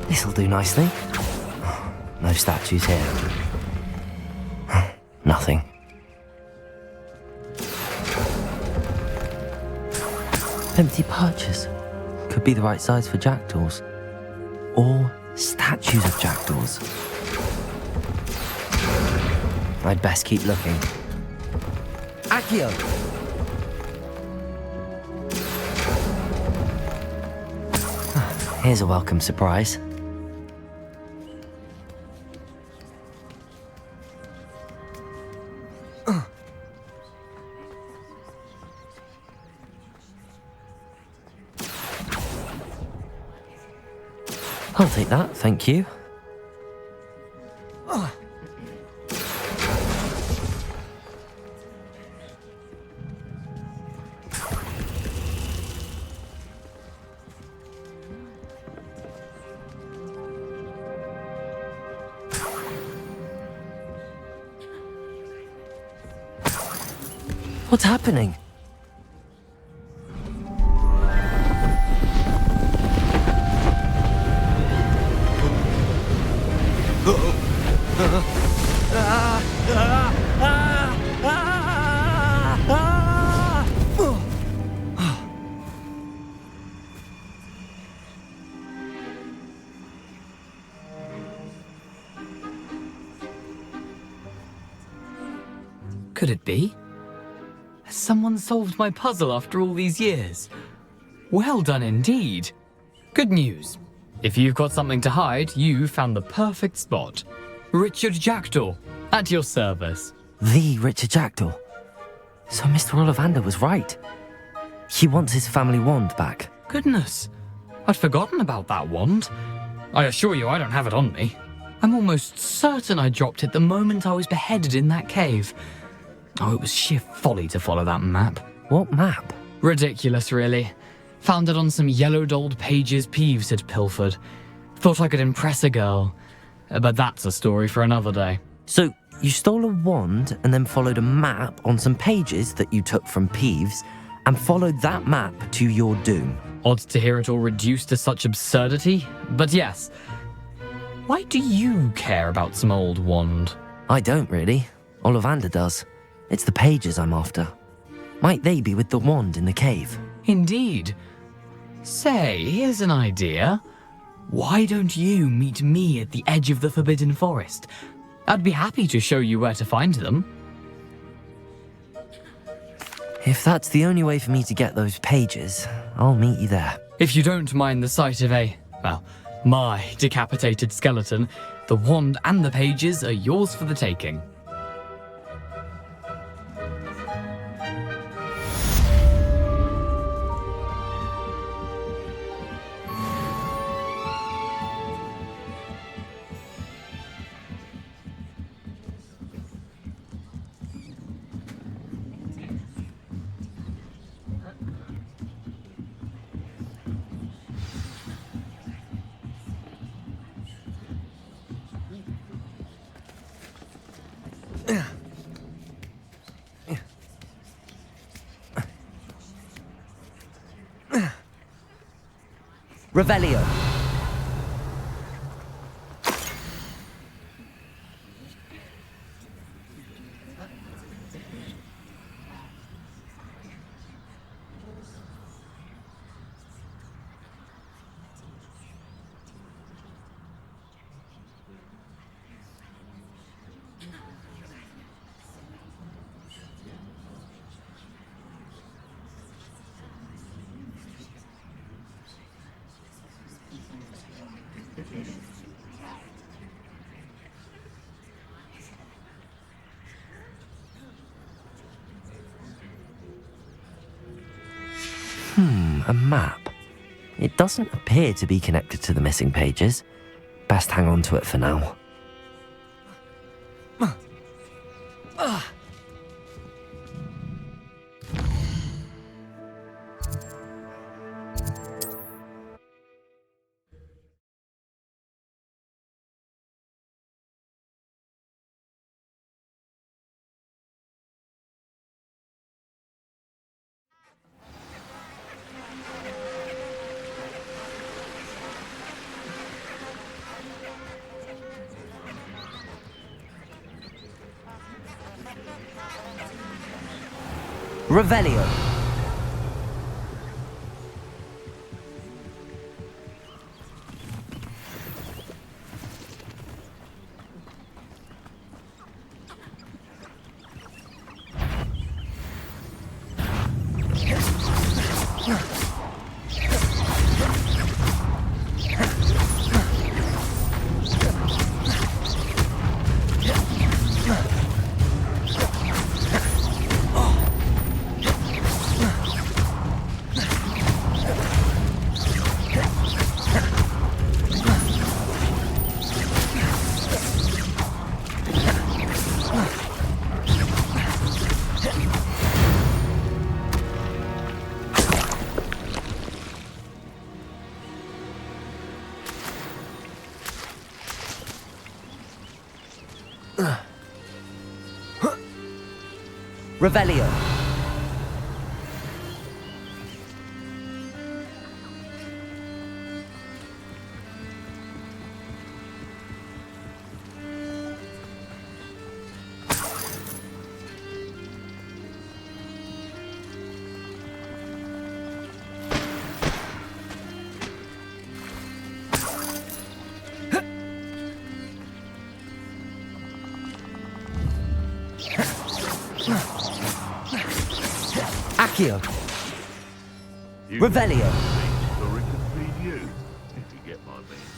This'll do nicely. No statues here. Nothing. Empty perches. Could be the right size for jackdaws. Or statues of jackdaws. I'd best keep looking. Accio! Here's a welcome surprise. I'll take that, thank you. What's happening? Could it be? Has someone solved my puzzle after all these years? Well done indeed. Good news. If you've got something to hide, you found the perfect spot. Richard Jackdaw, at your service. The Richard Jackdaw. So Mr. Ollivander was right. He wants his family wand back. Goodness, I'd forgotten about that wand. I assure you I don't have it on me. I'm almost certain I dropped it the moment I was beheaded in that cave. Oh, it was sheer folly to follow that map. What map? Ridiculous, really. Found it on some yellowed old pages Peeves had pilfered. Thought I could impress a girl. But that's a story for another day. So, you stole a wand and then followed a map on some pages that you took from Peeves and followed that map to your doom. Odd to hear it all reduced to such absurdity, but yes. Why do you care about some old wand? I don't really. Ollivander does. It's the pages I'm after. Might they be with the wand in the cave? Indeed. Say, here's an idea. Why don't you meet me at the edge of the Forbidden Forest? I'd be happy to show you where to find them. If that's the only way for me to get those pages, I'll meet you there. If you don't mind the sight of my decapitated skeleton, the wand and the pages are yours for the taking. Revelio. A map. It doesn't appear to be connected to the missing pages. Best hang on to it for now. Revelio. Revelio. Accio. Revelio. Or it could be you, if you get my meaning.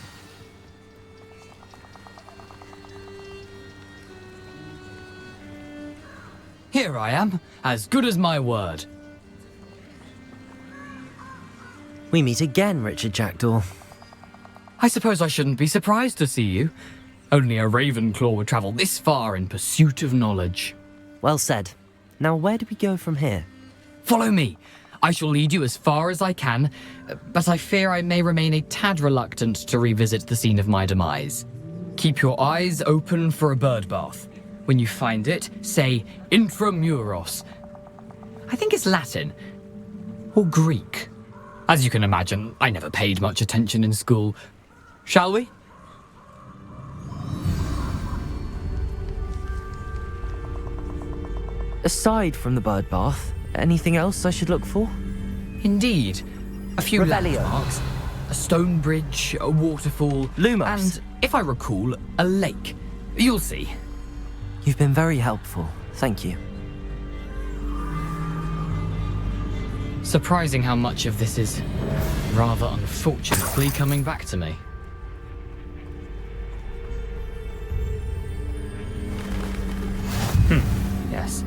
Here I am, as good as my word. We meet again, Richard Jackdaw. I suppose I shouldn't be surprised to see you. Only a Ravenclaw would travel this far in pursuit of knowledge. Well said. Now where do we go from here? Follow me. I shall lead you as far as I can, but I fear I may remain a tad reluctant to revisit the scene of my demise. Keep your eyes open for a bird bath. When you find it, say intramuros. I think it's Latin. Or Greek. As you can imagine, I never paid much attention in school. Shall we? Aside from the bird bath, anything else I should look for? Indeed. A few Revelio. landmarks, a stone bridge, a waterfall, Lumos. and, if I recall, a lake. You'll see. You've been very helpful. Thank you. Surprising how much of this is, rather unfortunately, coming back to me. Yes.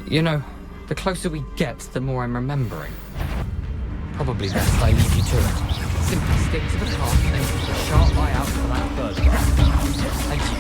You know, the closer we get, the more I'm remembering. Probably best I leave you to it. Simply stick to the path and keep a sharp eye out for that bird bath. Thank you.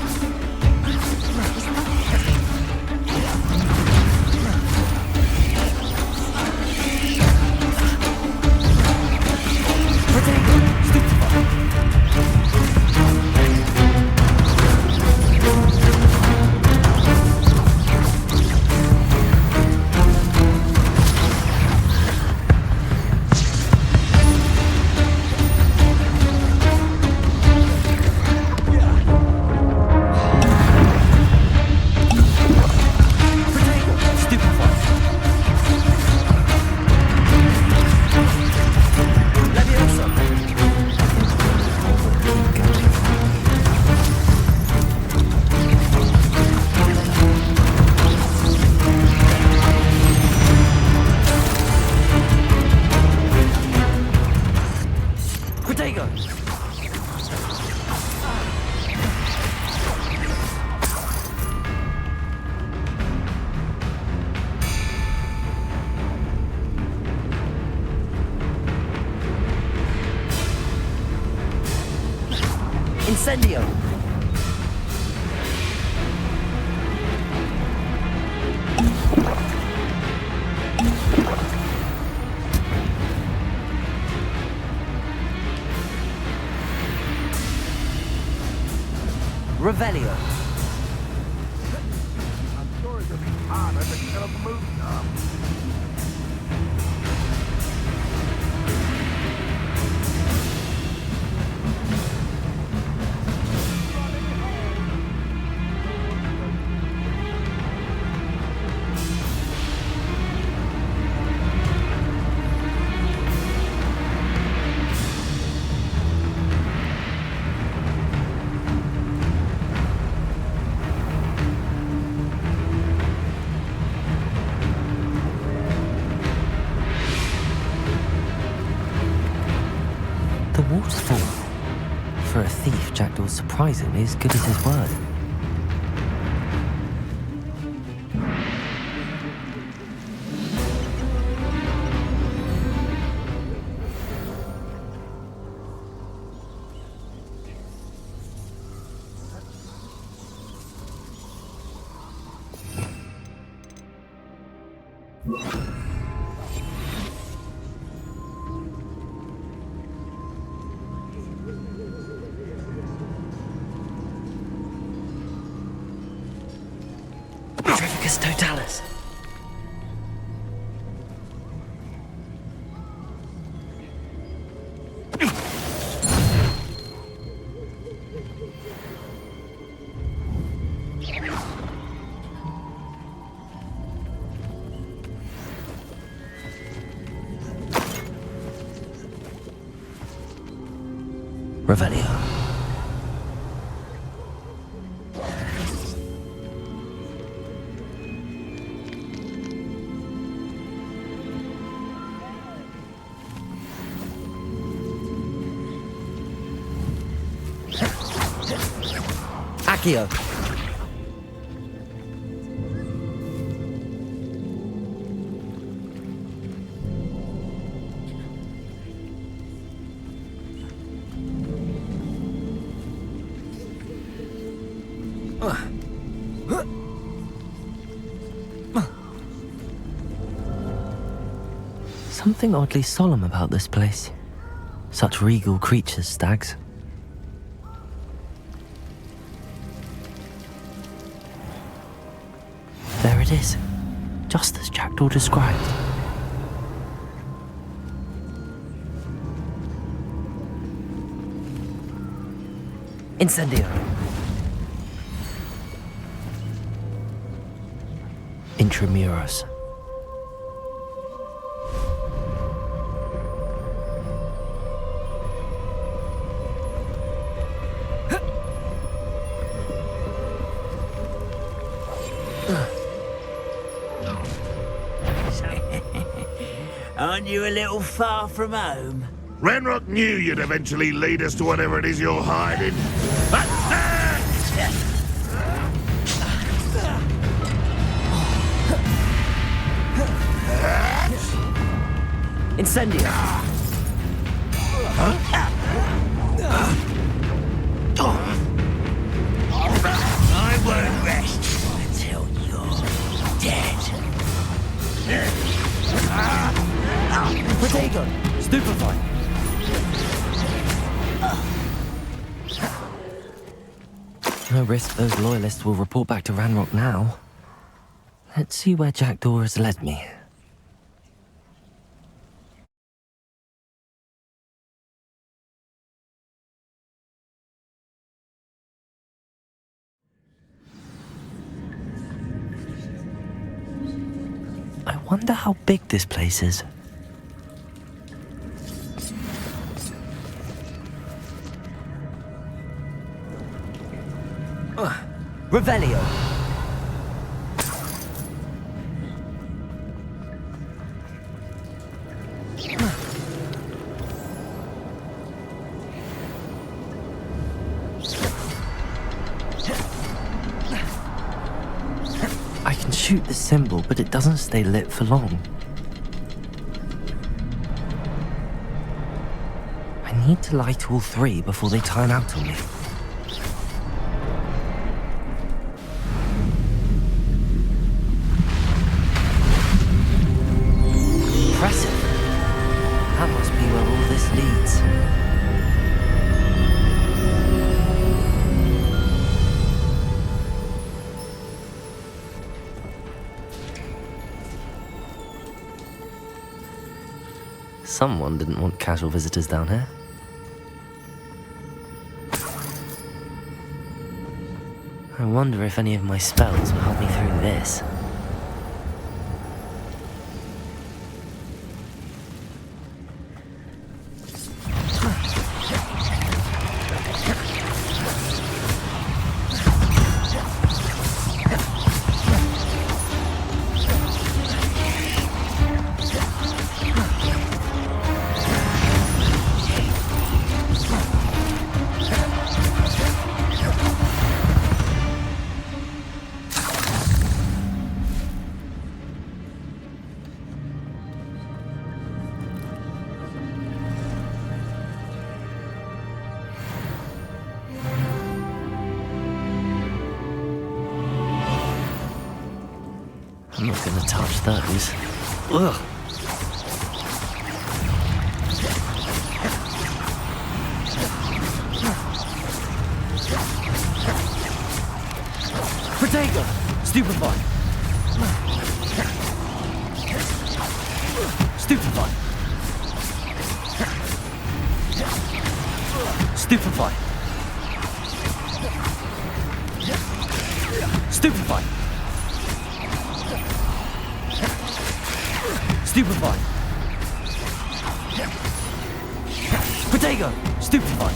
Incendio! Revelio. I'm sure it'll be harder to kill a moon now. The waterfall. For a thief, Jackdaw's surprisingly as good as his word. Trifficus Totalis. Revelio. Accio. Something oddly solemn about this place. Such regal creatures, stags. There it is, just as Jackdaw described. Incendio. Intramuros. Aren't you a little far from home? Ranrock knew you'd eventually lead us to whatever it is you're hiding. Attack! Incendio. I won't rest until you're dead. Protego. Stupefy. No risk those loyalists will report back to Ranrock now. Let's see where Jackdaw has led me. I wonder how big this place is. Revelio. I can shoot the symbol, but it doesn't stay lit for long. I need to light all three before they turn out on me. Someone didn't want casual visitors down here. I wonder if any of my spells will help me through this. I'm not gonna touch those. Ugh. Protego! Stupefy! Stupefy! Stupefy! Stupefy! Stupefy! Protego! Stupefy!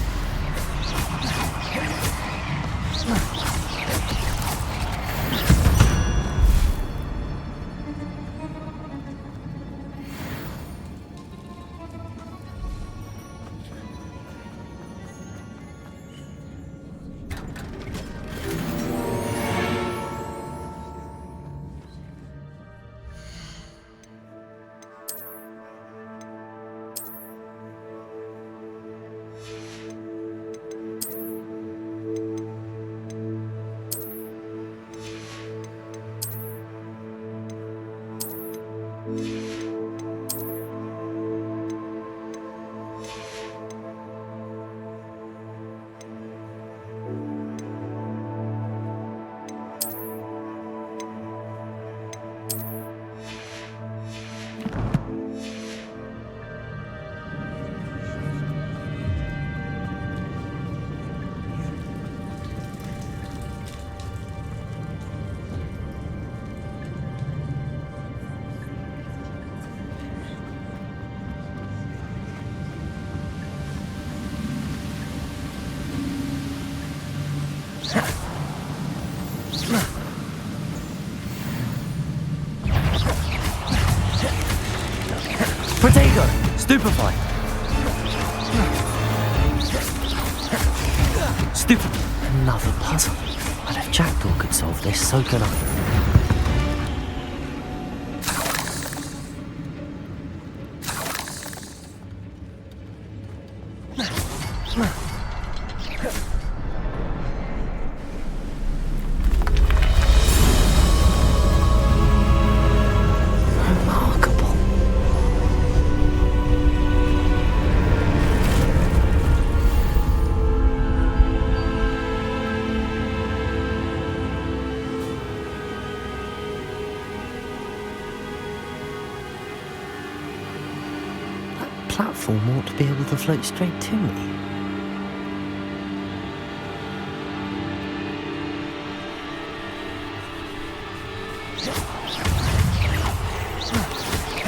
Protego! Stupefy! Stupefy! Another puzzle. But if Jackdaw could solve this, so can I. Platform ought to be able to float straight to me.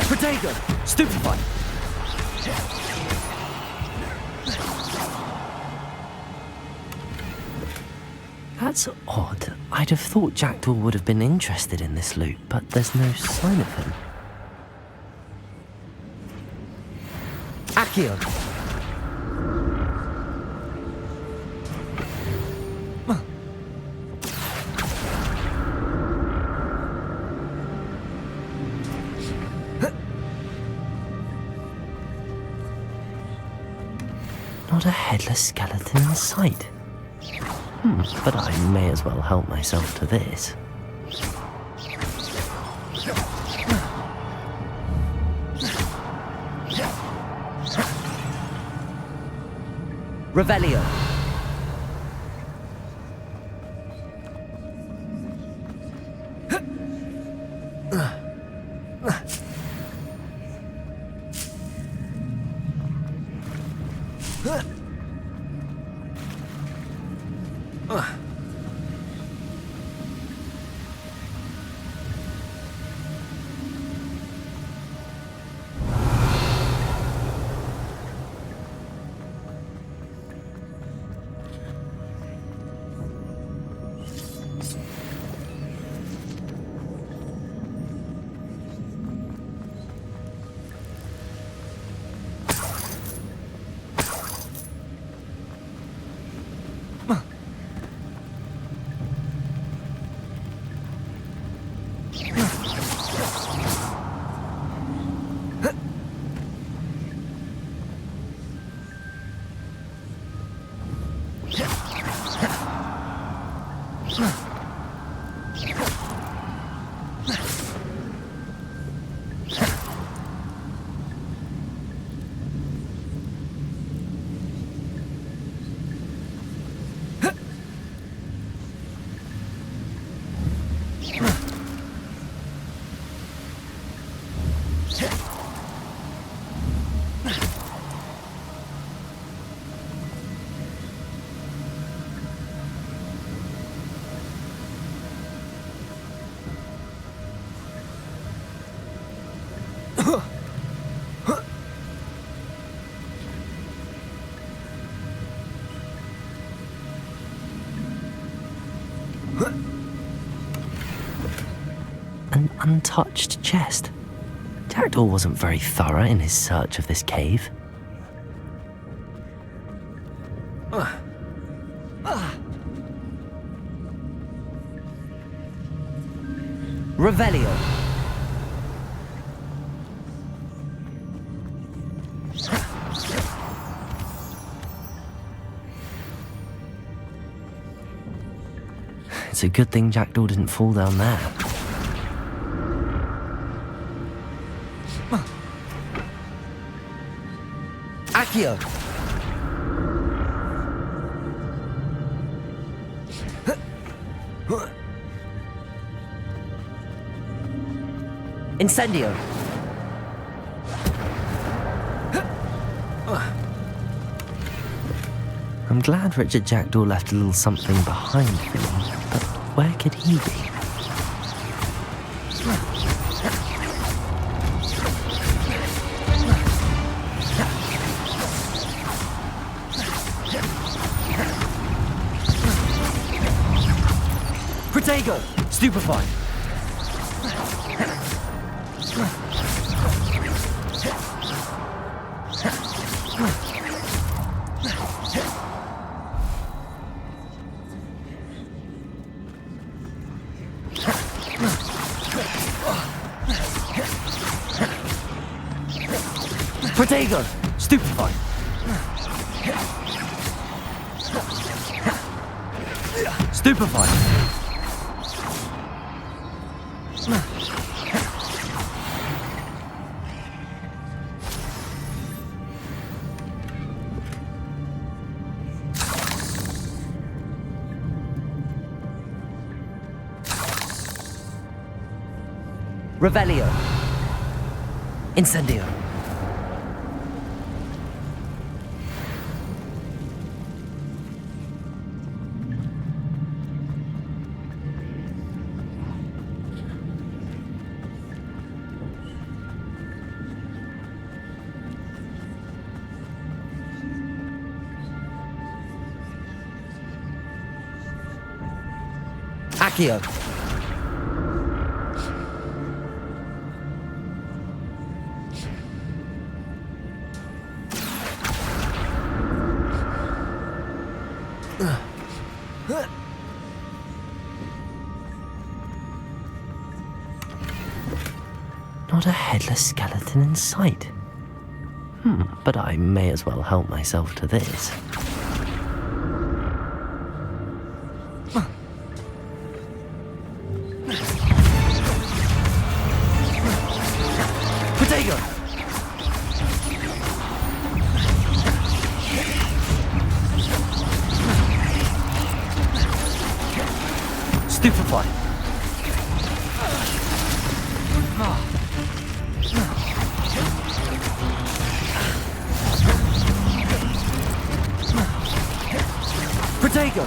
Protego! Stupefy! That's odd. I'd have thought Jackdaw would have been interested in this loot, but there's no sign of him. Accio! Not a headless skeleton in sight. But I may as well help myself to this. Revelio! An untouched chest. Jackdaw wasn't very thorough in his search of this cave. Revelio. It's a good thing Jackdaw didn't fall down there. Accio. Incendio. I'm glad Richard Jackdaw left a little something behind him, but where could he be? Protego! Stupefy! Protego! Stupefy! Stupefy! Revelio. Incendio. Accio. Not a headless skeleton in sight. But I may as well help myself to this. Protego! Stupefy! Protego!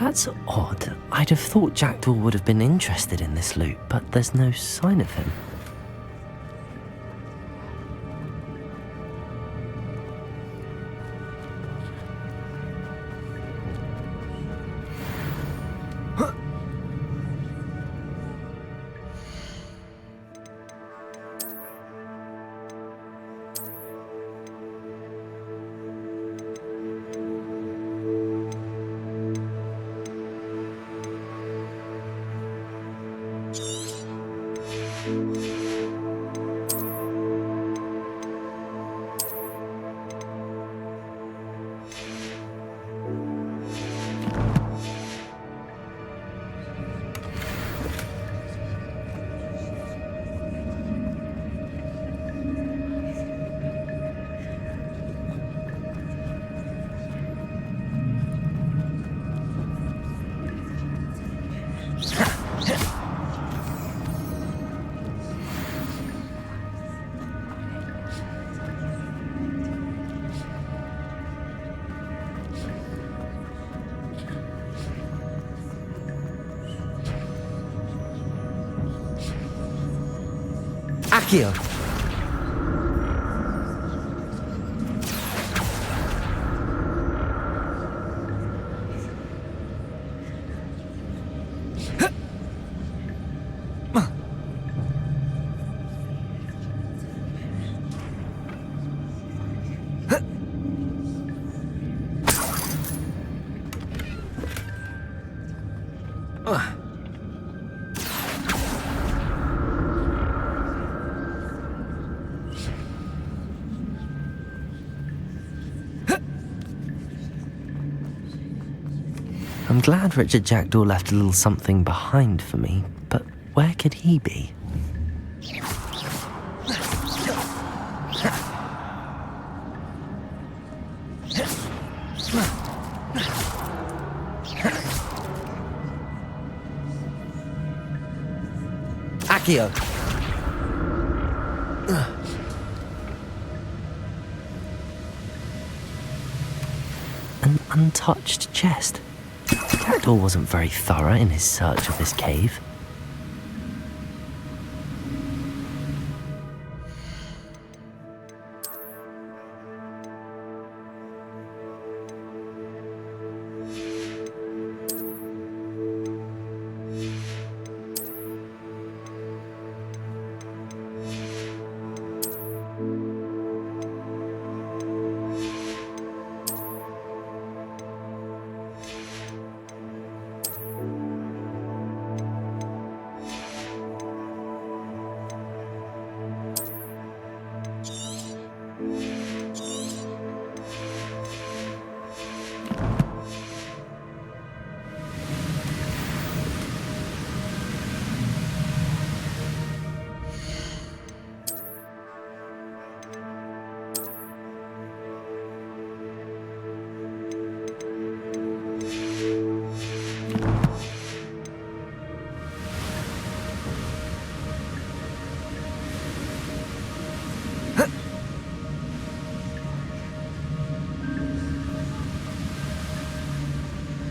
That's odd. I'd have thought Jackdaw would have been interested in this loot, but there's no sign of him. Accio! I'm glad Richard Jackdaw left a little something behind for me, but where could he be? Accio! An untouched chest. Jackdaw wasn't very thorough in his search of this cave.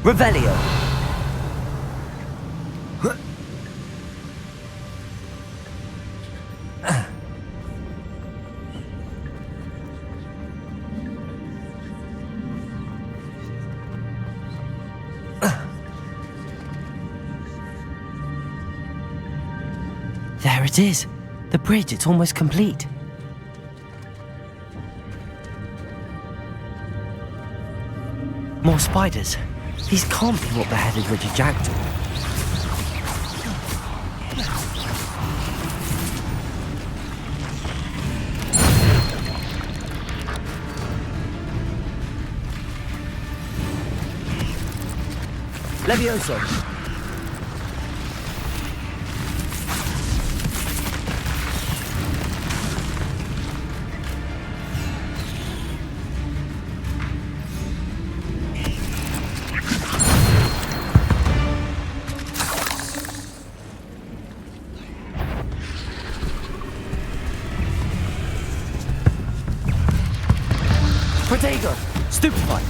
Revelio! There it is! The bridge, it's almost complete. More spiders. These can't be what beheaded Richard Jackdaw. Levioso! Protego! Stupefy!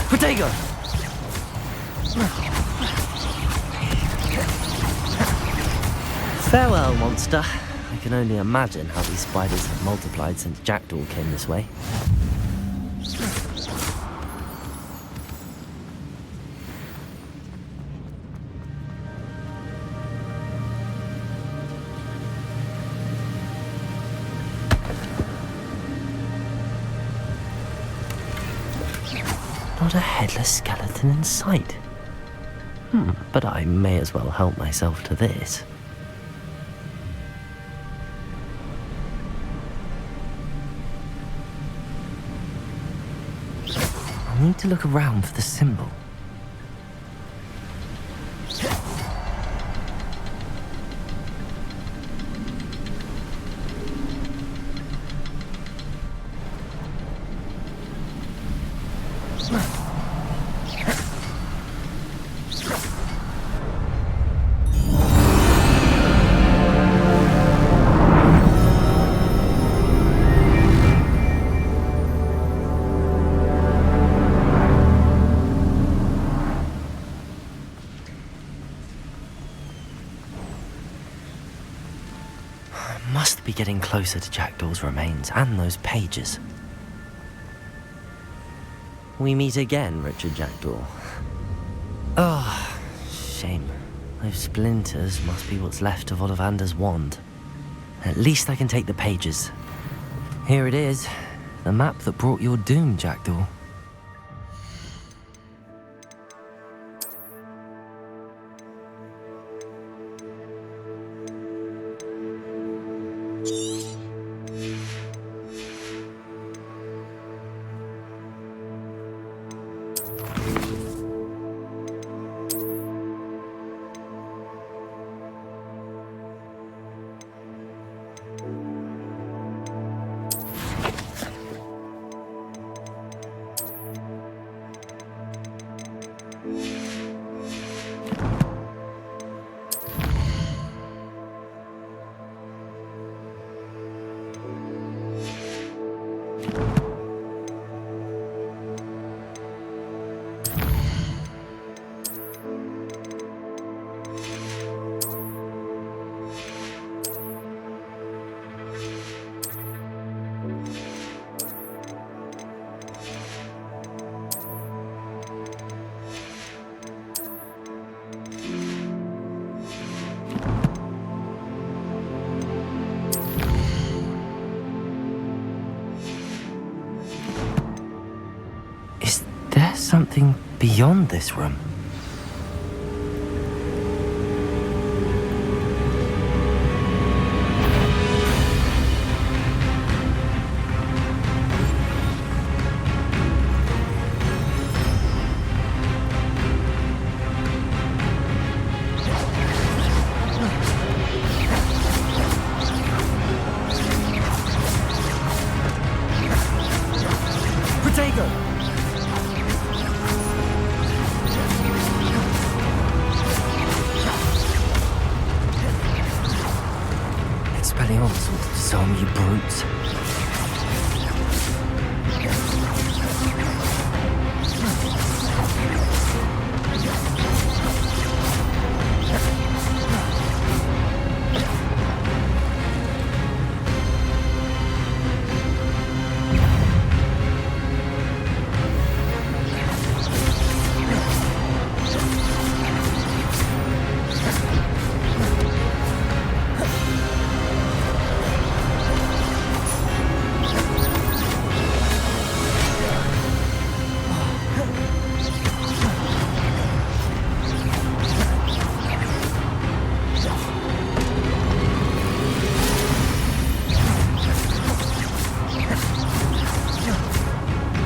Protego! Farewell, monster. I can only imagine how these spiders have multiplied since Jackdaw came this way. Not a headless skeleton in sight. But I may as well help myself to this. I need to look around for the symbol. Must be getting closer to Jackdaw's remains and those pages. We meet again, Richard Jackdaw. Oh, shame. Those splinters must be what's left of Ollivander's wand. At least I can take the pages. Here it is, the map that brought your doom, Jackdaw. Something beyond this room. Some you brutes.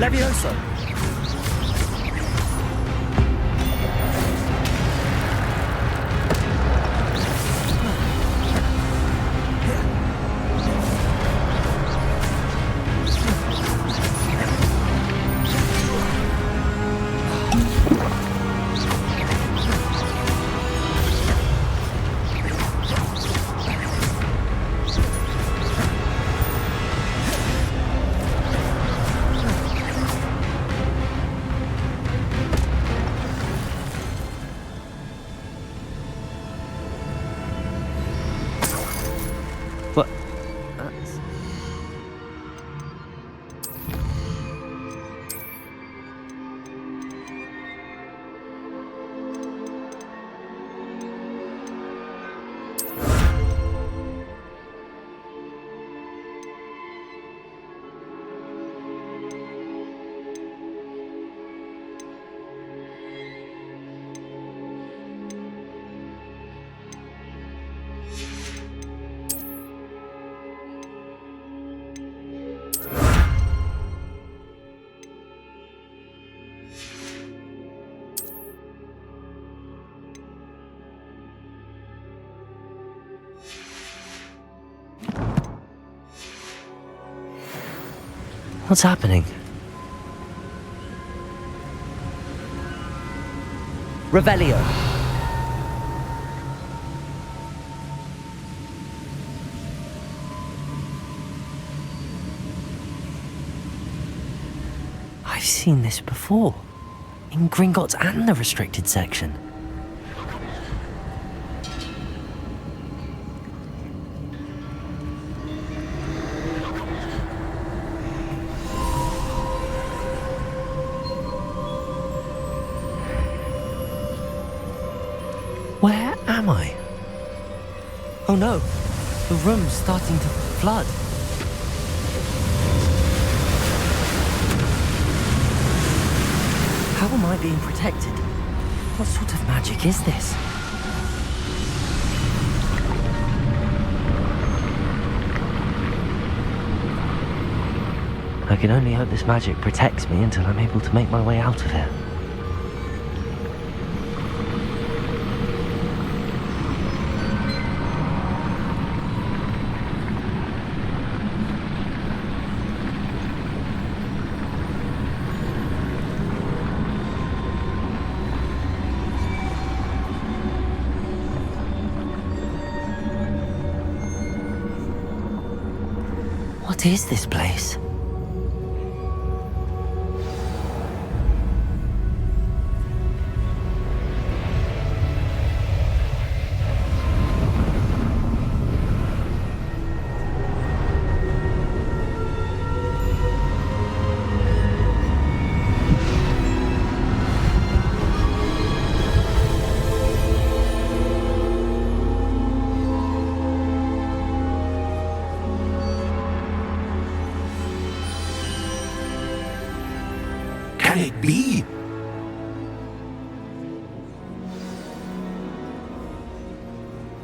Levioso! What's happening? Revelio. I've seen this before. In Gringotts and the restricted section. Oh no, the room's starting to flood. How am I being protected? What sort of magic is this? I can only hope this magic protects me until I'm able to make my way out of here. What is this place? Can it be?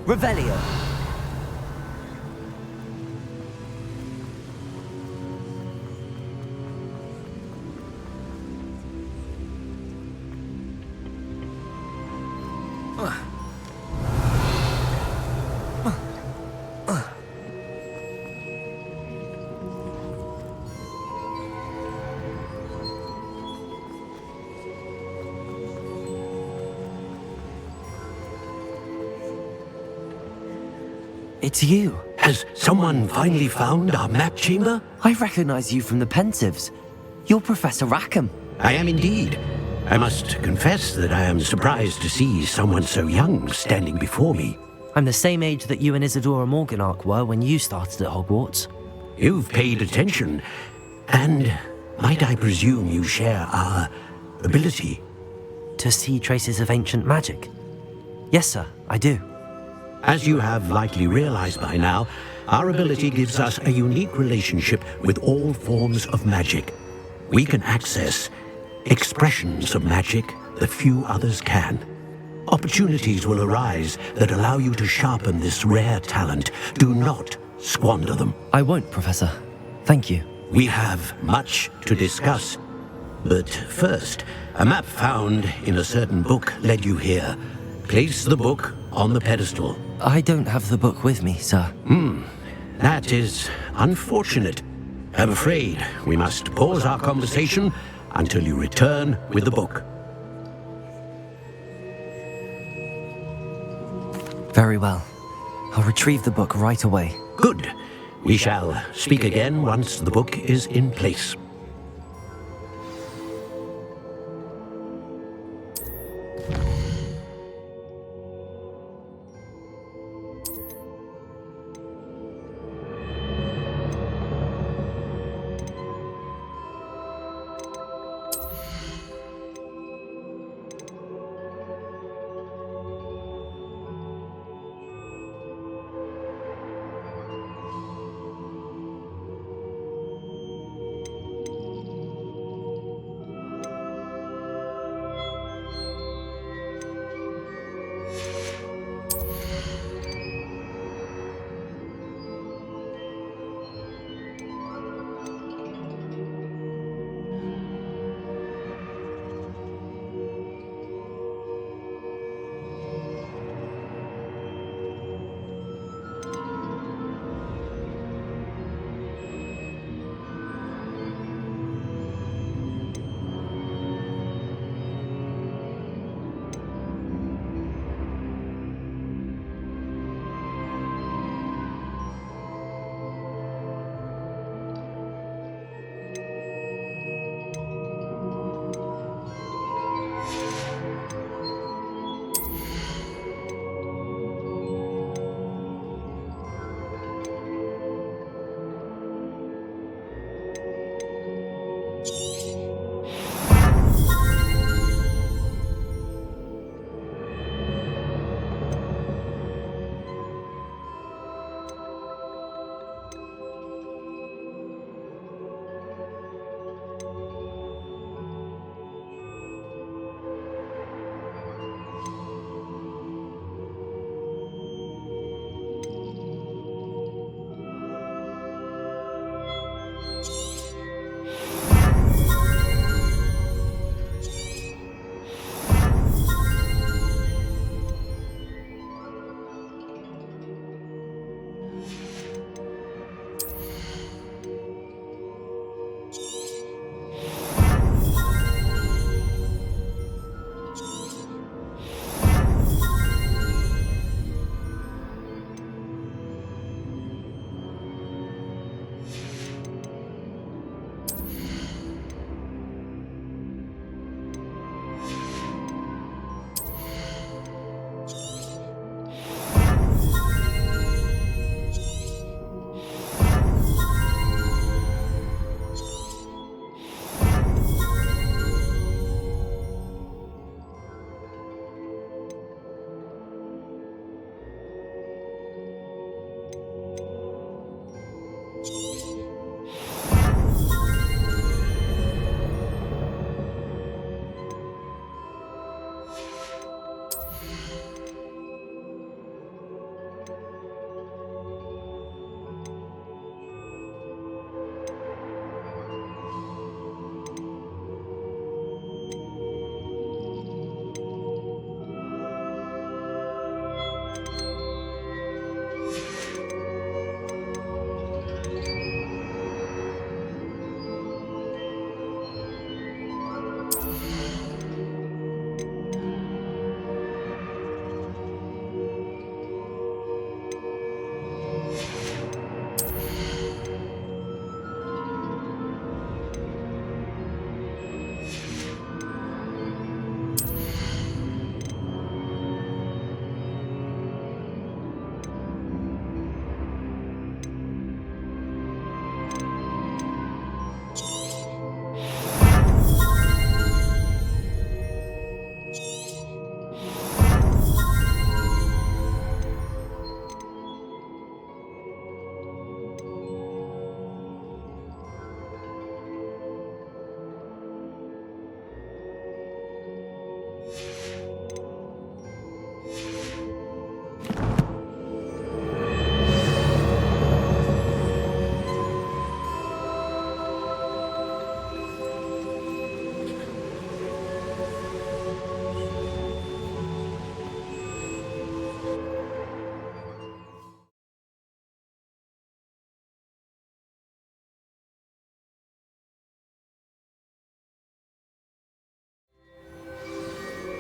Revelio. It's you. Has someone finally found our map chamber? I recognize you from the Pensives. You're Professor Rackham. I am indeed. I must confess that I am surprised to see someone so young standing before me. I'm the same age that you and Isadora Morganach were when you started at Hogwarts. You've paid attention, and might I presume you share our ability? To see traces of ancient magic? Yes, sir, I do. As you have likely realized by now, our ability gives us a unique relationship with all forms of magic. We can access expressions of magic that few others can. Opportunities will arise that allow you to sharpen this rare talent. Do not squander them. I won't, Professor. Thank you. We have much to discuss. But first, a map found in a certain book led you here. Place the book on the pedestal. I don't have the book with me, sir. That is unfortunate. I'm afraid we must pause our conversation until you return with the book. Very well. I'll retrieve the book right away. Good. We shall speak again once the book is in place.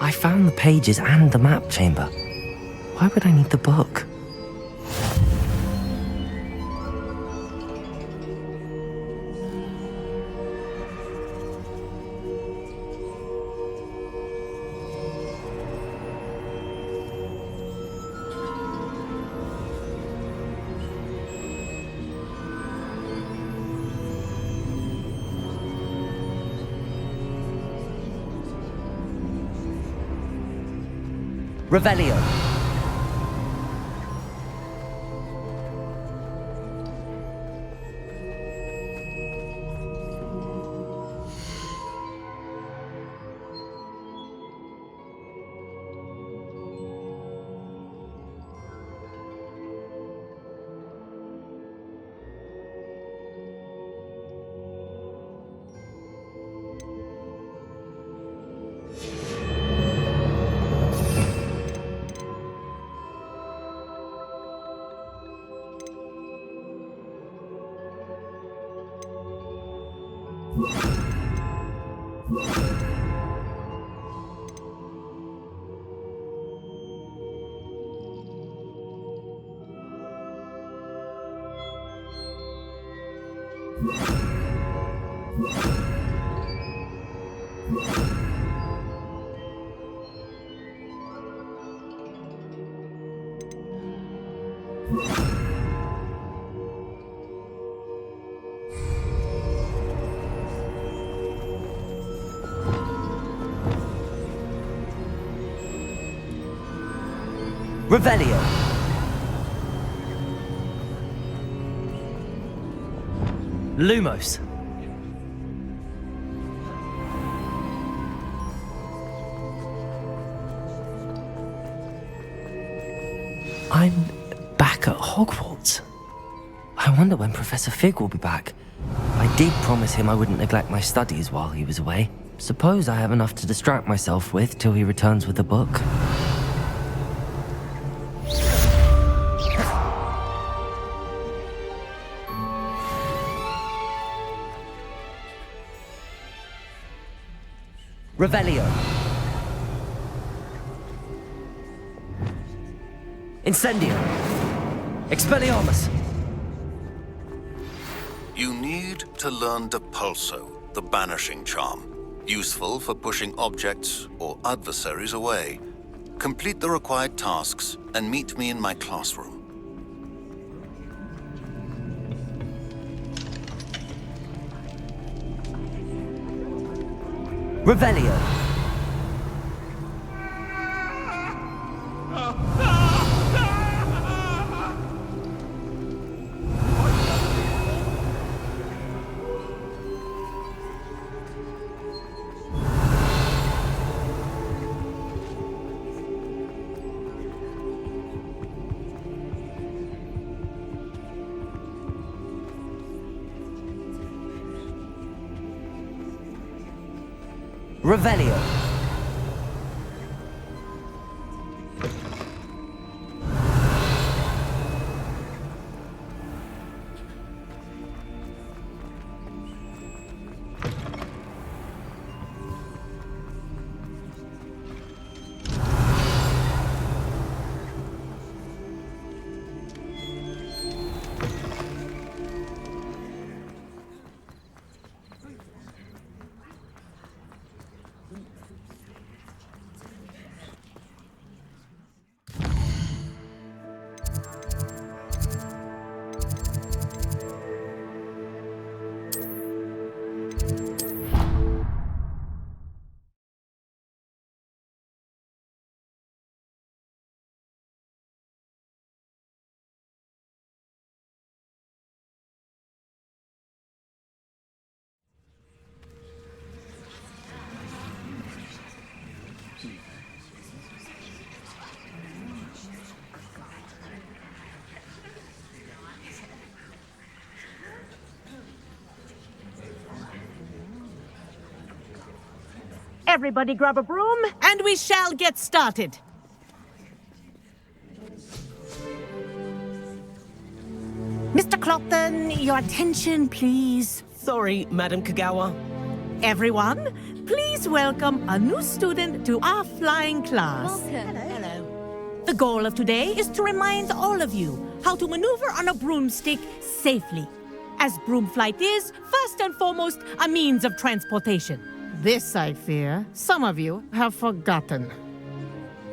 I found the pages and the map chamber. Why would I need the book? Revelio. Revelio. Lumos. I'm back at Hogwarts. I wonder when Professor Fig will be back. I did promise him I wouldn't neglect my studies while he was away. Suppose I have enough to distract myself with till he returns with the book. Revelio. Incendio. Expelliarmus. You need to learn Depulso, the banishing charm. Useful for pushing objects or adversaries away. Complete the required tasks and meet me in my classroom. Revelio. Revelio. Everybody grab a broom, and we shall get started. Mr. Clopton, your attention, please. Sorry, Madam Kagawa. Everyone, please please welcome a new student to our flying class. Hello. The goal of today is to remind all of you how to maneuver on a broomstick safely, as broom flight is, first and foremost, a means of transportation. This, I fear, some of you have forgotten.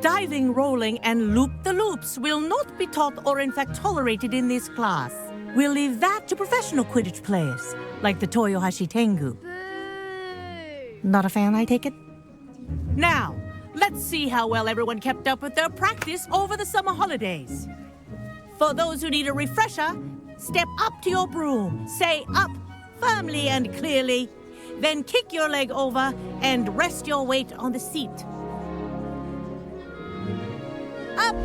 Diving, rolling, and loop-the-loops will not be taught or in fact tolerated in this class. We'll leave that to professional Quidditch players, like the Toyohashi Tengu. Not a fan, I take it? Now, let's see how well everyone kept up with their practice over the summer holidays. For those who need a refresher, step up to your broom, say up firmly and clearly, then kick your leg over and rest your weight on the seat. Up!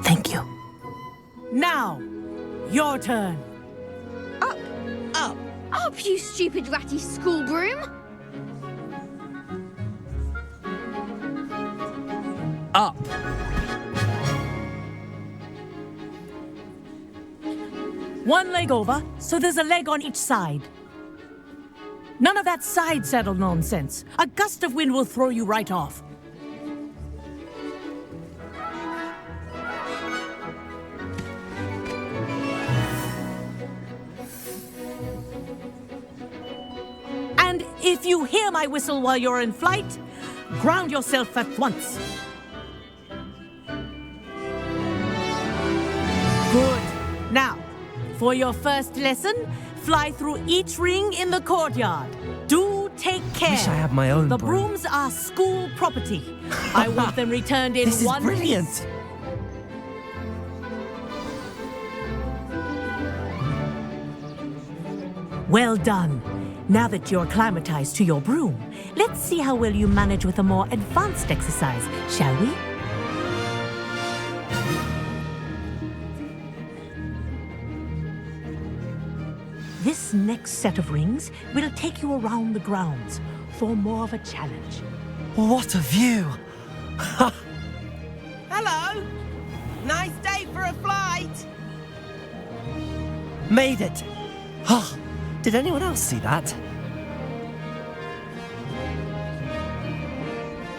Thank you. Now, your turn. Up! Up! Up, you stupid ratty school broom! Up! One leg over, so there's a leg on each side. None of that side saddle nonsense. A gust of wind will throw you right off. And if you hear my whistle while you're in flight, ground yourself at once. Good. Now, for your first lesson, fly through each ring in the courtyard. Do take care. Wish I had my own The broom. brooms are school property. I want them returned in This is one brilliant. piece. Well done. Now that you're acclimatized to your broom, let's see how well you manage with a more advanced exercise, shall we? This next set of rings will take you around the grounds for more of a challenge. What a view! Hello! Nice day for a flight! Made it! Oh, did anyone else see that?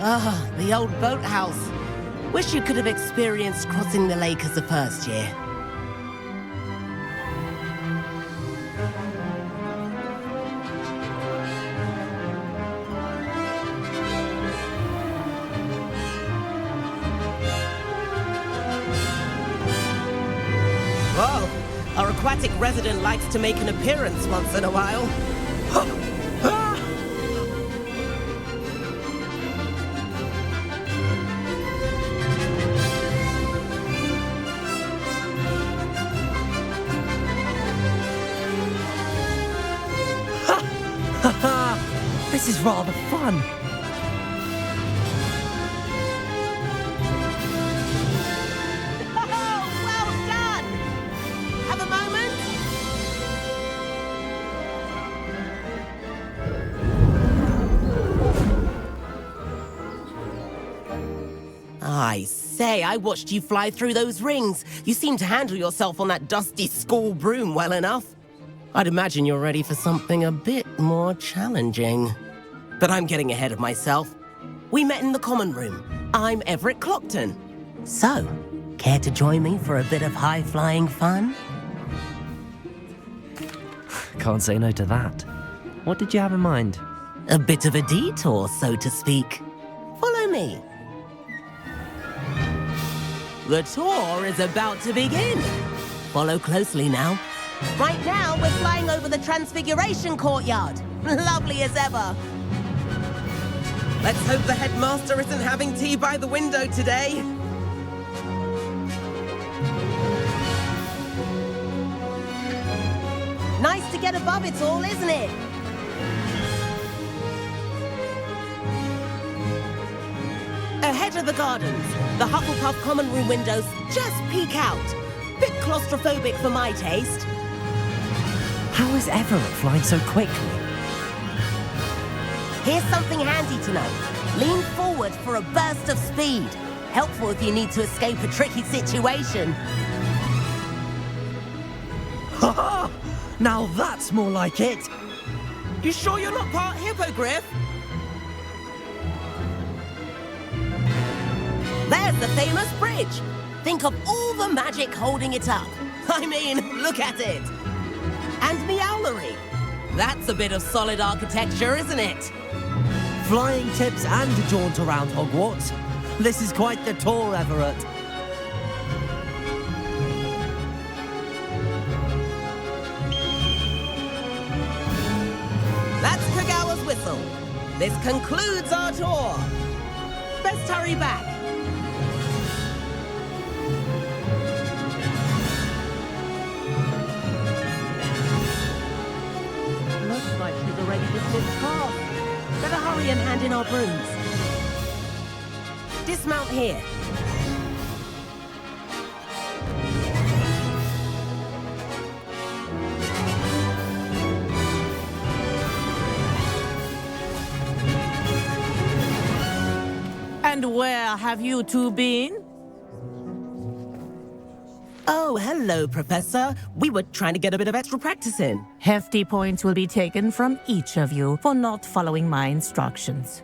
Ah, the old boathouse. Wish you could have experienced crossing the lake as a first year. Whoa! Our aquatic resident likes to make an appearance once in a while. This is rather fun. Well done! Have a moment? I say, I watched you fly through those rings. You seem to handle yourself on that dusty school broom well enough. I'd imagine you're ready for something a bit more challenging. But I'm getting ahead of myself. We met in the common room. I'm Everett Clockton. So, care to join me for a bit of high-flying fun? Can't say no to that. What did you have in mind? A bit of a detour, so to speak. Follow me. The tour is about to begin. Follow closely now. Right now, we're flying over the Transfiguration Courtyard. Lovely as ever. Let's hope the headmaster isn't having tea by the window today. Nice to get above it all, isn't it? Ahead of the gardens, the Hufflepuff common room windows just peek out. Bit claustrophobic for my taste. How is Everett flying so quickly? Here's something handy to know. Lean forward for a burst of speed. Helpful if you need to escape a tricky situation. Ha! Now that's more like it! You sure you're not part hippogriff? There's the famous bridge. Think of all the magic holding it up. I mean, look at it. And Meowlery. That's a bit of solid architecture, isn't it? Flying tips and a jaunt around Hogwarts. This is quite the tour, Everett. That's Kagawa's whistle. This concludes our tour. Best hurry back. Looks like she's already dismissed class. Better hurry and hand in our brooms. Dismount here. And where have you two been? Oh, hello, Professor. We were trying to get a bit of extra practice in. Hefty points will be taken from each of you for not following my instructions.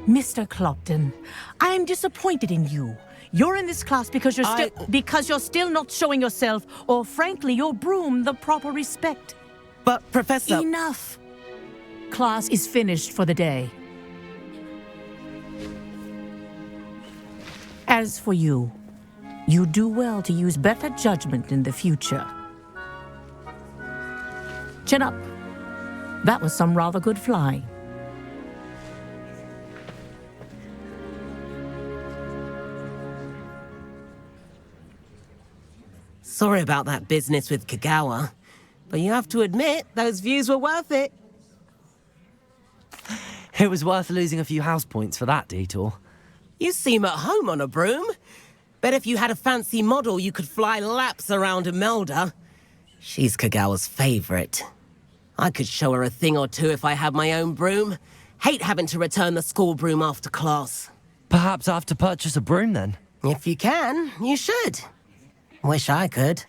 Mr. Clopton, I am disappointed in you. You're in this class because you're still not showing yourself, or frankly, your broom the proper respect. But, Professor... Enough. Class is finished for the day. As for you, you do well to use better judgment in the future. Chin up. That was some rather good flying. Sorry about that business with Kagawa, but you have to admit, those views were worth it. It was worth losing a few house points for that detour. You seem at home on a broom. Bet if you had a fancy model, you could fly laps around Imelda. She's Kagawa's favorite. I could show her a thing or two if I had my own broom. Hate having to return the school broom after class. Perhaps I have to purchase a broom then? If you can, you should. Wish I could.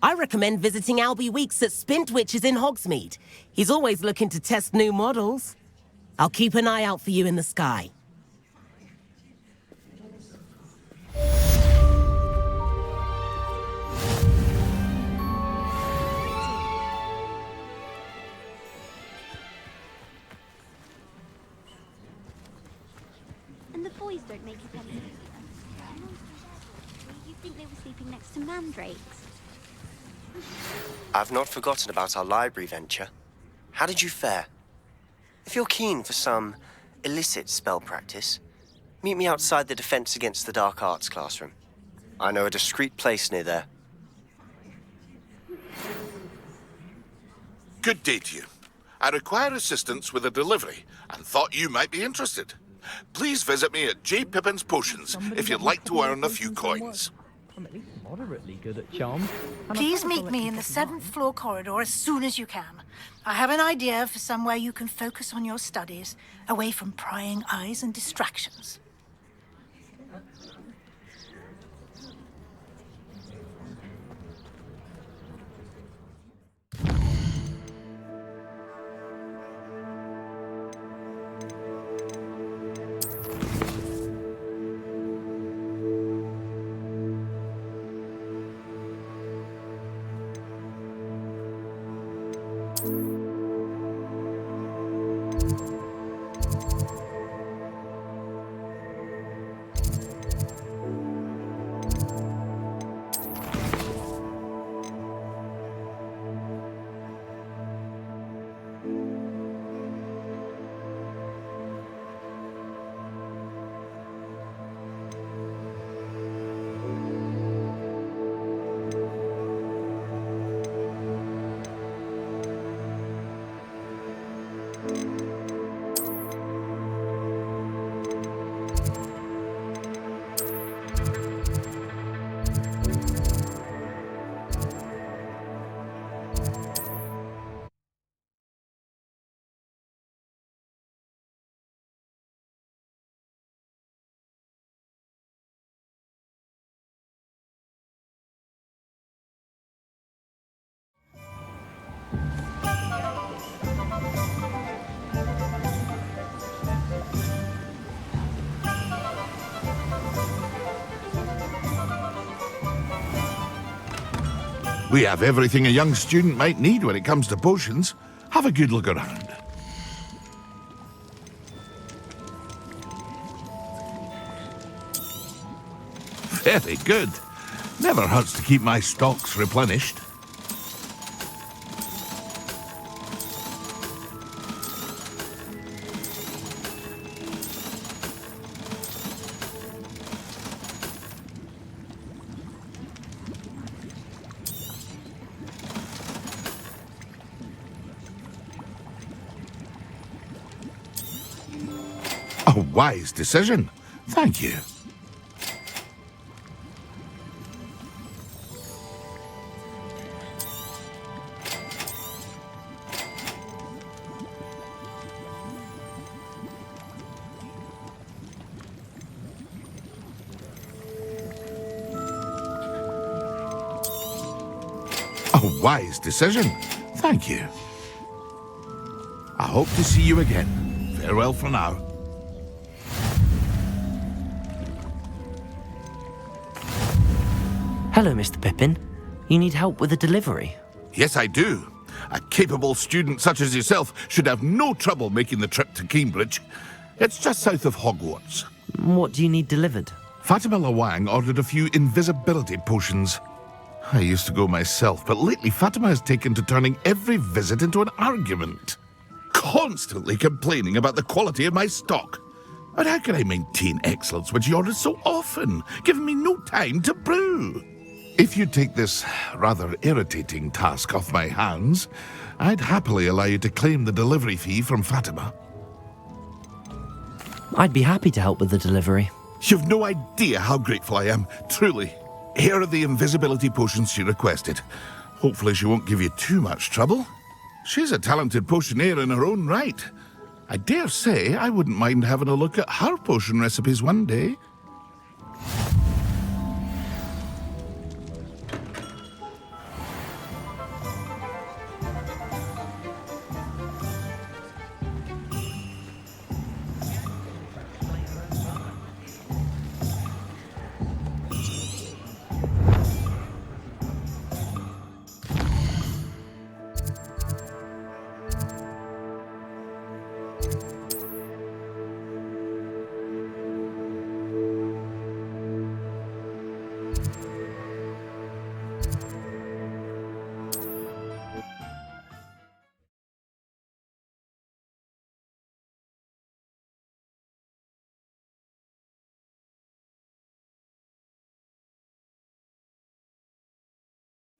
I recommend visiting Albie Weeks at Spintwitches in Hogsmeade. He's always looking to test new models. I'll keep an eye out for you in the sky. And the boys don't make it any easier. You think they were sleeping next to mandrakes? I've not forgotten about our library venture. How did you fare? If you're keen for some illicit spell practice, meet me outside the Defense Against the Dark Arts classroom. I know a discreet place near there. Good day to you. I require assistance with a delivery and thought you might be interested. Please visit me at J. Pippin's Potions if you'd like to earn a few coins. I'm at least moderately good at charms. Please meet me in the 7th floor corridor as soon as you can. I have an idea for somewhere you can focus on your studies, away from prying eyes and distractions. We have everything a young student might need when it comes to potions. Have a good look around. Very good. Never hurts to keep my stocks replenished. A wise decision. Thank you. A wise decision. Thank you. I hope to see you again. Farewell for now. Hello, Mr. Pippin. You need help with a delivery? Yes, I do. A capable student such as yourself should have no trouble making the trip to Cambridge. It's just south of Hogwarts. What do you need delivered? Fatima Lawang ordered a few invisibility potions. I used to go myself, but lately Fatima has taken to turning every visit into an argument. Constantly complaining about the quality of my stock. But how can I maintain excellence when she orders so often, giving me no time to brew? If you take this rather irritating task off my hands, I'd happily allow you to claim the delivery fee from Fatima. I'd be happy to help with the delivery. You've no idea how grateful I am, truly. Here are the invisibility potions she requested. Hopefully she won't give you too much trouble. She's a talented potioneer in her own right. I dare say I wouldn't mind having a look at her potion recipes one day.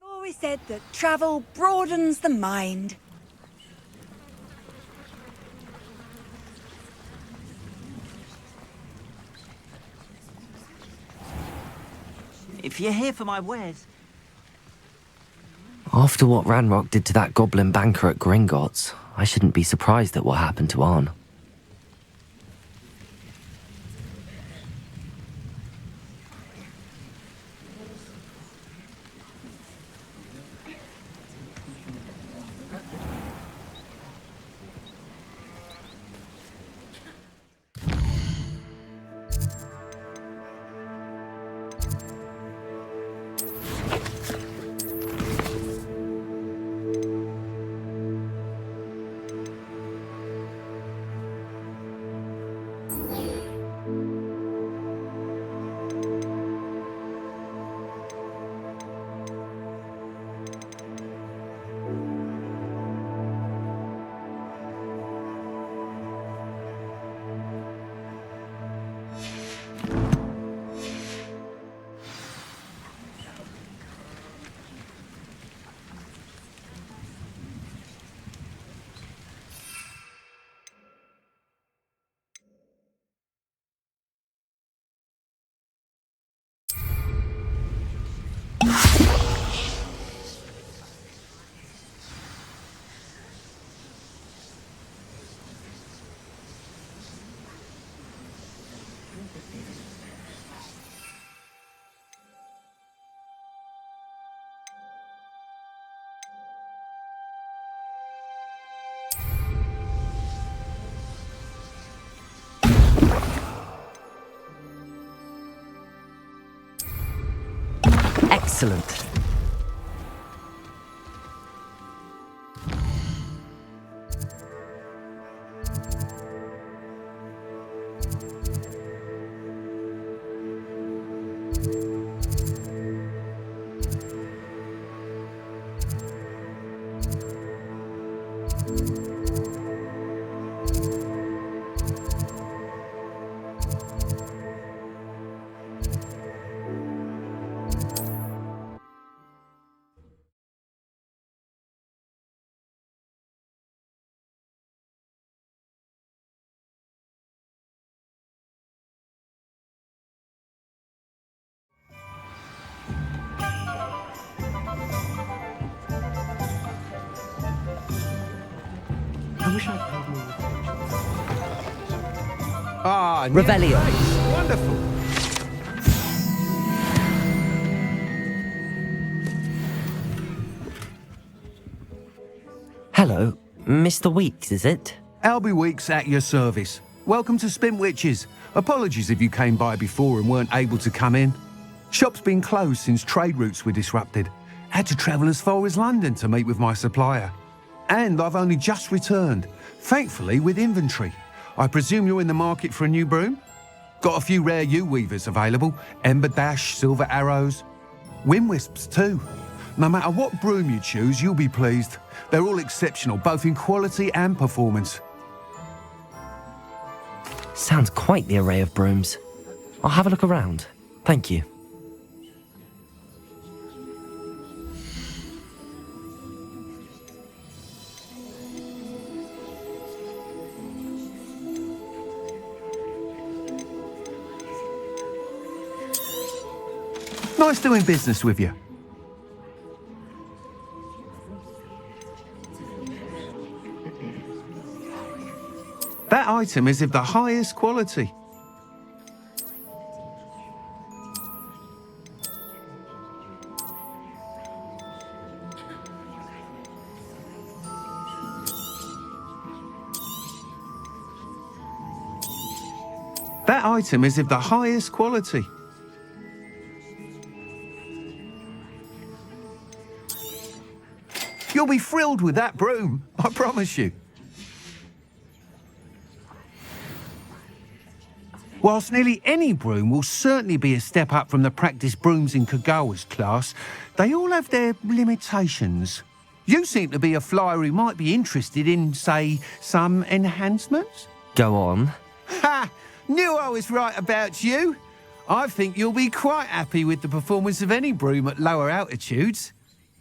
Always said that travel broadens the mind. If you're here for my wares... After what Ranrock did to that goblin banker at Gringotts, I shouldn't be surprised at what happened to Arn. Excellent. I wish I'd paid more attention. Ah, Revelio. Nice. Wonderful. Hello, Mr. Weeks, is it? Albie Weeks at your service. Welcome to Spintwitches. Apologies if you came by before and weren't able to come in. Shop's been closed since trade routes were disrupted. Had to travel as far as London to meet with my supplier. And I've only just returned, thankfully with inventory. I presume you're in the market for a new broom? Got a few rare U-weavers available, Ember Dash, Silver Arrows, Wind Wisps too. No matter what broom you choose, you'll be pleased. They're all exceptional, both in quality and performance. Sounds quite the array of brooms. I'll have a look around. Thank you. Nice doing business with you. That item is of the highest quality. That item is of the highest quality. You'll be thrilled with that broom, I promise you. Whilst nearly any broom will certainly be a step up from the practice brooms in Kagawa's class, they all have their limitations. You seem to be a flyer who might be interested in, say, some enhancements? Go on. Ha! Knew I was right about you. I think you'll be quite happy with the performance of any broom at lower altitudes.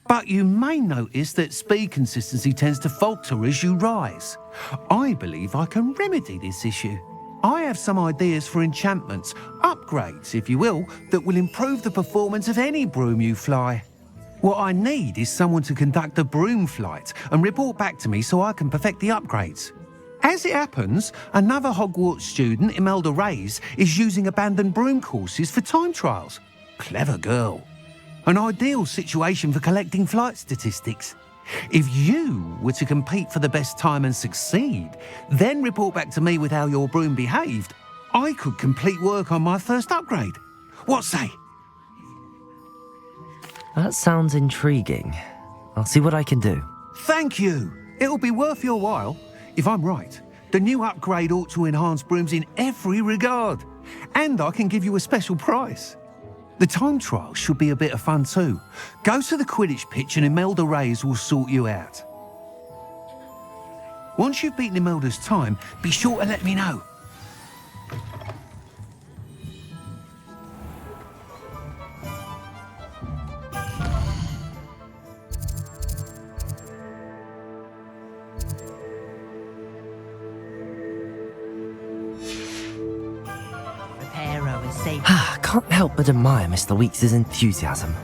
But you may notice that speed consistency tends to falter as you rise. I believe I can remedy this issue. I have some ideas for enchantments, upgrades, if you will, that will improve the performance of any broom you fly. What I need is someone to conduct a broom flight and report back to me so I can perfect the upgrades. As it happens, another Hogwarts student, Imelda Reyes, is using abandoned broom courses for time trials. Clever girl. An ideal situation for collecting flight statistics. If you were to compete for the best time and succeed, then report back to me with how your broom behaved, I could complete work on my first upgrade. What say? That sounds intriguing. I'll see what I can do. Thank you. It'll be worth your while. If I'm right, the new upgrade ought to enhance brooms in every regard. And I can give you a special price. The time trial should be a bit of fun too. Go to the Quidditch pitch and Imelda Reyes will sort you out. Once you've beaten Imelda's time, be sure to let me know. Can't help but admire Mr. Weeks' enthusiasm.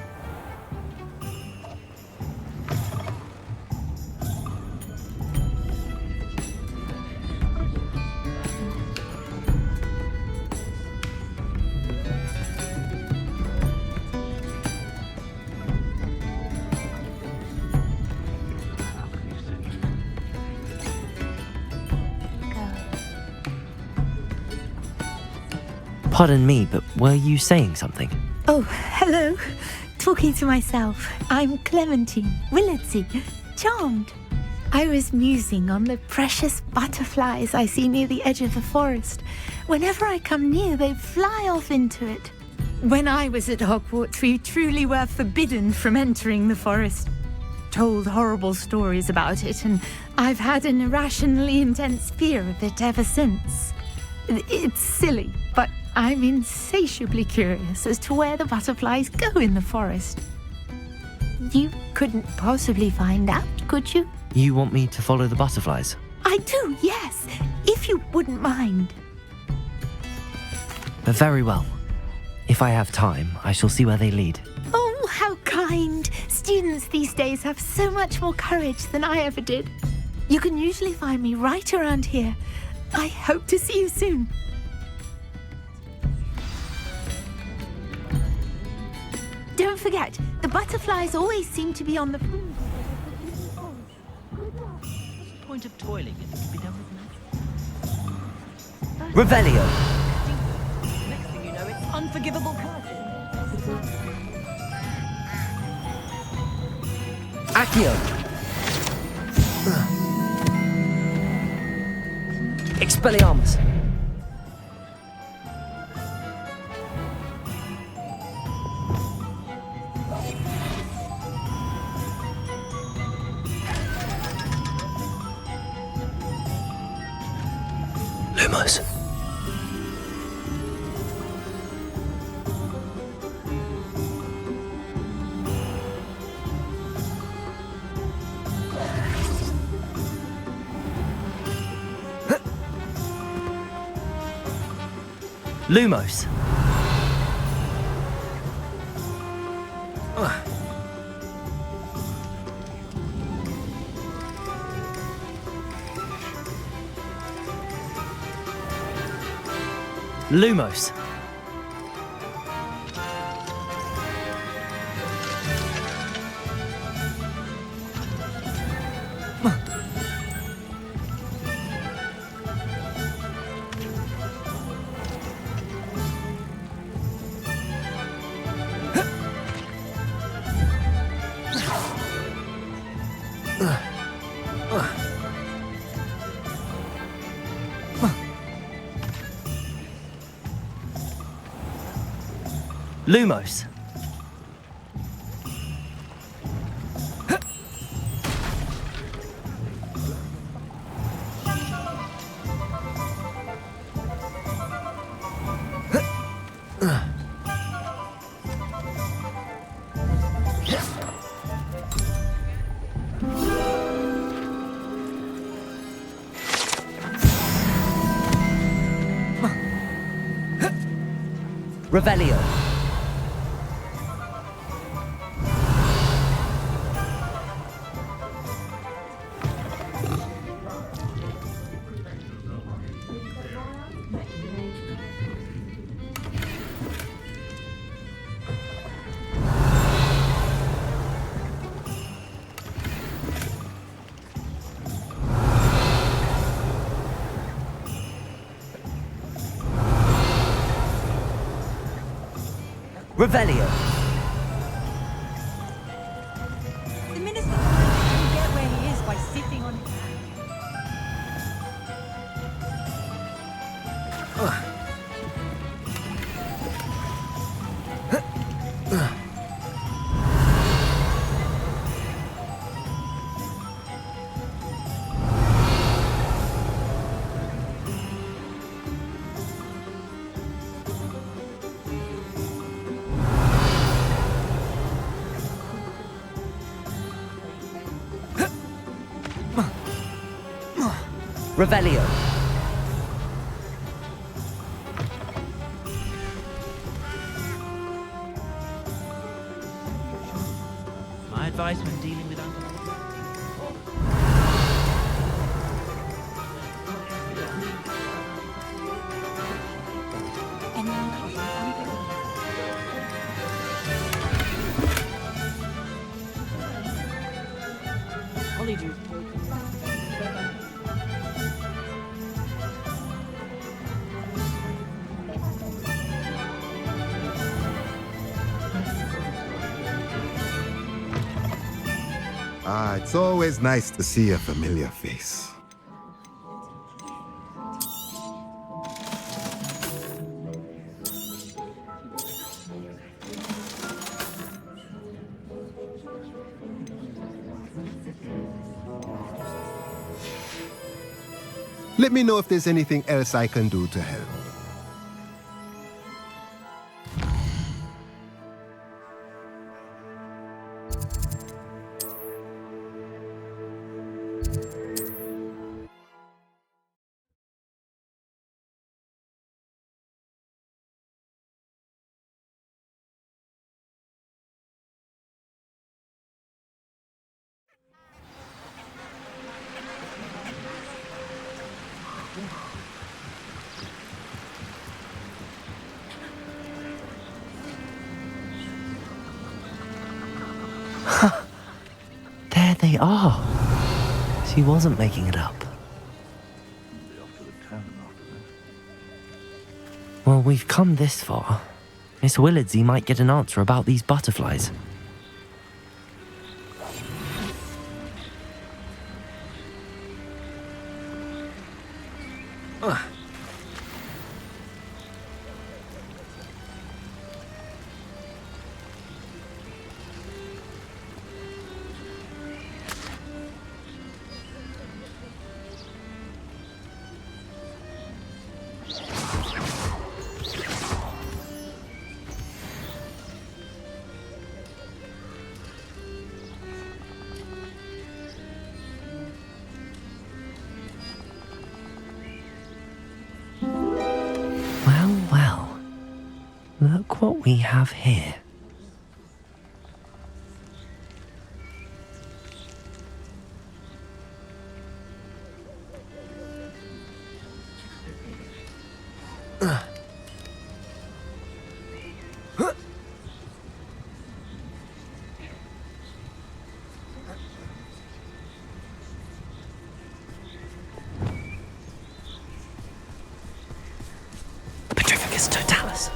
Pardon me, but were you saying something? Oh, hello. Talking to myself. I'm Clementine Willardsey, charmed. I was musing on the precious butterflies I see near the edge of the forest. Whenever I come near, they fly off into it. When I was at Hogwarts, we truly were forbidden from entering the forest. Told horrible stories about it, and I've had an irrationally intense fear of it ever since. It's silly, but I'm insatiably curious as to where the butterflies go in the forest. You couldn't possibly find out, could you? You want me to follow the butterflies? I do, yes, if you wouldn't mind. Very well. If I have time, I shall see where they lead. Oh, how kind. Students these days have so much more courage than I ever did. You can usually find me right around here. I hope to see you soon. Don't forget, the butterflies always seem to be on the... Point of toiling if it can be done with Revelio! Next thing you know, it's unforgivable curses. Accio! Expelliarmus! Lumos. Lumos. Lumos. Lumos. Revelio. Revelio. The minister can get where he is by sitting on his... Revelio. My advice when dealing with Honeydew. Ah, it's always nice to see a familiar face. Let me know if there's anything else I can do to help. There they are. She wasn't making it up. Well, we've come this far. Miss Willardsey might get an answer about these butterflies. Well, look what we have here. Petrificus totalis.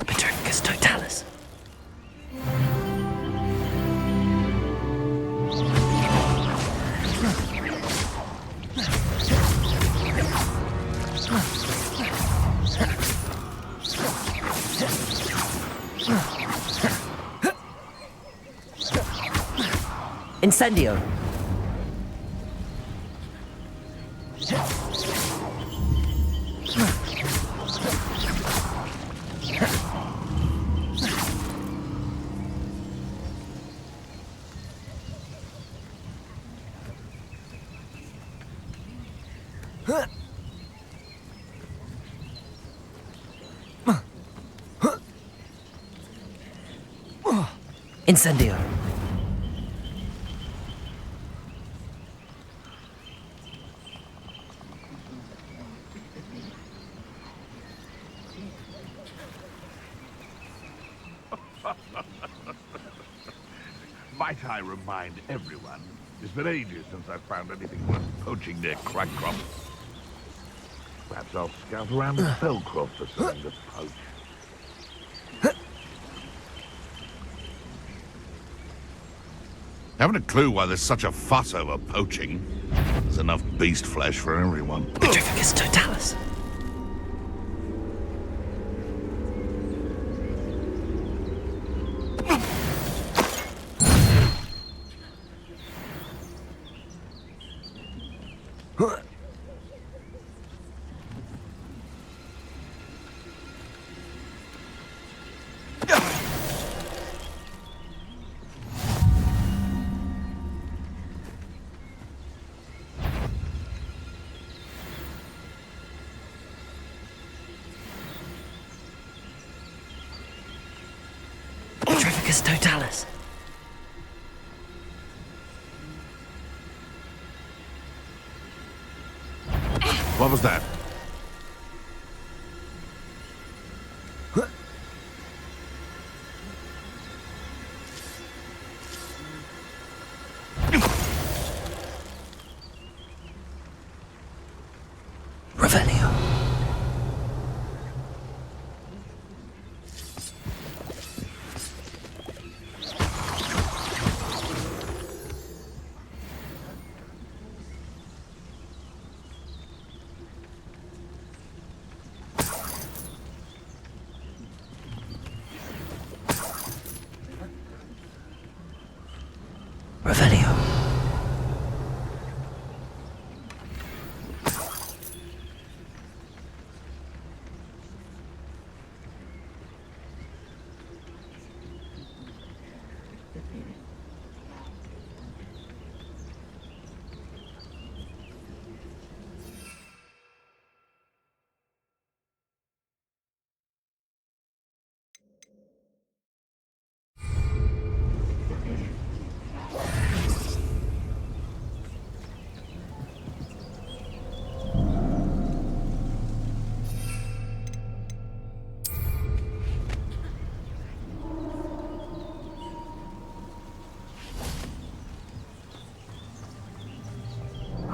Petrificus totalis. Incendio. Incendio. Might I remind everyone, it's been ages since I've found anything worth poaching near Cragcroft. Perhaps I'll scout around Fellcroft for something to poach. Haven't a clue why there's such a fuss over poaching. There's enough beast flesh for everyone. Petrificus totalis. Petrificus totalis. What was that? Revelio.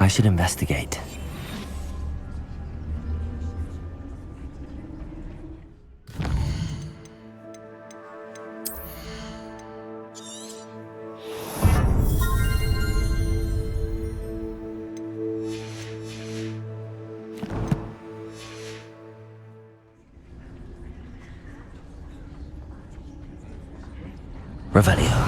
I should investigate. Revelio.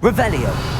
Revelio.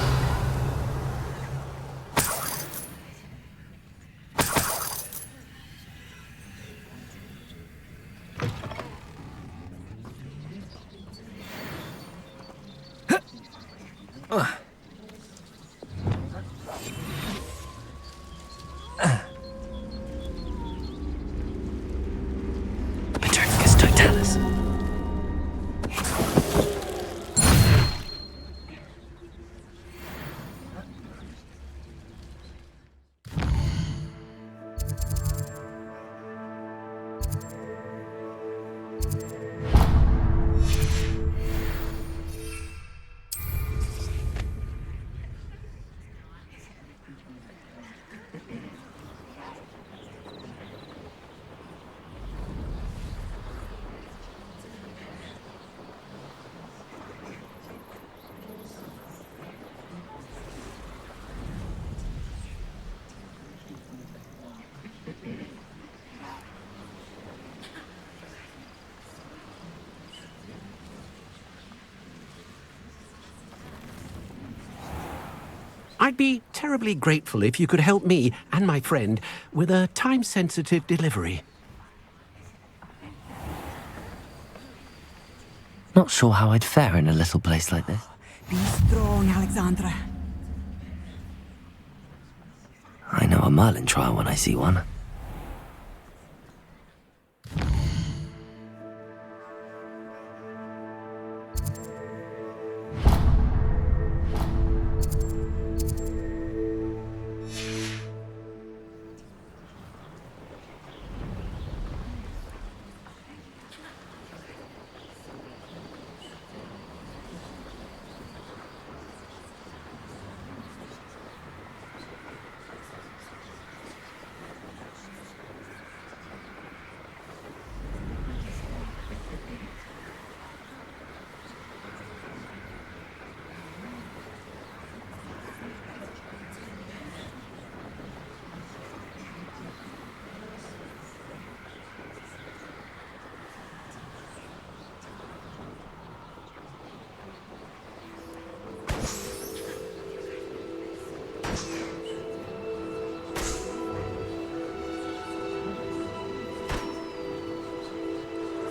I'd be terribly grateful if you could help me and my friend with a time-sensitive delivery. Not sure how I'd fare in a little place like this. Be strong, Alexandra. I know a Merlin trial when I see one.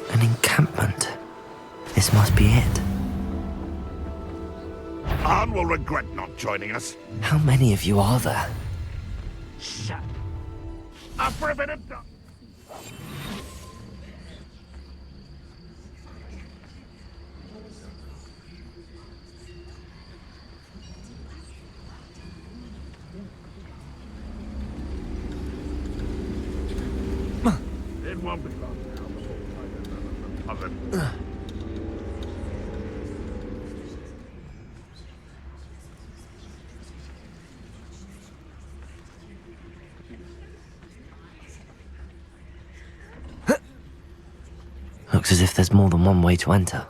An encampment. This must be it. Anne will regret not joining us. How many of you are there? Shut up for a minute. It won't be long. Looks as if there's more than one way to enter.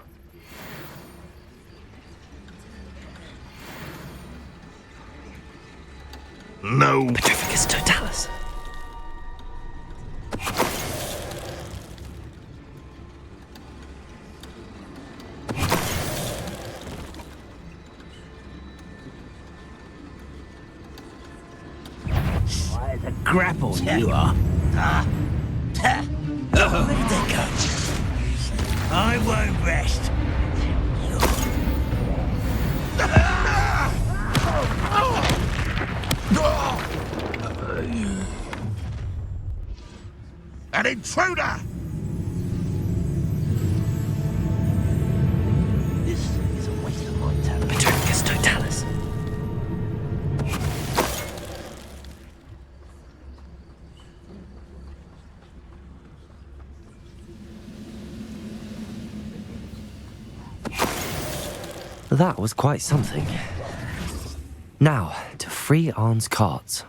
No. Petrificus totalis. Why the grapple you are. Let it go. I won't rest. An intruder! This is a waste of my talent. Petrificus totalis. That was quite something. Now, to free Arne's carts.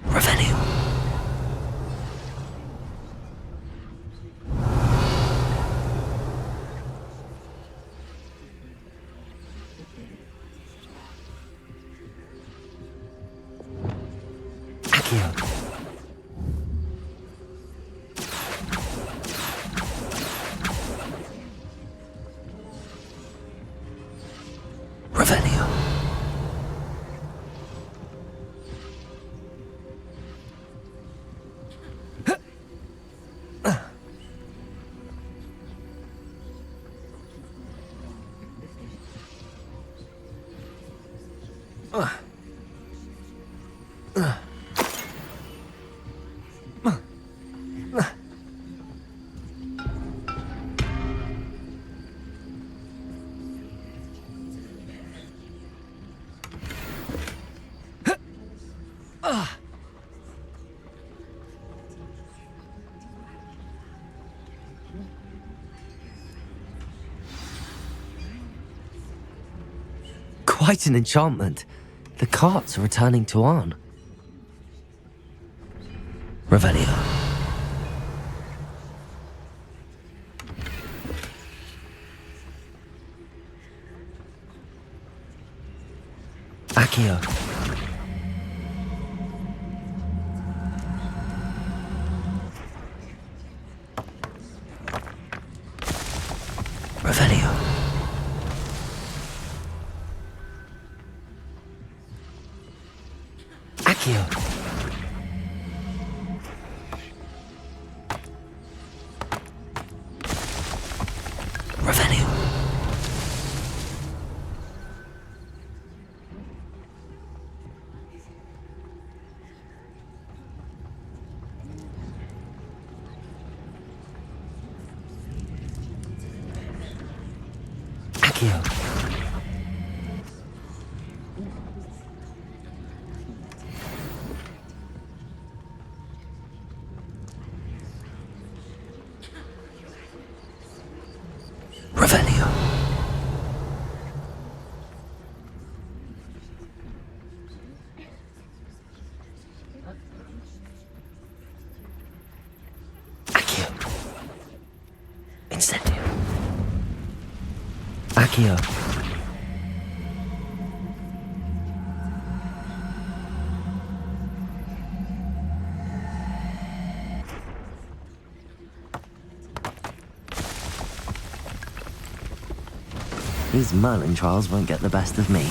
Revenue. Accio. Revenue. Quite an enchantment. The carts are returning to Arne. Revelio. Accio. Revelio. Accio. Revelio. Accio. Revelio. Accio. Incendio. Accio. These Merlin trials won't get the best of me.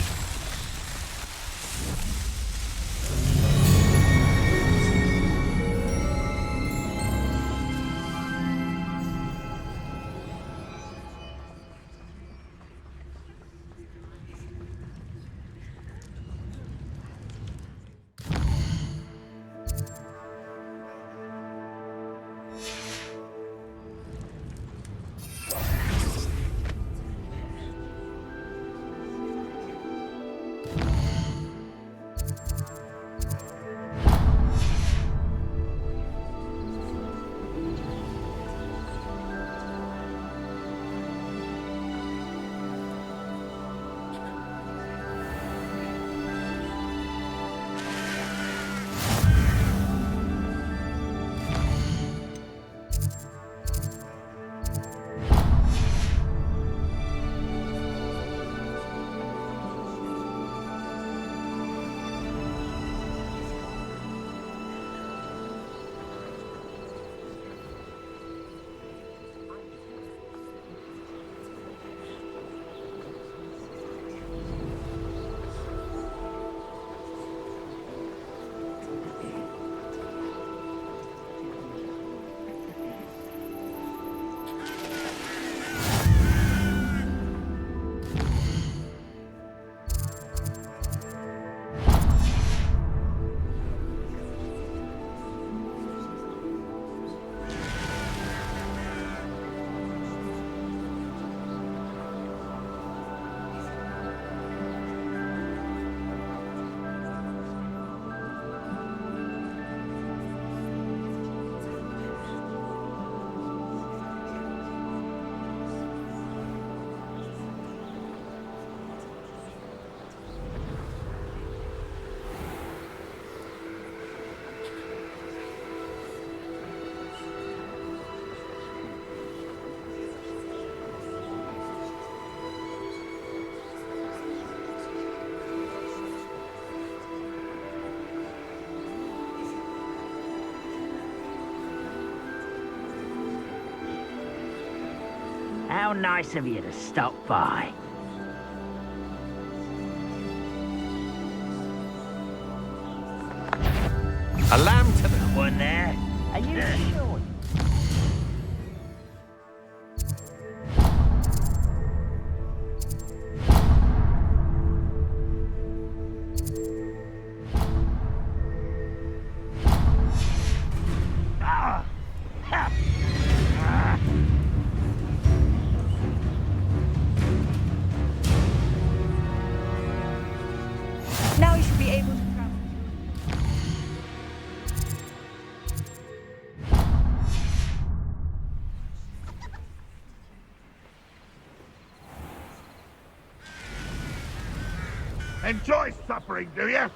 How nice of you to stop by. A lamb to the... One there. Are you sure? Now you should be able to travel. Enjoy suffering, do you?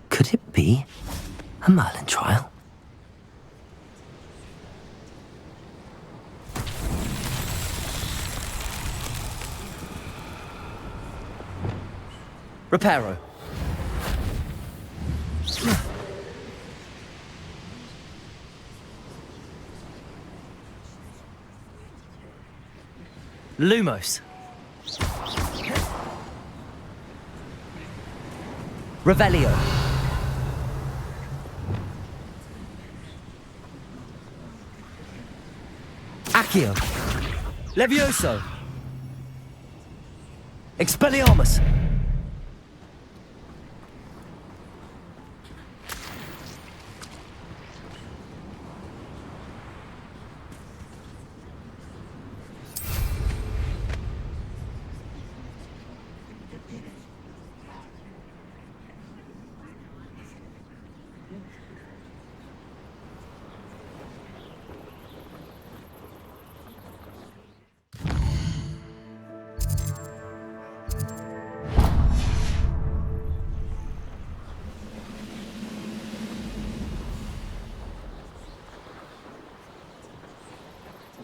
Could it be a Merlin trial? Reparo. Lumos. Revelio. Accio. Levioso. Expelliarmus.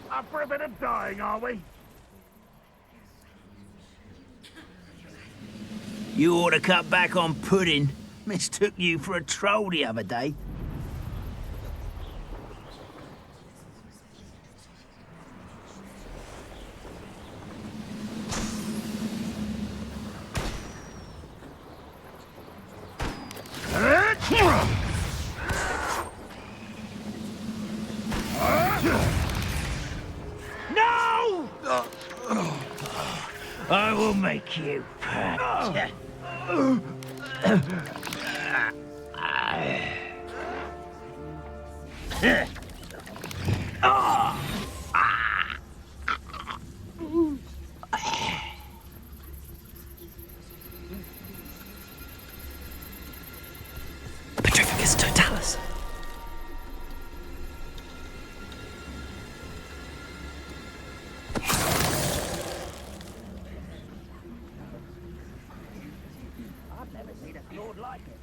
Up for a bit of dying, are we? You ought to cut back on pudding. Mistook you for a troll the other day. No! I will make you pay. Petrificus totalis. I've never seen a sword like it.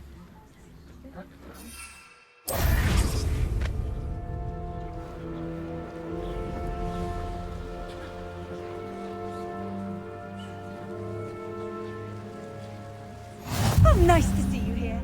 Oh, nice to see you here.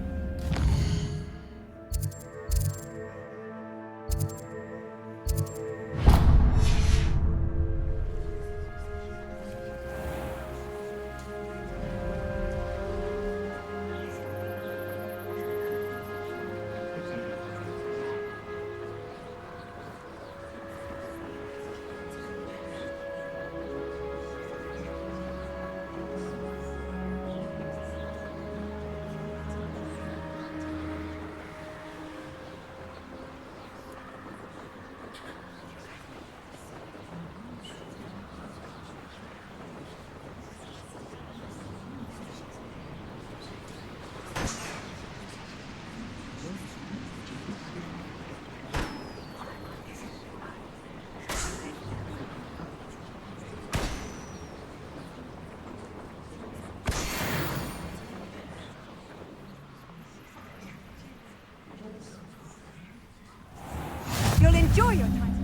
You'll enjoy your time.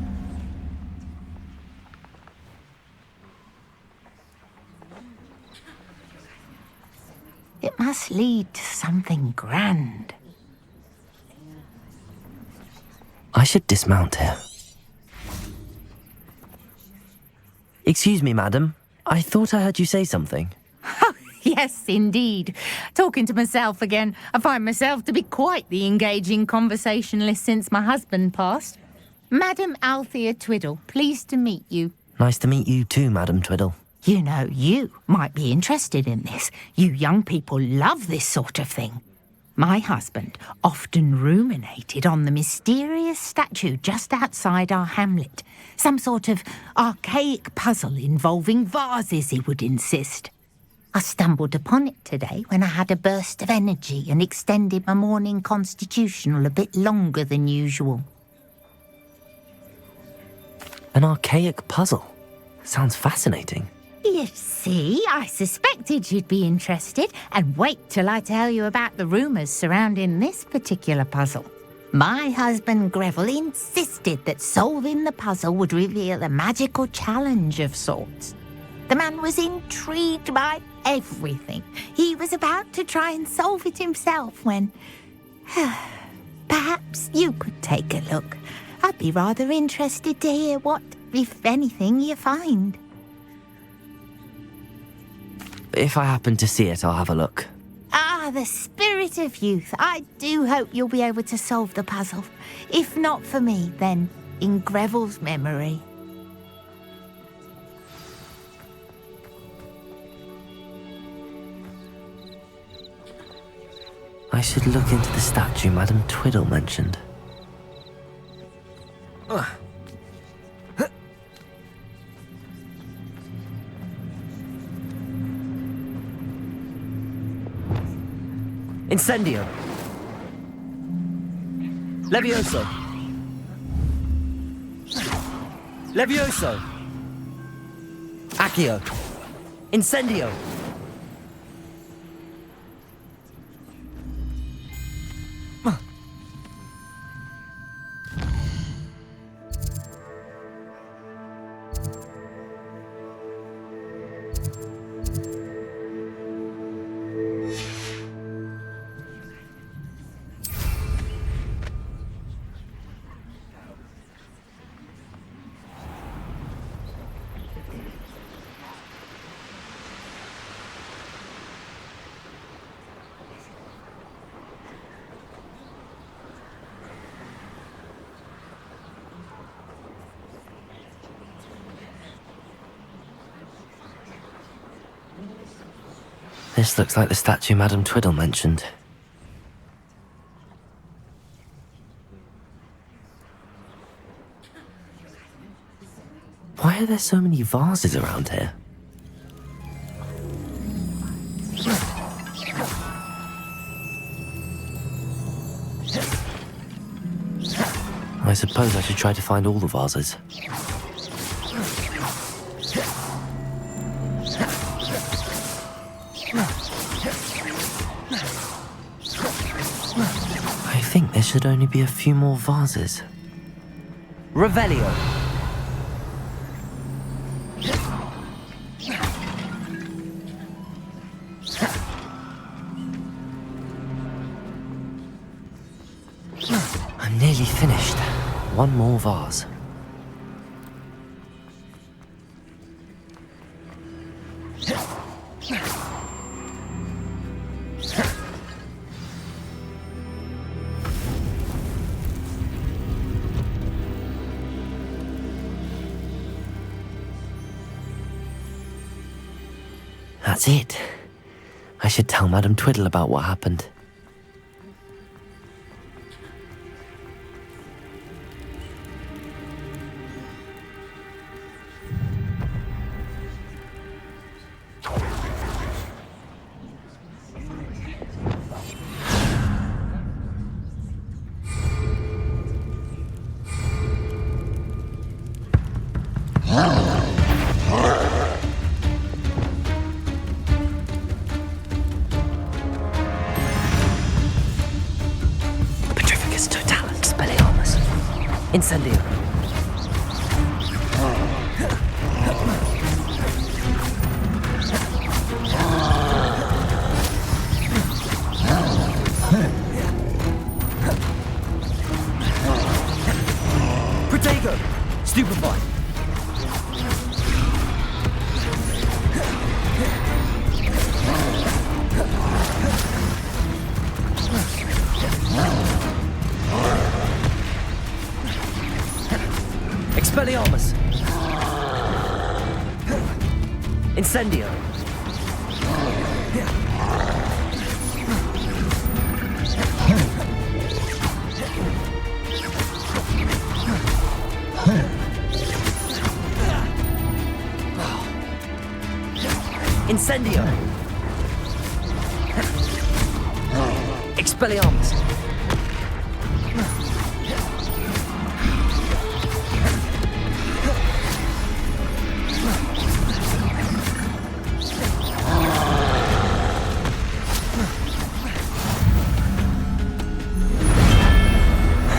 It must lead to something grand. I should dismount here. Excuse me, madam. I thought I heard you say something. Yes, indeed. Talking to myself again. I find myself to be quite the engaging conversationalist since my husband passed. Madam Althea Twiddle, pleased to meet you. Nice to meet you too, Madam Twiddle. You know, you might be interested in this. You young people love this sort of thing. My husband often ruminated on the mysterious statue just outside our hamlet. Some sort of archaic puzzle involving vases, he would insist. I stumbled upon it today when I had a burst of energy and extended my morning constitutional a bit longer than usual. An archaic puzzle. Sounds fascinating. You see, I suspected you'd be interested, and wait till I tell you about the rumours surrounding this particular puzzle. My husband Greville insisted that solving the puzzle would reveal a magical challenge of sorts. The man was intrigued by everything. He was about to try and solve it himself when... Perhaps you could take a look. I'd be rather interested to hear what, if anything, you find. If I happen to see it, I'll have a look. Ah, the spirit of youth. I do hope you'll be able to solve the puzzle. If not for me, then in Greville's memory. I should look into the statue Madam Twiddle mentioned. Incendio! Levioso! Levioso! Accio! Incendio! This looks like the statue Madam Twiddle mentioned. Why are there so many vases around here? I suppose I should try to find all the vases. I think there should only be a few more vases. Revelio! I'm nearly finished. One more vase. That's it. I should tell Madam Twiddle about what happened. Incendio. Incendio. Incendio. Expelliarmus.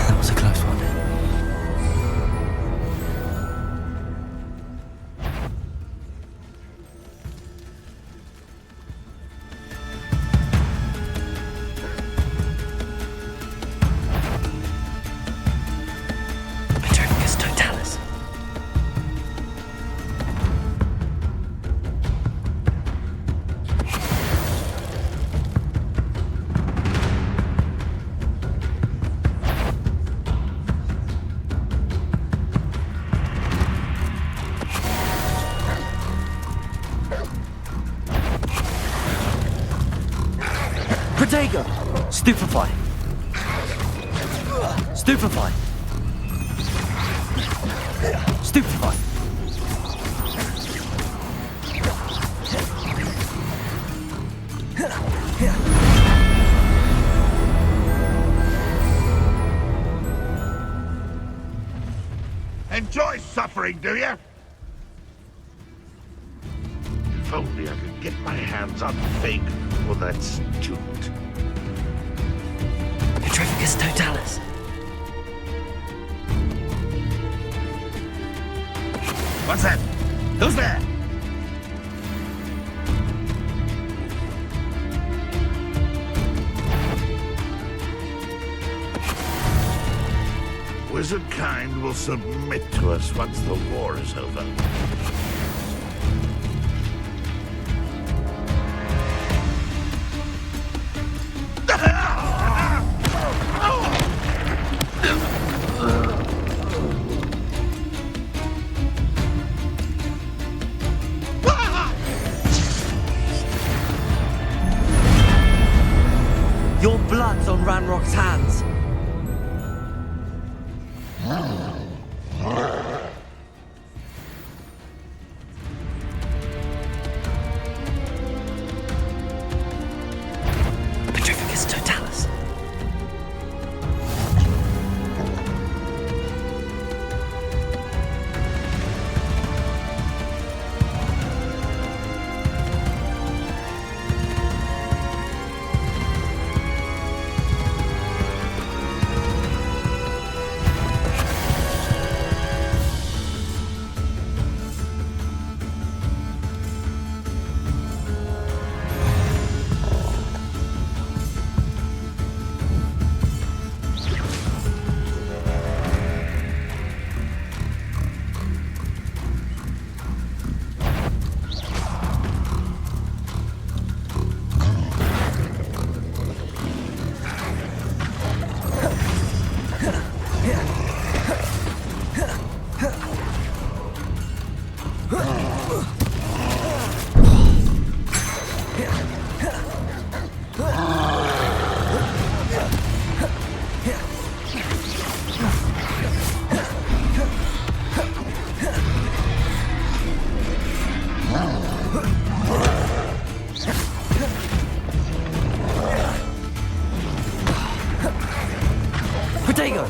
That was a close one. Petrificus totalis. Protego! Stupefy! Stupefy! Stupefy! Enjoy suffering, do you? If only I could get my hands on Fig or that student. Petrificus totalis. What's that? Who's there? Wizard kind will submit to us once the war is over. Your blood's on Ranrock's hands. Petrificus totalis. Protego!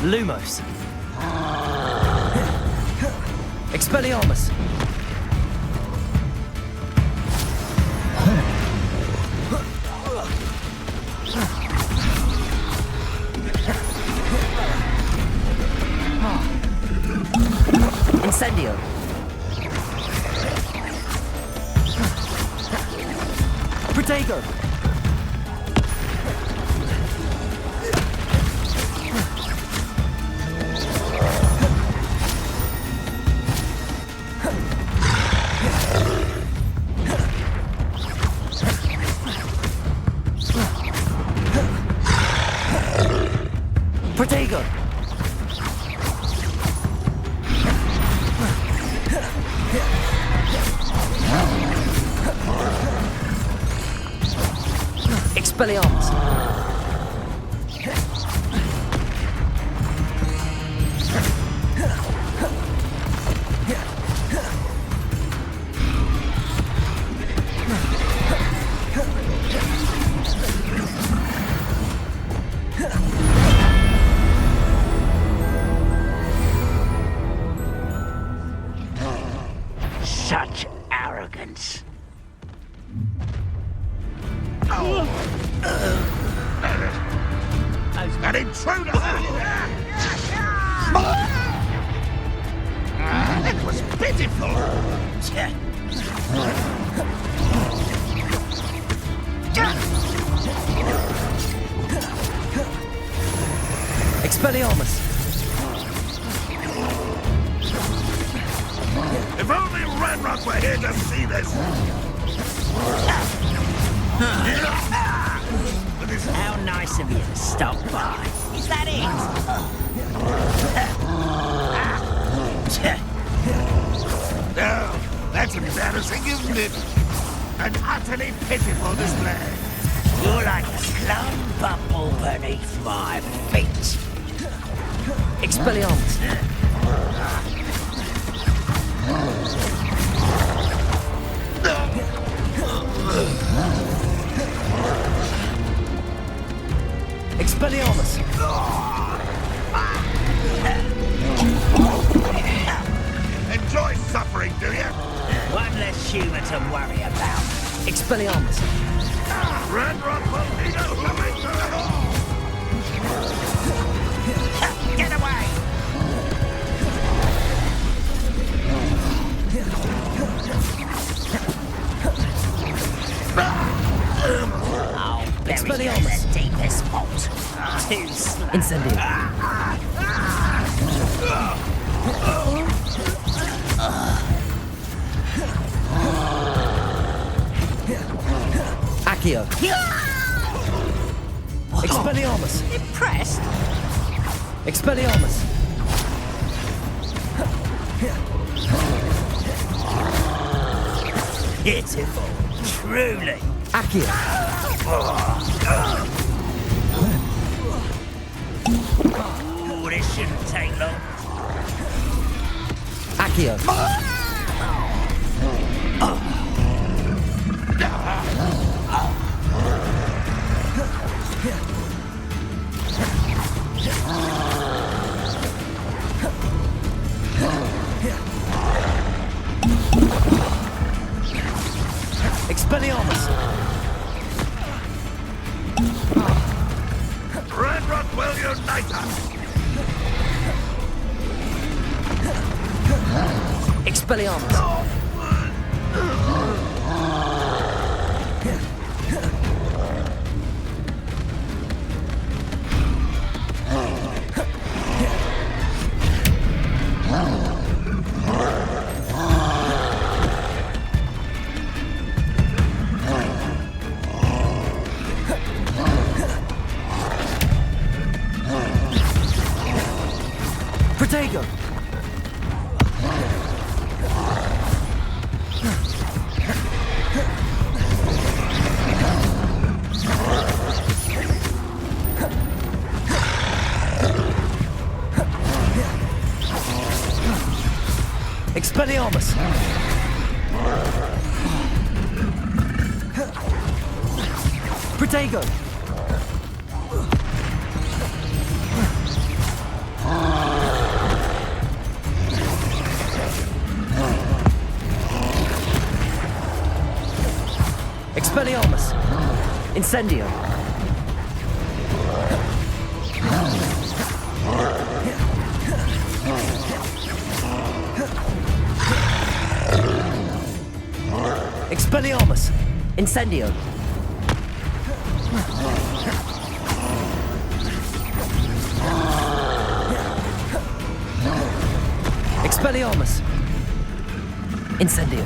Lumos. Expelliarmus. Incendio. Protego. Protego! Expelliarmus! Such arrogance. An intruder! It was pitiful! Expelliarmus! If only Ranrock were here to see this! How nice of you to stop by. Is that it? No, that's embarrassing, isn't it? An utterly pitiful display. You're like a slow bubble beneath my feet. Expelliarmus! Expelliarmus! Enjoy suffering, do you? One less humour to worry about. Expelliarmus! Ranrock will need a humming to it all! Get away! I'll bury you in the deepest vault. Too slow. Incendio. Accio. Expelliarmus. Impressed? Expelliarmus. Pitiful. Truly. Accio. Ooh, this shouldn't take long. Accio. Expelliarmus. Ranrock will unite us! Expelliarmus. Protego. Expelliarmus. Protego. Expelliarmus. Incendio. Expelliarmus. Incendio. Expelliarmus. Incendio.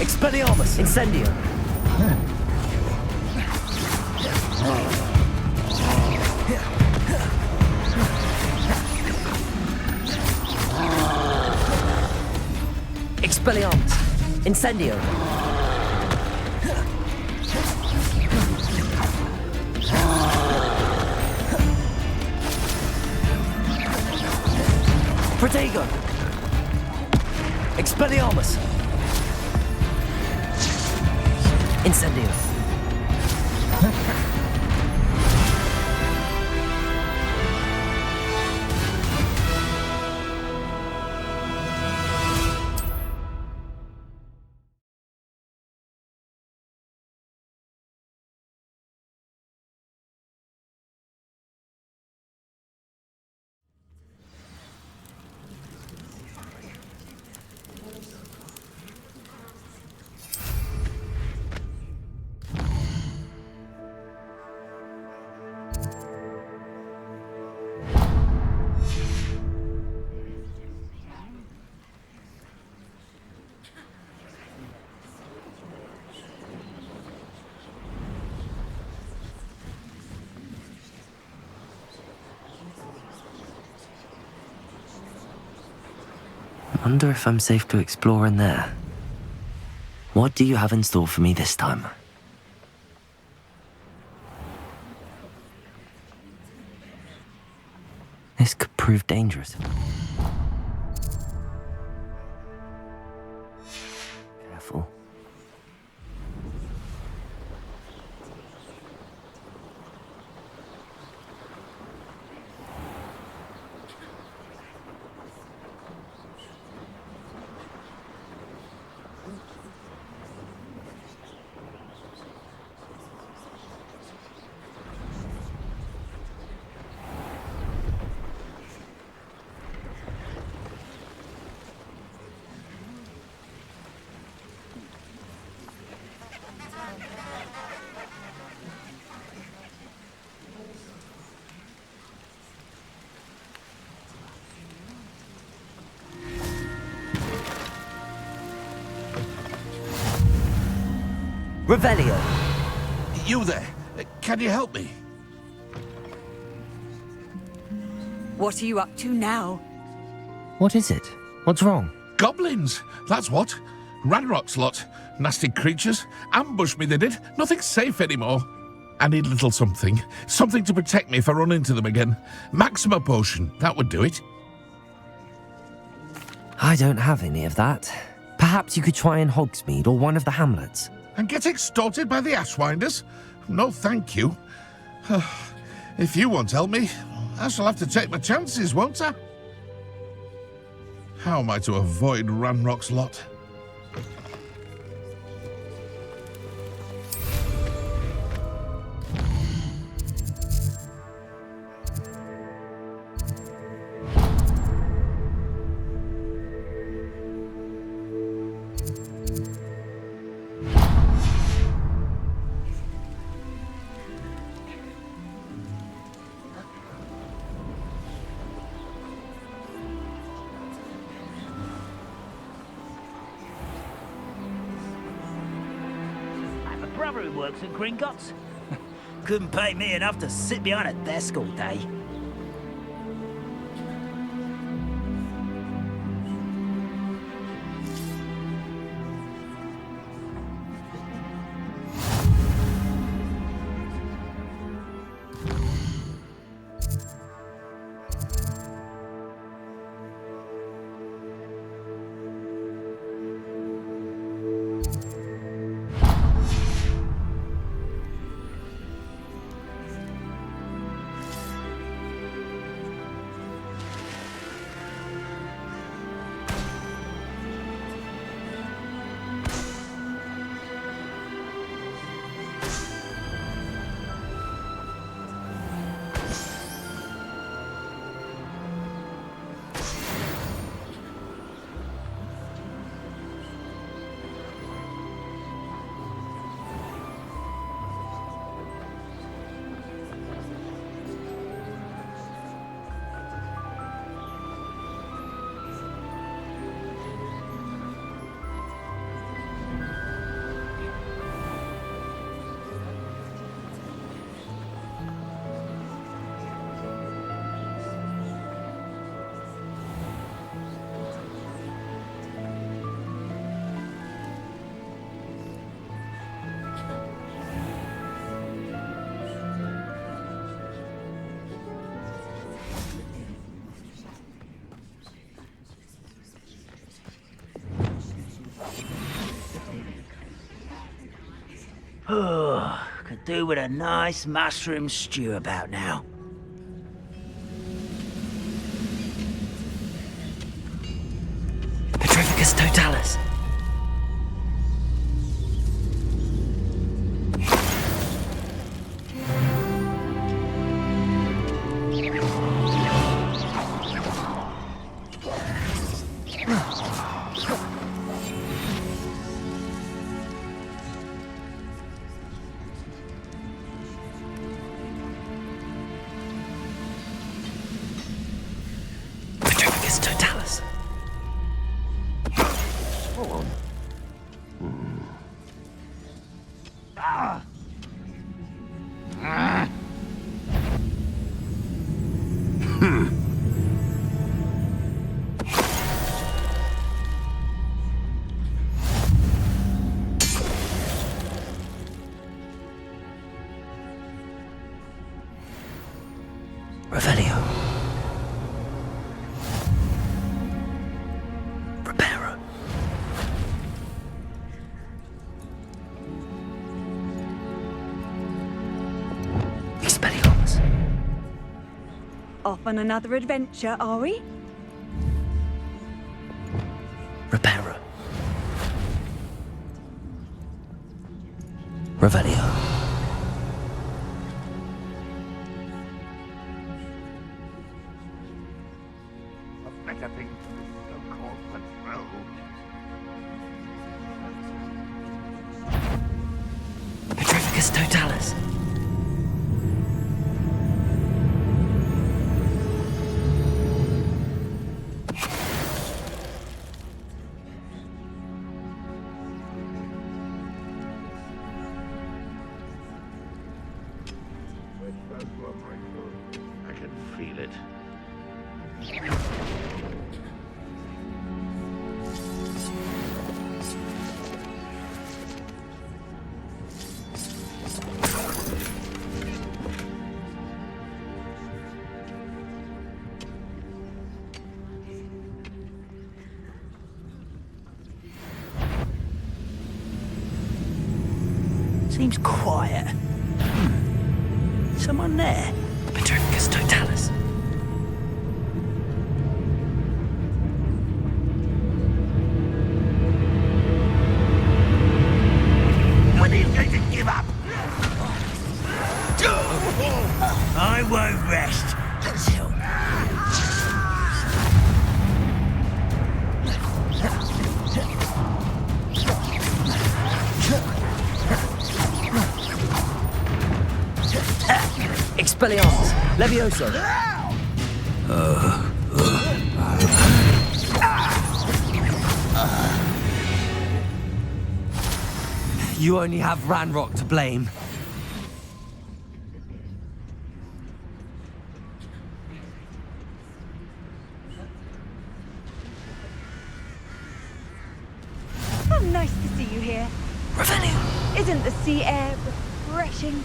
Expelliarmus! Incendio! Expelliarmus! Incendio! Protego! Expelliarmus! Incendio! I wonder if I'm safe to explore in there. What do you have in store for me this time? This could prove dangerous. Careful. Revelio! You there? Can you help me? What are you up to now? What is it? What's wrong? Goblins! That's what. Ranrock's lot. Nasty creatures. Ambushed me, they did. Nothing's safe anymore. I need a little something. Something to protect me if I run into them again. Maxima potion. That would do it. I don't have any of that. Perhaps you could try in Hogsmeade or one of the hamlets. And get extorted by the Ashwinders? No, thank you. If you won't help me, I shall have to take my chances, won't I? How am I to avoid Ranrock's lot? Brother who works at Gringotts. Couldn't pay me enough to sit behind a desk all day. Oh, could do with a nice mushroom stew about now. Petrificus totalis. Petrificus totalis. Revelio. Reparo. Expelliarmus. Off on another adventure, are we? Reparo. Revelio. Better thing for this so-called patrol. Petrificus totalis. I can feel it. Seems quiet. Someone there? Petrificus totalis. When are you going to give up? I won't rest until... Expelliarmus. Levioso. You only have Ranrock to blame. How nice to see you here. Revelio. Isn't the sea air refreshing?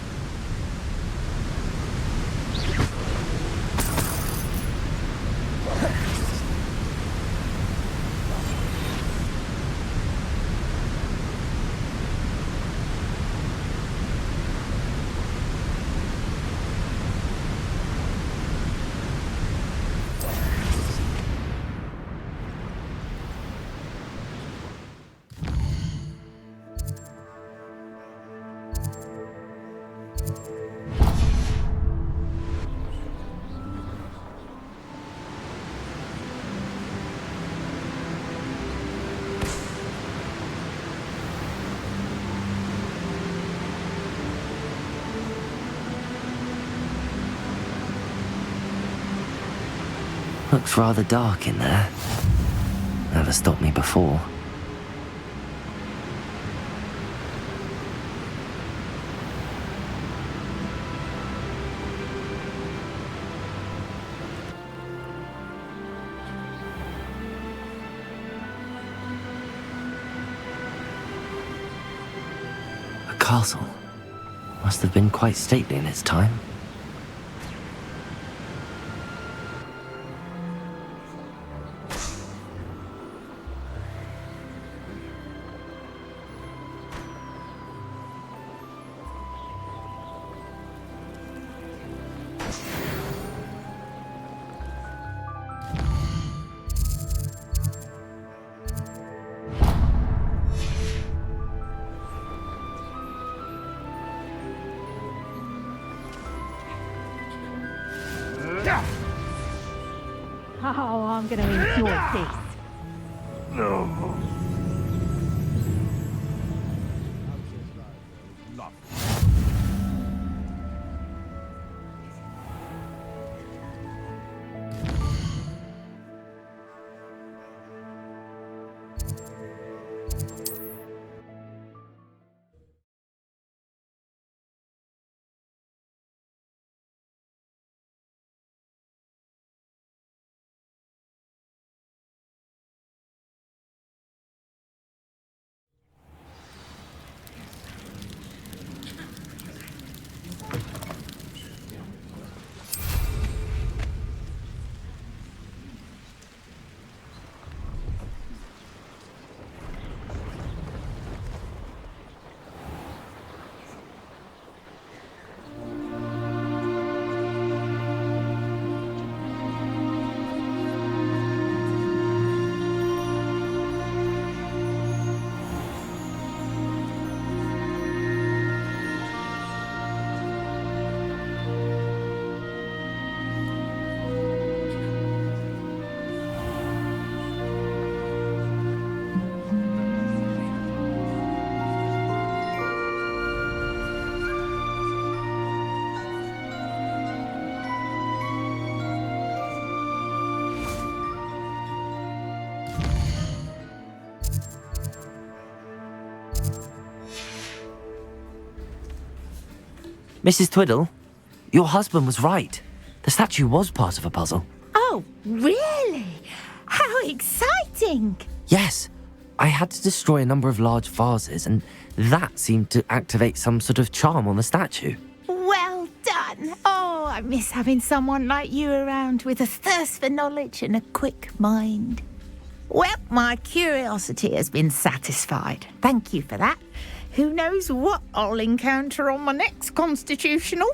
Looks rather dark in there. Never stopped me before. A castle. Must have been quite stately in its time. Oh, I'm gonna enjoy this. Mrs. Twiddle, your husband was right. The statue was part of a puzzle. Oh, really? How exciting! Yes, I had to destroy a number of large vases, and that seemed to activate some sort of charm on the statue. Well done. Oh, I miss having someone like you around with a thirst for knowledge and a quick mind. Well, my curiosity has been satisfied. Thank you for that. Who knows what I'll encounter on my next constitutional?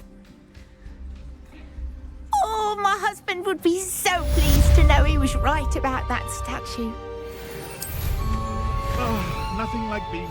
Oh, my husband would be so pleased to know he was right about that statue. Oh, nothing like being...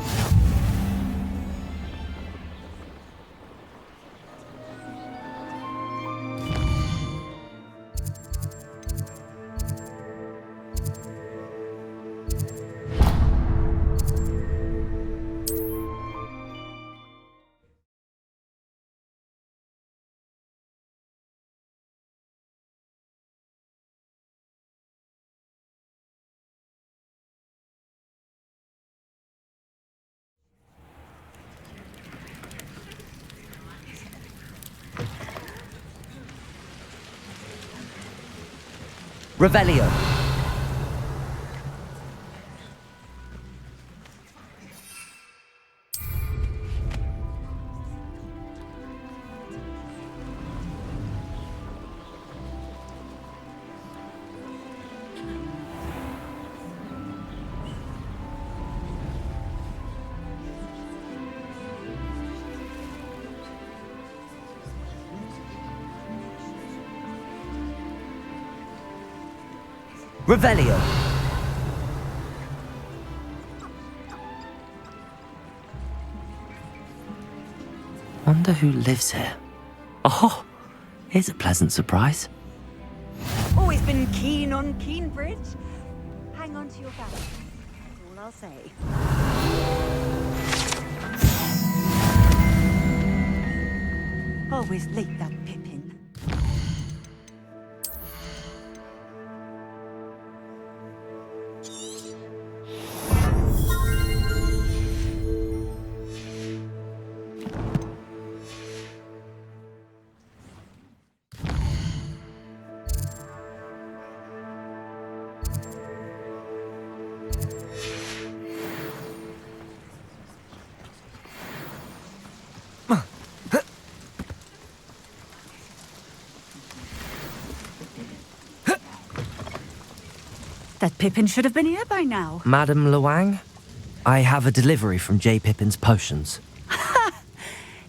Revelio. Revelio. Wonder who lives here. Oh, here's a pleasant surprise. Always been keen on Keenbridge. Hang on to your balance. That's all I'll say. Always late, that Pippin. That Pippin should have been here by now. Madam Luang, I have a delivery from J. Pippin's Potions.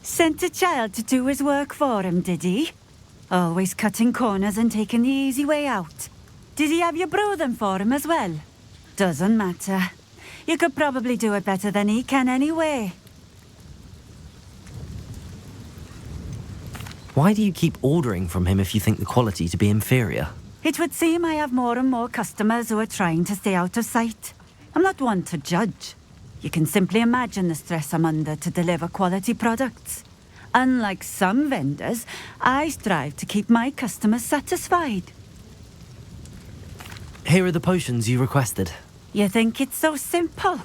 Sent a child to do his work for him, did he? Always cutting corners and taking the easy way out. Did he have you brew them for him as well? Doesn't matter. You could probably do it better than he can anyway. Why do you keep ordering from him if you think the quality to be inferior? It would seem I have more and more customers who are trying to stay out of sight. I'm not one to judge. You can simply imagine the stress I'm under to deliver quality products. Unlike some vendors, I strive to keep my customers satisfied. Here are the potions you requested. You think it's so simple?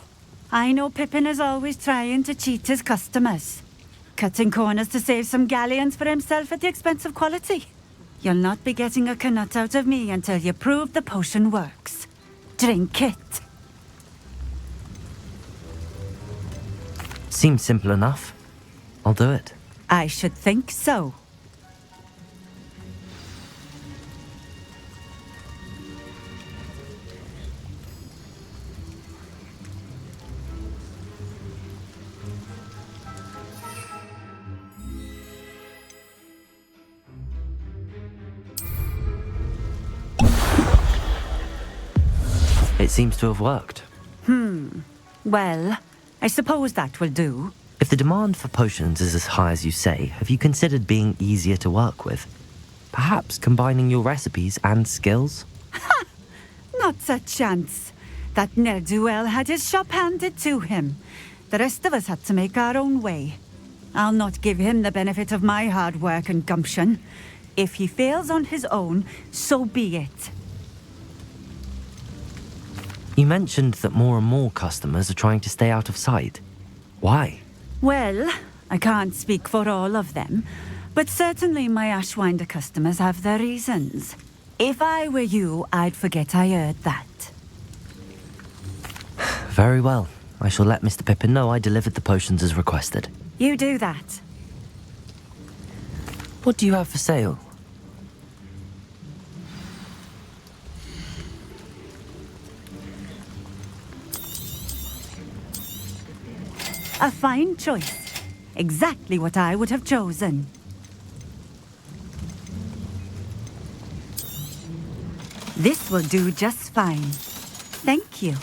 I know Pippin is always trying to cheat his customers. Cutting corners to save some galleons for himself at the expense of quality. You'll not be getting a canut out of me until you prove the potion works. Drink it. Seems simple enough. I'll do it. I should think so. It seems to have worked. Well, I suppose that will do. If the demand for potions is as high as you say, have you considered being easier to work with? Perhaps combining your recipes and skills? Not a chance. That ne'er-do-well had his shop handed to him. The rest of us had to make our own way. I'll not give him the benefit of my hard work and gumption. If he fails on his own, so be it. You mentioned that more and more customers are trying to stay out of sight. Why? Well, I can't speak for all of them, but certainly my Ashwinder customers have their reasons. If I were you, I'd forget I heard that. Very well. I shall let Mr. Pippin know I delivered the potions as requested. You do that. What do you have for sale? A fine choice. Exactly what I would have chosen. This will do just fine. Thank you.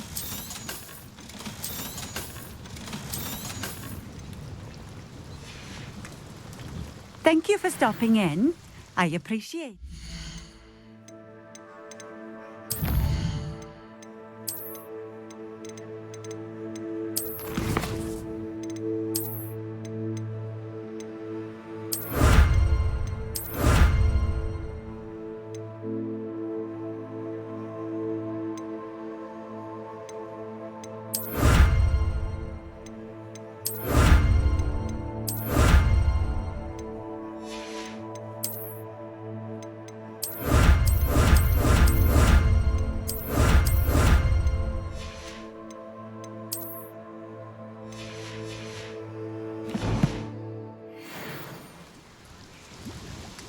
Thank you for stopping in. I appreciate it.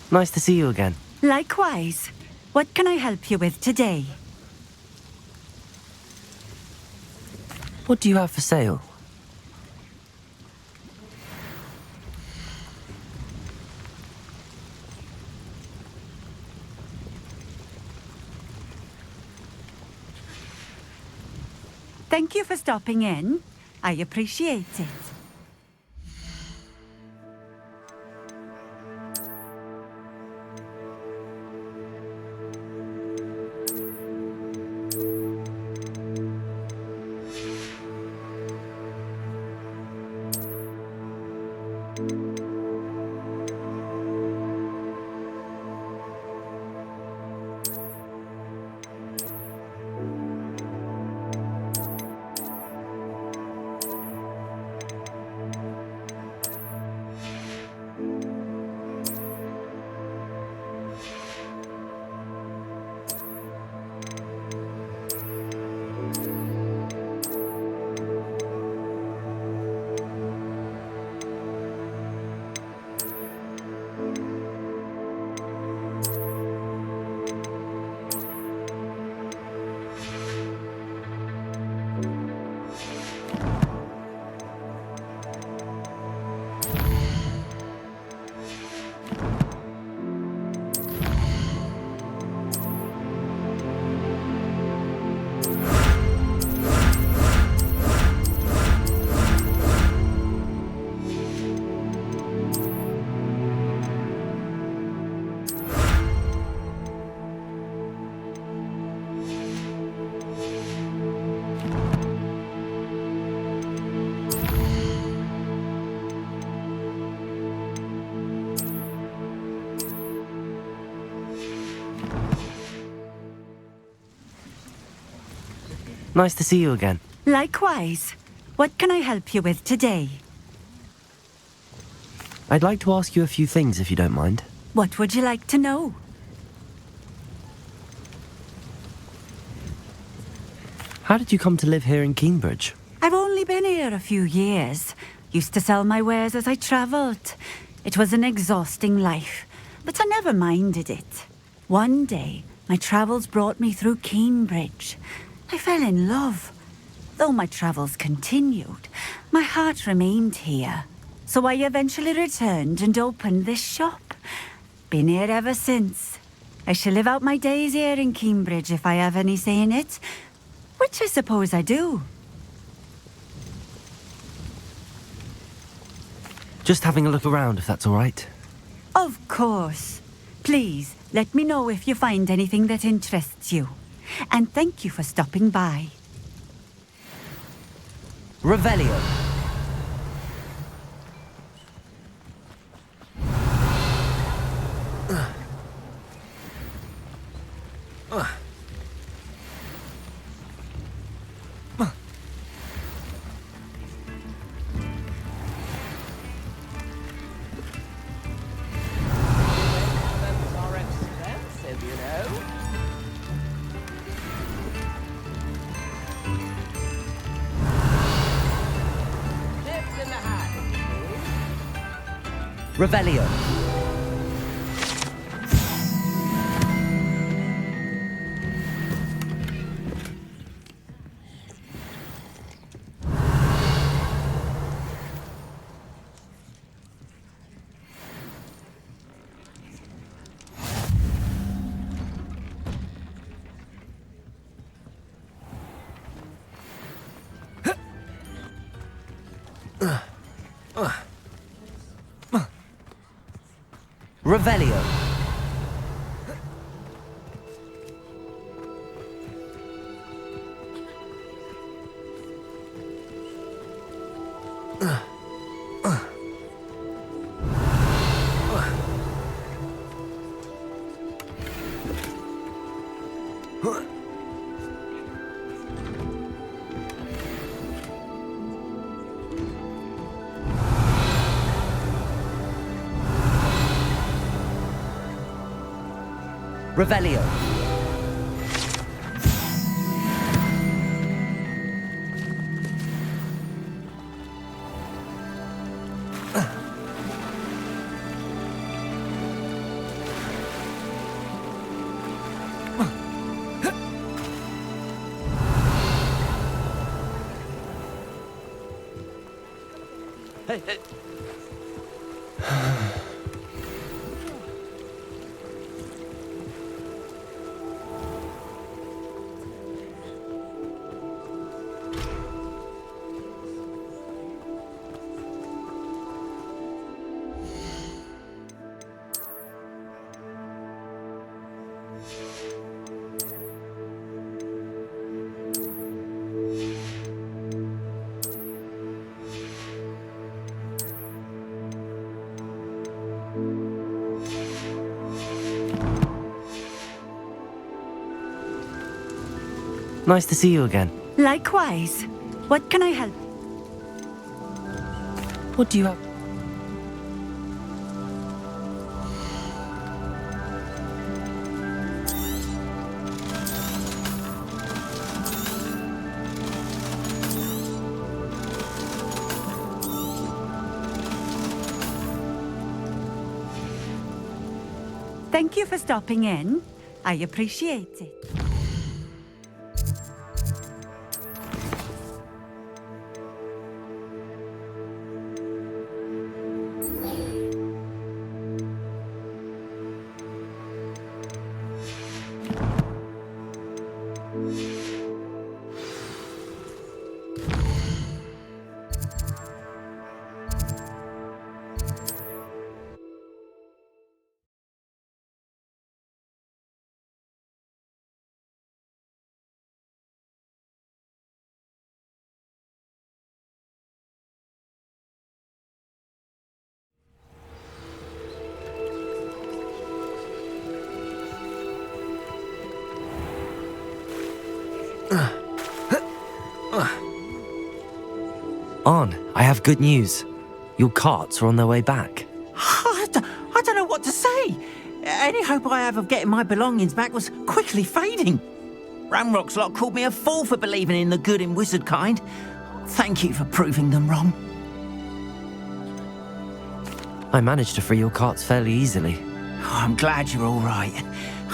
Nice to see you again. Likewise. What can I help you with today? What do you have for sale? Thank you for stopping in. I appreciate it. Nice to see you again. Likewise. What can I help you with today? I'd like to ask you a few things if you don't mind. What would you like to know? How did you come to live here in Cambridge? I've only been here a few years. Used to sell my wares as I travelled. It was an exhausting life, but I never minded it. One day, my travels brought me through Cambridge. I fell in love. Though my travels continued, my heart remained here. So I eventually returned and opened this shop. Been here ever since. I shall live out my days here in Cambridge if I have any say in it, which I suppose I do. Just having a look around, if that's all right. Of course. Please, let me know if you find anything that interests you. And thank you for stopping by. Revelio. Revelio. Revelio. Revelio. Hey, hey. Nice to see you again. Likewise. What can I help? What do you have? Thank you for stopping in. I appreciate it. Arn, I have good news. Your carts are on their way back. I don't know what to say. Any hope I have of getting my belongings back was quickly fading. Ramrock's lot called me a fool for believing in the good in wizard kind. Thank you for proving them wrong. I managed to free your carts fairly easily. Oh, I'm glad you're all right.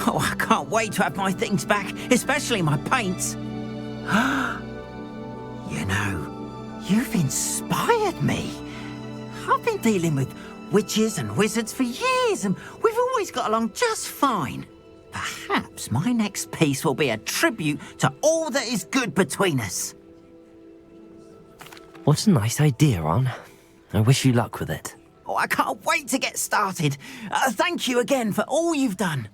Oh, I can't wait to have my things back, especially my paints. You know, you've inspired me. I've been dealing with witches and wizards for years, and we've always got along just fine. Perhaps my next piece will be a tribute to all that is good between us. What a nice idea, Arn. I wish you luck with it. Oh, I can't wait to get started. Thank you again for all you've done.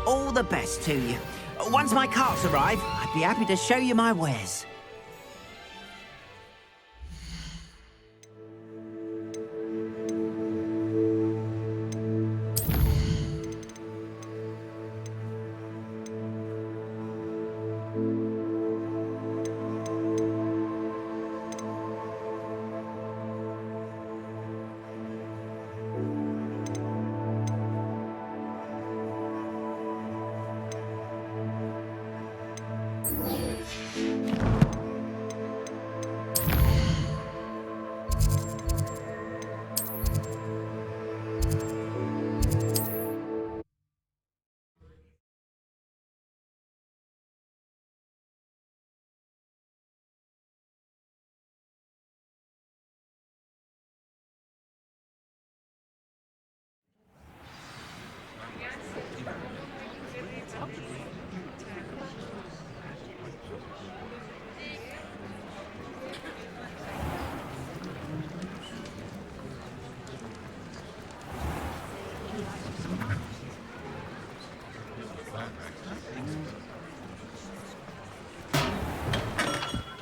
All the best to you. Once my carts arrive, I'd be happy to show you my wares.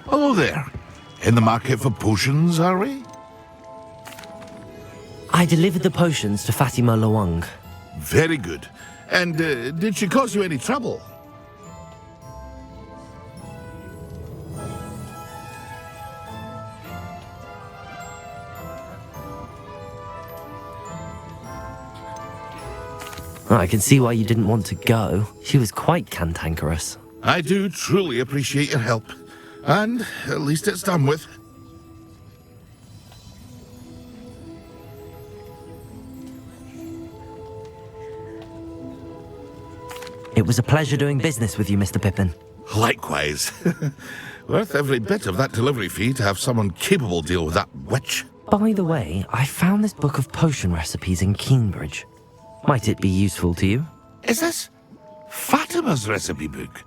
Hello there. In the market for potions, are we? I delivered the potions to Fatima Lawang. Very good. And did she cause you any trouble? I can see why you didn't want to go. She was quite cantankerous. I do truly appreciate your help. And at least it's done with. It was a pleasure doing business with you, Mr. Pippin. Likewise. Worth every bit of that delivery fee to have someone capable deal with that witch. By the way, I found this book of potion recipes in Cambridge. Might it be useful to you? Is this Fatima's recipe book?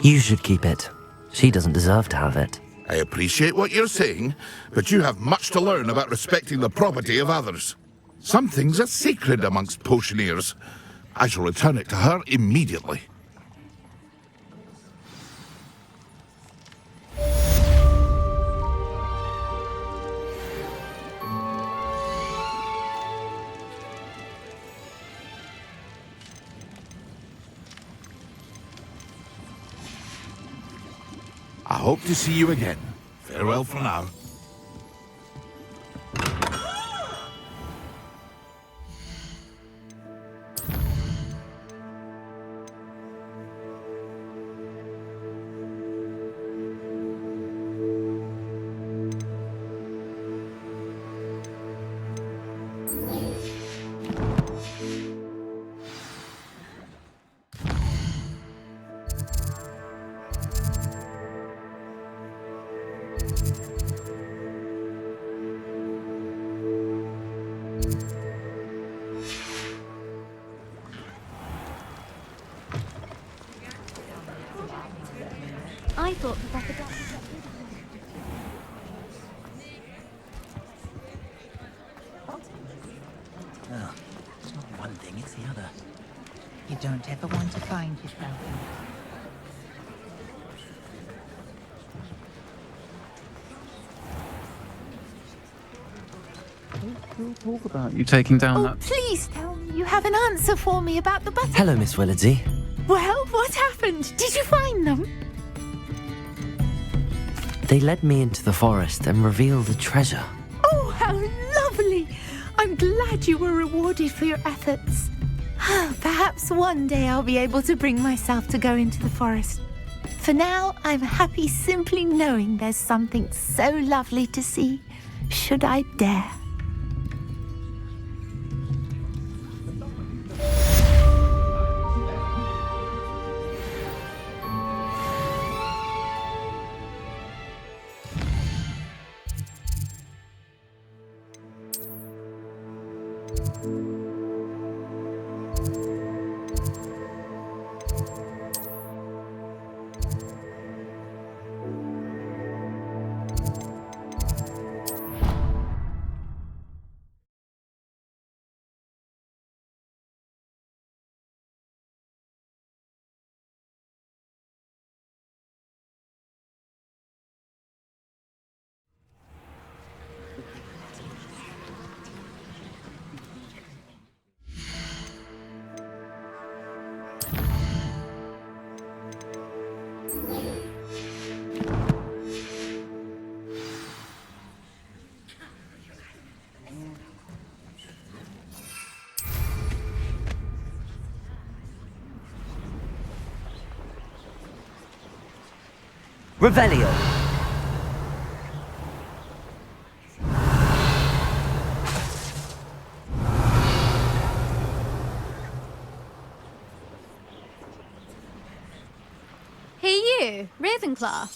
You should keep it. She doesn't deserve to have it. I appreciate what you're saying, but you have much to learn about respecting the property of others. Some things are sacred amongst potioneers. I shall return it to her immediately. I hope to see you again. Farewell for now. I thought Professor Dumbledore... Oh, it's not one thing, it's the other. You don't ever want to find yourself. All about you taking down that. Please tell me you have an answer for me about the button. Hello, Miss Willardsey. Well, what happened? Did you find them? They led me into the forest and revealed a treasure. Oh, how lovely! I'm glad you were rewarded for your efforts. Perhaps one day I'll be able to bring myself to go into the forest. For now, I'm happy simply knowing there's something so lovely to see, should I dare. Revelio. Hey you, Ravenclaw.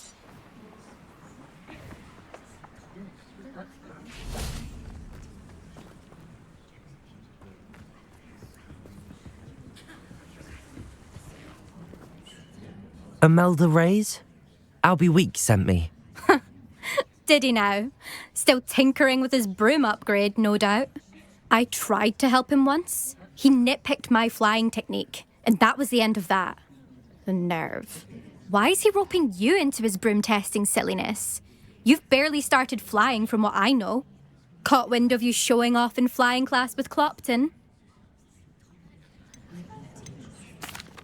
Imelda Reyes? Albie Weeks sent me. Did he now? Still tinkering with his broom upgrade, no doubt. I tried to help him once. He nitpicked my flying technique, and that was the end of that. The nerve. Why is he roping you into his broom testing silliness? You've barely started flying from what I know. Caught wind of you showing off in flying class with Clopton.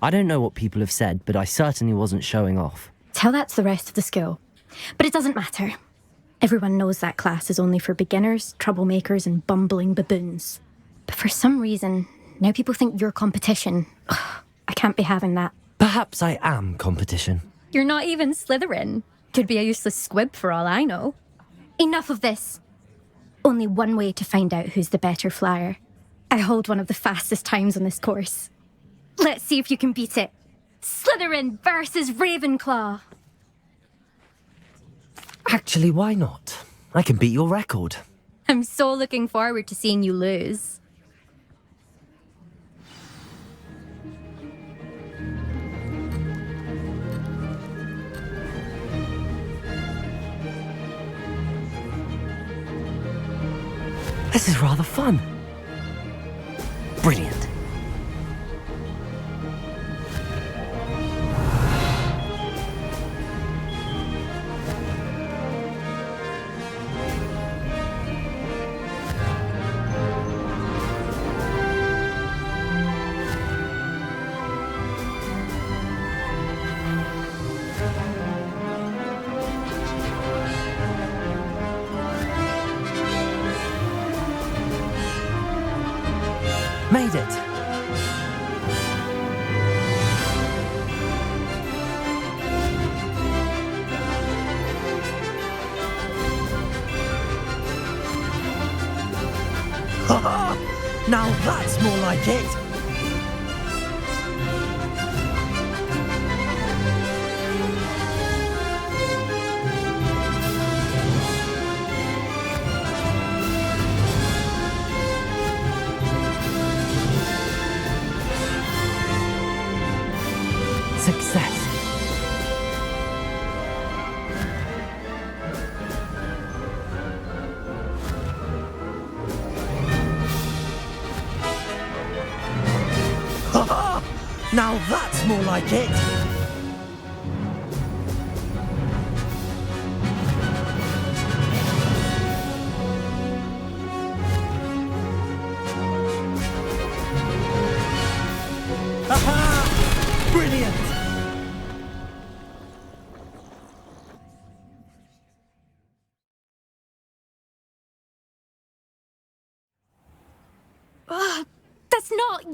I don't know what people have said, but I certainly wasn't showing off. Tell that to the rest of the school. But it doesn't matter. Everyone knows that class is only for beginners, troublemakers, and bumbling baboons. But for some reason, now people think you're competition. Ugh, I can't be having that. Perhaps I am competition. You're not even Slytherin. Could be a useless squib for all I know. Enough of this. Only one way to find out who's the better flyer. I hold one of the fastest times on this course. Let's see if you can beat it. Slytherin versus Ravenclaw. Actually, why not? I can beat your record. I'm so looking forward to seeing you lose. This is rather fun. Brilliant. Made it! Ha! Now that's more like it! Success. Ha! Now that's more like it. That's not...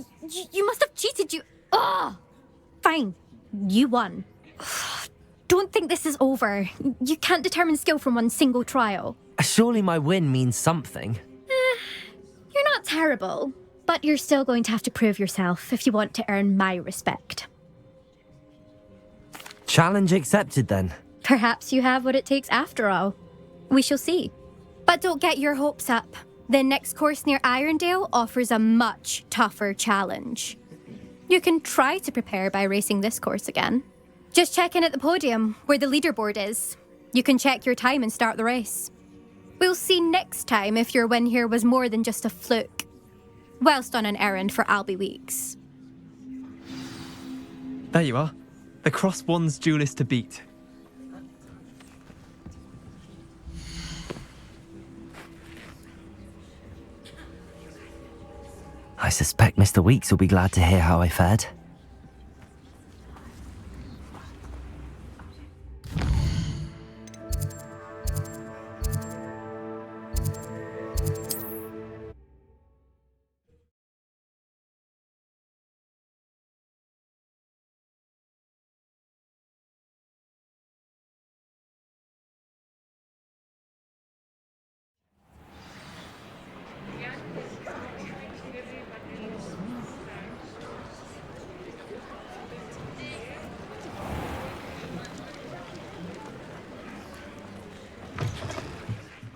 You must have cheated, you... Ugh! Fine. You won. Don't think this is over. You can't determine skill from one single trial. Surely my win means something. You're not terrible, but you're still going to have to prove yourself if you want to earn my respect. Challenge accepted then. Perhaps you have what it takes after all. We shall see. But don't get your hopes up. The next course near Irondale offers a much tougher challenge. You can try to prepare by racing this course again. Just check in at the podium, where the leaderboard is. You can check your time and start the race. We'll see next time if your win here was more than just a fluke. Whilst on an errand for Albie Weeks. There you are. The Cross Wands duelist to beat. I suspect Mr. Weeks will be glad to hear how I fared.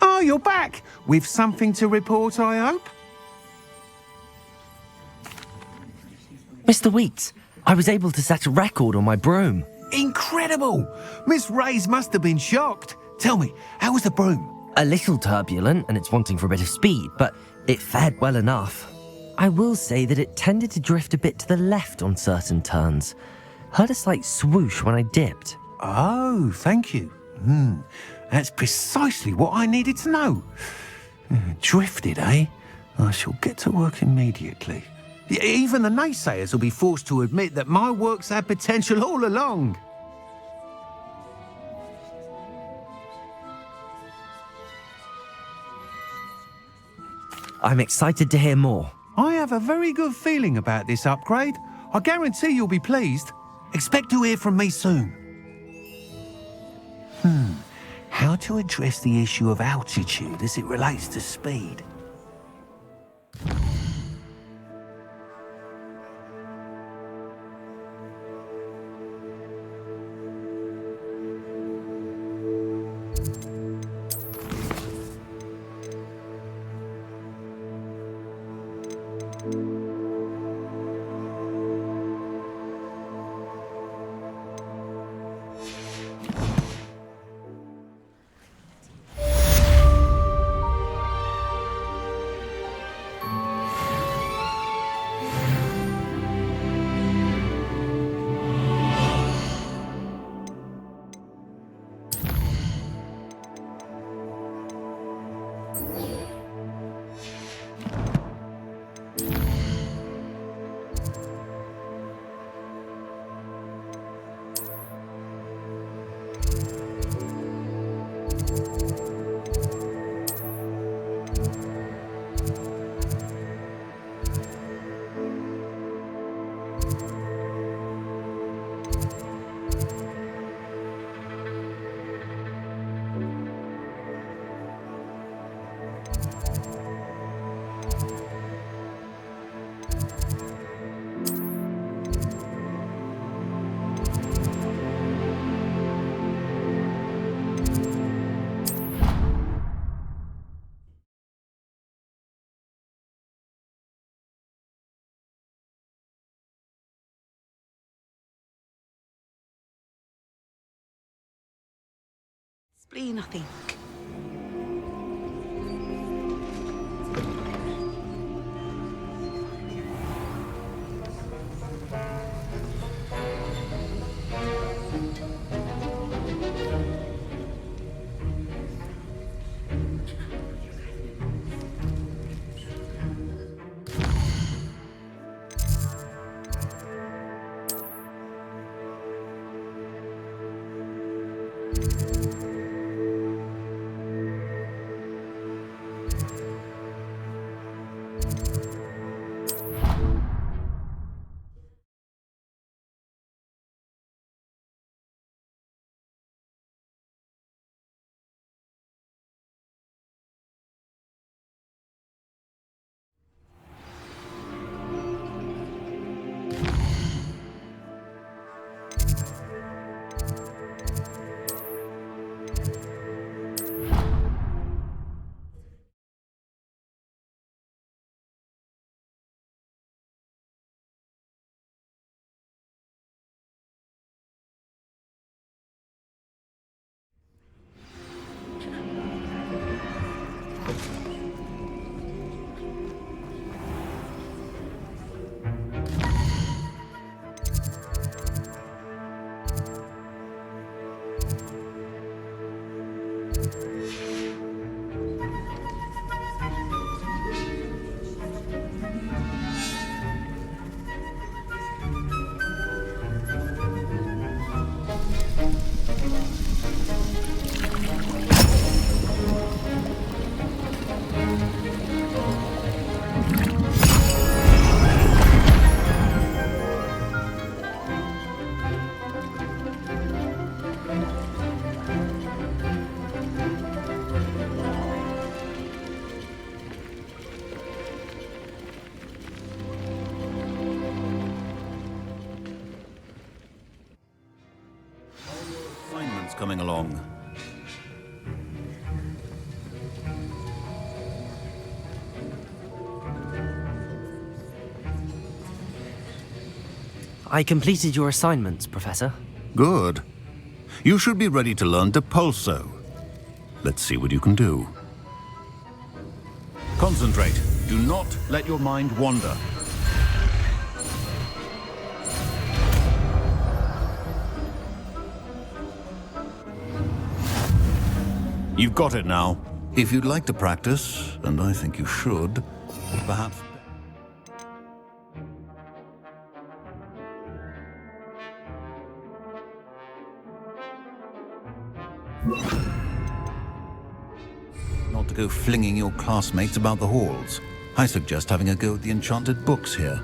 Oh, you're back! With something to report, I hope? Mr. Weeks, I was able to set a record on my broom. Incredible! Miss Reyes must have been shocked. Tell me, how was the broom? A little turbulent, and it's wanting for a bit of speed, but it fared well enough. I will say that it tended to drift a bit to the left on certain turns. Heard a slight swoosh when I dipped. Oh, thank you. That's precisely what I needed to know. Drifted, eh? I shall get to work immediately. Even the naysayers will be forced to admit that my work's had potential all along. I'm excited to hear more. I have a very good feeling about this upgrade. I guarantee you'll be pleased. Expect to hear from me soon. How to address the issue of altitude as it relates to speed? Spleen, I think. Assignments coming along. I completed your assignments, Professor. Good. You should be ready to learn Depulso. Let's see what you can do. Concentrate. Do not let your mind wander. You've got it now. If you'd like to practice, and I think you should, perhaps... not to go flinging your classmates about the halls. I suggest having a go at the enchanted books here.